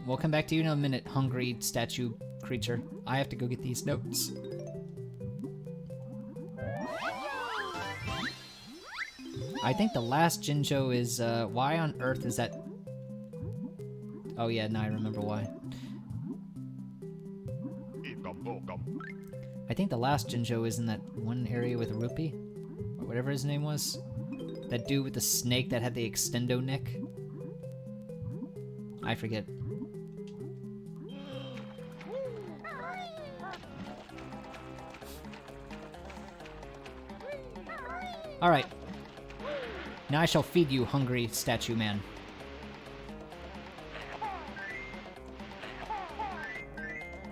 [SPEAKER 1] We'll come back to you in a minute, hungry statue creature. I have to go get these notes. I think the last Jinjo is, why on earth is that... Oh yeah, now I remember why. I think the last Jinjo is in that one area with Rupee, or whatever his name was. That dude with the snake that had the extendo neck. I forget. Alright. Now I shall feed you, hungry statue man.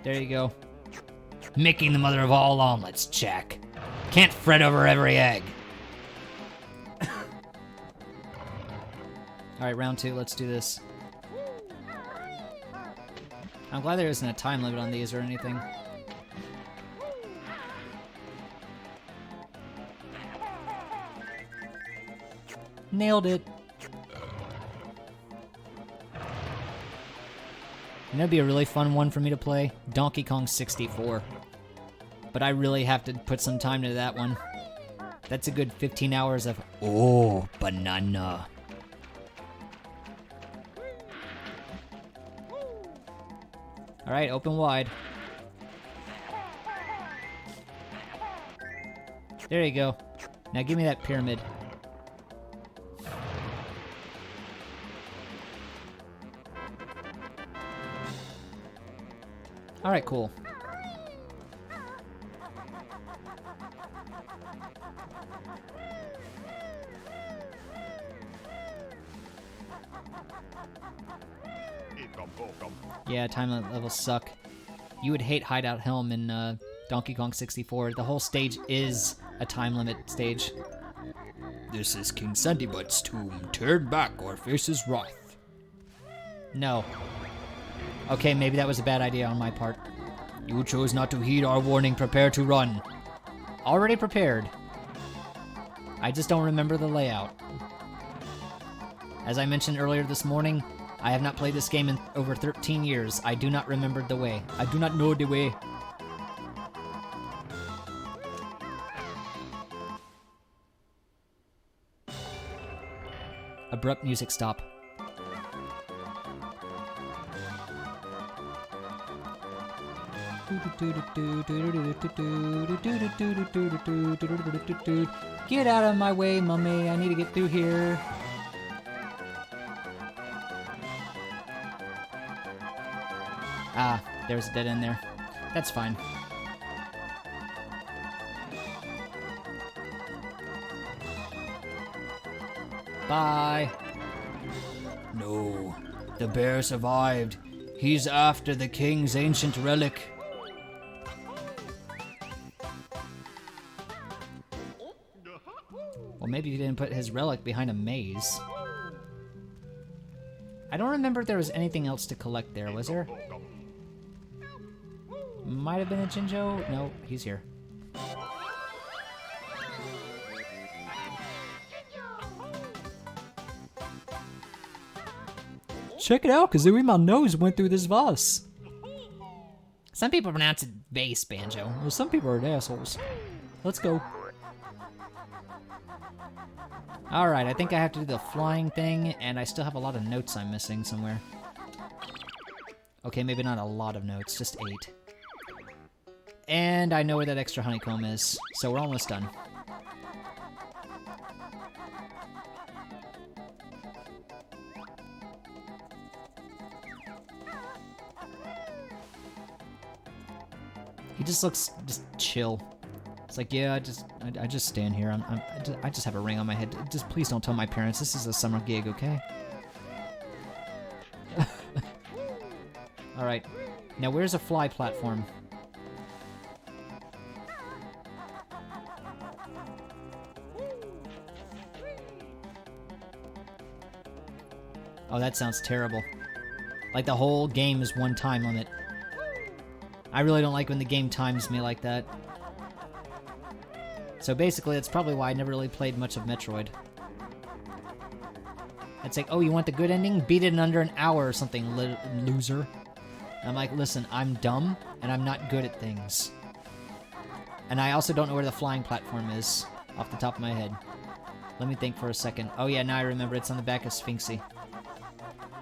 [SPEAKER 1] There you go. Making the mother of all omelets, Jack. Can't fret over every egg. Alright, round 2, let's do this. I'm glad there isn't a time limit on these or anything. Nailed it. And that'd be a really fun one for me to play. Donkey Kong 64. But I really have to put some time into that one. That's a good 15 hours of, oh, banana. Alright, open wide. There you go. Now give me that pyramid. Alright, cool. Yeah, time levels suck. You would hate Hideout Helm in Donkey Kong 64. The whole stage is a time limit stage.
[SPEAKER 3] This is King Sandybutt's tomb. Turn back or face his wrath.
[SPEAKER 1] No. Okay, maybe that was a bad idea on my part.
[SPEAKER 3] You chose not to heed our warning. Prepare to run.
[SPEAKER 1] Already prepared. I just don't remember the layout. As I mentioned earlier this morning, I have not played this game in over 13 years. I do not remember the way.
[SPEAKER 3] I do not know the way.
[SPEAKER 1] Abrupt music stop. Get out of my way, mummy. I need to get through here. Ah, there's a dead end there. That's fine. Bye.
[SPEAKER 3] No, the bear survived. He's after the king's ancient relic.
[SPEAKER 1] Well, maybe he didn't put his relic behind a maze. I don't remember if there was anything else to collect there, was there? Might have been a Jinjo? No, he's here.
[SPEAKER 5] Check it out, Kazooie. My nose went through this vase.
[SPEAKER 2] Some people pronounce it vase, Banjo.
[SPEAKER 5] Well, some people are assholes. Let's go.
[SPEAKER 1] Alright, I think I have to do the flying thing, and I still have a lot of notes I'm missing somewhere. Okay, maybe not a lot of notes, just 8. And I know where that extra honeycomb is, so we're almost done. He just looks just chill. It's like, yeah, I just stand here. I just have a ring on my head. Just please don't tell my parents. This is a summer gig, okay? All right. Now where's a fly platform? Oh, that sounds terrible. Like the whole game is one time limit. I really don't like when the game times me like that. So basically, that's probably why I never really played much of Metroid. It's like, oh, you want the good ending? Beat it in under an hour or something, loser. And I'm like, listen, I'm dumb, and I'm not good at things. And I also don't know where the flying platform is, off the top of my head. Let me think for a second. Oh yeah, now I remember, it's on the back of Sphinxy.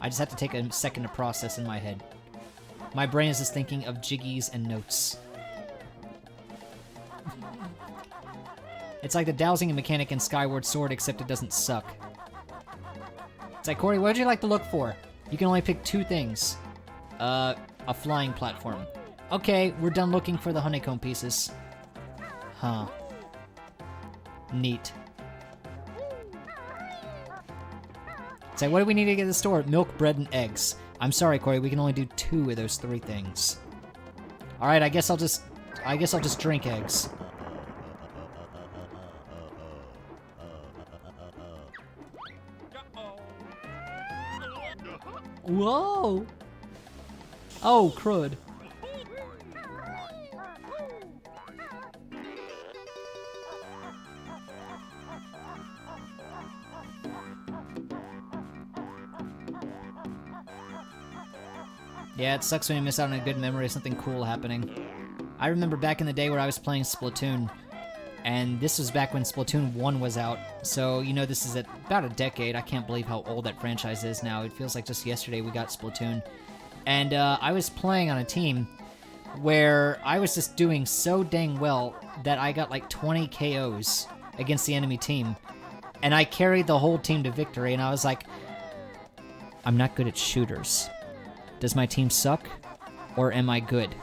[SPEAKER 1] I just have to take a second to process in my head. My brain is just thinking of jiggies and notes. It's like the dowsing mechanic in Skyward Sword, except it doesn't suck. It's like, Kouri, what would you like to look for? You can only pick 2 things. A flying platform. Okay, we're done looking for the honeycomb pieces. Huh. Neat. It's like, what do we need to get to the store? Milk, bread, and eggs. I'm sorry, Kouri, we can only do 2 of those 3 things. Alright, I guess I'll just drink eggs.
[SPEAKER 5] Whoa! Oh, crud.
[SPEAKER 1] Yeah, it sucks when you miss out on a good memory of something cool happening. I remember back in the day where I was playing Splatoon, and this was back when Splatoon 1 was out, so you know this is at about a decade. I can't believe how old that franchise is now. It feels like just yesterday we got Splatoon. And I was playing on a team where I was just doing so dang well that I got like 20 KOs against the enemy team, and I carried the whole team to victory, and I was like, I'm not good at shooters. Does my team suck, or am I good?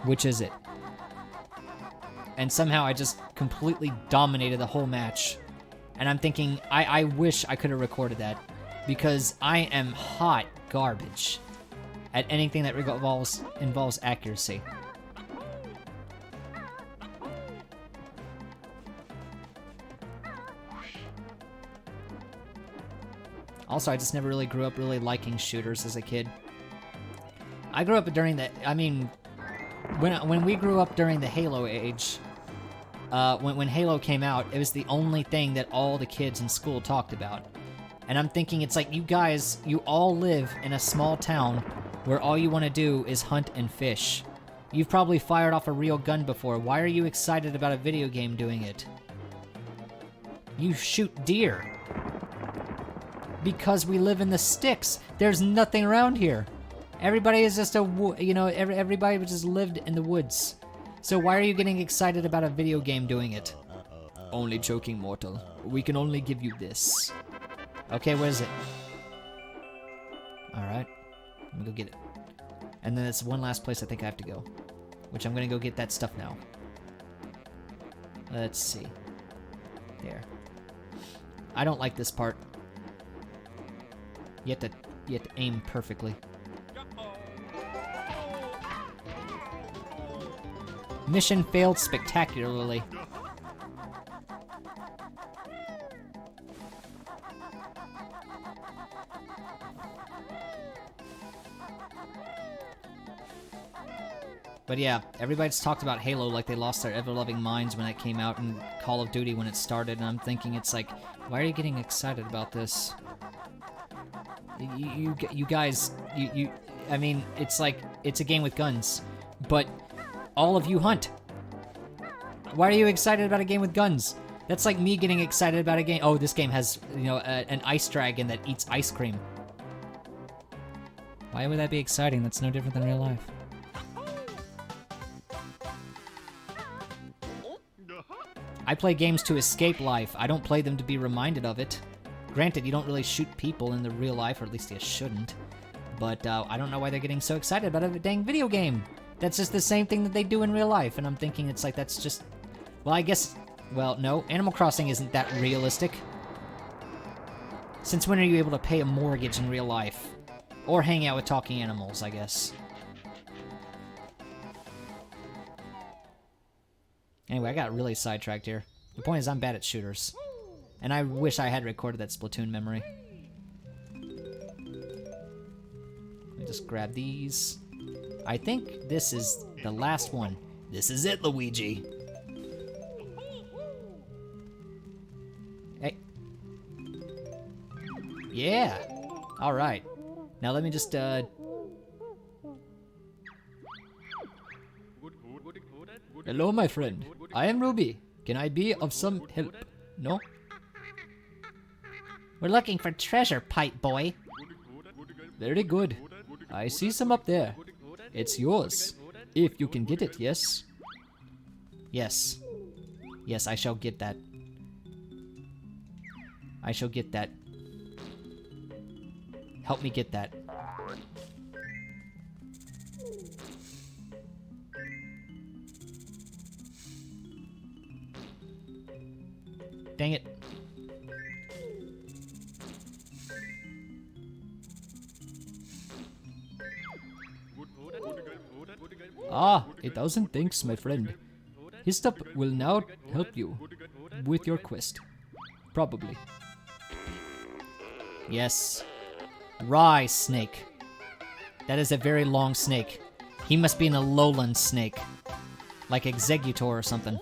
[SPEAKER 1] Which is it? And somehow I just completely dominated the whole match. And I'm thinking, I wish I could have recorded that, because I am hot garbage at anything that involves accuracy. Also, I just never really grew up really liking shooters as a kid. I grew up during the, I mean, when we grew up during the Halo age, when Halo came out, it was the only thing that all the kids in school talked about. And I'm thinking, it's like, you guys, you all live in a small town where all you want to do is hunt and fish. You've probably fired off a real gun before. Why are you excited about a video game doing it? You shoot deer. Because we live in the sticks. There's nothing around here. Everybody is just everybody just lived in the woods. So why are you getting excited about a video game doing it?
[SPEAKER 3] Only joking, mortal. We can only give you this.
[SPEAKER 1] Okay, what is it? Alright. Let me go get it. And then there's one last place I think I have to go. Which I'm gonna go get that stuff now. Let's see. There. I don't like this part. You have to aim perfectly. Mission failed spectacularly. But yeah, everybody's talked about Halo like they lost their ever-loving minds when it came out, and Call of Duty when it started, and I'm thinking, it's like, why are you getting excited about this? You guys, I mean, it's like, it's a game with guns, but all of you hunt. Why are you excited about a game with guns? That's like me getting excited about a game, oh, this game has, an ice dragon that eats ice cream. Why would that be exciting? That's no different than real life. I play games to escape life. I don't play them to be reminded of it. Granted, you don't really shoot people in the real life, or at least you shouldn't. But I don't know why they're getting so excited about a dang video game. That's just the same thing that they do in real life, and I'm thinking it's like, that's just... Well, I guess... Well, no, Animal Crossing isn't that realistic. Since when are you able to pay a mortgage in real life? Or hang out with talking animals, I guess. Anyway, I got really sidetracked here. The point is, I'm bad at shooters. And I wish I had recorded that Splatoon memory. Just grab these. I think this is the last one. This is it, Luigi. Hey. Yeah. All right. Now let me just,
[SPEAKER 3] Hello, my friend. I am Ruby. Can I be of some help? No?
[SPEAKER 2] We're looking for treasure, pipe boy.
[SPEAKER 3] Very good. I see some up there. It's yours. If you can get it, yes?
[SPEAKER 1] yes. Yes, I shall get that. I shall get that. Help me get that. Dang it.
[SPEAKER 3] Ah, 1,000 thanks, my friend. His stuff will now help you with your quest. Probably.
[SPEAKER 1] Yes. Rye snake. That is a very long snake. He must be an lowland snake. Like Executor or something.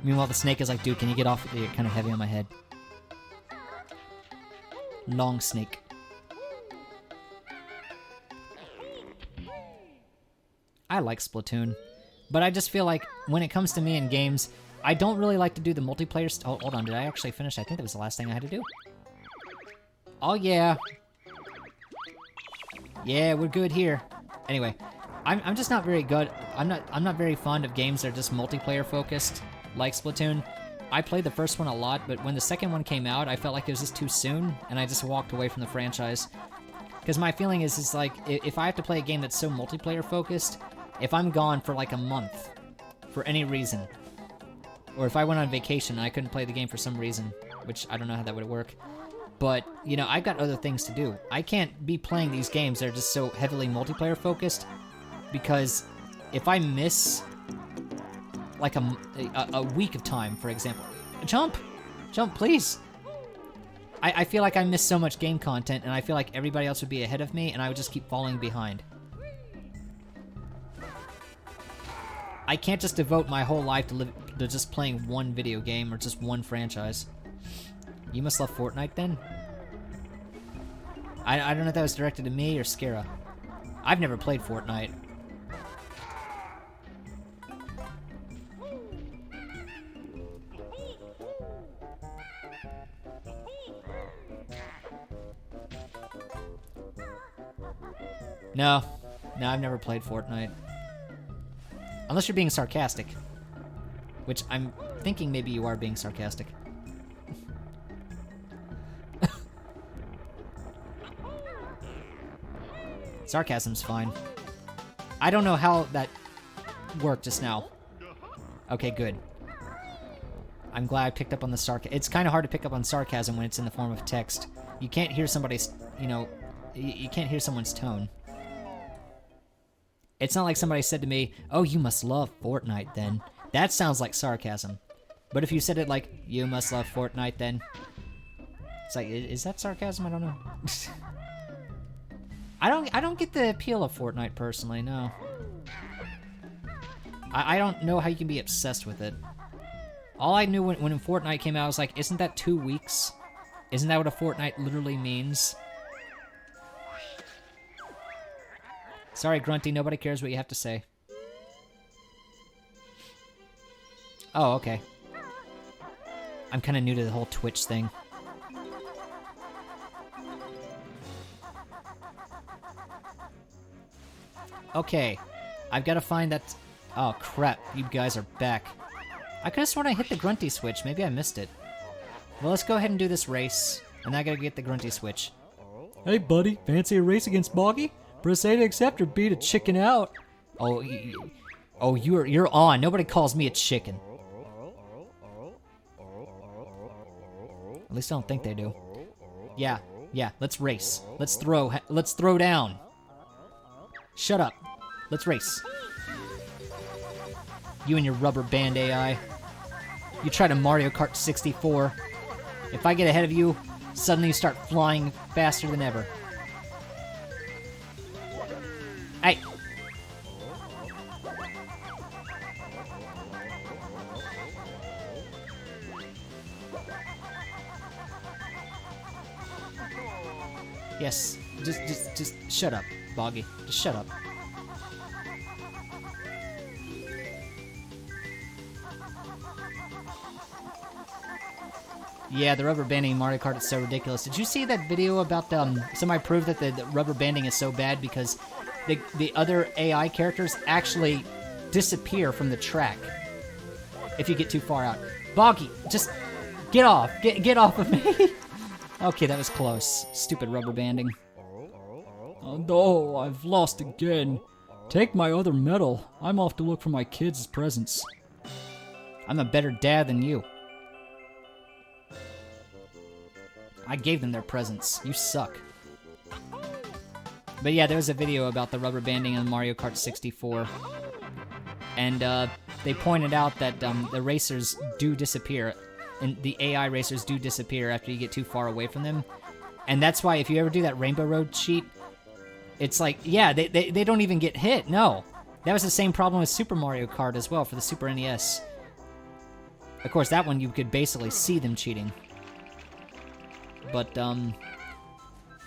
[SPEAKER 1] Meanwhile, the snake is like, dude, can you get off? You're kind of heavy on my head. Long snake. I like Splatoon. But I just feel like when it comes to me in games, I don't really like to do the multiplayer oh, hold on, did I actually finish? I think that was the last thing I had to do. Oh yeah. Yeah, we're good here. Anyway, I'm just not very good. I'm not very fond of games that are just multiplayer focused, like Splatoon. I played the first one a lot, but when the second one came out, I felt like it was just too soon, and I just walked away from the franchise. Because my feeling is like, if I have to play a game that's so multiplayer focused, if I'm gone for like a month, for any reason, or if I went on vacation and I couldn't play the game for some reason, which I don't know how that would work, but, you know, I've got other things to do. I can't be playing these games that are just so heavily multiplayer focused, because if I miss, like, a week of time, for example... Jump! Jump, please! I feel like I miss so much game content, and I feel like everybody else would be ahead of me, and I would just keep falling behind. I can't just devote my whole life to just playing one video game, or just one franchise. You must love Fortnite, then? I don't know if that was directed to me or Skara. I've never played Fortnite. No, I've never played Fortnite. Unless you're being sarcastic. Which I'm thinking maybe you are being sarcastic. Sarcasm's fine. I don't know how that worked just now. Okay, good. I'm glad I picked up on the sarcasm. It's kind of hard to pick up on sarcasm when it's in the form of text. You can't hear somebody's, you know, you can't hear someone's tone. It's not like somebody said to me, oh, you must love Fortnite then. That sounds like sarcasm. But if you said it like, you must love Fortnite then. It's like, is that sarcasm? I don't know. I don't get the appeal of Fortnite personally, no. I don't know how you can be obsessed with it. All I knew when Fortnite came out, I was like, isn't that 2 weeks? Isn't that what a fortnight literally means? Sorry, Grunty, nobody cares what you have to say. Oh, okay. I'm kind of new to the whole Twitch thing. Okay, I've got to find that... Oh, crap, you guys are back. I could have sworn I hit the Grunty switch. Maybe I missed it. Well, let's go ahead and do this race. And I gotta get the Grunty switch.
[SPEAKER 5] Hey, buddy, fancy a race against Boggy? Press A to accept or B to chicken out.
[SPEAKER 1] Oh, you're on. Nobody calls me a chicken. At least I don't think they do. Yeah, let's race. Let's throw down. Shut up. Let's race. You and your rubber band AI. You try to Mario Kart 64. If I get ahead of you, suddenly you start flying faster than ever. Yes, just shut up, Boggy. Just shut up. Yeah, the rubber banding in Mario Kart is so ridiculous. Did you see that video about somebody proved that the rubber banding is so bad because the other AI characters actually disappear from the track if you get too far out? Boggy, just get off. Get off of me. Okay, that was close. Stupid rubber banding.
[SPEAKER 3] Oh no, I've lost again. Take my other medal. I'm off to look for my kids' presents.
[SPEAKER 1] I'm a better dad than you. I gave them their presents. You suck. But yeah, there was a video about the rubber banding on Mario Kart 64. And they pointed out that the racers do disappear. And the AI racers do disappear after you get too far away from them. And that's why if you ever do that Rainbow Road cheat, it's like, yeah, they don't even get hit. No. That was the same problem with Super Mario Kart as well for the Super NES. Of course, that one you could basically see them cheating. But,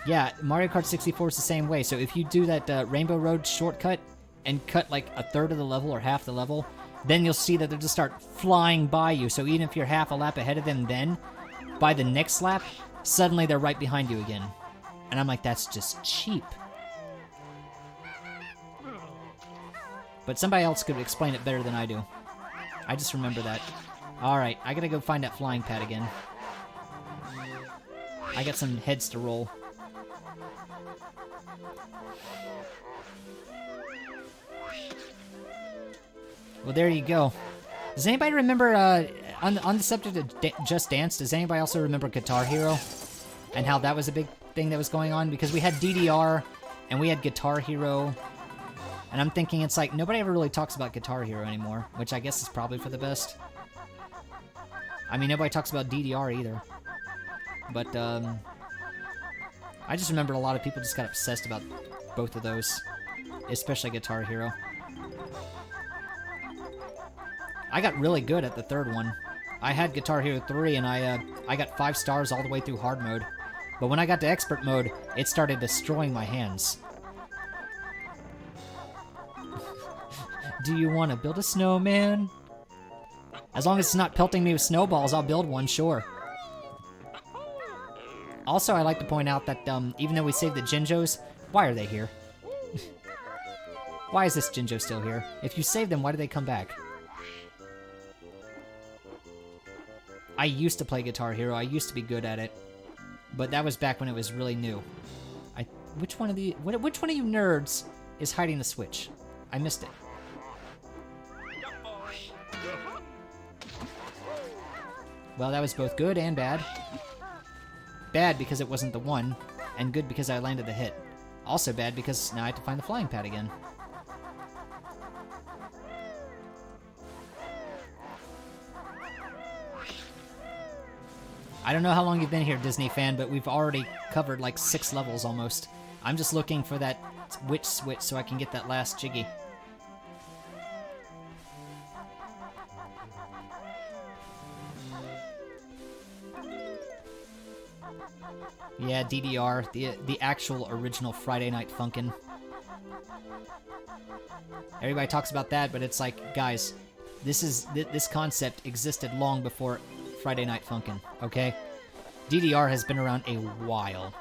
[SPEAKER 1] yeah, Mario Kart 64 is the same way. So if you do that Rainbow Road shortcut and cut like a third of the level or half the level, then you'll see that they'll just start flying by you. So even if you're half a lap ahead of them then, by the next lap, suddenly they're right behind you again. And I'm like, that's just cheap. But somebody else could explain it better than I do. I just remember that. Alright, I gotta go find that flying pad again. I got some heads to roll. Well, there you go. Does anybody remember, on the subject of Just Dance, does anybody also remember Guitar Hero? And how that was a big thing that was going on? Because we had DDR, and we had Guitar Hero. And I'm thinking it's like, nobody ever really talks about Guitar Hero anymore, which I guess is probably for the best. I mean, nobody talks about DDR either. But, I just remember a lot of people just got obsessed about both of those. Especially Guitar Hero. I got really good at the third one. I had Guitar Hero 3 and I got 5 stars all the way through hard mode. But when I got to expert mode, it started destroying my hands. Do you want to build a snowman? As long as it's not pelting me with snowballs, I'll build one, sure. Also, I like to point out that even though we saved the Jinjos, why are they here? Why is this Jinjo still here? If you save them, why do they come back? I used to play Guitar Hero. I used to be good at it. But that was back when it was really new. Which one of you nerds is hiding the switch? I missed it. Well, that was both good and bad. Bad because it wasn't the one, and good because I landed the hit. Also bad because now I have to find the flying pad again. I don't know how long you've been here, Disney fan, but we've already covered like 6 levels almost. I'm just looking for that witch switch so I can get that last Jiggy. Yeah, DDR, the actual original Friday Night Funkin'. Everybody talks about that, but it's like, guys, this concept existed long before Friday Night Funkin', okay? DDR has been around a while,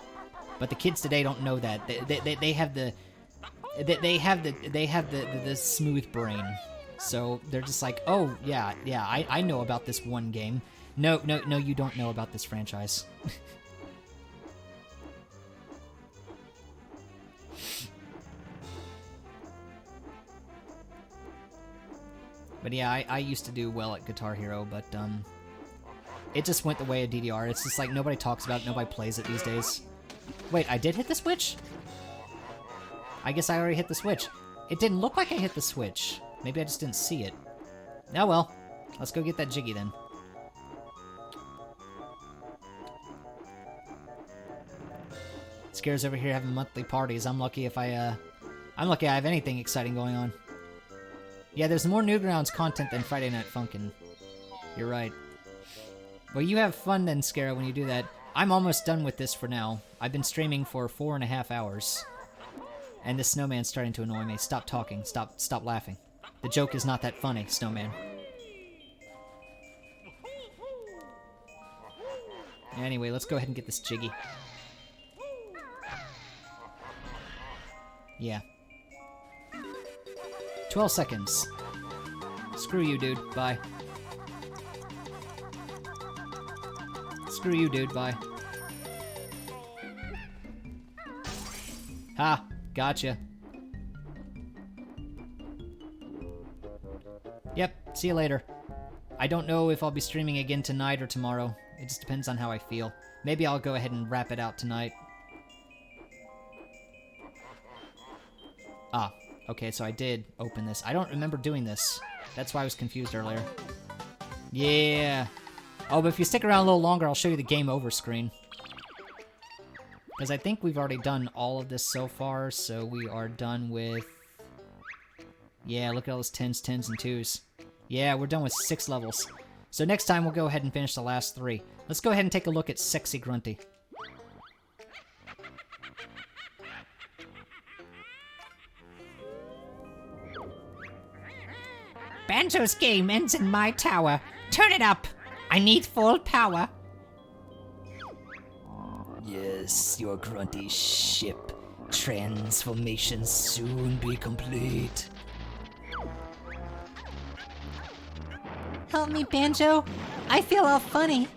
[SPEAKER 1] but the kids today don't know that. They have the smooth brain, so they're just like, oh yeah, I know about this one game. No, you don't know about this franchise. But yeah, I used to do well at Guitar Hero, but it just went the way of DDR. It's just like nobody talks about it, nobody plays it these days. Wait, I did hit the switch? I guess I already hit the switch. It didn't look like I hit the switch. Maybe I just didn't see it. Oh well, let's go get that Jiggy then. Scare's over here having monthly parties. I'm lucky if I have anything exciting going on. Yeah, there's more Newgrounds content than Friday Night Funkin'. You're right. Well, you have fun then, Scare, when you do that. I'm almost done with this for now. I've been streaming for 4.5 hours. And this snowman's starting to annoy me. Stop talking. Stop laughing. The joke is not that funny, snowman. Anyway, let's go ahead and get this jiggy. Yeah. 12 seconds. Screw you, dude. Bye. Screw you, dude. Bye. Ha! Gotcha. Yep, see you later. I don't know if I'll be streaming again tonight or tomorrow. It just depends on how I feel. Maybe I'll go ahead and wrap it out tonight. Ah, okay, so I did open this. I don't remember doing this. That's why I was confused earlier. Yeah. Oh, but if you stick around a little longer, I'll show you the game over screen. Because I think we've already done all of this so far, so we are done with... Yeah, look at all those 10s, 10s, and 2s. Yeah, we're done with 6 levels. So next time we'll go ahead and finish the last 3. Let's go ahead and take a look at Sexy Grunty.
[SPEAKER 2] Banjo's game ends in my tower. Turn it up. I need full power.
[SPEAKER 6] Yes, your grunty ship transformation soon be complete.
[SPEAKER 2] Help me, Banjo. I feel all funny.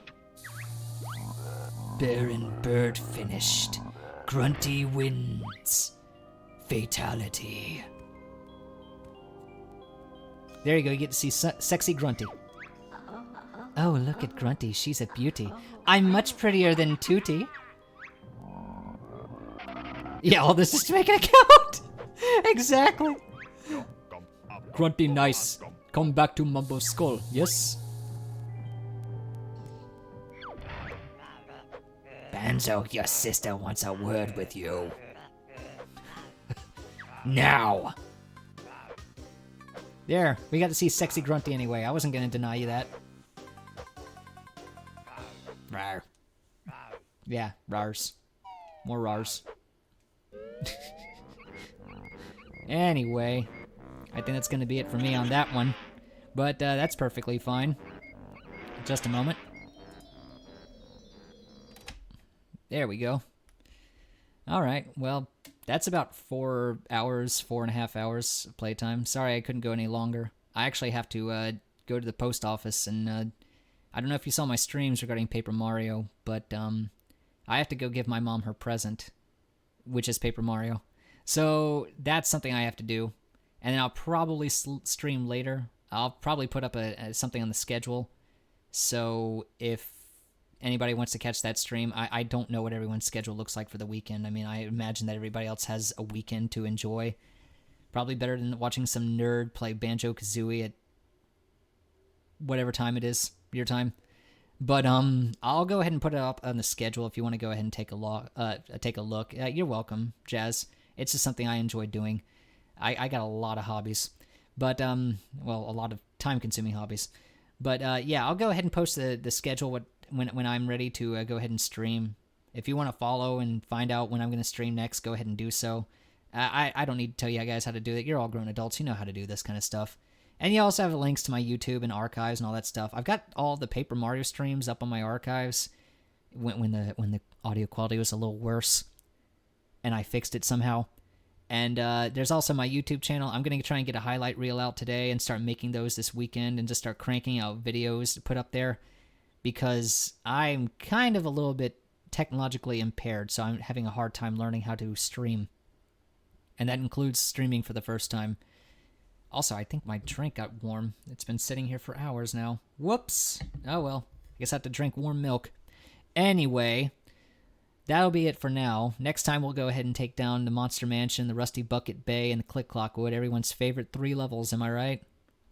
[SPEAKER 6] Baron Bird finished. Grunty wins. Fatality.
[SPEAKER 1] There you go, you get to see Sexy Grunty. Oh, look at Grunty, she's a beauty. I'm much prettier than Tootie. Yeah, all this is to make an account! Exactly!
[SPEAKER 3] Grunty nice. Come back to Mumbo's skull, yes?
[SPEAKER 6] Banjo, your sister wants a word with you. Now!
[SPEAKER 1] There, we got to see Sexy Grunty anyway. I wasn't gonna deny you that.
[SPEAKER 6] Rawr.
[SPEAKER 1] Yeah, rars. More rars. Anyway, I think that's gonna be it for me on that one. But that's perfectly fine. Just a moment. There we go. Alright, well, that's about 4 hours, 4.5 hours of playtime. Sorry I couldn't go any longer. I actually have to go to the post office and I don't know if you saw my streams regarding Paper Mario, but I have to go give my mom her present, which is Paper Mario. So that's something I have to do. And then I'll probably stream later. I'll probably put up something on the schedule. So if anybody wants to catch that stream, I don't know what everyone's schedule looks like for the weekend. I mean, I imagine that everybody else has a weekend to enjoy. Probably better than watching some nerd play Banjo-Kazooie at whatever time it is, your time. But I'll go ahead and put it up on the schedule if you want to go ahead and take a look. You're welcome, Jazz. It's just something I enjoy doing. I got a lot of hobbies, but well, a lot of time-consuming hobbies. But yeah, I'll go ahead and post the schedule when I'm ready to go ahead and stream. If you want to follow and find out when I'm going to stream next, go ahead and do so. I don't need to tell you guys how to do it. You're all grown adults. You know how to do this kind of stuff. And you also have links to my YouTube and archives and all that stuff. I've got all the Paper Mario streams up on my archives when the audio quality was a little worse, and I fixed it somehow. And there's also my YouTube channel. I'm going to try and get a highlight reel out today and start making those this weekend and just start cranking out videos to put up there because I'm kind of a little bit technologically impaired, so I'm having a hard time learning how to stream. And that includes streaming for the first time. Also, I think my drink got warm. It's been sitting here for hours now. Whoops. Oh well. I guess I have to drink warm milk. Anyway, that'll be it for now. Next time we'll go ahead and take down the Monster Mansion, the Rusty Bucket Bay, and the Click Clock Wood, everyone's favorite 3 levels, am I right?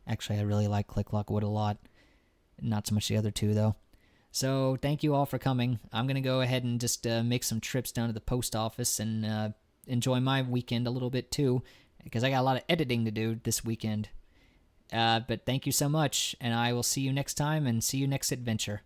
[SPEAKER 1] Actually, I really like Click Clock Wood a lot. Not so much the other 2, though. So, thank you all for coming. I'm going to go ahead and just make some trips down to the post office and enjoy my weekend a little bit, too, because I got a lot of editing to do this weekend. But thank you so much, and I will see you next time and see you next adventure.